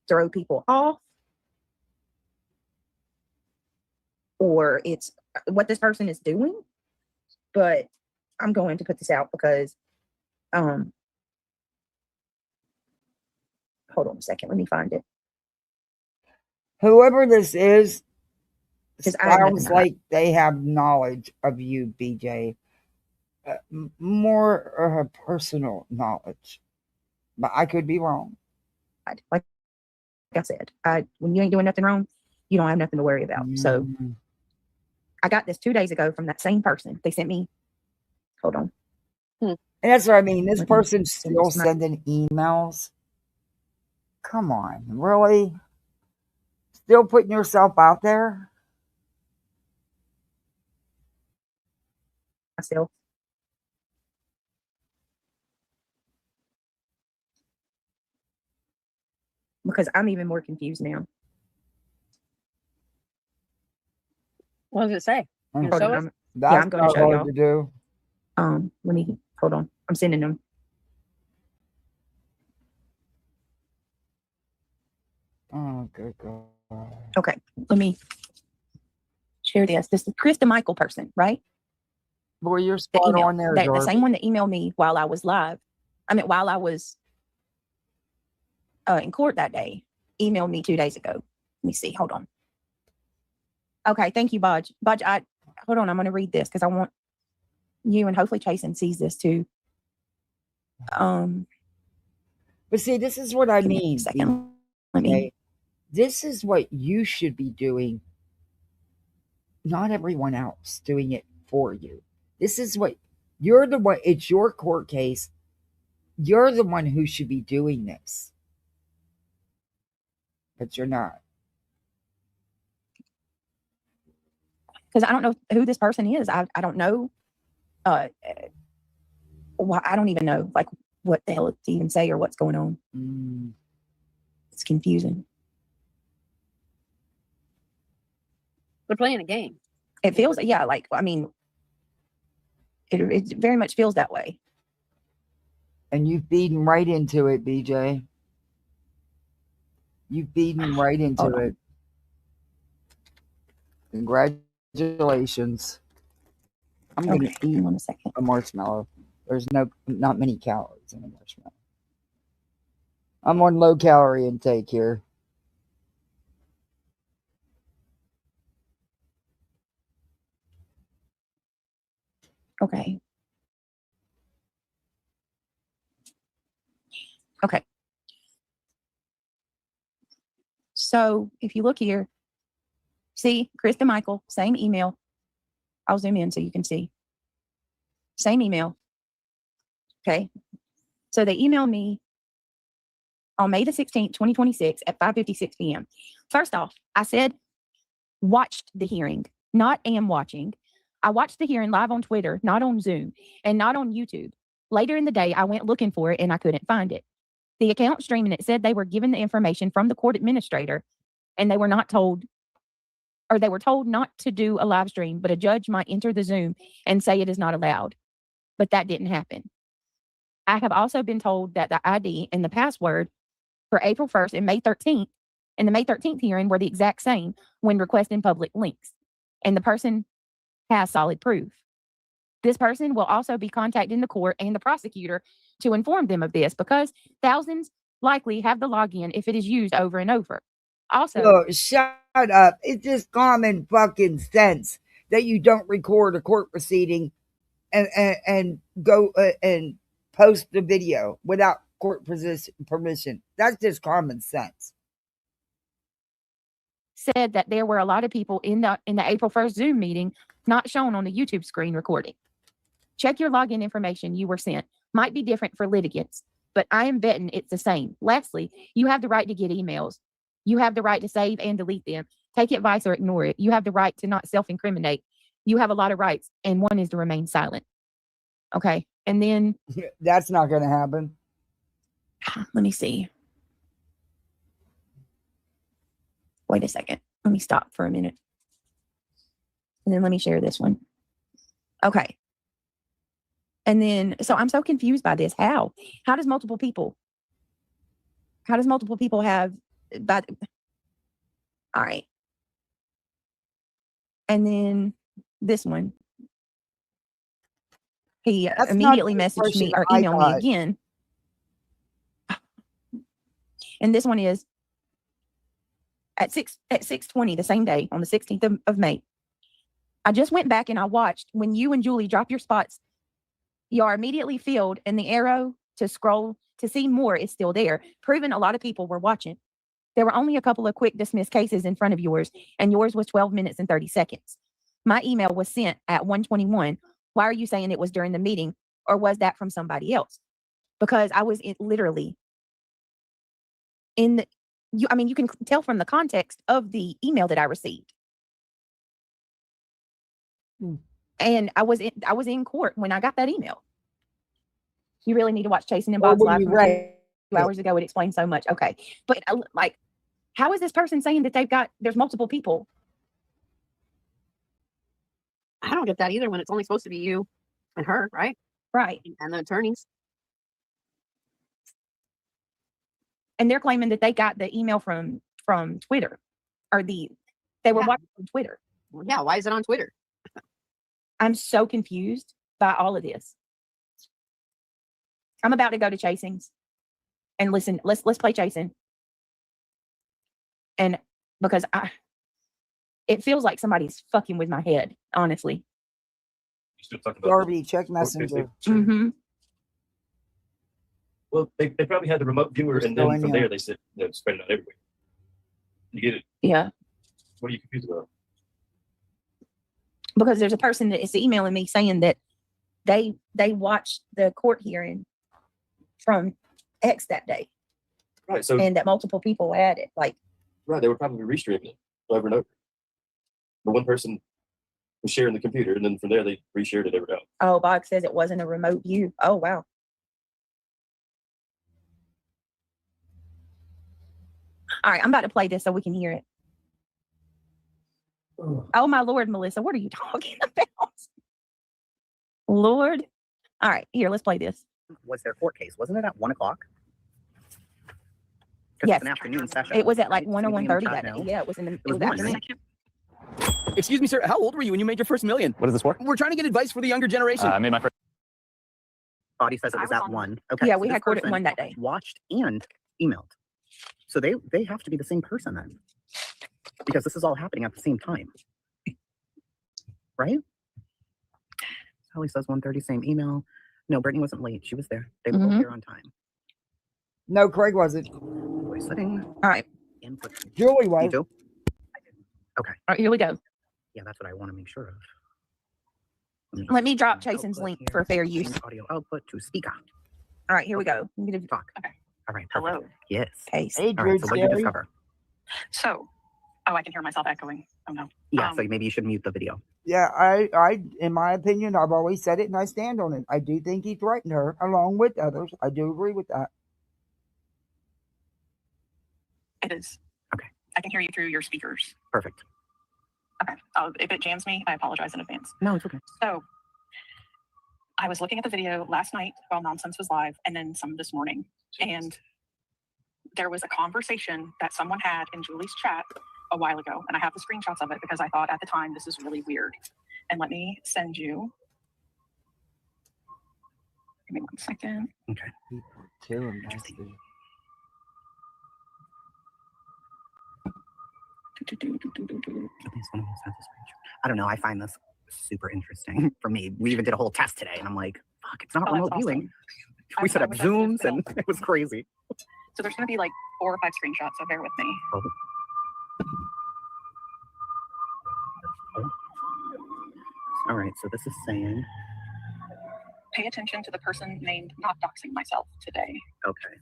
throw people off or it's what this person is doing. But I'm going to put this out because, hold on a second. Let me find it. Whoever this is, 'Cause I have nothing sounds to hide. like they have knowledge of you, BJ. More personal knowledge, but I could be wrong. Like I said, when you ain't doing nothing wrong, you don't have nothing to worry about. So Mm. I got this 2 days ago from that same person. They sent me. Hold on. And that's what I mean. This Let me person's send still this to my- sending emails. Come on, really? Still putting yourself out there? myself. Because I'm even more confused now. What does it say? Mm. Can you show us? I'm That's gonna not show hard y'all. to do. Let me hold on. I'm sending them. Oh, good God. Okay, let me share this. This is Krista Michael person, right? Boy, you're The spot email. on there, The Darby. same one that emailed me while I was live. While I was in court that day, emailed me 2 days ago. Let me see. Hold on. Okay, thank you, Budge. Budge, hold on. I'm going to read this because I want you and hopefully Chasen sees this too. But see, this is what I give me a mean. second. Let me. Okay? This is what you should be doing. Not everyone else doing it for you. This is what you're the one. It's your court case. You're the one who should be doing this. But you're not. Because I don't know who this person is. I don't know. I don't even know like what the hell to even say or what's going on. Mm. It's confusing. They're playing a game. It feels, yeah, like, it very much feels that way. And you've beaten right into it, BJ. You've beaten right into it. Congratulations. I'm going to eat Hang on a second. a marshmallow. There's not many calories in a marshmallow. I'm on low calorie intake here. Okay. Okay. So if you look here, see, Krista Michael, same email. I'll zoom in so you can see. Same email. Okay. So they emailed me on May the 16th, 2026 at 5:56 p.m. First off, I said, watched the hearing, not am watching. I watched the hearing live on Twitter, not on Zoom, and not on YouTube. Later in the day, I went looking for it and I couldn't find it. The account streaming it said they were given the information from the court administrator and they were not told, or they were told not to do a live stream, but a judge might enter the Zoom and say it is not allowed. But that didn't happen. I have also been told that the ID and the password for April 1st and May 13th and the May 13th hearing were the exact same when requesting public links. And the person has solid proof. This person will also be contacting the court and the prosecutor to inform them of this because thousands likely have the login if it is used over and over. Also, look, shut up. It's just common fucking sense that you don't record a court proceeding and go and post the video without court permission. That's just common sense. said that there were a lot of people in the April 1st Zoom meeting not shown on the YouTube screen recording. Check your login information you were sent. Might be different for litigants, but I am betting it's the same. Lastly, you have the right to get emails. You have the right to save and delete them. Take advice or ignore it. You have the right to not self-incriminate. You have a lot of rights, and one is to remain silent. Okay, and then that's not going to happen. Let me see. Wait a second. Let me stop for a minute. And then let me share this one. Okay. And then, so I'm so confused by this. How does multiple people have, all right. And then this one. He That's not immediately the messaged me impression or I emailed me got. again. And this one is at 6:20 the same day on the 16th of May. I just went back and I watched when you and Julie drop your spots. You are immediately filled, and the arrow to scroll to see more is still there, proving a lot of people were watching. There were only a couple of quick dismissed cases in front of yours, and yours was 12 minutes and 30 seconds. My email was sent at 1:21. Why are you saying it was during the meeting, or was that from somebody else? Because I was literally in the, you can tell from the context of the email that I received. And I was in court when I got that email. You really need to watch Chasing and Or Bob's when live you from read 2 hours ago. It explained so much. Okay. But like, how is this person saying that there's multiple people? I don't get that either when it's only supposed to be you and her, right? Right. And the attorneys. And they're claiming that they got the email from Twitter, or they were watching from Twitter. Well, yeah, why is it on Twitter? I'm so confused by all of this. I'm about to go to Chasing's and listen. Let's play Chasing. And because it feels like somebody's fucking with my head, honestly. Still talking about Darby, check Messenger. Mm-hmm. Well, they probably had the remote viewer, We're and still then in from here. there they said spread it out everywhere. You get it? Yeah. What are you confused about? Because there's a person that is emailing me saying that they watched the court hearing from X that day. Right. So and that multiple people had it. Like, right, they were probably restreaming it over and over. But one person was sharing the computer, and then from there they reshared it everywhere else. oh, Bob says it wasn't a remote view. Oh, wow. All right, I'm about to play this so we can hear it. Oh, my Lord, Melissa, what are you talking about? Lord. All right, here, let's play this. Was their court case? Wasn't it at 1 o'clock? Yes. It's an afternoon session. It was at like right? 1 or Somebody in the 1:30 chat that day. knows? Yeah, it was in the It was 1, afternoon. right? Excuse me, sir. How old were you when you made your first million? What is this for? We're trying to get advice for the younger generation. I made my first. Body says it was at 1. Okay. Yeah, so we this had court at person 1 that day. watched and emailed. So they have to be the same person then. Because this is all happening at the same time. Right? Sally says 1:30, same email. No, Brittany wasn't late. She was there. They were both here on time. No, Craig wasn't. Voice setting. All right. Input. Julie was. You too? Okay. All right, here we go. Yeah, that's what I want to make sure of. Let me drop Chasen's link here. for fair use. Change audio output to speaker. All right, here we go. I'm gonna Talk. Okay. All right. Perfect. Hello. Yes. paste. Hey, All right. So what did you Drew, discover? So, I can hear myself echoing. Oh no. Yeah. So maybe you should mute the video. Yeah, I, in my opinion, I've always said it and I stand on it. I do think he threatened her along with others. I do agree with that. It is. Okay. I can hear you through your speakers. Perfect. Okay. If it jams me, I apologize in advance. No, it's okay. So, I was looking at the video last night while Nonsense was live, and then some this morning, and there was a conversation that someone had in Julie's chat a while ago, and I have the screenshots of it because I thought at the time this is really weird. And let me send you. Give me 1 second. Okay. Too invested. I don't know. I find this super interesting for me. We even did a whole test today, and I'm like, fuck, it's not Oh, remote that's awesome. viewing. We set I up wish I could've Zooms, been and it was crazy. So there's going to be like 4 or 5 screenshots, so bear with me. Oh. All right. So this is saying, Pay attention to the person named Not Doxing Myself today. okay.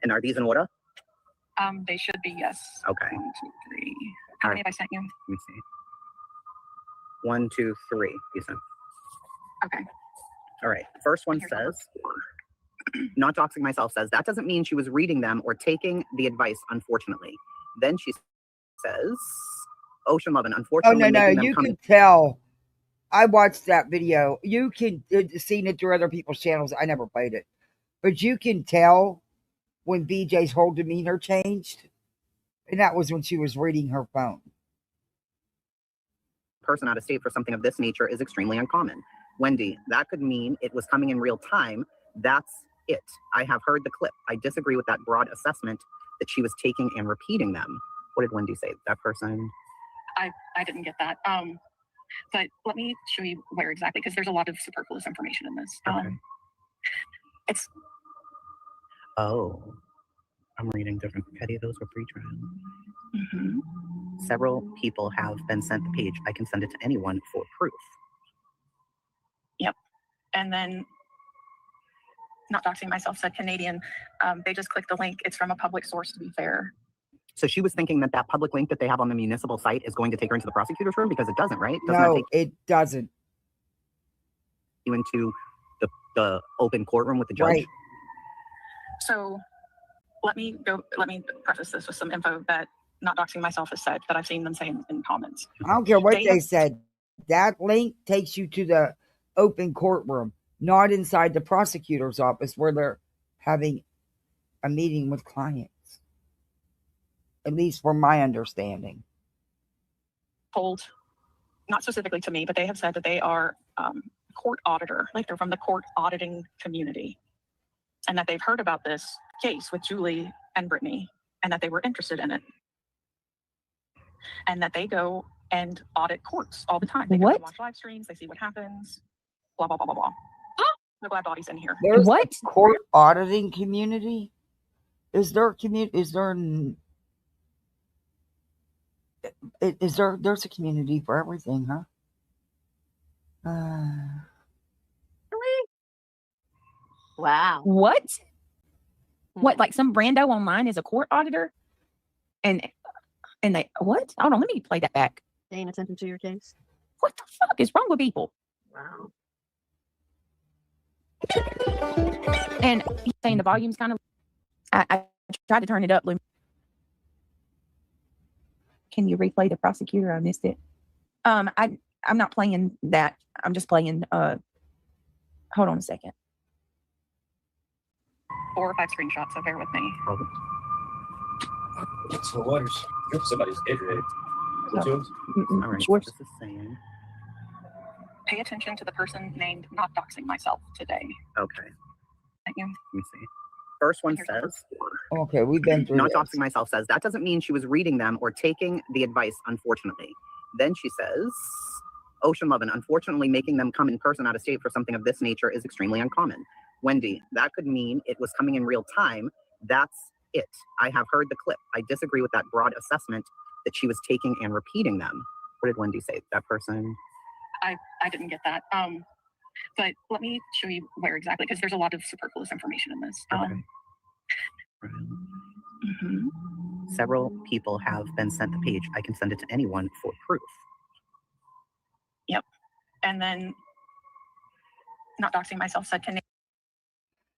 And are these in order? They should be, yes. Okay. 1, 2, 3. How All many have I sent you? Let me see. 1, 2, 3. You said. Okay. All right. First one Here's number says, not doxing myself says, that doesn't mean she was reading them or taking the advice, unfortunately. Then she says, Ocean Lovin', Oh, unfortunately. no, making them you come can tell. I watched that video. You can seen it through other people's channels. I never played it. But you can tell when BJ's whole demeanor changed. And that was when she was reading her phone. person out of state for something of this nature is extremely uncommon. Wendy, that could mean it was coming in real time. That's it. I have heard the clip. I disagree with that broad assessment that she was taking and repeating them. What did Wendy say? That person? I didn't get that. But let me show you where exactly, because there's a lot of superfluous information in this. Okay. It's. Oh, I'm reading different. Petty, those were pre-trial. Several people have been sent the page. I can send it to anyone for proof. Yep. And then, not doxing myself, said Canadian. They just clicked the link. It's from a public source, to be fair. So she was thinking that public link that they have on the municipal site is going to take her into the prosecutor's room, because it doesn't, right? No, it doesn't. You into the open courtroom with the judge? Right. So let me preface this with some info that Not Doxing Myself has said that I've seen them say in comments. I don't care what they said. That link takes you to the open courtroom, not inside the prosecutor's office where they're having a meeting with clients. At least from my understanding. Told, not specifically to me, but they have said that they are court auditor, like they're from the court auditing community, and that they've heard about this case with Julie and Brittany, and that they were interested in it, and that they go and audit courts all the time. They go watch live streams, they see what happens, blah blah blah blah blah. No glad bodies in here. There's a court auditing community. Is there a community? There's a community for everything, huh? Really? Wow. What? What, like some brando online is a court auditor? And they, what? Hold on, let me play that back. Paying attention to your case? What the fuck is wrong with people? Wow. And he's saying the volume's kind of, I tried to turn it up. Can you replay the prosecutor? I missed it. I'm not playing that. I'm just playing, hold on a second. 4 or 5 screenshots, so bear with me. So waters. Somebody's Adrian. Is that yours? All right. Sure. This is saying. Pay attention to the person named Not Doxing Myself today. Okay. Thank you. Let me see. First one says. Okay, we've been through Not this. Doxing Myself says that doesn't mean she was reading them or taking the advice, unfortunately. Then she says, Ocean Lovin', unfortunately, making them come in person out of state for something of this nature is extremely uncommon. Wendy, that could mean it was coming in real time. That's it. I have heard the clip. I disagree with that broad assessment that she was taking and repeating them. What did Wendy say? That person? I didn't get that. But let me show you where exactly, because there's a lot of superfluous information in this. Okay. Several people have been sent the page. I can send it to anyone for proof. Yep. And then Not Doxing Myself said,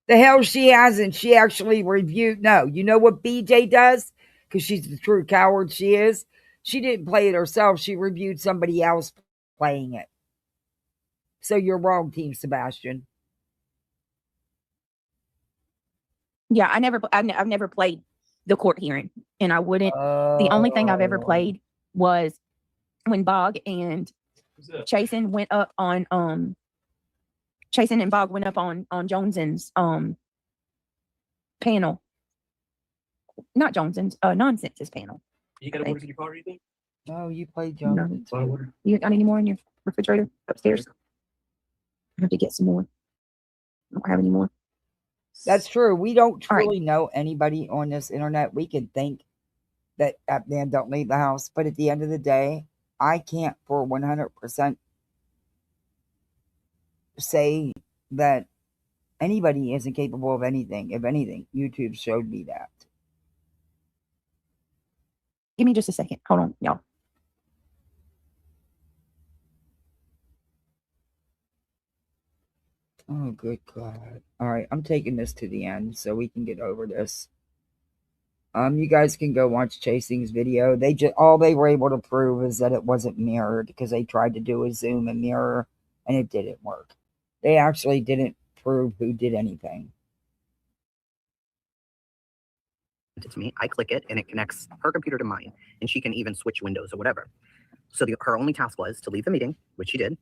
The hell she hasn't. She actually reviewed. No, you know what BJ does? Because she's the true coward she is. She didn't play it herself. She reviewed somebody else playing it. So you're wrong, Team Sebastian. Yeah, I've never played the court hearing, and I wouldn't. The only thing I've ever played was when Bog and Chasen went up on Chasen and Bog went up on Joneson's panel. Not Joneson's, Nonsense's panel. You got a water in your car or anything? No, you played Johnson. Bottle water. You got any more in your refrigerator upstairs? I have to get some more. I don't have any more. That's true. We don't truly know anybody on this internet. We can think that man don't leave the house, but at the end of the day, I can't for 100% say that anybody isn't capable of anything. If anything, YouTube showed me that. Give me just a second. Hold on, y'all. Oh, good God. All right, I'm taking this to the end so we can get over this. You guys can go watch Chasing's video. All they were able to prove is that it wasn't mirrored because they tried to do a zoom and mirror and it didn't work. They actually didn't prove who did anything. To me, I click it and it connects her computer to mine, and she can even switch windows or whatever. So her only task was to leave the meeting, which she did,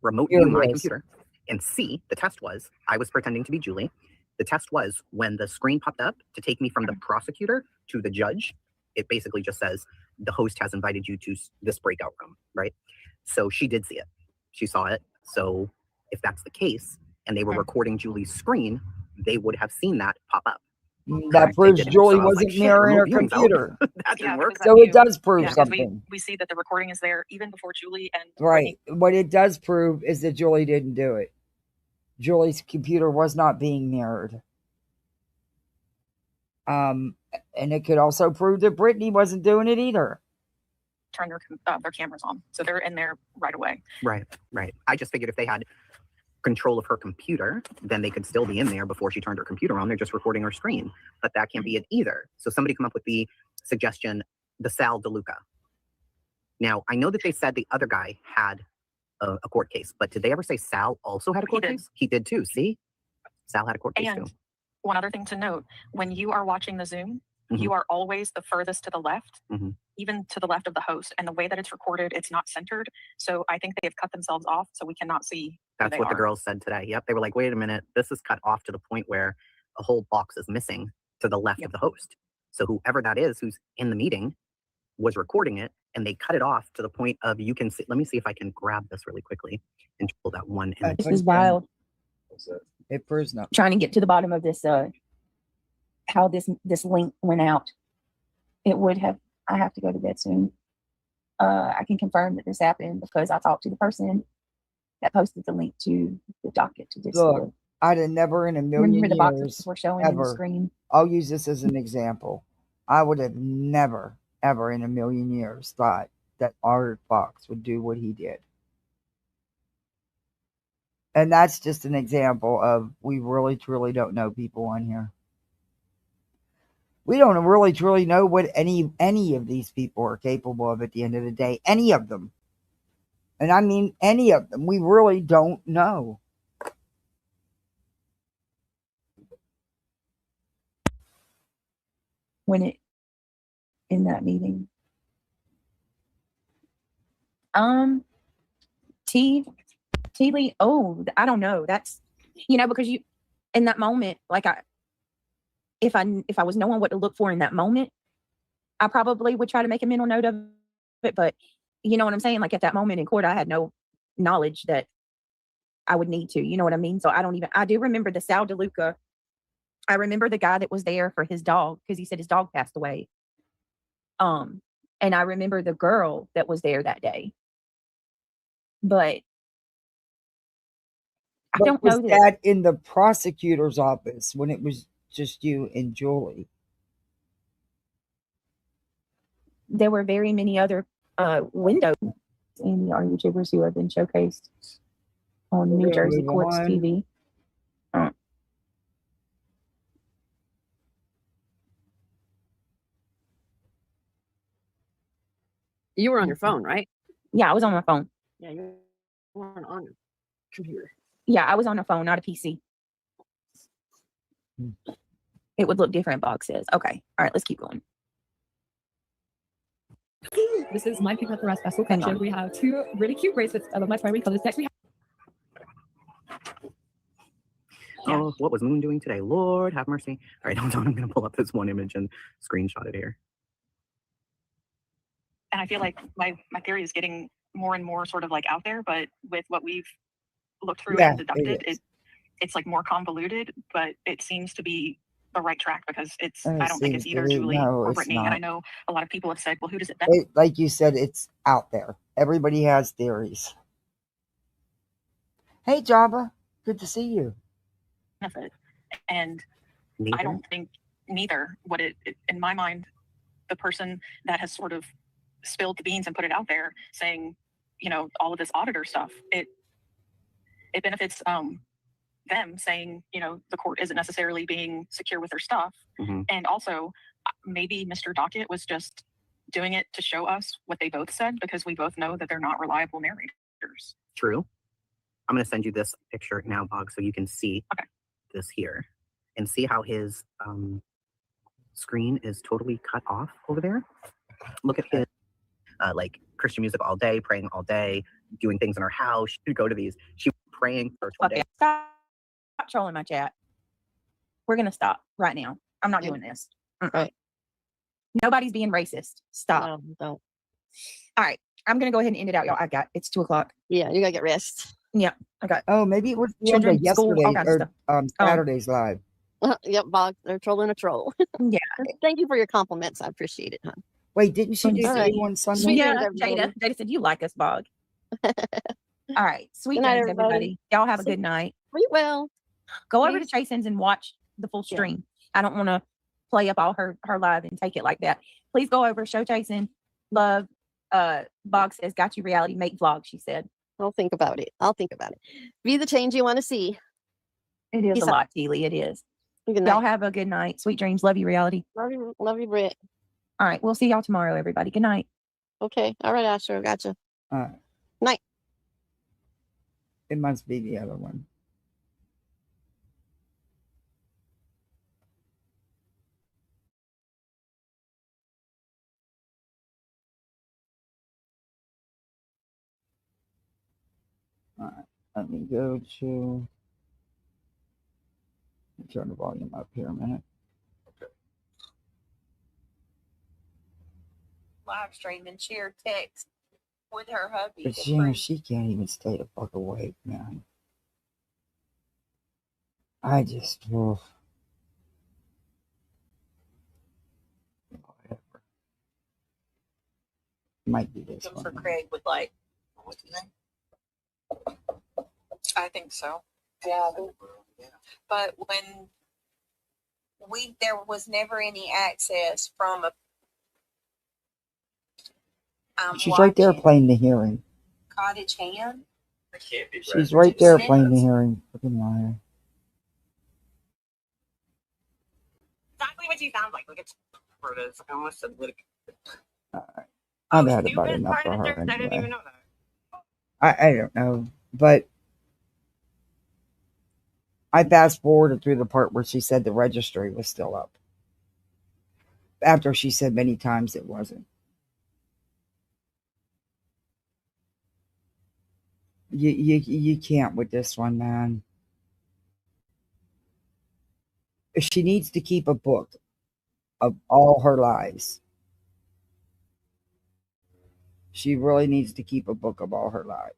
remote view my computer, and C, the test was, I was pretending to be Julie. The test was when the screen popped up to take me from the prosecutor to the judge, it basically just says, the host has invited you to this breakout room, right? So she did see it. She saw it. So if that's the case, and they were recording Julie's screen, they would have seen that pop up. That proves Julie wasn't mirroring her computer. That didn't work. So it does prove something. We see that the recording is there even before Julie and Right. What it does prove is that Julie didn't do it. Julie's computer was not being mirrored. And it could also prove that Brittany wasn't doing it either. turn their cameras on, so they're in there right away. Right. I just figured if they had control of her computer, then they could still be in there before she turned her computer on. They're just recording her screen, but that can't be it either. So somebody come up with the suggestion, the Sal DeLuca. Now, I know that they said the other guy had a court case, but did they ever say Sal also had a court case? He did too. See, Sal had a court case too. And one other thing to note, when you are watching the Zoom, you are always the furthest to the left, even to the left of the host. And the way that it's recorded, it's not centered. So I think they have cut themselves off so we cannot see. That's what the girls said today. Yep. They were like, wait a minute, this is cut off to the point where a whole box is missing to the left of the host. So whoever that is who's in the meeting was recording it, and they cut it off to the point of, you can see, let me see if I can grab this really quickly and pull that one in. This is wild. It proves nothing. Trying to get to the bottom of this, how this link went out. It would have, I have to go to bed soon. I can confirm that this happened because I talked to the person that posted the link to the docket to this. Look, I'd have never in a million Remember the boxes years were showing on the ever. screen? I'll use this as an example. I would have never, ever in a million years thought that Art Fox would do what he did. And that's just an example of, we really truly don't know people on here. We don't really truly know what any of these people are capable of at the end of the day. Any of them. And I mean any of them. We really don't know. When it, in that meeting. T Lee, I don't know. That's, because you, in that moment, like if I was knowing what to look for in that moment, I probably would try to make a mental note of it. But you know what I'm saying? Like at that moment in court, I had no knowledge that I would need to, you know what I mean? So I do remember the Sal DeLuca. I remember the guy that was there for his dog, because he said his dog passed away. And I remember the girl that was there that day. But I don't know that in the prosecutor's office when it was just you and Julie. There were very many other windows in our YouTubers who have been showcased on New Jersey Courts TV. You were on your phone, right? Yeah, I was on my phone. Yeah, you weren't on your computer. Yeah, I was on a phone, not a PC. It would look different, Bog says. Okay. All right, let's keep going. This is my Pink Pepper special collection. We have two really cute bracelets of my primary colors. Next we have Oh, what was Moon doing today? Lord have mercy. All right, hold on. I'm going to pull up this one image and screenshot it here. And I feel like my theory is getting more and more sort of like out there, but with what we've looked through and deducted, it's like more convoluted, but it seems to be the right track because I don't think it's either Julie or Brittany. And I know a lot of people have said, well, who does it benefit? Like you said, it's out there. Everybody has theories. Hey, Java. Good to see you. And I don't think neither. What it in my mind, the person that has sort of spilled the beans and put it out there saying, all of this auditor stuff, it benefits them saying, the court isn't necessarily being secure with their stuff. And also maybe Mr. Docket was just doing it to show us what they both said, because we both know that they're not reliable narrators. True. I'm going to send you this picture now, Bog, so you can see this here and see how his screen is totally cut off over there. Look at his like Christian music all day, praying all day, doing things in her house. She would go to these. She was praying for 20 days. Stop trolling my chat. We're gonna stop right now. I'm not doing this. Right. Nobody's being racist. Stop. No, don't. All right. I'm gonna go ahead and end it out, y'all. It's 2:00. Yeah, you gotta get rest. Yeah. Okay. Oh, maybe it was Children, school, all yesterday kinds of or stuff. Saturday's live. Yep, Bob, they're trolling a troll. Yeah. Thank you for your compliments. I appreciate it, hon. Wait, didn't she do All right. two on Sunday? Sweet Yeah, dreams, everybody. Jada said you like us, Bog. All right. Sweet Good night, dreams, everybody. Y'all have a good night. We will. Go over to Chasen's and watch the full stream. I don't want to play up all her live and take it like that. Please go over, show Chasen love. Bog says, got you reality, make vlogs, she said. I'll think about it. Be the change you want to see. It is a lot, Keely. It is. Y'all have a good night. Sweet dreams. Love you, reality. Love you, Britt. All right. We'll see y'all tomorrow, everybody. Good night. Okay. All right, Astro. Gotcha. All right. Night. It must be the other one. All right. Let me go to turn the volume up here a minute. Live stream and share text with her hubby. But she can't even stay the fuck awake, man. I just whatever. Might be this one. For Craig with like, what's his name? I think so. Yeah. But when there was never any access from a. She's right there playing the hearing. Cottage Ham. She's right there playing the hearing. Fucking liar. Exactly what she sounds like. Look at Rota's. I almost said lick. I've had about enough for her I didn't even anyway. know that. I don't know, but I fast forwarded through the part where she said the registry was still up. After she said many times it wasn't. You can't with this one, man. She needs to keep a book of all her lies. She really needs to keep a book of all her lies.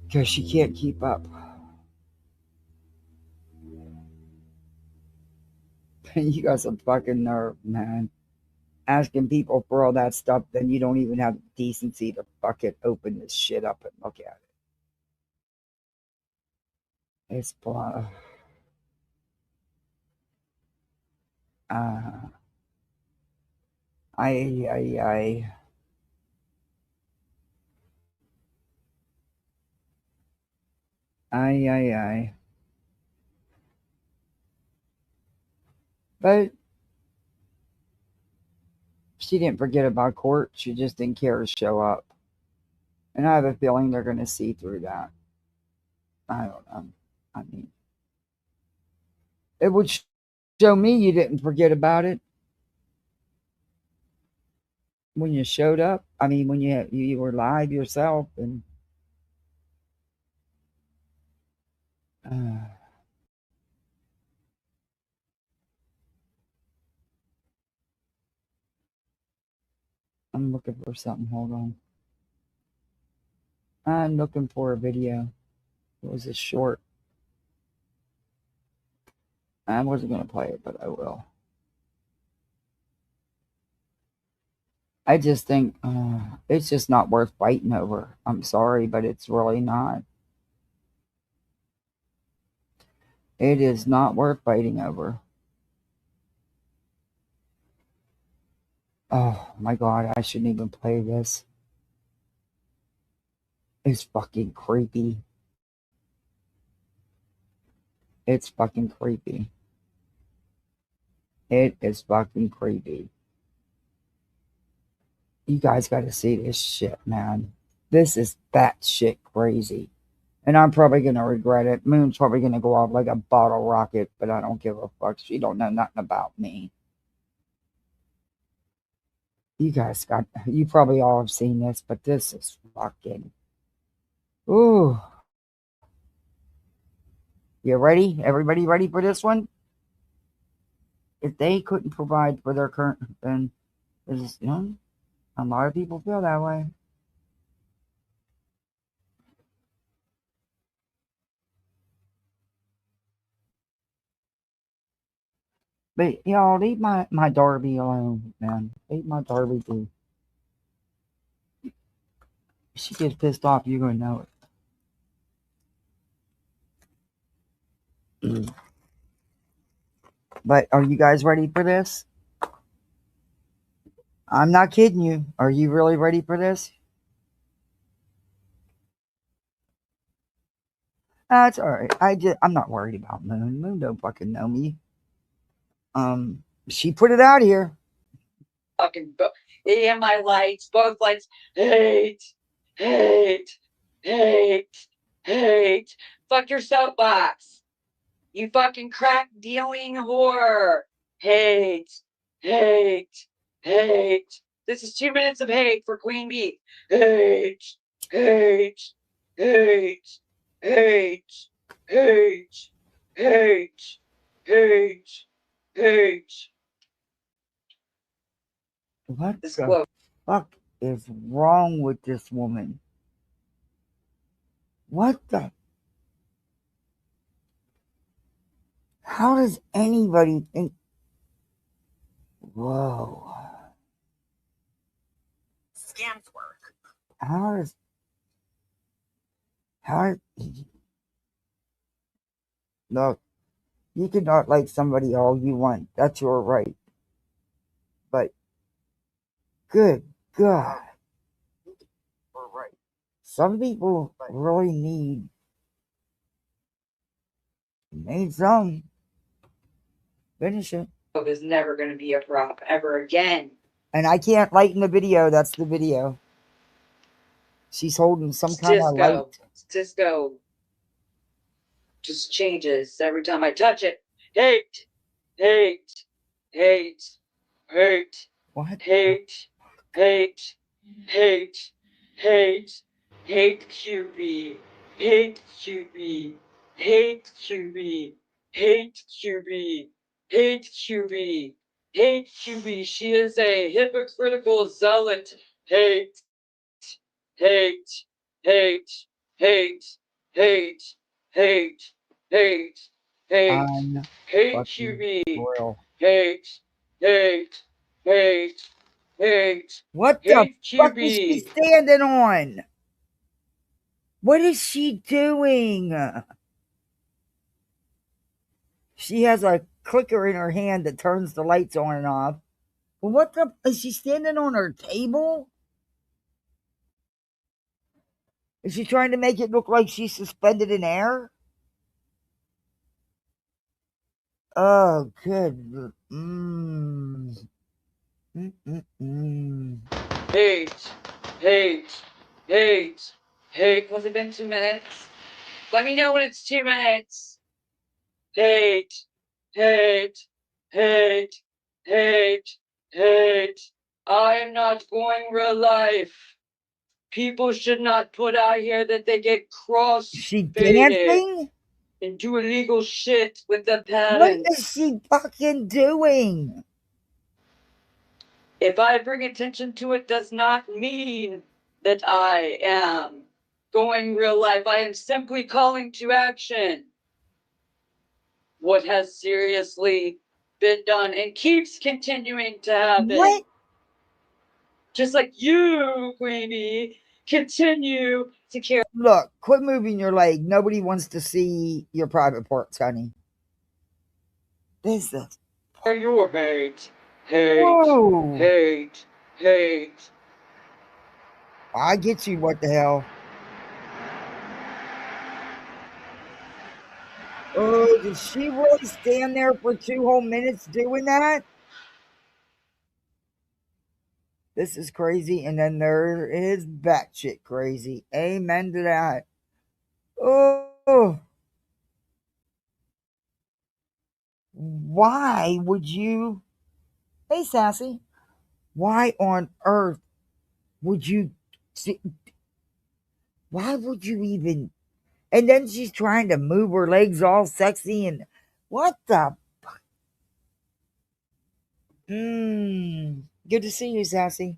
Because she can't keep up. You got some fucking nerve, man. Asking people for all that stuff, then you don't even have the decency to fucking open this shit up and look at it. It's blah. I. But she didn't forget about court. She just didn't care to show up. And I have a feeling they're going to see through that. I don't know. I mean, it would show me you didn't forget about it when you showed up. I mean, when you were live yourself and I'm looking for something. Hold on. I'm looking for a video. It was a short. I wasn't going to play it, but I will. I just think it's just not worth fighting over. I'm sorry, but it's really not. It is not worth fighting over. Oh my God, I shouldn't even play this. It's fucking creepy. It's fucking creepy. It is fucking creepy. You guys got to see this shit, man. This is batshit crazy. And I'm probably going to regret it. Moon's probably going to go off like a bottle rocket, but I don't give a fuck. She don't know nothing about me. You guys you probably all have seen this, but this is fucking, ooh. You ready? Everybody ready for this one? If they couldn't provide for their current, then there's, a lot of people feel that way. But y'all, leave my Darby alone, man. Leave my Darby be. If she gets pissed off, you're gonna know it. But are you guys ready for this? I'm not kidding you. Are you really ready for this? That's all right. I'm not worried about Moon. Moon don't fucking know me. She put it out here. Fucking and my lights, both lights. Hate, hate, hate, hate. Fuck your soapbox. You fucking crack dealing whore. Hate, hate, hate. This is 2 minutes of hate for Queen Bee. Hate, hate, hate, hate, hate, hate, hate, hate. What the fuck is wrong with this woman? What the? How does anybody think? Whoa. Scams work. How look, you can not like somebody all you want. That's your right. But good God. Some people really need some. Finish it. Is never going to be a prop ever again. And I can't lighten the video. That's the video. She's holding some kind of light. Cisco just changes every time I touch it. Hate, hate, hate, hate. What? Hate, hate, hate, hate, hate QB, hate QB, hate QB, hate QB, hate QB, hate QB. She is a hypocritical zealot. Hate, hate, hate, hate, hate, hate, hate, hate, hate QB, hate, hate, hate, hate. What the fuck is she standing on? What is she doing? She has a clicker in her hand that turns the lights on and off. But what the? Is she standing on her table? Is she trying to make it look like she's suspended in air? Oh, good. Hate, hate, hate, hate. Has it been 2 minutes? Let me know when it's 2 minutes. Hate, hate, hate, hate, hate. I am not going real life. People should not put out here that they get She dancing? and do illegal shit with the parents. What is she fucking doing? If I bring attention to it, does not mean that I am going real life. I am simply calling to action what has seriously been done and keeps continuing to happen. What? Just like you, Queenie, continue to care. Look, quit moving your leg. Nobody wants to see your private parts, honey. This is your hate, hate, whoa. Hate, hate. I get you. What the hell? Oh, did she really stand there for 2 whole minutes doing that? This is crazy. And then there is batshit crazy. Amen to that. Oh, why would you? Hey, Sassy. Why on earth would you? Why would you even? And then she's trying to move her legs all sexy and what the? Good to see you, Sassy.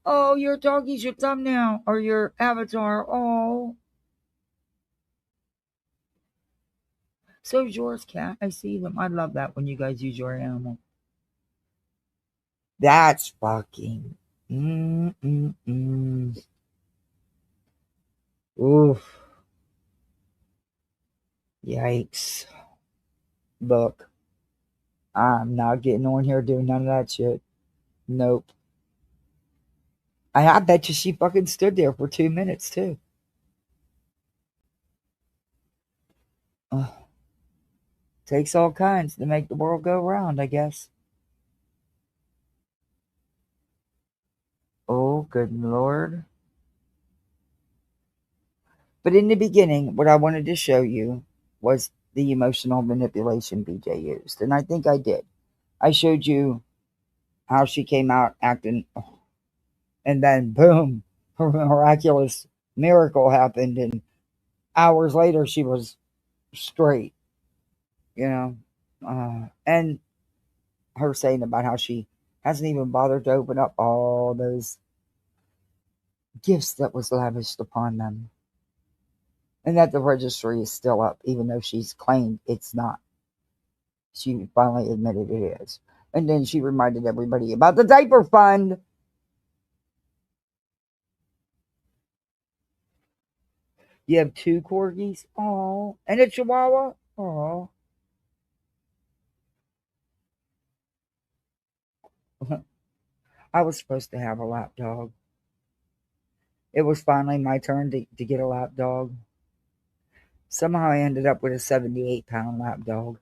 Oh, your doggy's your thumbnail or your avatar. Oh. So's yours, cat. I see them. I love that when you guys use your animal. That's fucking. Oof. Yikes. Look, I'm not getting on here doing none of that shit. Nope. I bet you she fucking stood there for 2 minutes, too. Takes all kinds to make the world go round, I guess. Oh, good Lord. But in the beginning, what I wanted to show you was the emotional manipulation BJ used. And I think I did. I showed you how she came out acting, and then boom, her miraculous miracle happened. And hours later, she was straight, you know. And her saying about how she hasn't even bothered to open up all those gifts that was lavished upon them. And that the registry is still up, even though she's claimed it's not. She finally admitted it is. And then she reminded everybody about the diaper fund. You have 2 corgis? Oh, and a chihuahua? Oh. I was supposed to have a lap dog. It was finally my turn to get a lap dog. Somehow I ended up with a 78-pound lap dog.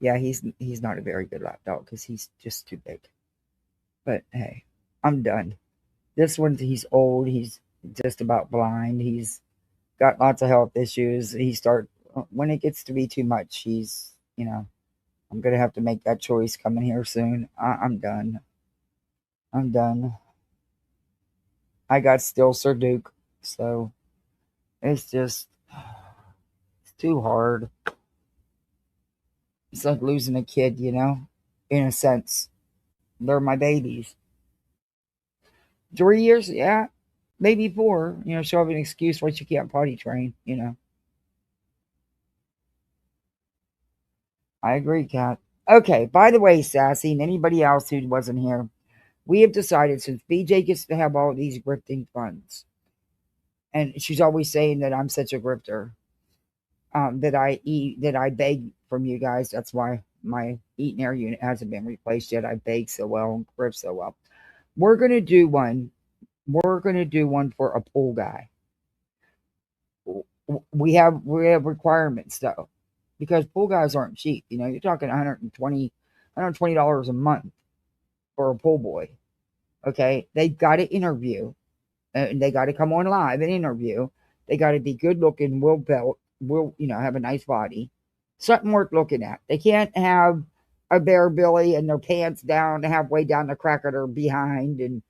Yeah, he's not a very good lap dog because he's just too big. But hey, I'm done. This one, he's old. He's just about blind. He's got lots of health issues. When it gets to be too much, I'm going to have to make that choice coming here soon. I'm done. I'm done. I got still Sir Duke, so it's just, it's too hard. It's like losing a kid, in a sense. They're my babies. 3 years, yeah, maybe 4. She'll have an excuse why she can't potty train, I agree, Kat. Okay, by the way, Sassy, and anybody else who wasn't here, we have decided since BJ gets to have all these grifting funds, and she's always saying that I'm such a grifter, that I beg from you guys. That's why my eat and air unit hasn't been replaced yet. I beg so well and grift so well. We're gonna do one. We're gonna do one for a pool guy. We have requirements though, because pool guys aren't cheap. You're talking $120 a month for a pool boy. Okay, they've got to interview, and they got to come on live and interview. They got to be good looking, have a nice body, something worth looking at. They can't have a bare belly and their pants down halfway down the crack of their behind and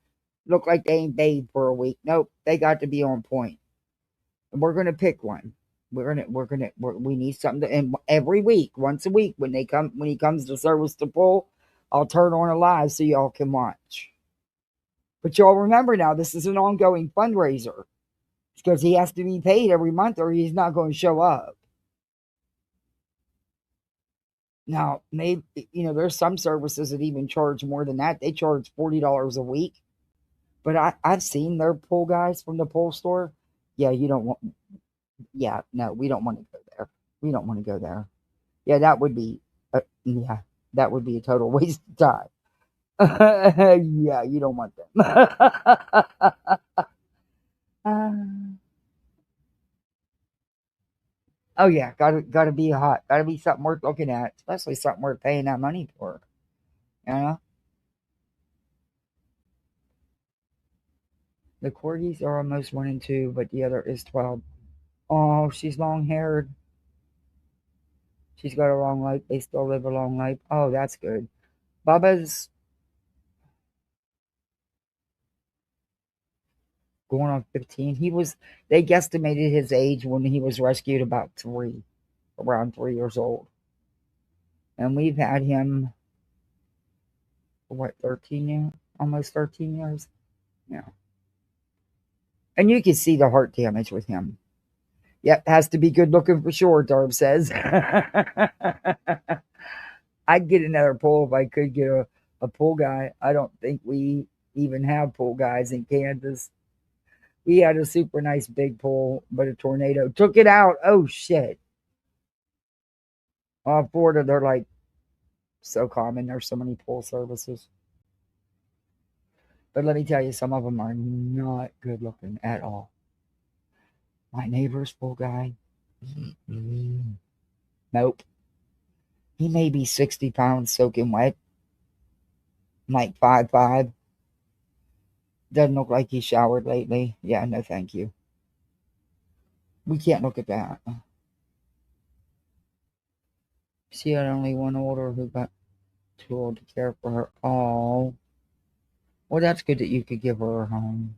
look like they ain't bathed for a week. Nope, they got to be on point. And we're gonna pick one. We need something and every week, once a week, when he comes to service the pool, I'll turn on a live so y'all can watch. But y'all remember now, this is an ongoing fundraiser because he has to be paid every month or he's not going to show up. Now, maybe, there's some services that even charge more than that. They charge $40 a week. But I've seen their pool guys from the pool store. Yeah, we don't want to go there. We don't want to go there. Yeah, that would be a total waste of time. Yeah, you don't want them. Oh yeah, gotta be hot. Gotta be something worth looking at, especially something worth paying that money for. The corgis are almost 1 and 2, but the other is 12. Oh, she's long haired. She's got a long life. They still live a long life. Oh, that's good. Bubba's going on 15. They guesstimated his age when he was rescued about around 3 years old. And we've had him for what, 13 years? Almost 13 years? Yeah. And you can see the heart damage with him. Yep, has to be good looking for sure, Darb says. I'd get another pool if I could get a pool guy. I don't think we even have pool guys in Kansas. We had a super nice big pool, but a tornado took it out. Oh, shit. Florida, they're like so common. There's so many pool services. But let me tell you, some of them are not good looking at all. My neighbor's pool guy, nope. He may be 60 pounds soaking wet, like 5'5". Doesn't look like he showered lately. Yeah, no thank you. We can't look at that. She had only one older who got too old to care for her. Oh. Well, that's good that you could give her a home.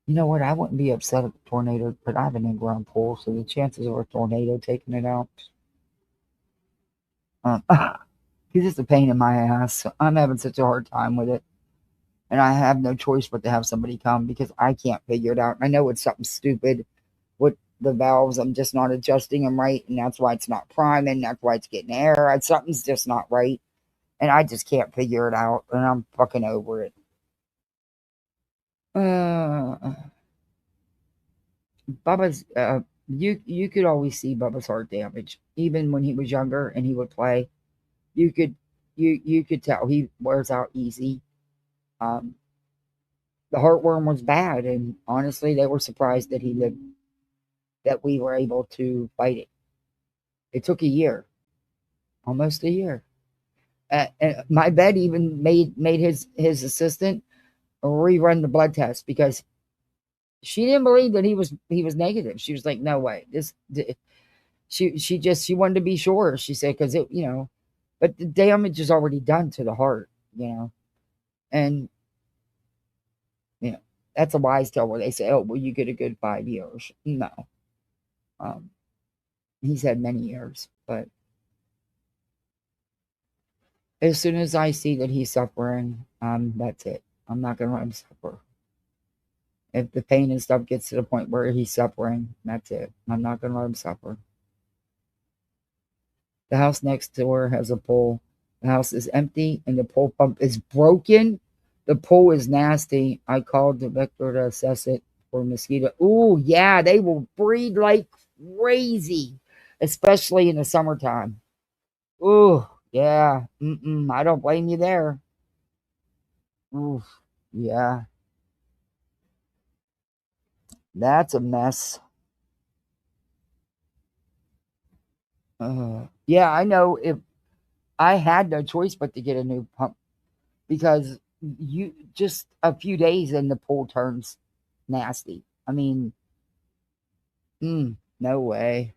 You know what? I wouldn't be upset if a tornado, but I have an in-ground pool, so the chances of a tornado taking it out. He's just a pain in my ass. I'm having such a hard time with it. And I have no choice but to have somebody come because I can't figure it out. I know it's something stupid with the valves. I'm just not adjusting them right, and that's why it's not priming. That's why it's getting air. Something's just not right. And I just can't figure it out, and I'm fucking over it. Bubba's, you could always see Bubba's heart damage. Even when he was younger and he would play, you could tell he wears out easy. The heartworm was bad, and honestly, they were surprised that he lived, that we were able to fight it. It took a year, almost a year. And my vet even made his assistant rerun the blood test because she didn't believe that he was negative. She was like, "No way." She wanted to be sure. She said because it, but the damage is already done to the heart, and that's a wise tale where they say, "Oh, well, you get a good 5 years." No, he's had many years, but as soon as I see that he's suffering, that's it. I'm not gonna let him suffer. If the pain and stuff gets to the point where he's suffering, that's it. I'm not gonna let him suffer. The house next door has a pole. The house is empty and the pole pump is broken. The pole is nasty. I called the vector to assess it for mosquito. Ooh, yeah, they will breed like crazy, especially in the summertime. Ooh, yeah. I don't blame you there. Ooh, yeah. That's a mess. Yeah, I know. If I had no choice but to get a new pump because you just a few days and the pool turns nasty. I mean, no way.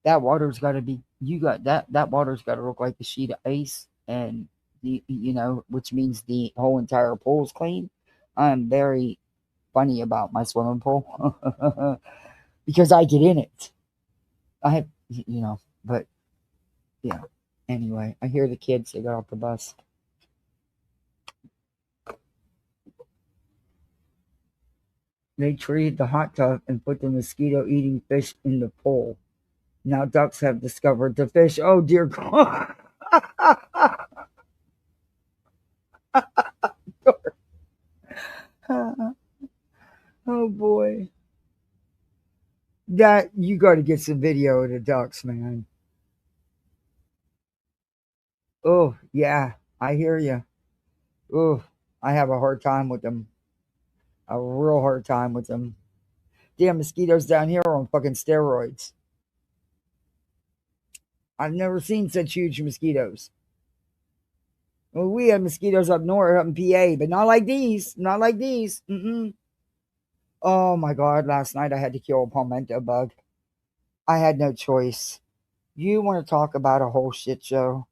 That water's got to be. You got that water's got to look like a sheet of ice, and which means the whole entire pool's clean. I'm very funny about my swimming pool because I get in it. I have, but yeah. Anyway, I hear the kids. They got off the bus. They treated the hot tub and put the mosquito-eating fish in the pool. Now ducks have discovered the fish. Oh, dear God. Oh, boy. That, you got to get some video of the ducks, man. Oh, yeah, I hear you. Oh, I have a hard time with them. A real hard time with them. Damn mosquitoes down here are on fucking steroids. I've never seen such huge mosquitoes. Well, we have mosquitoes up north, up in PA, but not like these. Not like these. Mm-mm. Oh my God! Last night I had to kill a palmetto bug. I had no choice. You want to talk about a whole shit show?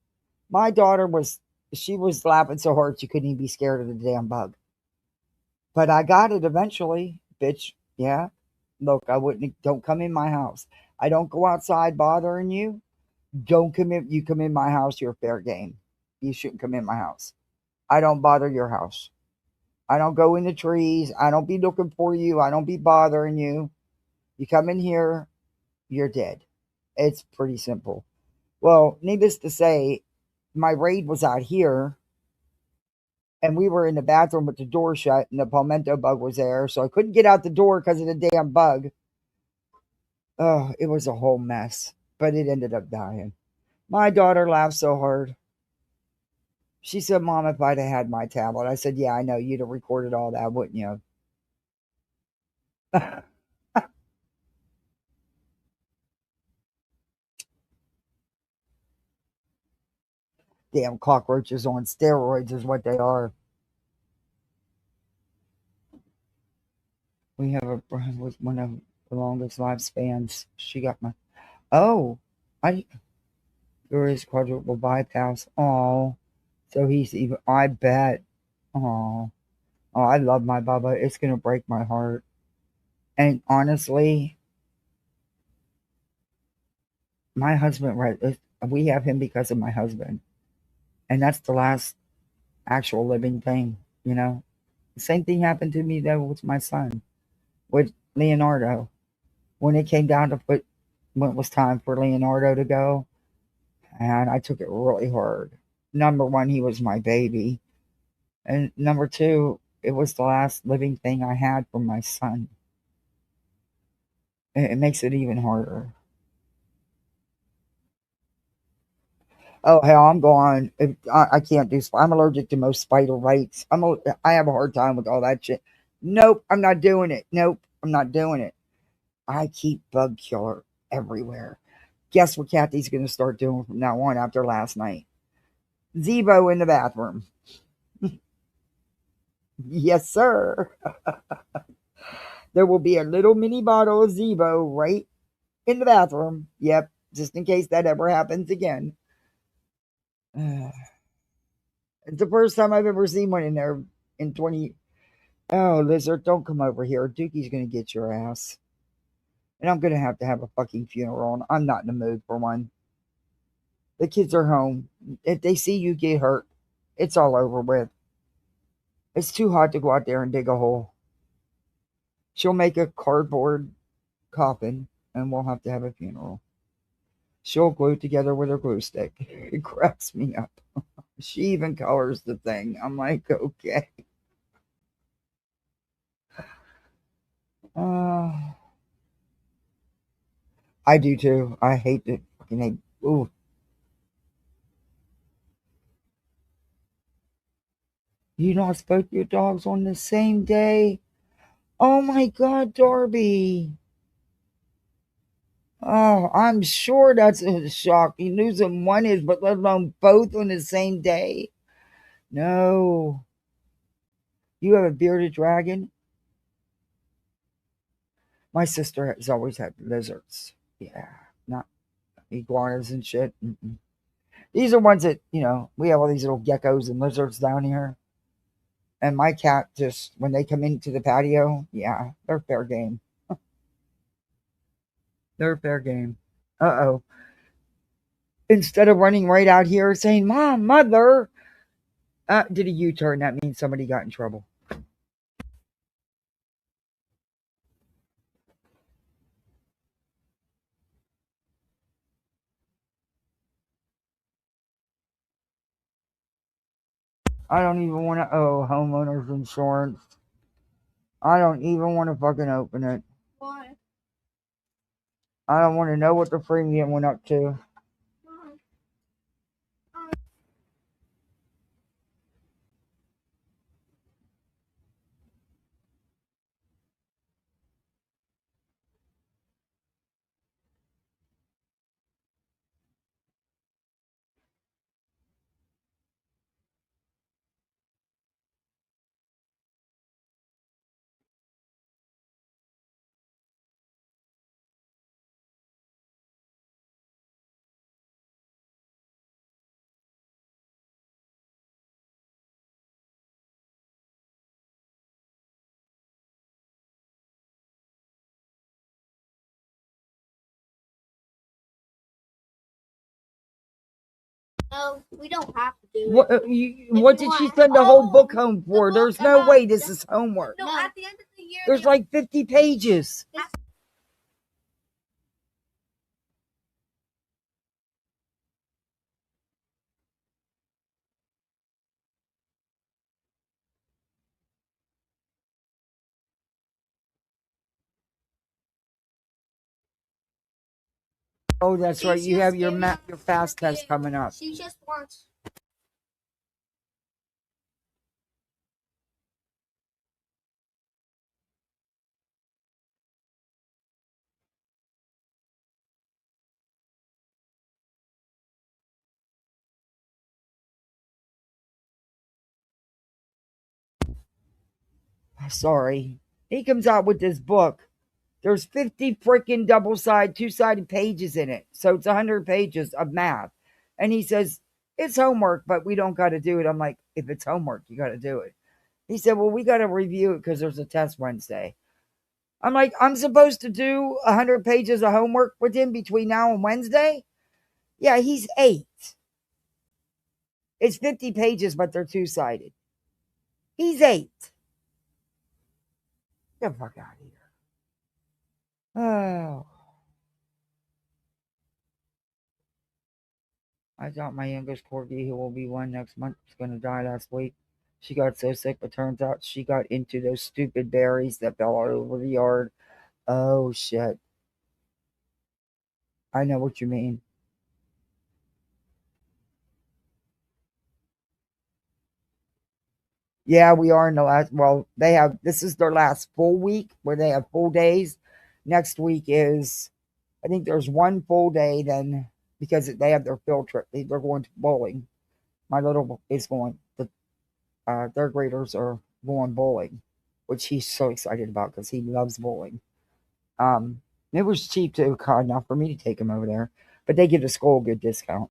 My daughter she was laughing so hard she couldn't even be scared of the damn bug. But I got it eventually, bitch. Yeah. Look, don't come in my house. I don't go outside bothering you. Don't come in. You come in my house, you're fair game. You shouldn't come in my house. I don't bother your house. I don't go in the trees. I don't be looking for you. I don't be bothering you. You come in here, you're dead. It's pretty simple. Well, needless to say, my raid was out here and we were in the bathroom with the door shut and the palmetto bug was there. So I couldn't get out the door because of the damn bug. Oh, it was a whole mess, but it ended up dying. My daughter laughed so hard. She said, Mom, if I'd have had my tablet. I said, yeah, I know. You'd have recorded all that, wouldn't you? Damn cockroaches on steroids is what they are. We have with one of the longest lifespans. She got my. Oh, there is quadruple bypass. Oh, so he's even. I bet. Oh, I love my Bubba. It's gonna break my heart. And honestly, my husband, right? We have him because of my husband, and that's the last actual living thing. You know, the same thing happened to me though with my son, with Leonardo. When it came down to when it was time for Leonardo to go, and I took it really hard. Number one, he was my baby. And number two, it was the last living thing I had from my son. It makes it even harder. Oh hell, I'm gone. I can't do. I'm allergic to most spider bites. I have a hard time with all that shit. Nope, I'm not doing it. Nope, I'm not doing it. I keep bug killer everywhere. Guess what Kathy's going to start doing from now on after last night? Zebo in the bathroom. Yes, sir. There will be a little mini bottle of Zebo right in the bathroom. Yep, just in case that ever happens again. It's the first time I've ever seen one in there in 20. Oh, Lizard, don't come over here. Dookie's going to get your ass. And I'm going to have a fucking funeral. And I'm not in the mood for one. The kids are home. If they see you get hurt, it's all over with. It's too hot to go out there and dig a hole. She'll make a cardboard coffin and we'll have to have a funeral. She'll glue it together with her glue stick. It cracks me up. She even colors the thing. I'm like, okay. I do too. I hate it. Fucking hate. Ooh. You not spoke to your dogs on the same day? Oh my God, Darby. Oh, I'm sure that's a shock. You losing one is, but let alone both on the same day. No. You have a bearded dragon? My sister has always had lizards. Yeah, not iguanas and shit. Mm-mm. These are ones that, we have all these little geckos and lizards down here. And my cat just, when they come into the patio, yeah, they're fair game. They're fair game. Uh-oh. Instead of running right out here saying, Mom, Mother, did a U-turn. That means somebody got in trouble. I don't even want to owe homeowners insurance. I don't even want to fucking open it. Why? I don't want to know what the premium went up to. No, we don't have to do What, it. what did she send the whole book home for? There's no way this is homework. No, at the end of the year. There's like 50 pages. Oh, that's right. You have your fast test coming up. She just wants. Sorry. He comes out with this book. There's 50 freaking two-sided pages in it. So it's 100 pages of math. And he says, it's homework, but we don't got to do it. I'm like, if it's homework, you got to do it. He said, well, we got to review it because there's a test Wednesday. I'm like, I'm supposed to do 100 pages of homework with him between now and Wednesday? Yeah, he's 8. It's 50 pages, but they're two-sided. He's 8. Get the fuck out of here. Oh. I thought my youngest corgi, who will be 1 next month, was going to die last week. She got so sick, but turns out she got into those stupid berries that fell all over the yard. Oh, shit. I know what you mean. Yeah, we are in the last, well, this is their last full week where they have full days. Next week is, I think there's one full day then, because they have their field trip. They're going to bowling. My little is going, third graders are going bowling, which he's so excited about because he loves bowling. It was cheap too, enough for me to take him over there, but they give the school a good discount.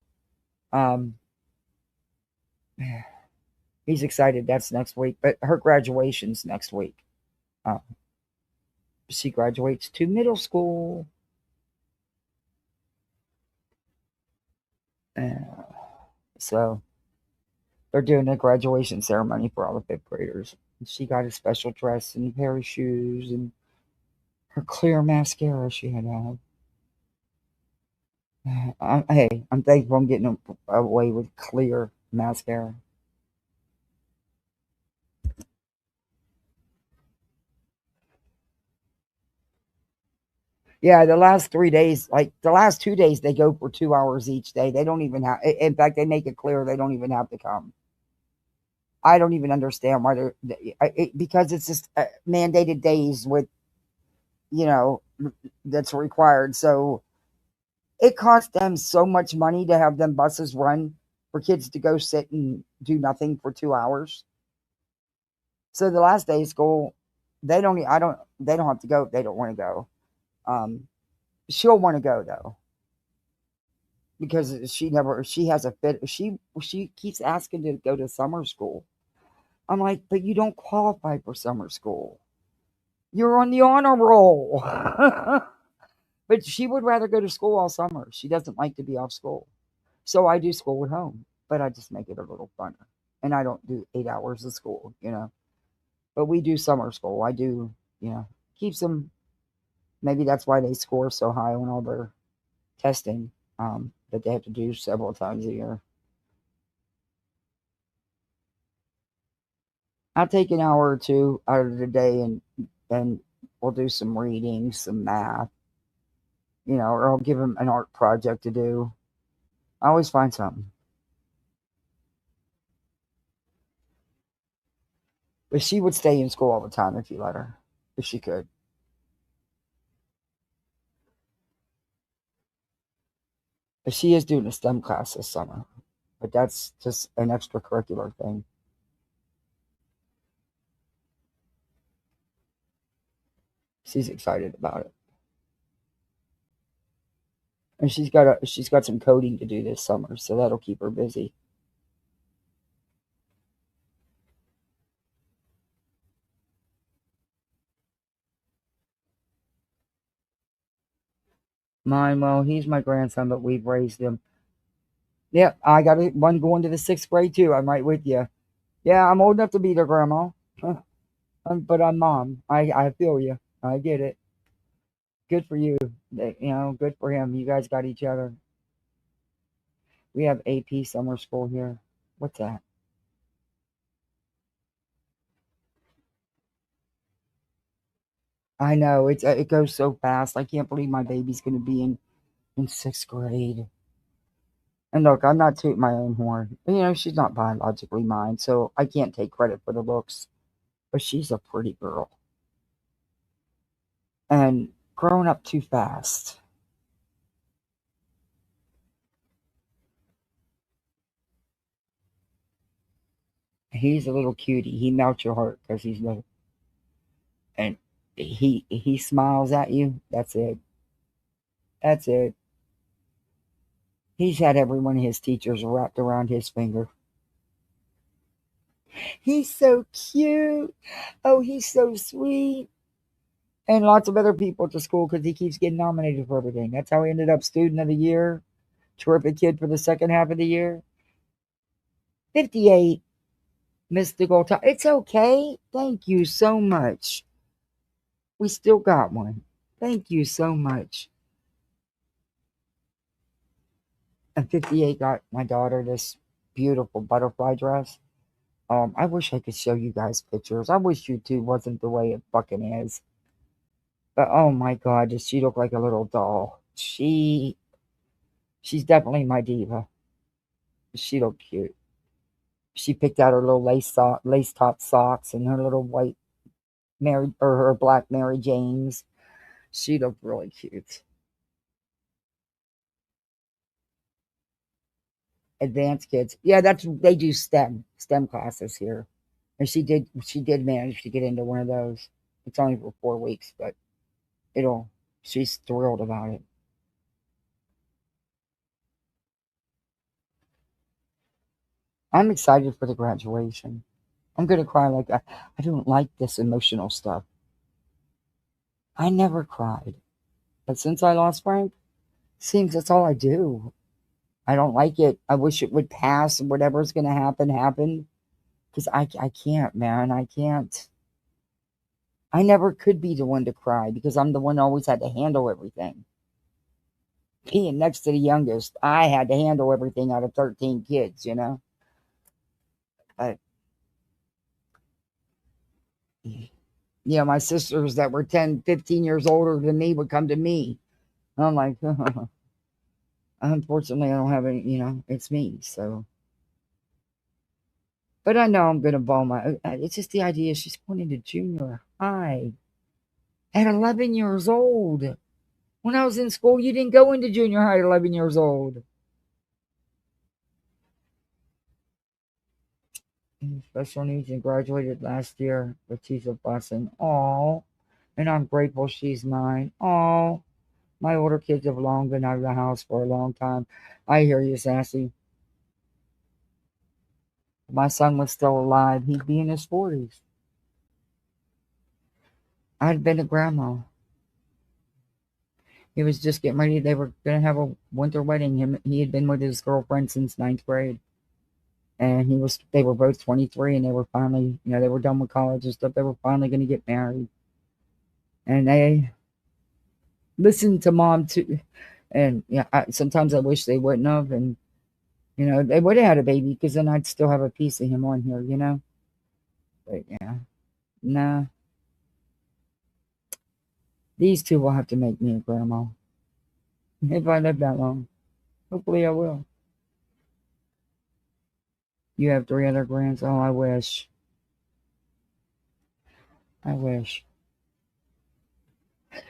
He's excited. That's next week, but her graduation's next week. She graduates to middle school. So they're doing a graduation ceremony for all the fifth graders. She got a special dress and a pair of shoes and her clear mascara she had on. Hey, I'm thankful I'm getting away with clear mascara. Yeah, the last 3 days, like the last 2 days, they go for 2 hours each day. They don't even have, in fact, they make it clear they don't even have to come. I don't even understand why because it's just mandated days with, that's required. So it costs them so much money to have them buses run for kids to go sit and do nothing for 2 hours. So the last day of school, they don't have to go if they don't want to go. She'll want to go though, because she has a fit. She keeps asking to go to summer school. I'm like, but you don't qualify for summer school. You're on the honor roll. But she would rather go to school all summer. She doesn't like to be off school. So I do school at home, but I just make it a little funner. And I don't do 8 hours of school, But we do summer school. I do, keeps them. Maybe that's why they score so high on all their testing that they have to do several times a year. I'll take an hour or two out of the day and we'll do some reading, some math, or I'll give them an art project to do. I always find something. But she would stay in school all the time if you let her, if she could. But she is doing a STEM class this summer. But that's just an extracurricular thing. She's excited about it. And she's got some coding to do this summer, so that'll keep her busy. Mine, well, he's my grandson, but we've raised him. Yep, I got one going to the 6th grade too. I'm right with you. Yeah, I'm old enough to be their grandma. But I'm mom. I feel you. I get it. Good for you. Good for him. You guys got each other. We have AP summer school here. What's that? I know it goes so fast. I can't believe my baby's going to be in 6th grade. And look, I'm not tooting my own horn. She's not biologically mine, so I can't take credit for the looks. But she's a pretty girl. And growing up too fast. He's a little cutie. He melts your heart because he's little. And he smiles at you. That's it. That's it. He's had every one of his teachers wrapped around his finger. He's so cute. Oh, he's so sweet. And lots of other people at the school because he keeps getting nominated for everything. That's how he ended up Student of the Year. Terrific kid for the second half of the year. 58. Missed the goal time. It's okay. Thank you so much. We still got one. Thank you so much. And 58 got my daughter this beautiful butterfly dress. I wish I could show you guys pictures. I wish YouTube wasn't the way it fucking is. But oh my god, does she look like a little doll? She's definitely my diva. She looked cute. She picked out her little lace top socks and her little white her black Mary Janes. She looked really cute. Advanced kids. Yeah, they do STEM classes here. And she did manage to get into one of those. It's only for 4 weeks, but she's thrilled about it. I'm excited for the graduation. I'm gonna cry like I don't like this emotional stuff. I never cried. But since I lost Frank, seems that's all I do. I don't like it. I wish it would pass and whatever's gonna happen. Because I can't, man. I can't. I never could be the one to cry because I'm the one who always had to handle everything. Being next to the youngest, I had to handle everything out of 13 kids, But, my sisters that were 10, 15 years older than me would come to me. I'm like, unfortunately, I don't have any, it's me, so. But I know I'm going to ball it's just the idea she's going into junior high at 11 years old. When I was in school, you didn't go into junior high at 11 years old. Special needs and graduated last year, but she's a blessing. Aw, and I'm grateful she's mine. Aw, my older kids have long been out of the house for a long time. I hear you, Sassy. If my son was still alive, he'd be in his 40s. I'd been a grandma. He was just getting ready. They were going to have a winter wedding. He had been with his girlfriend since 9th grade. And they were both 23 and they were finally, they were done with college and stuff. They were finally going to get married. And they listened to mom too. And sometimes I wish they wouldn't have. And, they would have had a baby because then I'd still have a piece of him on here, But yeah, nah. These two will have to make me a grandma. If I live that long. Hopefully I will. You have 3 other grands? Oh, I wish. I wish.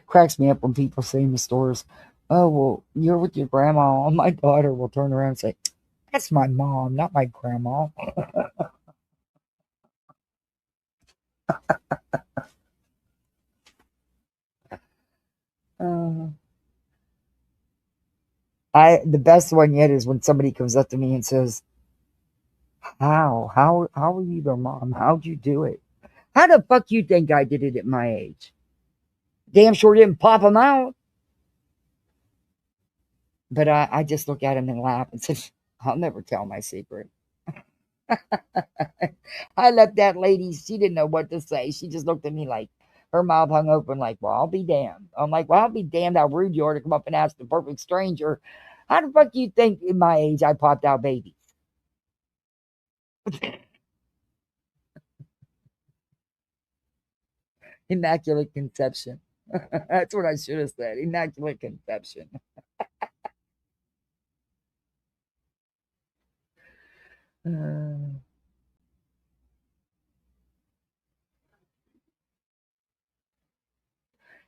Cracks me up when people say in the stores, oh, well, you're with your grandma. My daughter will turn around and say, that's my mom, not my grandma. The best one yet is when somebody comes up to me and says, how are you their mom? How'd you do it? How the fuck you think I did it at my age? Damn sure didn't pop them out. But I just look at him and laugh and say, I'll never tell my secret. I let that lady, she didn't know what to say. She just looked at me like her mouth hung open, like, well, I'll be damned. I'm like, well, I'll be damned how rude you are to come up and ask a perfect stranger. How the fuck you think in my age I popped out babies? Immaculate conception. That's what I should have said. Immaculate conception.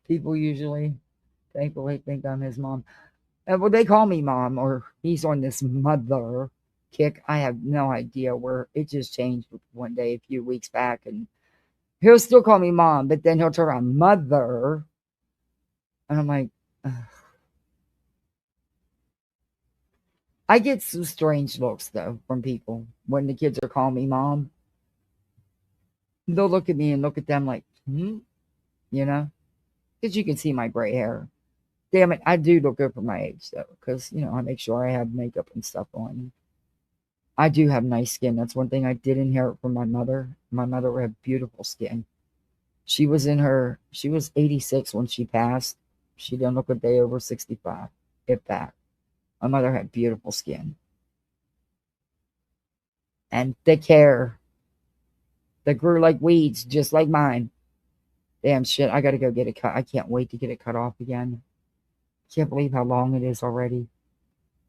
People usually, thankfully, think I'm his mom. Well, they call me mom, or he's on this mother kick. I have no idea where it just changed one day a few weeks back, and he'll still call me mom, but then he'll turn around mother, and I'm like, ugh. I get some strange looks though from people when the kids are calling me mom. They'll look at me and look at them like, you know, because you can see my gray hair. Damn it, I do look good for my age though, because I make sure I have makeup and stuff on. I do have nice skin. That's one thing I did inherit from my mother. My mother had beautiful skin. She was 86 when she passed. She didn't look a day over 65, if that. My mother had beautiful skin. And thick hair that grew like weeds, just like mine. Damn shit, I gotta go get it cut. I can't wait to get it cut off again. Can't believe how long it is already.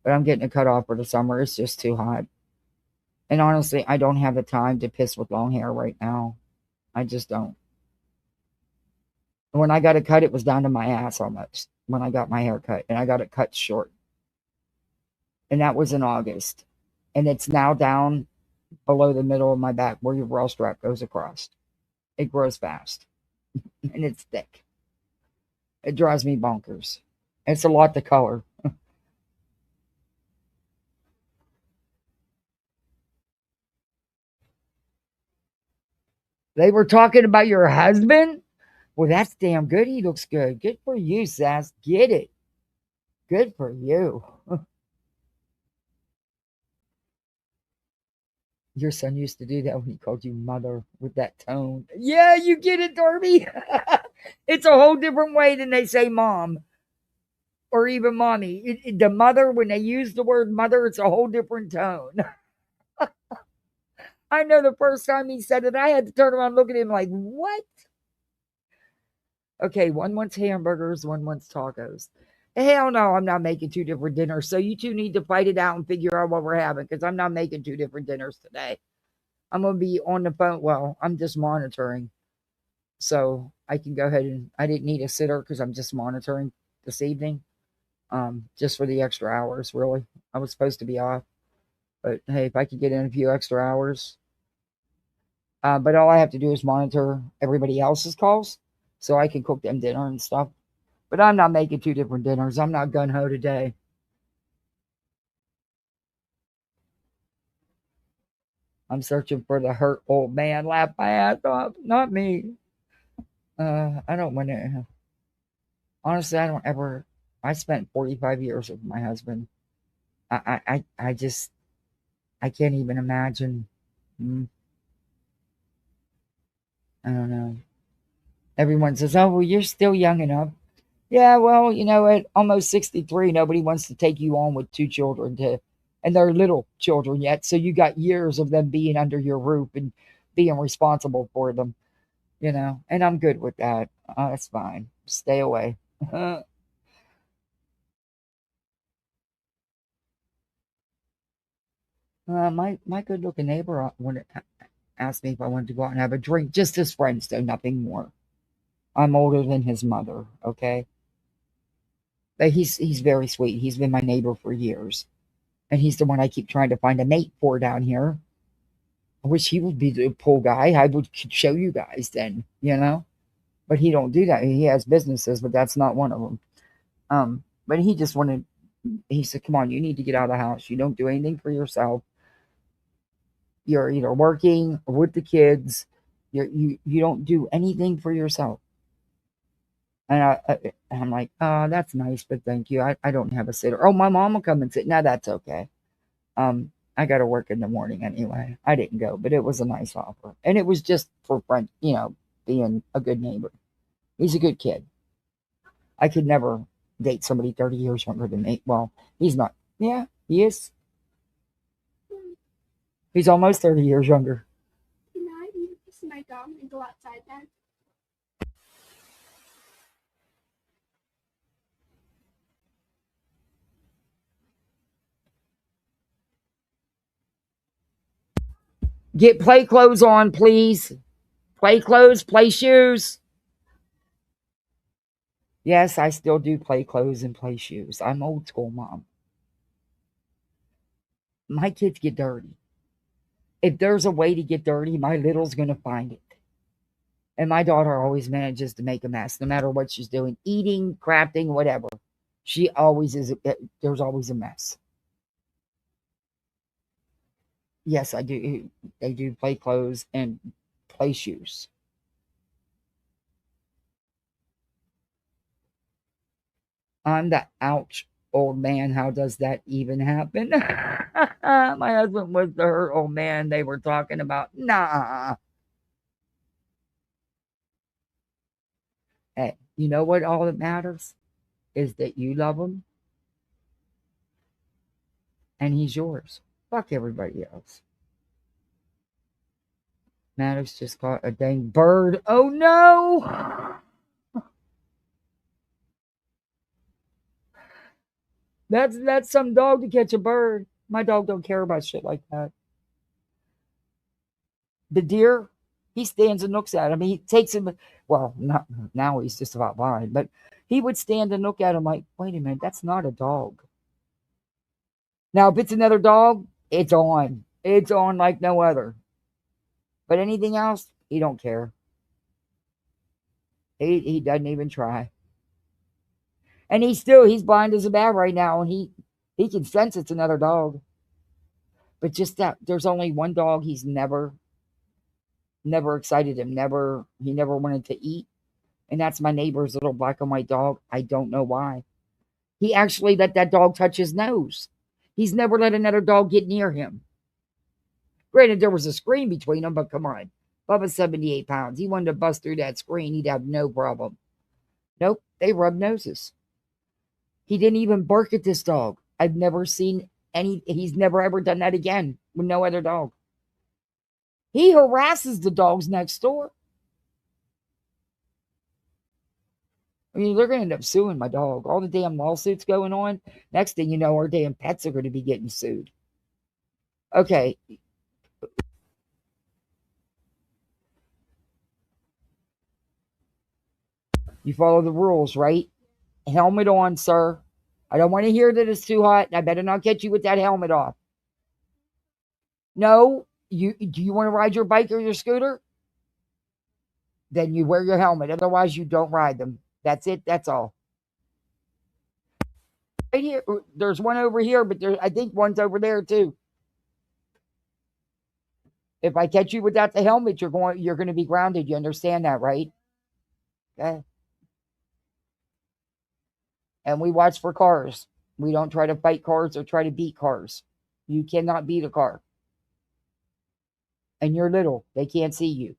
But I'm getting it cut off for the summer. It's just too hot. And honestly, I don't have the time to piss with long hair right now. I just don't. When I got it cut, it was down to my ass almost when I got my hair cut. And I got it cut short. And that was in August. And it's now down below the middle of my back where your raw strap goes across. It grows fast. And it's thick. It drives me bonkers. It's a lot to color. They were talking about your husband? Well, that's damn good. He looks good. Good for you, Sass. Get it. Good for you. Your son used to do that when he called you mother with that tone. Yeah, you get it, Darby. It's a whole different way than they say mom or even mommy. The mother, when they use the word mother, it's a whole different tone. I know the first time he said it, I had to turn around and look at him like, what? Okay, one wants hamburgers, one wants tacos. Hell no, I'm not making two different dinners. So you two need to fight it out and figure out what we're having, because I'm not making two different dinners today. I'm going to be on the phone. Well, I'm just monitoring. So I can go ahead and I didn't need a sitter because I'm just monitoring this evening. Just for the extra hours, really. I was supposed to be off. But hey, if I could get in a few extra hours. But all I have to do is monitor everybody else's calls so I can cook them dinner and stuff. But I'm not making two different dinners. I'm not gung-ho today. I'm searching for the hurt old man. Laugh my ass off. Not me. I don't want to. Honestly, I don't ever. I spent 45 years with my husband. I just. I can't even imagine. I don't know. Everyone says, oh, well, you're still young enough. Yeah, well, at almost 63, nobody wants to take you on with two children and they're little children yet. So you got years of them being under your roof and being responsible for them, and I'm good with that. That's fine. Stay away. My good looking neighbor asked me if I wanted to go out and have a drink, just as friends, though, nothing more. I'm older than his mother, okay? But he's very sweet. He's been my neighbor for years. And he's the one I keep trying to find a mate for down here. I wish he would be the pool guy. I could show you guys then, But he don't do that. He has businesses, but that's not one of them. But he just wanted, he said, come on, you need to get out of the house. You don't do anything for yourself. You're either working or with the kids. You don't do anything for yourself. And I'm like, oh, that's nice, but thank you. I don't have a sitter. Oh, my mom will come and sit. Now that's okay. I got to work in the morning anyway. I didn't go, but it was a nice offer. And it was just for friend, being a good neighbor. He's a good kid. I could never date somebody 30 years younger than me. Well, he's not. Yeah, he is. He's almost 30 years younger. Can I use my gum and go outside then? Get play clothes on, please. Play clothes, play shoes. Yes, I still do play clothes and play shoes. I'm old school, Mom. My kids get dirty. If there's a way to get dirty, my little's going to find it. And my daughter always manages to make a mess, no matter what she's doing, eating, crafting, whatever. She always is, there's always a mess. Yes, I do. They do play clothes and play shoes. I'm the ouch old man. How does that even happen? My husband was the hurt old man they were talking about. Nah. Hey, you know what all that matters? Is that you love him and he's yours. Fuck everybody else. Maddox just caught a dang bird. Oh no! That's some dog to catch a bird. My dog don't care about shit like that. The deer, he stands and looks at him. He takes him. Well, not now. He's just about blind, but he would stand and look at him like, "Wait a minute, that's not a dog." Now, if it's another dog, it's on. It's on like no other. But anything else, he don't care. He doesn't even try. And he's blind as a bat right now, and he can sense it's another dog. But just that there's only one dog he's never excited him. He never wanted to eat. And that's my neighbor's little black and white dog. I don't know why. He actually let that dog touch his nose. He's never let another dog get near him. Granted, there was a screen between them, but come on. Bubba's 78 pounds. He wanted to bust through that screen. He'd have no problem. Nope, they rub noses. He didn't even bark at this dog. I've never seen he's never ever done that again with no other dog. He harasses the dogs next door. I mean, they're going to end up suing my dog. All the damn lawsuits going on. Next thing you know, our damn pets are going to be getting sued. Okay. You follow the rules, right? Helmet on, sir. I don't want to hear that it's too hot. I better not get you with that helmet off. No. Do you want to ride your bike or your scooter? Then you wear your helmet. Otherwise, you don't ride them. That's it. That's all. Right here. There's one over here, but I think one's over there too. If I catch you without the helmet, you're going to be grounded. You understand that, right? Okay. And we watch for cars. We don't try to fight cars or try to beat cars. You cannot beat a car. And you're little. They can't see you.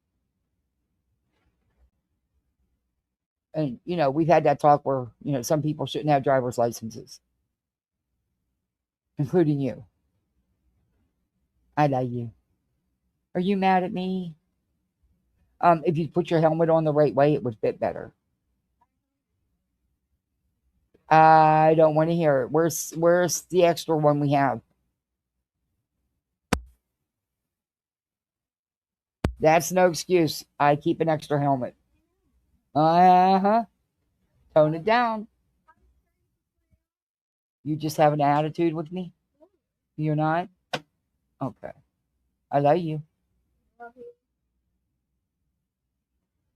And, we've had that talk where, some people shouldn't have driver's licenses. Including you. I love you. Are you mad at me? If you put your helmet on the right way, it would fit better. I don't want to hear it. Where's the extra one we have? That's no excuse. I keep an extra helmet. Uh-huh. Tone it down. You just have an attitude with me? You're not? Okay. I love you.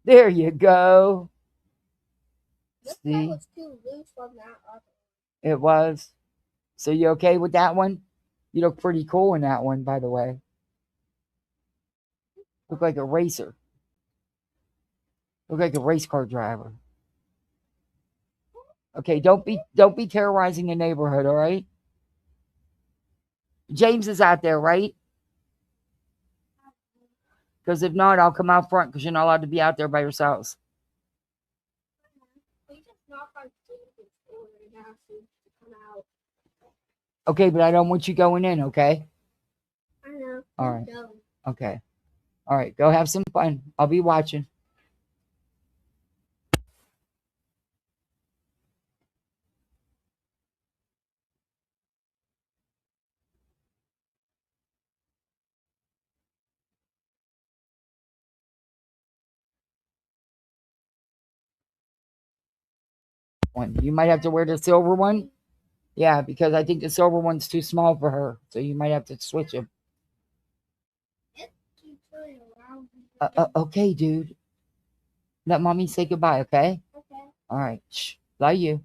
There you go. See? Was too loose on that other. It was. So you okay with that one? You look pretty cool in that one, by the way. Look like a racer. Look like a race car driver. Okay, don't be terrorizing the neighborhood, all right? James is out there, right? Because if not, I'll come out front because you're not allowed to be out there by yourselves. Okay, but I don't want you going in, okay? I know. All right. Okay. All right, go have some fun. I'll be watching. You might have to wear the silver one. Yeah, because I think the silver one's too small for her. So you might have to switch them. Okay, dude. Let mommy say goodbye, okay? Okay. All right. Shh. Love you.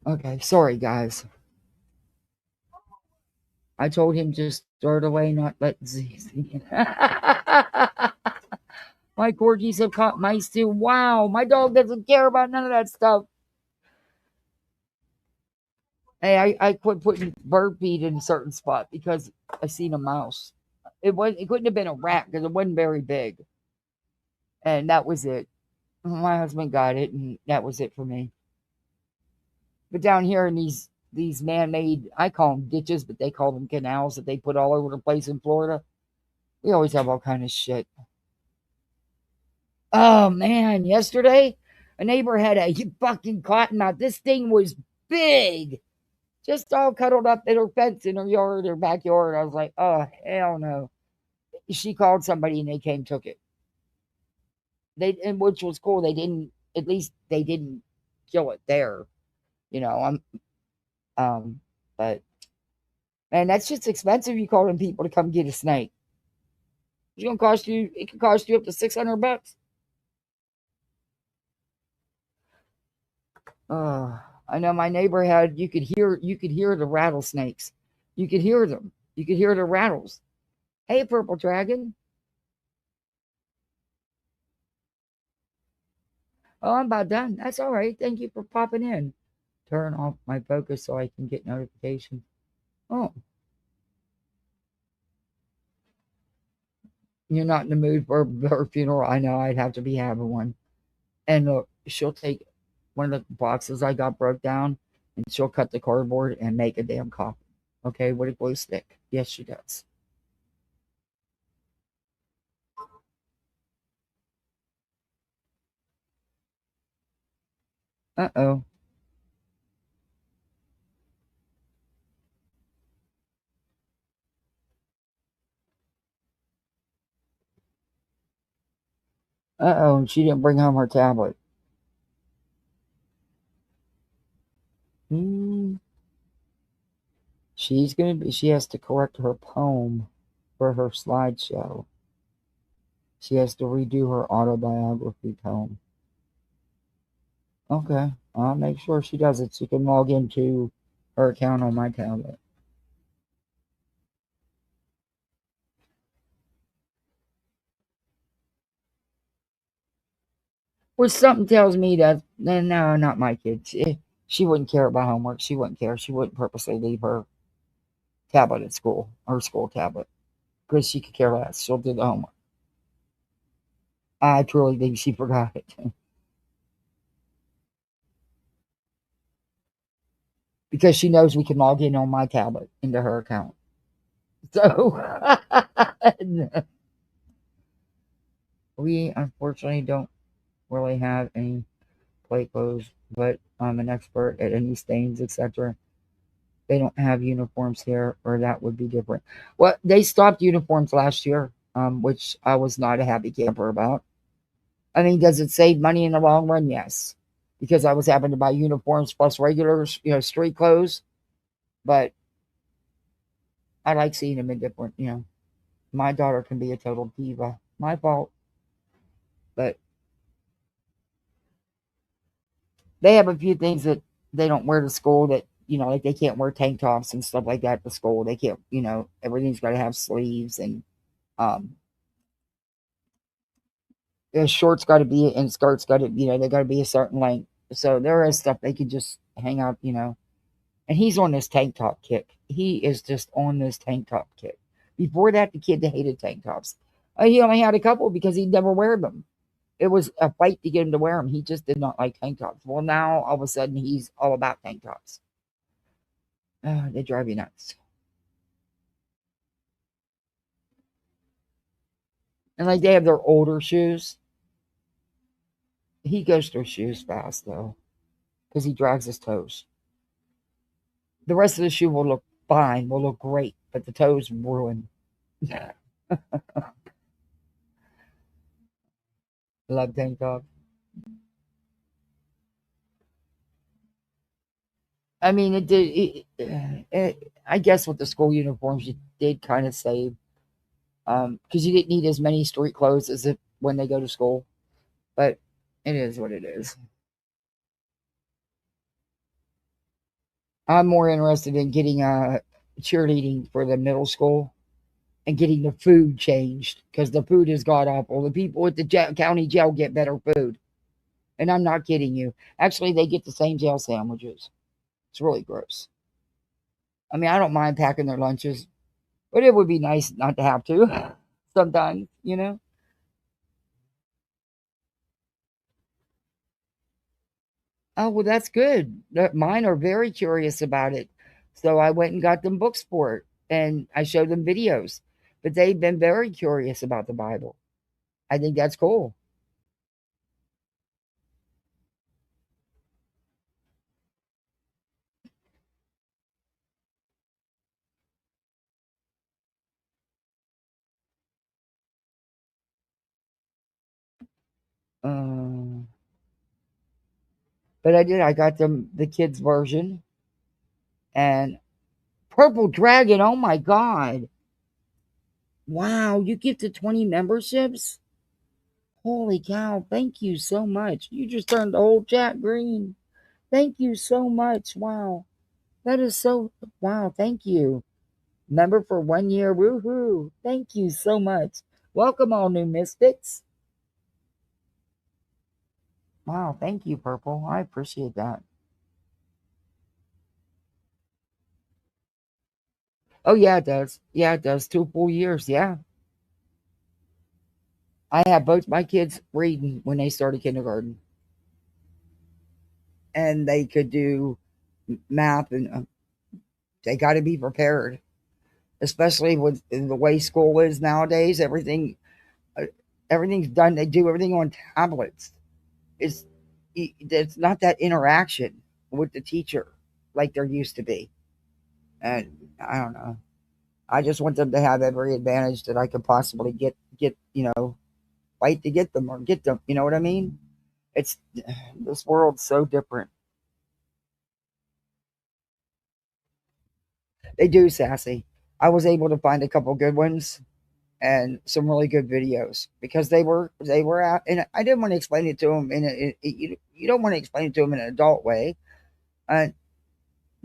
Okay, sorry, guys. I told him just throw it away, not let Z see it. My corgis have caught mice too. Wow, my dog doesn't care about none of that stuff. Hey, I quit putting bird feed in a certain spot because I seen a mouse. It couldn't have been a rat because it wasn't very big. And that was it. My husband got it, and that was it for me. But down here in these man-made, I call them ditches, but they call them canals that they put all over the place in Florida. We always have all kind of shit. Oh man, yesterday a neighbor had a fucking cottonmouth. This thing was big, just all cuddled up in her fence in her yard, her backyard. I was like, oh hell no. She called somebody and they came took it. And which was cool. They didn't, at least they didn't kill it there. You know, but man, that's just expensive. You calling people to come get a snake. It's gonna cost you. It could cost you up to $600. I know my neighbor had. You could hear the rattlesnakes. You could hear them. You could hear the rattles. Hey, purple dragon. Oh, I'm about done. That's all right. Thank you for popping in. Turn off my focus so I can get notifications. Oh, you're not in the mood for her funeral. I know I'd have to be having one. And look, she'll take one of the boxes I got broke down and she'll cut the cardboard and make a damn coffin. Okay, with a glue stick. Yes, she does. Uh-oh. Uh-oh, she didn't bring home her tablet. She has to correct her poem for her slideshow. She has to redo her autobiography poem. Okay, I'll make sure she does it so you can log into her account on my tablet. Which something tells me that, no, not my kids. She wouldn't care about homework. She wouldn't care. She wouldn't purposely leave her tablet at school, her school tablet, because she could care less. She'll do the homework. I truly think she forgot it. Because she knows we can log in on my tablet into her account. So, we unfortunately don't really have any play clothes, but I'm an expert at any stains, etc. They don't have uniforms here, or that would be different. Well, they stopped uniforms last year, which I was not a happy camper about. I mean, does it save money in the long run? Yes, because I was having to buy uniforms plus regular, street clothes. But I like seeing them in different, my daughter can be a total diva. My fault. But they have a few things that they don't wear to school that, like they can't wear tank tops and stuff like that to school. They can't, everything's got to have sleeves and shorts got to be, and skirts got to, they got to be a certain length. So there is stuff they could just hang out, And he's on this tank top kick. He is just on this tank top kick. Before that, the kid hated tank tops. He only had a couple because he'd never wear them. It was a fight to get him to wear them. He just did not like tank tops. Well, now all of a sudden he's all about tank tops. They drive you nuts. And like they have their older shoes. He goes through shoes fast though, because he drags his toes. The rest of the shoe will look fine, will look great, but the toes ruin. Love tank top. I mean, it did. I guess with the school uniforms, you did kind of save, because you didn't need as many street clothes as if when they go to school. But it is what it is. I'm more interested in getting cheerleading for the middle school and getting the food changed because the food is god awful. The people at the county jail get better food, and I'm not kidding you. Actually, they get the same jail sandwiches. It's really gross. I mean, I don't mind packing their lunches, but it would be nice not to have to sometimes, Oh, well, that's good. Mine are very curious about it. So I went and got them books for it and I showed them videos. But they've been very curious about the Bible. I think that's cool. Um, but I did. I got them the kids version and Purple Dragon. Oh my God! Wow, you gifted 20 memberships. Holy cow! Thank you so much. You just turned the whole chat green. Thank you so much. Wow, that is so. Wow, thank you. Member for 1 year. Woohoo! Thank you so much. Welcome, all new mystics. Wow, thank you, Purple. I appreciate that. Oh, yeah, it does. Yeah, it does. 2 full years. Yeah. I have both my kids reading when they started kindergarten. And they could do math, and they got to be prepared, especially with the way school is nowadays. Everything's done. They do everything on tablets. It's not that interaction with the teacher like there used to be. And I don't know. I just want them to have every advantage that I could possibly get, fight to get them or get them. You know what I mean? It's this world's so different. They do, Sassy. I was able to find a couple good ones and some really good videos because they were out, and I didn't want to explain it to them you don't want to explain it to them in an adult way. And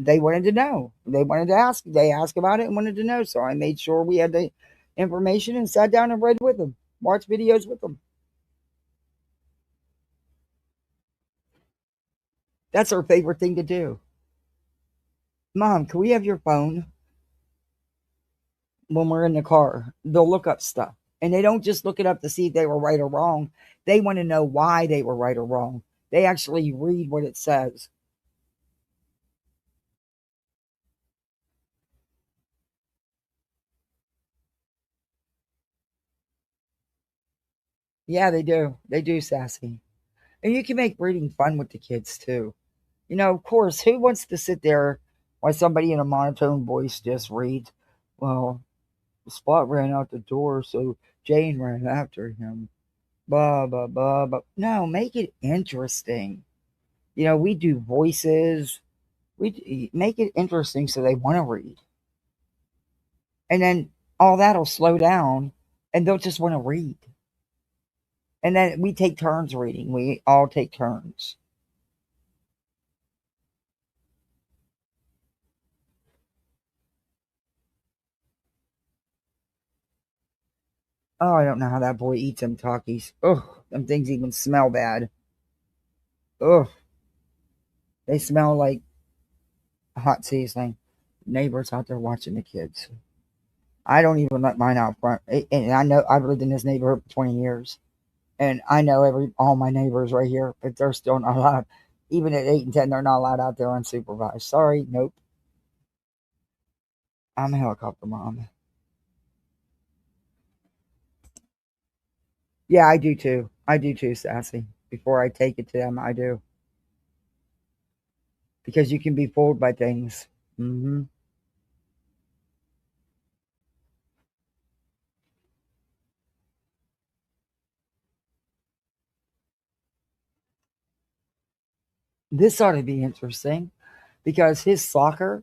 they wanted to know. They wanted to ask. They asked about it and wanted to know. So I made sure we had the information and sat down and read with them, watched videos with them. That's our favorite thing to do. Mom, can we have your phone? When we're in the car, they'll look up stuff. And they don't just look it up to see if they were right or wrong. They want to know why they were right or wrong. They actually read what it says. Yeah, they do. They do, Sassy. And you can make reading fun with the kids too. Of course, who wants to sit there while somebody in a monotone voice just reads, well, Spot ran out the door, so Jane ran after him. Blah, blah, blah, blah. No, make it interesting. We do voices. We make it interesting so they want to read. And then all that'll slow down and they'll just want to read. And then we take turns reading. We all take turns. Oh, I don't know how that boy eats them Takis. Ugh, them things even smell bad. Ugh. They smell like hot seasoning. Neighbors out there watching the kids. I don't even let mine out front. And I know I've lived in this neighborhood for 20 years. And I know all my neighbors right here, but they're still not allowed. Even at 8 and 10, they're not allowed out there unsupervised. Sorry, nope. I'm a helicopter mom. Yeah, I do too. I do too, Sassy. Before I take it to them, I do. Because you can be fooled by things. Mm-hmm. This ought to be interesting because his soccer,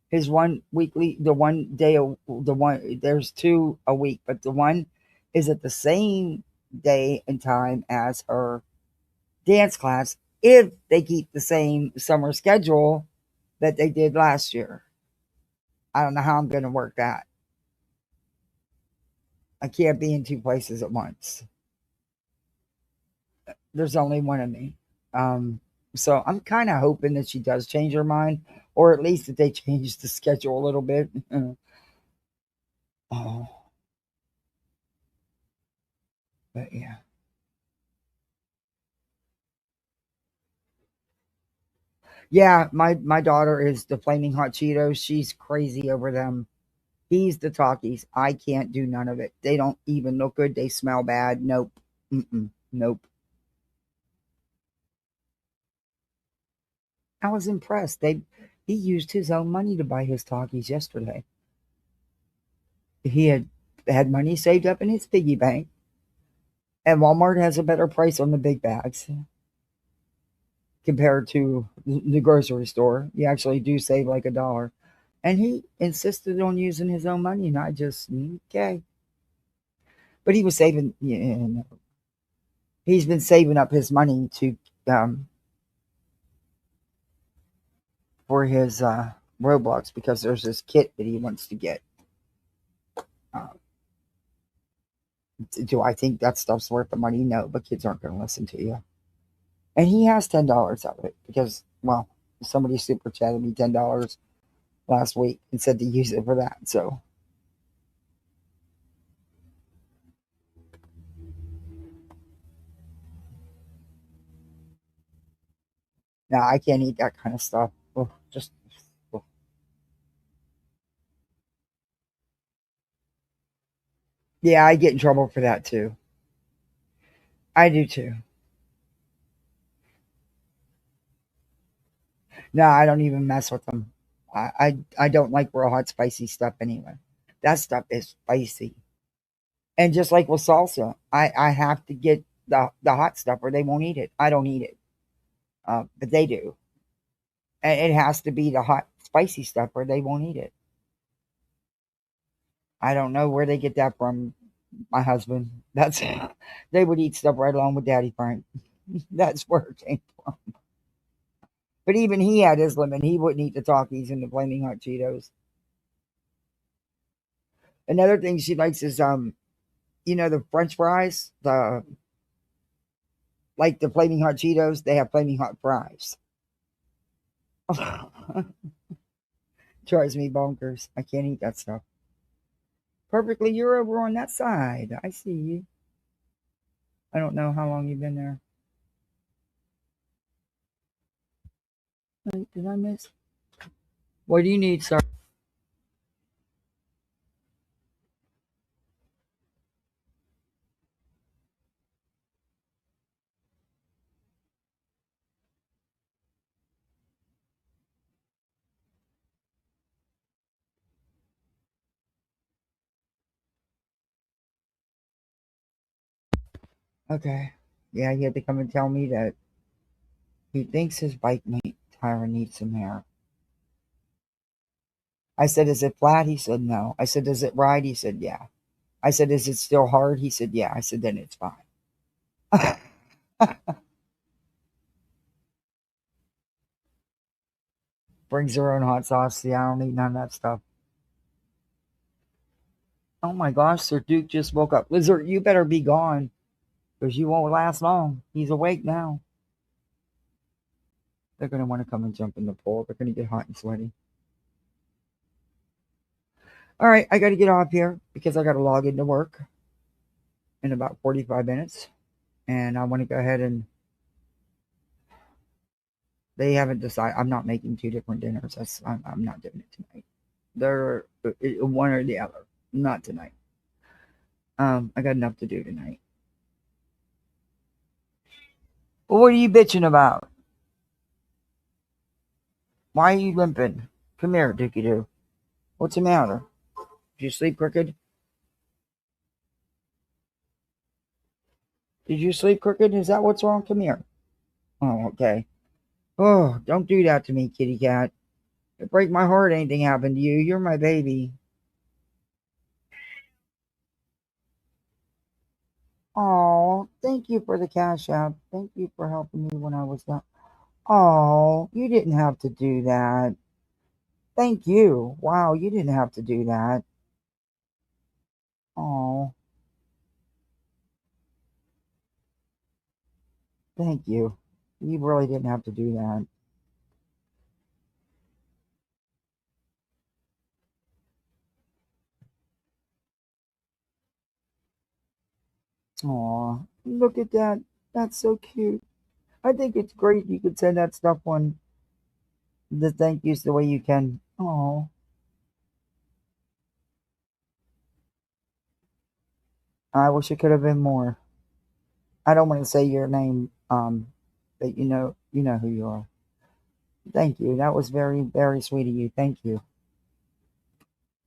his one weekly, the one day, the one, there's 2 a week, but the one is at the same day and time as her dance class if they keep the same summer schedule that they did last year. I don't know how I'm going to work that. I can't be in 2 places at once. There's only one of me. So I'm kind of hoping that she does change her mind, or at least that they change the schedule a little bit. Oh, but yeah. Yeah, my daughter is the Flaming Hot Cheetos. She's crazy over them. He's the Talkies. I can't do none of it. They don't even look good. They smell bad. Nope. Nope. I was impressed. He used his own money to buy his Talkies yesterday. He had money saved up in his piggy bank, and Walmart has a better price on the big bags compared to the grocery store. You actually do save like $1. And he insisted on using his own money, and I just, okay. But he was saving, he's been saving up his money to, for his Roblox because there's this kit that he wants to get. Do I think that stuff's worth the money? No, but kids aren't going to listen to you. And he has $10 of it because, well, somebody super chatted me $10 last week and said to use it for that. So no, I can't eat that kind of stuff. Just yeah, I get in trouble for that too. I do too. No, I don't even mess with them. I don't like real hot spicy stuff anyway. That stuff is spicy. And just like with salsa, I have to get the hot stuff or they won't eat it. I don't eat it. But they do. And it has to be the hot spicy stuff or they won't eat it. I don't know where they get that from. My husband. That's they would eat stuff right along with Daddy Frank. That's where it came from. But even he had his limit. He wouldn't eat the Takis and the Flaming Hot Cheetos. Another thing she likes is the French fries, the like the Flaming Hot Cheetos, they have Flaming Hot fries. Drives me bonkers. I can't eat that stuff. Perfectly, you're over on that side. I see you. I don't know how long you've been there. Wait, did I miss? What do you need, sir? Okay. Yeah, he had to come and tell me that He thinks his bike tire needs some hair. I said, is it flat? He said, no. I said, does it ride? He said, yeah. I said, is it still hard? He said, yeah. I said, then it's fine. Brings her own hot sauce. See, I don't eat none of that stuff. Oh my gosh, Sir Duke just woke up. Lizard, you better be gone, because you won't last long. He's awake now. They're going to want to come and jump in the pool. They're going to get hot and sweaty. All right, I got to get off here because I got to log into work in about 45 minutes. And I want to go ahead and... They haven't decided. I'm not making two different dinners. I'm not doing it tonight. They're one or the other. Not tonight. I got enough to do tonight. Well, what are you bitching about? Why are you limping? Come here, Dookie Doo. What's the matter? Did you sleep crooked? Did you sleep crooked? Is that what's wrong? Come here. Oh, okay. Oh, don't do that to me, kitty cat. It break my heart anything happened to you. You're my baby. Oh, thank you for the cash app. Thank you for helping me when I was down. Oh, you didn't have to do that. Thank you. Wow, you didn't have to do that. Oh, thank you. You really didn't have to do that. Aw, look at that. That's so cute. I think it's great you could send that stuff on the thank yous the way you can. Oh, I wish it could have been more. I don't want to say your name, but you know who you are. Thank you. That was very, very sweet of you. Thank you.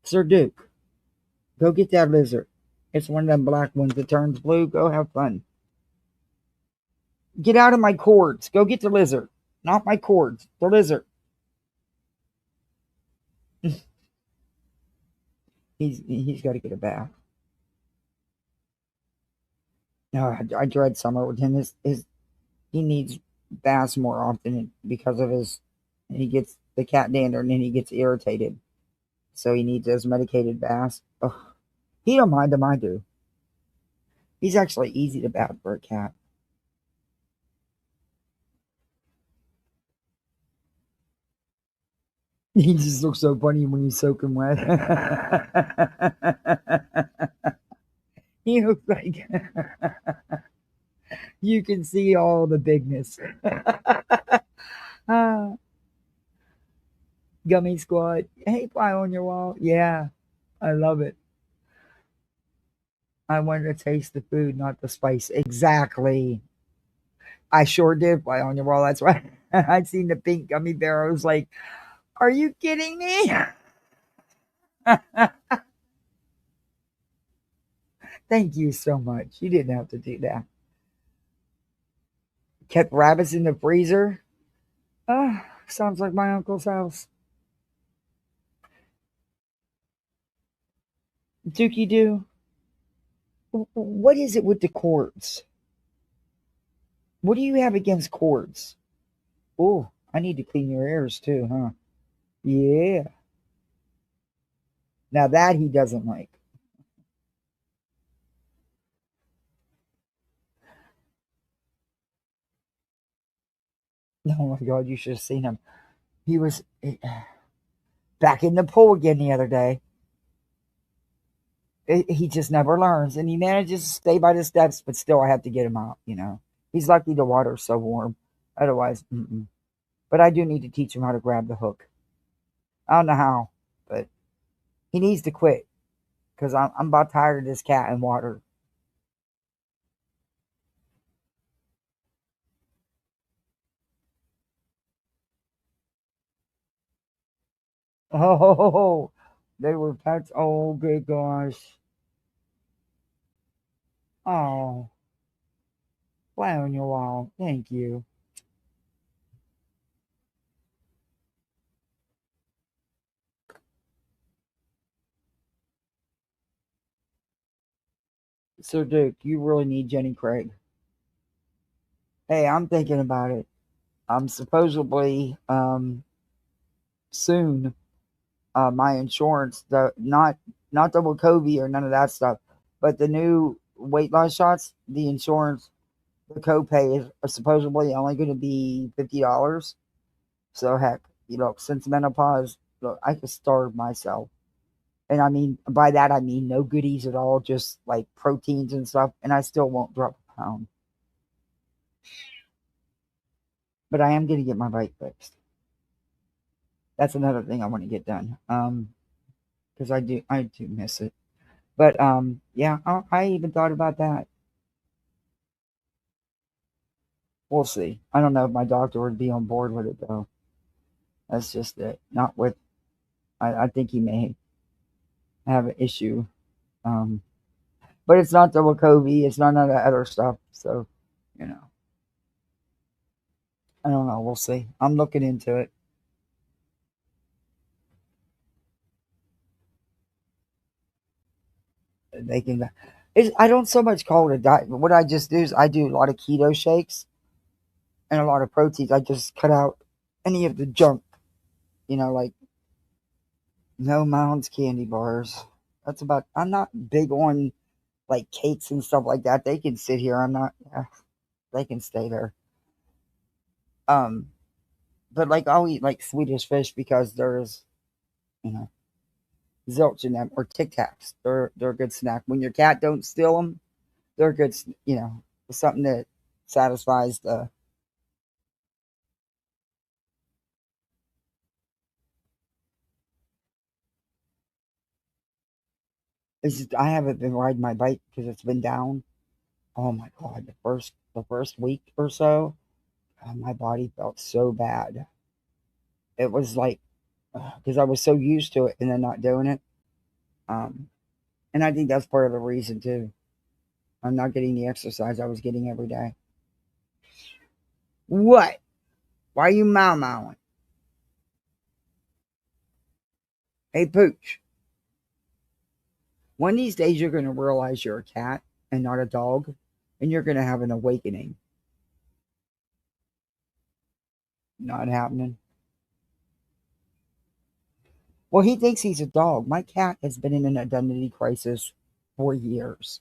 Sir Duke, go get that lizard. It's one of them black ones that turns blue. Go have fun. Get out of my cords. Go get the lizard. Not my cords. The lizard. He's got to get a bath. No, I dread summer with him. He needs baths more often because of his. He gets the cat dander and then he gets irritated, so he needs those medicated baths. Ugh. He don't mind them. I do. He's actually easy to bath for a cat. He just looks so funny when he's soaking wet. He looks like you can see all the bigness. Gummy Squad. Hey, fly on your wall. Yeah, I love it. I wanted to taste the food, not the spice. Exactly. I sure did fly on your wall. That's right. I'd seen the pink gummy bear. I was like, are you kidding me? Thank you so much. You didn't have to do that. Kept rabbits in the freezer. Oh, sounds like my uncle's house. Dookie Doo, what is it with the cords? What do you have against cords? Oh, I need to clean your ears too, huh? Yeah. Now that he doesn't like. Oh my God, you should have seen him. He was back in the pool again the other day. He just never learns, and he manages to stay by the steps, but still I have to get him out, He's lucky the water's so warm. Otherwise, But I do need to teach him how to grab the hook. I don't know how, but he needs to quit because I'm about tired of this cat and water. Oh, they were pets. Oh, good gosh. Oh, fly on your wall. Thank you. So, Duke, you really need Jenny Craig. Hey, I'm thinking about it. I'm supposedly soon my insurance, the not double COVID or none of that stuff, but the new weight loss shots, the insurance, the copay is supposedly only going to be $50. So heck, since menopause, look, I could starve myself. And I mean, by that I mean no goodies at all, just like proteins and stuff, and I still won't drop a pound. But I am going to get my bike fixed. That's another thing I want to get done. Because I do miss it. But yeah, I even thought about that. We'll see. I don't know if my doctor would be on board with it though. That's just it. Not with. I think he may have an issue. But it's not double COVID. It's none of that other stuff. So, you know, I don't know. We'll see. I'm looking into it. They can. I don't so much call it a diet. But what I just do is I do a lot of keto shakes and a lot of proteins. I just cut out any of the junk. Like no Mounds candy bars. That's about. I'm not big on like cakes and stuff like that. They can sit here. I'm not. They can stay there. But like I'll eat like Swedish fish because there's, zilch in them, or Tic Tacs. They're a good snack. When your cat don't steal them, they're good. Something that satisfies the. I haven't been riding my bike because it's been down. Oh my god, the first week or so, my body felt so bad. It was like because I was so used to it and then not doing it. And I think that's part of the reason too. I'm not getting the exercise I was getting every day. What? Why are you mowing? Hey, Pooch. One of these days you're going to realize you're a cat and not a dog, and you're going to have an awakening. Not happening. Well, he thinks he's a dog. My cat has been in an identity crisis for years.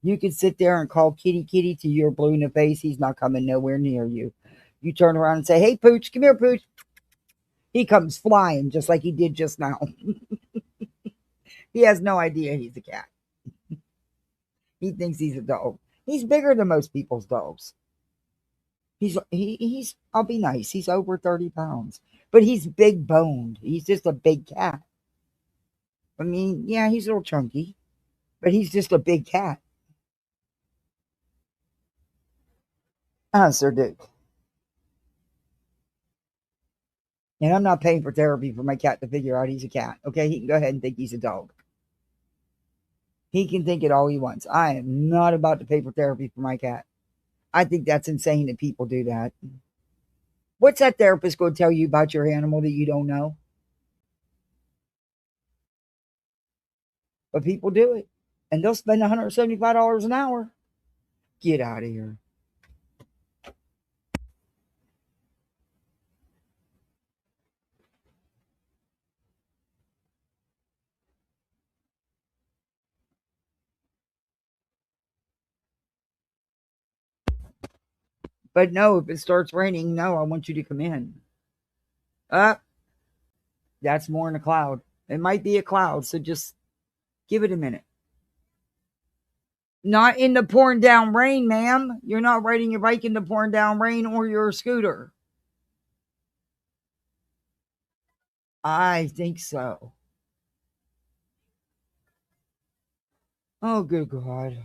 You can sit there and call kitty kitty to your blue in the face. He's not coming nowhere near you. You turn around and say, hey, Pooch, come here, Pooch. He comes flying just like he did just now. He has no idea he's a cat. He thinks he's a dog. He's bigger than most people's dogs. He's I'll be nice. He's over 30 pounds. But he's big boned. He's just a big cat. I mean, yeah, he's a little chunky. But he's just a big cat. Sir Duke. And I'm not paying for therapy for my cat to figure out he's a cat. Okay, he can go ahead and think he's a dog. He can think it all he wants. I am not about to pay for therapy for my cat. I think that's insane that people do that. What's that therapist going to tell you about your animal that you don't know? But people do it. And they'll spend $175 an hour. Get out of here. But no, if it starts raining, no, I want you to come in. That's more in a cloud. It might be a cloud, so just give it a minute. Not in the pouring down rain, ma'am. You're not riding your bike in the pouring down rain or your scooter. I think so. Oh, good God.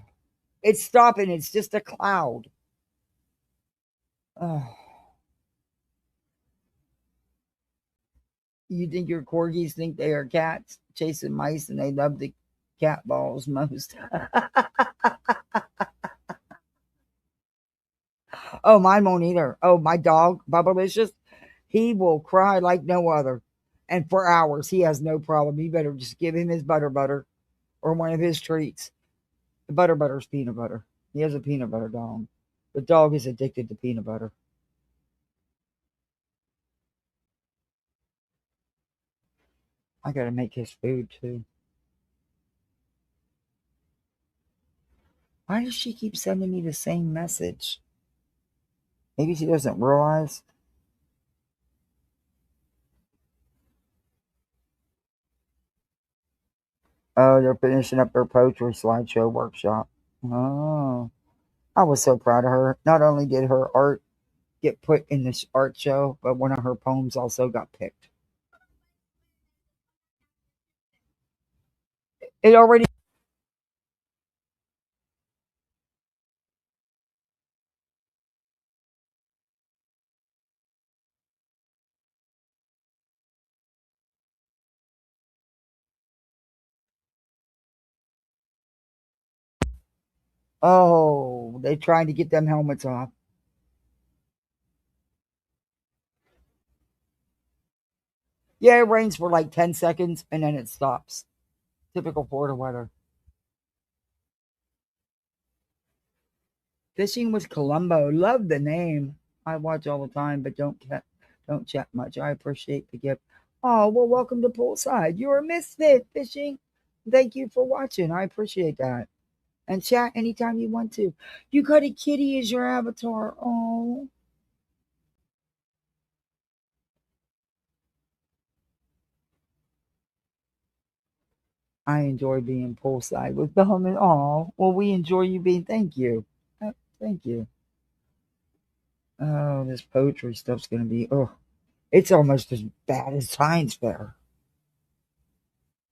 It's stopping. It's just a cloud. Oh. You think your corgis think they are cats chasing mice and they love the cat balls most? Oh, mine won't either. Oh, my dog, Bubbalicious, he will cry like no other. And for hours, he has no problem. You better just give him his butter or one of his treats. Butter's peanut butter. He has a peanut butter dog. The dog is addicted to peanut butter. I gotta make his food too. Why does she keep sending me the same message? Maybe she doesn't realize. Oh, they're finishing up their poetry slideshow workshop. Oh, I was so proud of her. Not only did her art get put in this art show, but one of her poems also got picked. It already. Oh, they trying to get them helmets off. Yeah, it rains for like 10 seconds and then it stops. Typical Florida weather. Fishing with Columbo. Love the name. I watch all the time, but don't chat much. I appreciate the gift. Oh, well, welcome to Poolside. You're a misfit fishing. Thank you for watching. I appreciate that. And chat anytime you want to. You got a kitty as your avatar. Oh. I enjoy being poolside with them and all. Well, we enjoy you being. Thank you. Thank you. Oh, this poetry stuff's gonna be. Oh, it's almost as bad as science fair.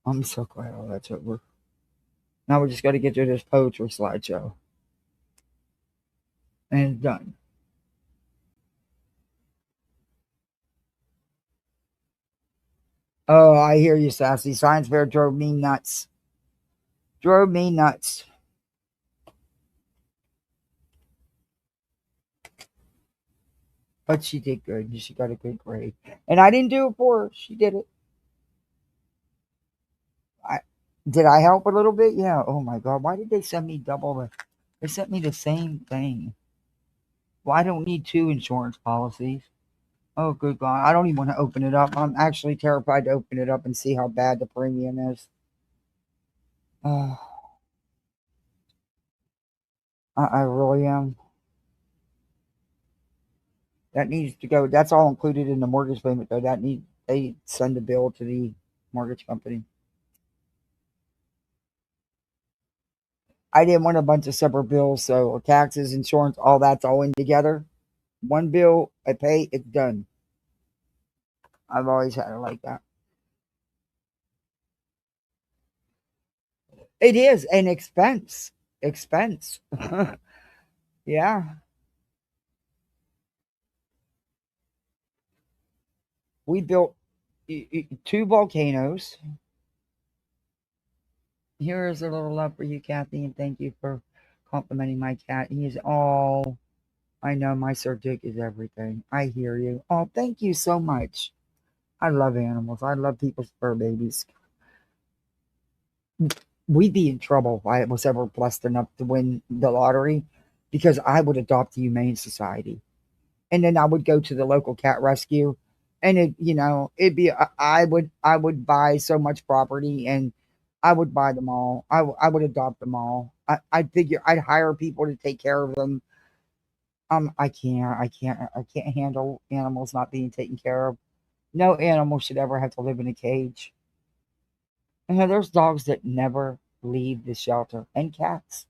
I'm so glad all that's over. Now we just got to get to this poetry slideshow, and it's done. Oh, I hear you, Sassy. Science fair drove me nuts. Drove me nuts. But she did good. She got a good grade. And I didn't do it for her. She did it. Did I help a little bit? Yeah. Oh my God. Why did they send me double the? They sent me the same thing. Well, I don't need two insurance policies. Oh, good God. I don't even want to open it up. I'm actually terrified to open it up and see how bad the premium is. I really am. That needs to go. That's all included in the mortgage payment, though. They send a bill to the mortgage company. I didn't want a bunch of separate bills, so taxes, insurance, all that's all in together. One bill, I pay, it's done. I've always had it like that. It is an expense. Expense. Yeah. We built two volcanoes. Here is a little love for you, Kathy, and thank you for complimenting my cat. He is all. I know my Sir Dick is everything. I hear you. Oh, thank you so much. I love animals. I love people's fur babies. We'd be in trouble if I was ever blessed enough to win the lottery because I would adopt the Humane Society. And then I would go to the local cat rescue and it'd be I would buy so much property and I would buy them all. I would adopt them all. I'd figure I'd hire people to take care of them. I can't handle animals not being taken care of. No animal should ever have to live in a cage. There's dogs that never leave the shelter, and cats.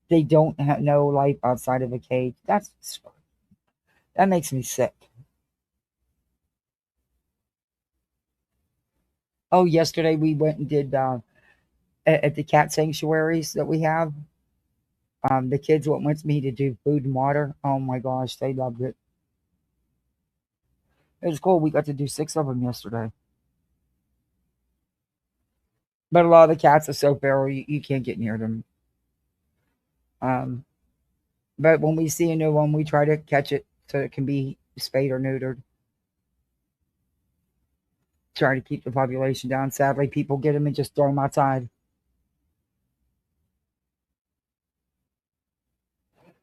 They don't have no life outside of a cage. That makes me sick. Oh, yesterday we went and did at the cat sanctuaries that we have. The kids went with me to do food and water. Oh my gosh, they loved it. It was cool. We got to do 6 of them yesterday. But a lot of the cats are so feral, you can't get near them. But when we see a new one, we try to catch it so it can be spayed or neutered. Try to keep the population down. Sadly, people get them and just throw them outside.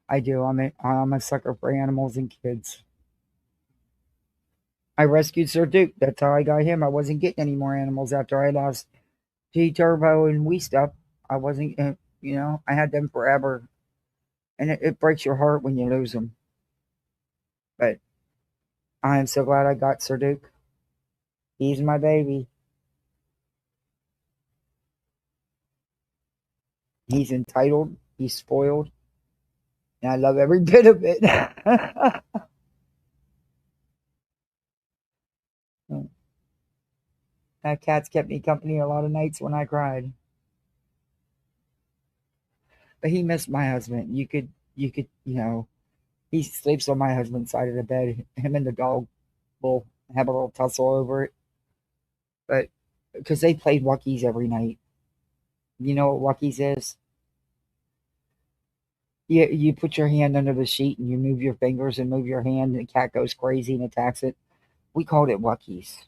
I do. I'm a sucker for animals and kids. I rescued Sir Duke. That's how I got him. I wasn't getting any more animals after I lost G Turbo and Wee Stuff. I wasn't, I had them forever. And it breaks your heart when you lose them. But I am so glad I got Sir Duke. He's my baby. He's entitled. He's spoiled. And I love every bit of it. That cat's kept me company a lot of nights when I cried. But he missed my husband. You could, he sleeps on my husband's side of the bed. Him and the dog will have a little tussle over it. But because they played Wuckies every night. You know what Wuckies is? You put your hand under the sheet and you move your fingers and move your hand, and the cat goes crazy and attacks it. We called it Wuckies.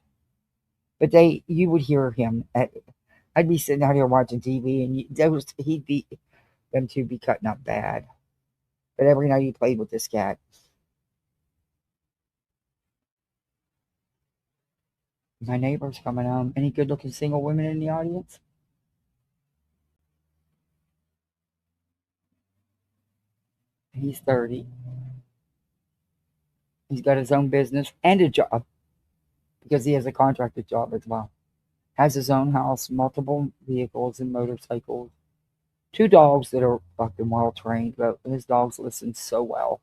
But you would hear him. I'd be sitting out here watching TV, and them two be cutting up bad. But every night he played with this cat. My neighbor's coming on. Any good-looking single women in the audience? He's 30. He's got his own business and a job because he has a contracted job as well. Has his own house, multiple vehicles and motorcycles. 2 dogs that are fucking well trained, but his dogs listen so well.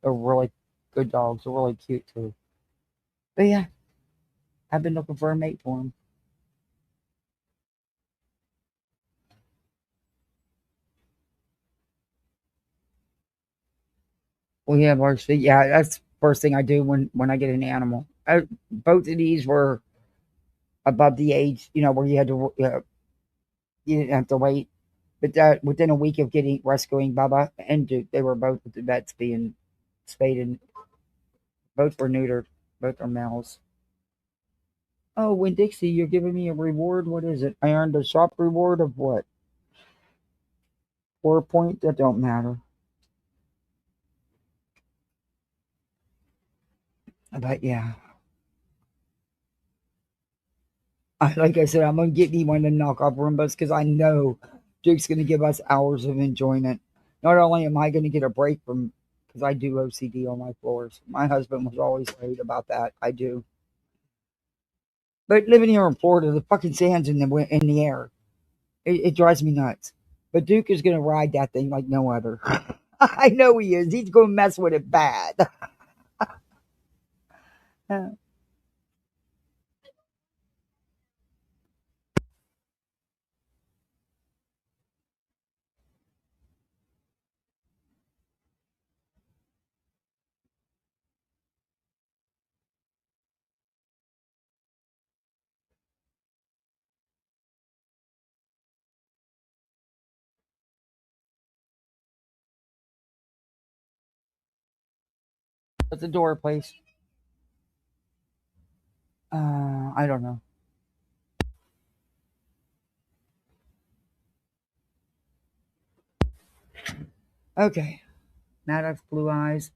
They're really good dogs. They're really cute too. But yeah, I've been looking for a mate for him. Well, yeah, varsity. Yeah, that's the first thing I do when I get an animal. Both of these were above the age, where you had to, you didn't have to wait. But that within a week of rescuing Bubba and Duke, they were both at the vets being spayed, and both were neutered. Both are males. Oh, when Dixie, you're giving me a reward. What is it? I earned a shop reward of what? 4 point? That don't matter. But yeah. Like I said, I'm going to get me one of the knockoff Roombas because I know Duke's going to give us hours of enjoyment. Not only am I going to get a break from, because I do OCD on my floors. My husband was always right about that. I do. But living here in Florida, the fucking sand's in the air. It drives me nuts. But Duke is going to ride that thing like no other. I know he is. He's going to mess with it bad. What's the door, please? I don't know. Okay. Maddox blue eyes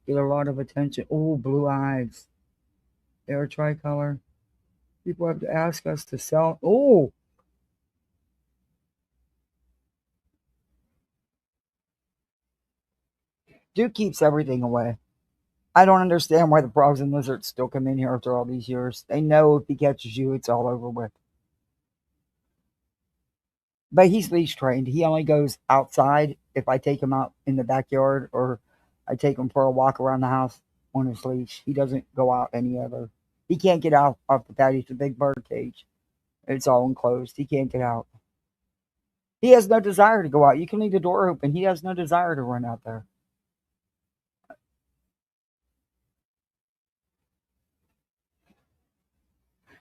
get a lot of attention. Oh, blue eyes. They're tricolor. People have to ask us to sell. Oh, Duke keeps everything away. I don't understand why the frogs and lizards still come in here after all these years. They know if he catches you, it's all over with. But he's leash trained. He only goes outside if I take him out in the backyard or I take him for a walk around the house on his leash. He doesn't go out any other. He can't get out off the patio. It's a big bird cage. It's all enclosed. He can't get out. He has no desire to go out. You can leave the door open. He has no desire to run out there.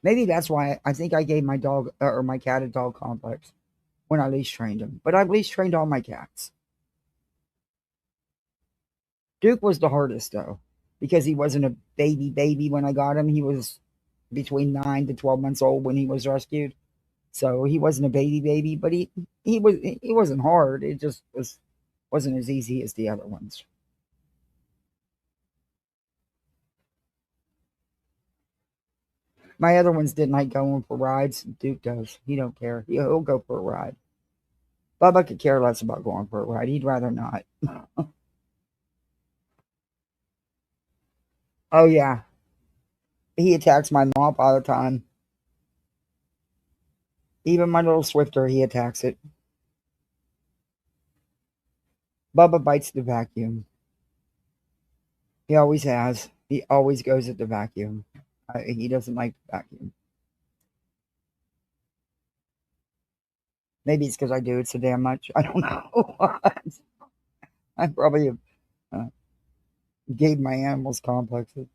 Maybe that's why I think I gave my dog or my cat a dog complex when I leash trained him. But I've leash trained all my cats. Duke was the hardest though, because he wasn't a baby when I got him. He was between 9 to 12 months old when he was rescued. So he wasn't a baby, but he wasn't hard. It just was Wasn't as easy as the other ones. My other ones didn't like going for rides. Duke does. He don't care. He'll go for a ride. Bubba could care less about going for a ride. He'd rather not. Oh, yeah. He attacks my mop all the time. Even my little Swifter, he attacks it. Bubba bites the vacuum. He always has. He always goes at the vacuum. He doesn't like the vacuum. Maybe it's because I do it so damn much. I don't know. I probably have gave my animals complexes.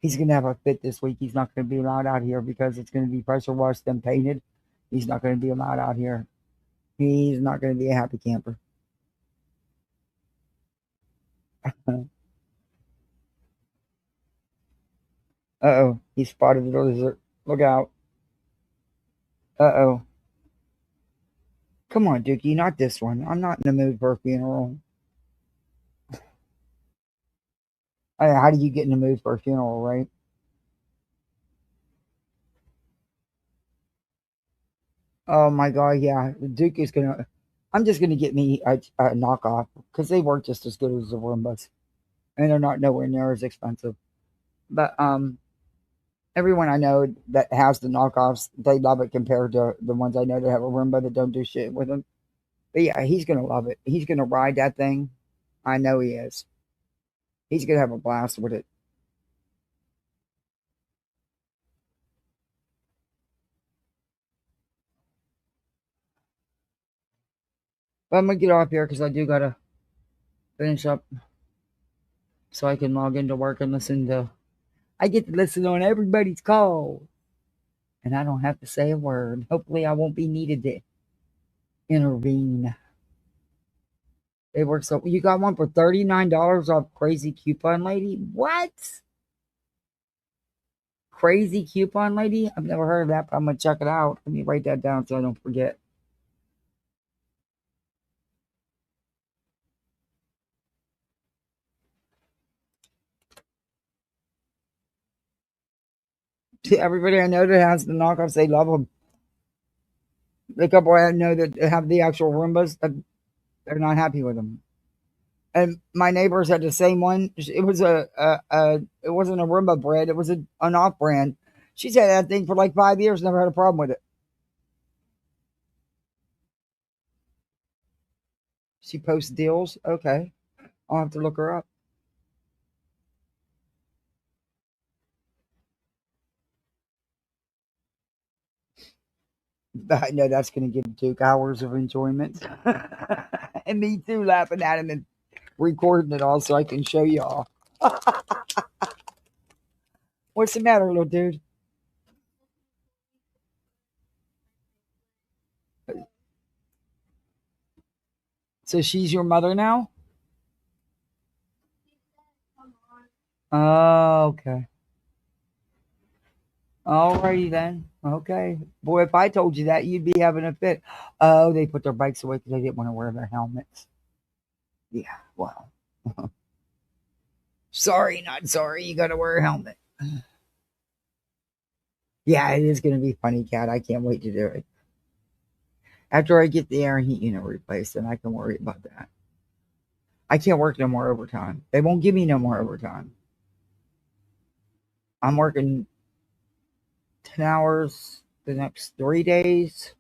He's going to have a fit this week. He's not going to be allowed out here because it's going to be pressure washed and painted. He's not going to be allowed out here. He's not going to be a happy camper. Uh-oh. He spotted the lizard. Look out. Uh-oh. Come on, Dookie. Not this one. I'm not in the mood for a funeral. How do you get in the mood for a funeral, right? Oh, my God. Yeah. Duke is going to... I'm just going to get me a knockoff because they work just as good as the Roombas. And they're not nowhere near as expensive. But everyone I know that has the knockoffs, they love it compared to the ones I know that have a Roomba that don't do shit with them. But yeah, he's going to love it. He's going to ride that thing. I know he is. He's going to have a blast with it. But I'm going to get off here because I do got to finish up so I can log into work and listen to... I get to listen on everybody's call. And I don't have to say a word. Hopefully I won't be needed to intervene. They work so... You got one for $39 off Crazy Coupon Lady? What? Crazy Coupon Lady? I've never heard of that, but I'm going to check it out. Let me write that down so I don't forget. To everybody I know that has the knockoffs, they love them. The couple I know that have the actual Roombas, they're not happy with them. And my neighbors had the same one. It was it wasn't a Roomba brand. It was an off brand. She's had that thing for like 5 years, never had a problem with it. She posts deals. Okay. I'll have to look her up. I know that's going to give Duke hours of enjoyment. And me too, laughing at him and recording it all so I can show y'all. What's the matter, little dude? So she's your mother now? Oh, okay. Alrighty then. Okay. Boy, if I told you that, you'd be having a fit. Oh, they put their bikes away because they didn't want to wear their helmets. Yeah, well. Sorry, not sorry. You got to wear a helmet. Yeah, it is going to be funny, Cat. I can't wait to do it. After I get the air and heat unit replaced, then I can worry about that. I can't work no more overtime. They won't give me no more overtime. I'm working 10 hours the next 3 days.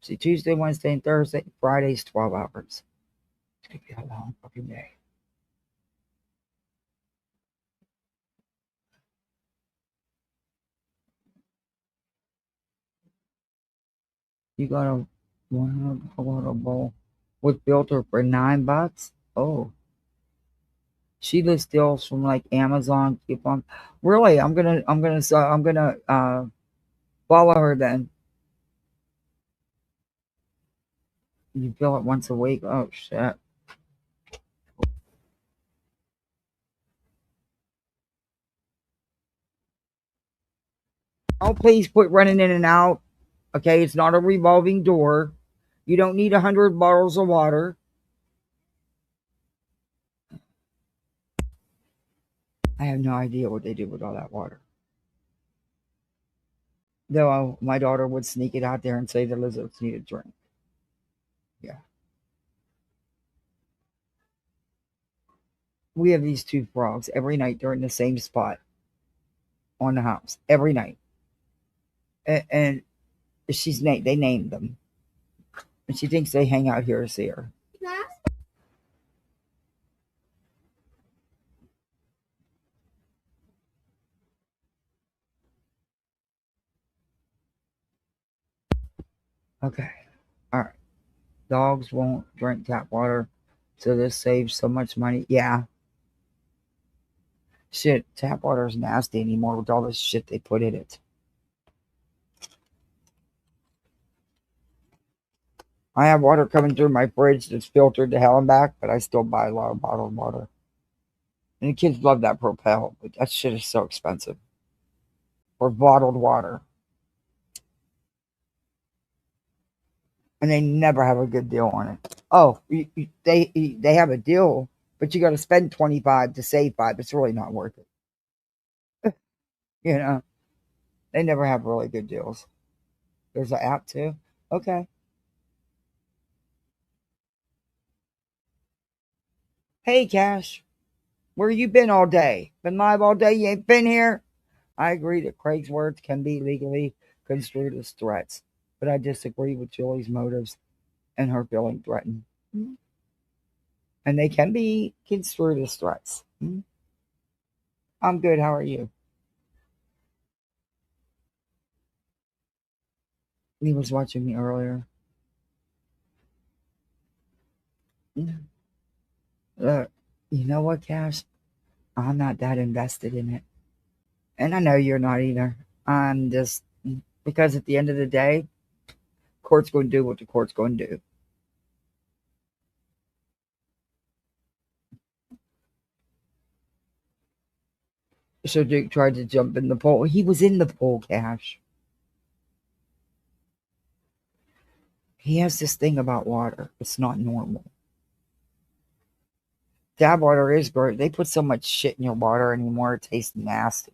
See, Tuesday, Wednesday, and Thursday. Friday's 12 hours. It's going to be a long fucking day. You got a $100 bowl with filter for $9? Oh. She lists deals from like Amazon coupon. Really, I'm gonna follow her then. You fill it once a week. Oh shit. Oh, please quit running in and out. Okay, it's not a revolving door. You don't need 100 bottles of water. I have no idea what they do with all that water. Though my daughter would sneak it out there and say the lizards need a drink. Yeah. We have these two frogs every night. They're in the same spot on the house every night. And they named them. And she thinks they hang out here to see her. Okay. All right. Dogs won't drink tap water, so this saves so much money. Yeah. Shit, tap water is nasty anymore with all this shit they put in it. I have water coming through my fridge that's filtered to hell and back, but I still buy a lot of bottled water. And the kids love that Propel, but that shit is so expensive. For bottled water. And they never have a good deal on it. Oh, they have a deal, but you got to spend $25 to save $5. It's really not worth it. You know, they never have really good deals. There's an app too. Okay. Hey, Cash, where you been all day? Been live all day? You ain't been here? I agree that Craig's words can be legally construed as threats, but I disagree with Julie's motives and her feeling threatened. Mm-hmm. And they can be construed as threats. Mm-hmm. I'm good. How are you? He was watching me earlier. Look, you know what, Cash? I'm not that invested in it. And I know you're not either. I'm just, because at the end of the day, court's going to do what the court's going to do. So Duke tried to jump in the pool. He was in the pool, Cash. He has this thing about water. It's not normal. Tap water is great. They put so much shit in your water anymore, it tastes nasty.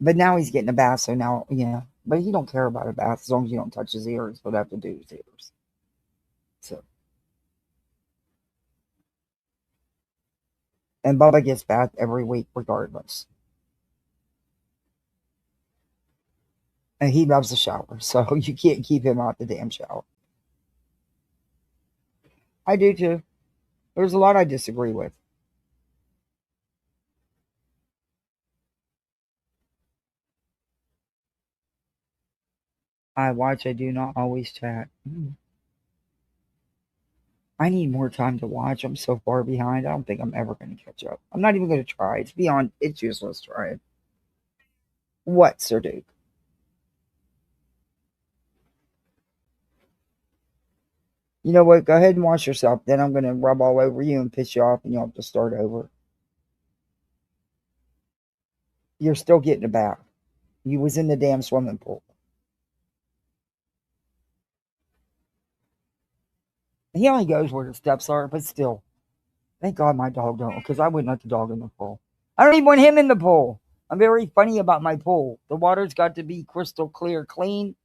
But now he's getting a bath, so now, yeah. But he don't care about a bath as long as you don't touch his ears. But I have to do his ears. So. And Bubba gets bath every week regardless. And he loves the shower, so you can't keep him out the damn shower. I do too. There's a lot I disagree with. I watch, I do not always chat. I need more time to watch. I'm so far behind. I don't think I'm ever going to catch up. I'm not even going to try. It's beyond, it's useless trying. What, Sir Duke? You know what? Go ahead and wash yourself. Then I'm going to rub all over you and piss you off, and you'll have to start over. You're still getting a bath. You was in the damn swimming pool. He only goes where the steps are, but still. Thank God my dog don't, because I wouldn't let the dog in the pool. I don't even want him in the pool. I'm very funny about my pool. The water's got to be crystal clear clean.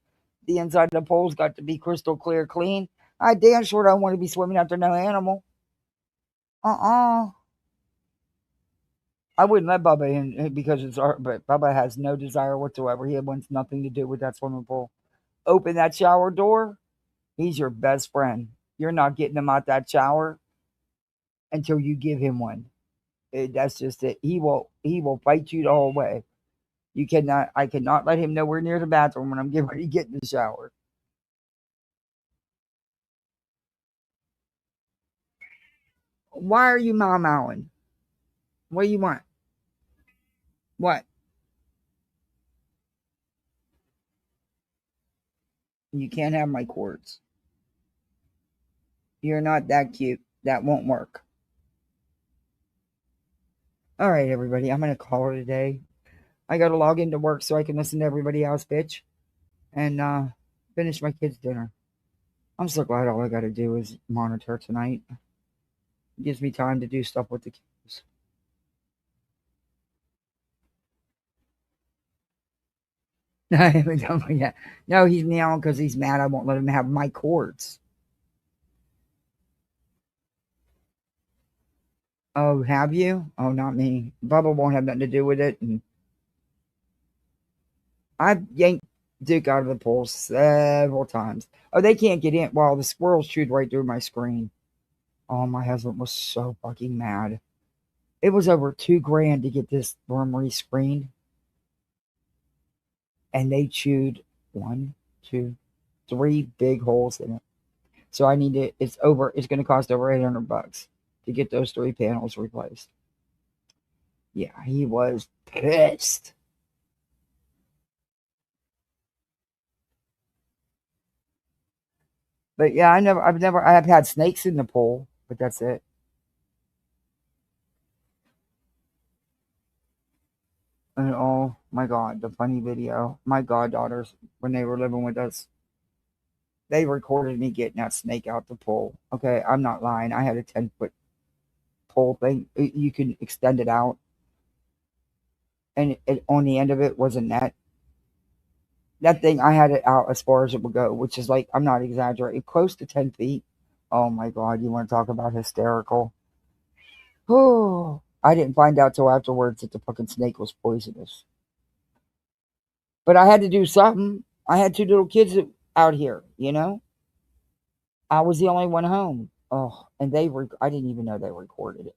The inside of the pool's got to be crystal clear clean. I damn sure don't want to be swimming after no animal. I wouldn't let Bubba in because it's art, but Bubba has no desire whatsoever. He wants nothing to do with that swimming pool. Open that shower door. He's your best friend. You're not getting him out that shower until you give him one. That's just it. He will fight you the whole way. I cannot let him nowhere near the bathroom when I'm getting ready to get in the shower. Why are you mowing? What do you want? What? You can't have my quartz. You're not that cute. That won't work. All right, everybody. I'm going to call it a day. I got to log into work so I can listen to everybody else bitch and finish my kids' dinner. I'm so glad all I got to do is monitor tonight. It gives me time to do stuff with the kids. I haven't done one yet. No, he's meowing because he's mad I won't let him have my cords. Oh, have you? Oh, not me. Bubba won't have nothing to do with it. And I've yanked Duke out of the pool several times. Oh, they can't get in. Well, the squirrels chewed right through my screen. Oh, my husband was so fucking mad. It was over $2,000 to get this room rescreened. And they chewed 1, 2, 3 big holes in it. So I need to, it's going to cost over $800 to get those 3 panels replaced. Yeah, he was pissed. But yeah, I have had snakes in the pool, but that's it. And oh my God, the funny video. My goddaughters, when they were living with us, they recorded me getting that snake out the pool. Okay, I'm not lying. I had a 10-foot pole thing. You can extend it out. And on the end of it was a net. That thing, I had it out as far as it would go, which is like, I'm not exaggerating, close to 10 feet. Oh my God, you want to talk about hysterical? Oh, I didn't find out till afterwards that the fucking snake was poisonous. But I had to do something. I had 2 little kids out here, you know? I was the only one home. Oh, and I didn't even know they recorded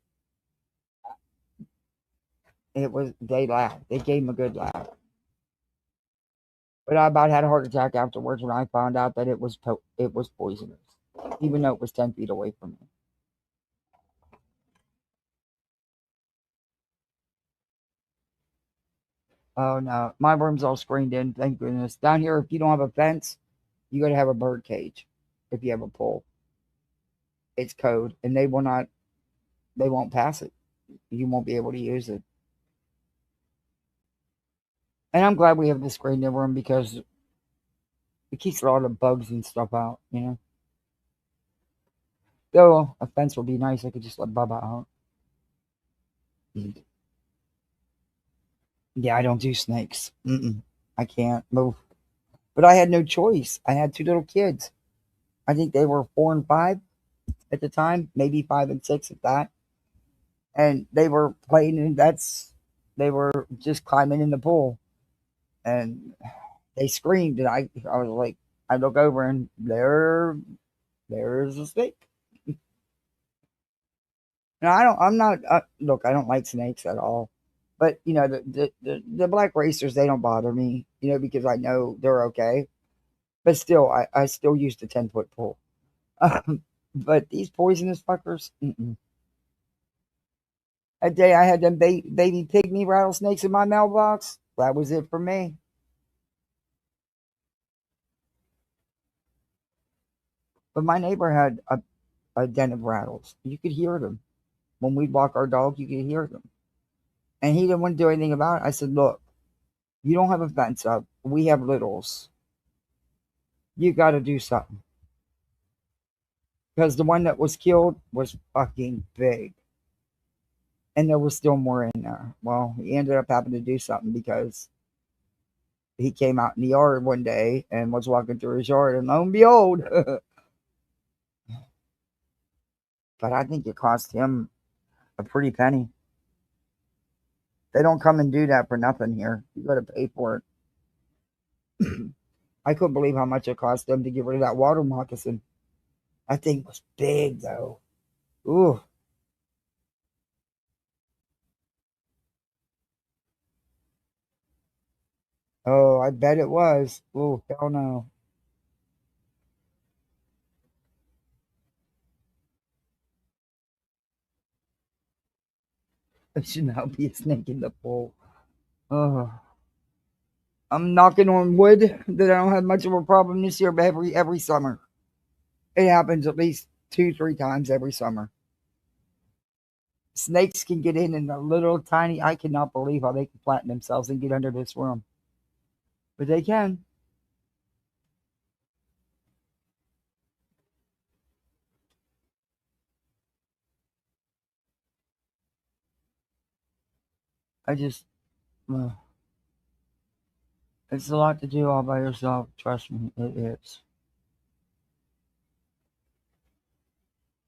it. They laughed. They gave him a good laugh. But I about had a heart attack afterwards when I found out that it was poisonous, even though it was 10 feet away from me. Oh no, my room's all screened in, thank goodness. Down here, if you don't have a fence, you got to have a bird cage. If you have a pool, it's code, and they won't pass it. You won't be able to use it. And I'm glad we have the screened in room because it keeps a lot of bugs and stuff out, you know. Though a fence would be nice, I could just let Bubba out. Yeah, I don't do snakes. I can't move. But I had no choice. I had 2 little kids. I think they were 4 and 5 at the time, maybe 5 and 6 at that. And they were playing, and they were just climbing in the pool. And they screamed, and I was like, I look over, and there's a snake. Now look, I don't like snakes at all. But you know, the black racers, they don't bother me, you know, because I know they're okay. But still, I still use the 10-foot pole. But these poisonous fuckers, That day I had them baby pygmy rattlesnakes in my mailbox. That was it for me. But my neighbor had a den of rattles. You could hear them. When we'd walk our dog, you could hear them. And he didn't want to do anything about it. I said, look, you don't have a fence up. We have littles. You got to do something. Because the one that was killed was fucking big. And there was still more in there. Well, he ended up having to do something because he came out in the yard one day and was walking through his yard, and lo and behold. But I think it cost him a pretty penny. They don't come and do that for nothing here. You got to pay for it. I couldn't believe how much it cost them to get rid of that water moccasin. That thing was big, though. Ooh. Oh, I bet it was. Ooh, hell no. There should not be a snake in the pool. Oh. I'm knocking on wood that I don't have much of a problem this year, but every summer. It happens at least 2-3 times every summer. Snakes can get in a little tiny. I cannot believe how they can flatten themselves and get under this room, but they can. I just, it's a lot to do all by yourself. Trust me, it is.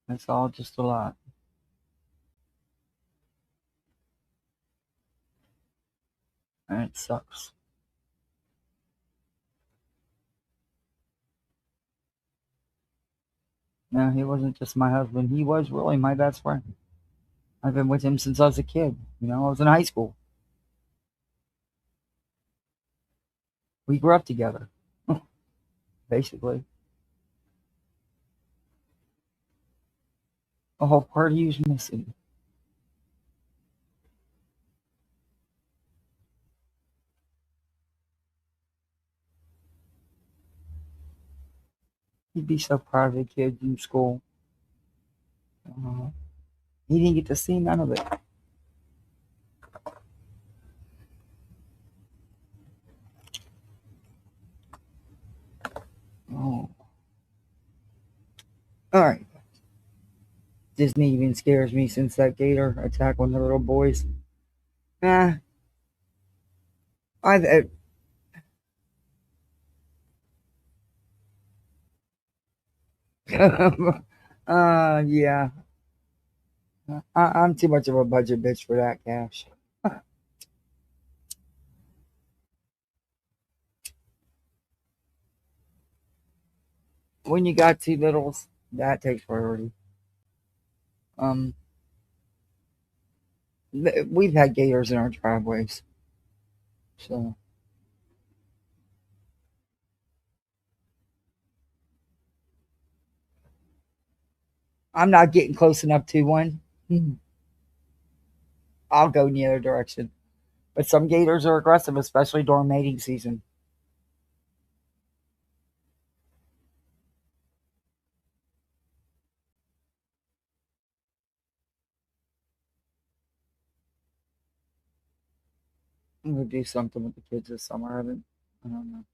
It's all just a lot. And it sucks. No, he wasn't just my husband. He was really my best friend. I've been with him since I was a kid. You know, I was in high school. We grew up together, basically. The whole part he was missing. He'd be so proud of the kids in school. He didn't get to see none of it. Oh. All right. Disney even scares me since that gator attack on the little boys. I've yeah. I'm too much of a budget bitch for that cash. When you got two littles, that takes priority. We've had gators in our driveways, so I'm not getting close enough to one. I'll go in the other direction. But some gators are aggressive, especially during mating season. I'm gonna do something with the kids this summer. I don't know.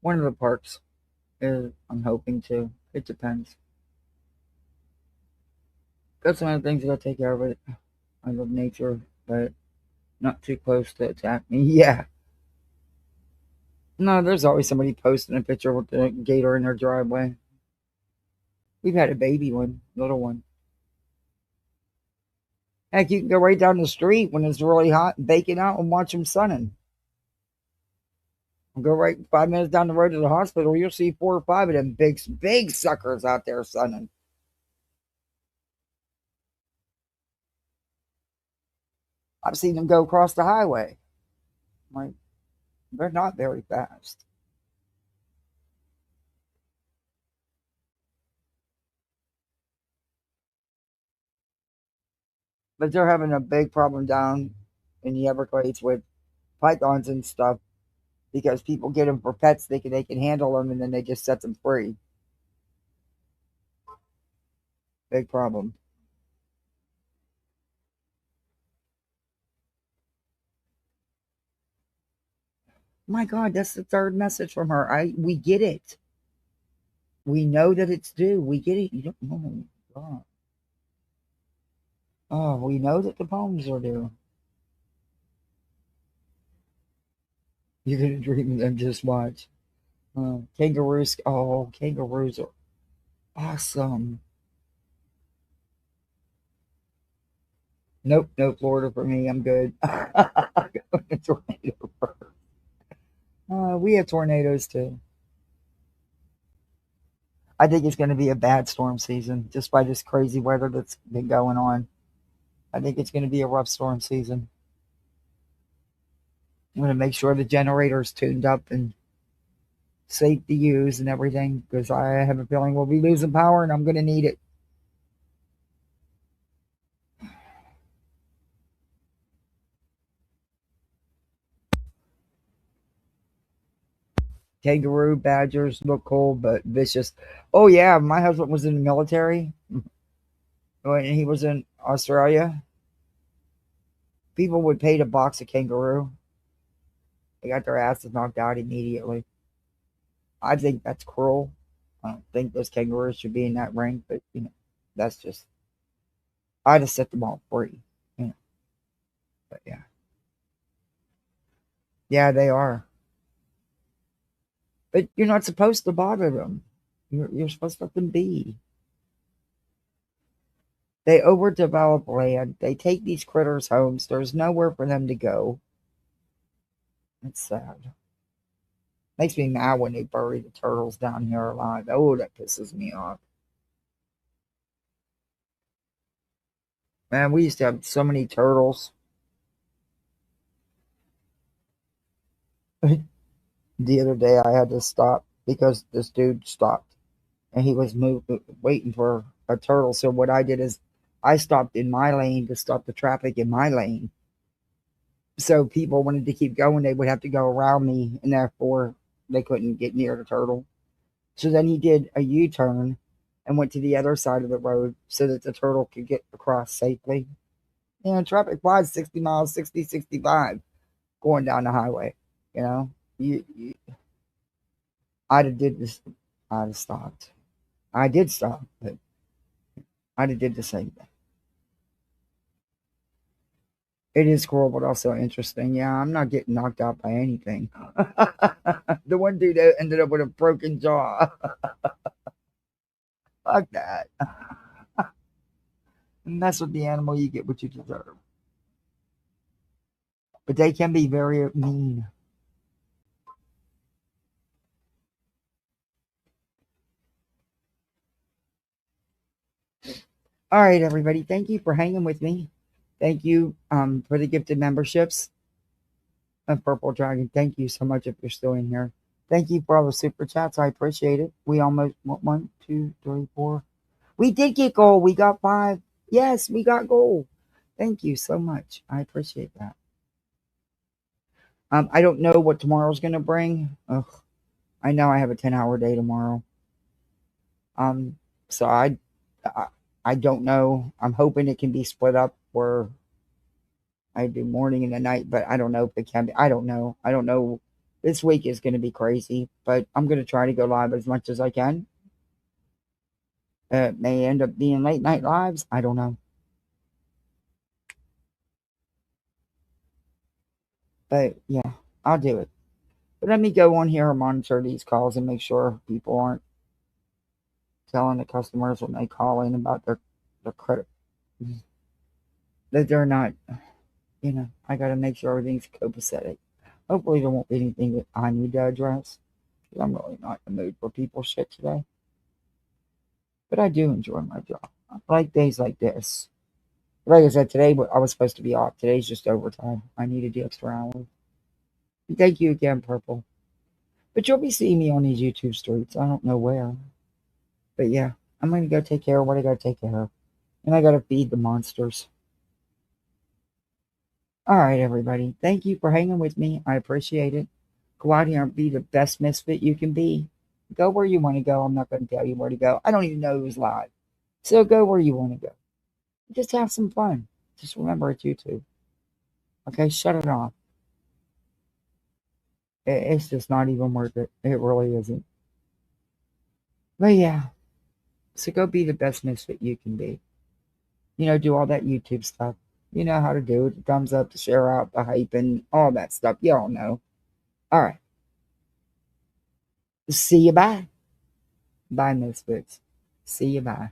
One of the parks is, I'm hoping to. It depends. Got some other things I gotta take care of it. I love nature, but not too close to attack me. Yeah. No, there's always somebody posting a picture with the gator in their driveway. We've had a baby one, little one. Heck, you can go right down the street when it's really hot and bake it out and watch them sunning. Go right 5 minutes down the road to the hospital, you'll see 4 or 5 of them big suckers out there sunning. I've seen them go across the highway. Like, they're not very fast. But they're having a big problem down in the Everglades with pythons and stuff because people get them for pets thinking they can handle them and then they just set them free. Big problem. My God, that's the third message from her. We get it. We know that it's due. We get it. You don't know. God. Oh, we know that the poems are due. You're gonna dream of them. Just watch. Kangaroos. Oh, kangaroos are awesome. Nope, no Florida for me. I'm good. Tornado first. We have tornadoes too. I think it's going to be a bad storm season just by this crazy weather that's been going on. I think it's going to be a rough storm season. I'm going to make sure the generator's tuned up and safe to use and everything because I have a feeling we'll be losing power and I'm going to need it. Kangaroo badgers look cool but vicious. Oh yeah, my husband was in the military. when he was in Australia, people would pay to box a kangaroo. They got their asses knocked out immediately. I think that's cruel. I don't think those kangaroos should be in that ring, but that's just. I'd have set them all free. But yeah. Yeah, they are. But you're not supposed to bother them. You're supposed to let them be. They overdevelop land. They take these critters' homes. There's nowhere for them to go. It's sad. Makes me mad when they bury the turtles down here alive. Oh, that pisses me off. Man, we used to have so many turtles. The other day I had to stop because this dude stopped and he was waiting for a turtle. So what I did is I stopped in my lane to stop the traffic in my lane. So people wanted to keep going, they would have to go around me, and therefore they couldn't get near the turtle. So then he did a U-turn and went to the other side of the road so that the turtle could get across safely. Traffic wise, 60 miles, 60, 65 going down the highway. I'd have did this. I'd have stopped. I did stop, but I'd have did the same thing. It is cool, but also interesting. Yeah, I'm not getting knocked out by anything. The one dude ended up with a broken jaw. Fuck that. Mess with the animal, you get what you deserve. But they can be very mean. All right, everybody. Thank you for hanging with me. Thank you for the gifted memberships of Purple Dragon. Thank you so much if you're still in here. Thank you for all the super chats. I appreciate it. We almost, 1, 2, 3, 4. We did get gold. We got 5. Yes, we got gold. Thank you so much. I appreciate that. I don't know what tomorrow's going to bring. Ugh. I know I have a 10-hour day tomorrow. So I don't know. I'm hoping it can be split up where I do morning and the night, but I don't know if it can be. I don't know. I don't know. This week is going to be crazy, but I'm going to try to go live as much as I can. It may end up being late night lives. I don't know. But yeah, I'll do it. But let me go on here and monitor these calls and make sure people aren't telling the customers when they call in about their credit that they're not, I got to make sure everything's copacetic. Hopefully there won't be anything that I need to address. Because I'm really not in the mood for people shit today. But I do enjoy my job. I like days like this. Like I said, today I was supposed to be off. Today's just overtime. I needed the extra hours. And thank you again, Purple. But you'll be seeing me on these YouTube streets. I don't know where. But yeah, I'm going to go take care of what I got to take care of. And I got to feed the monsters. All right, everybody. Thank you for hanging with me. I appreciate it. Go out here and be the best misfit you can be. Go where you want to go. I'm not going to tell you where to go. I don't even know who's live. So go where you want to go. Just have some fun. Just remember it's YouTube. Okay, shut it off. It's just not even worth it. It really isn't. But yeah. So go be the best misfit you can be. Do all that YouTube stuff. You know how to do it. The thumbs up, the share out, the hype, and all that stuff. Y'all know. All right. See you. Bye. Bye, misfits. See you. Bye.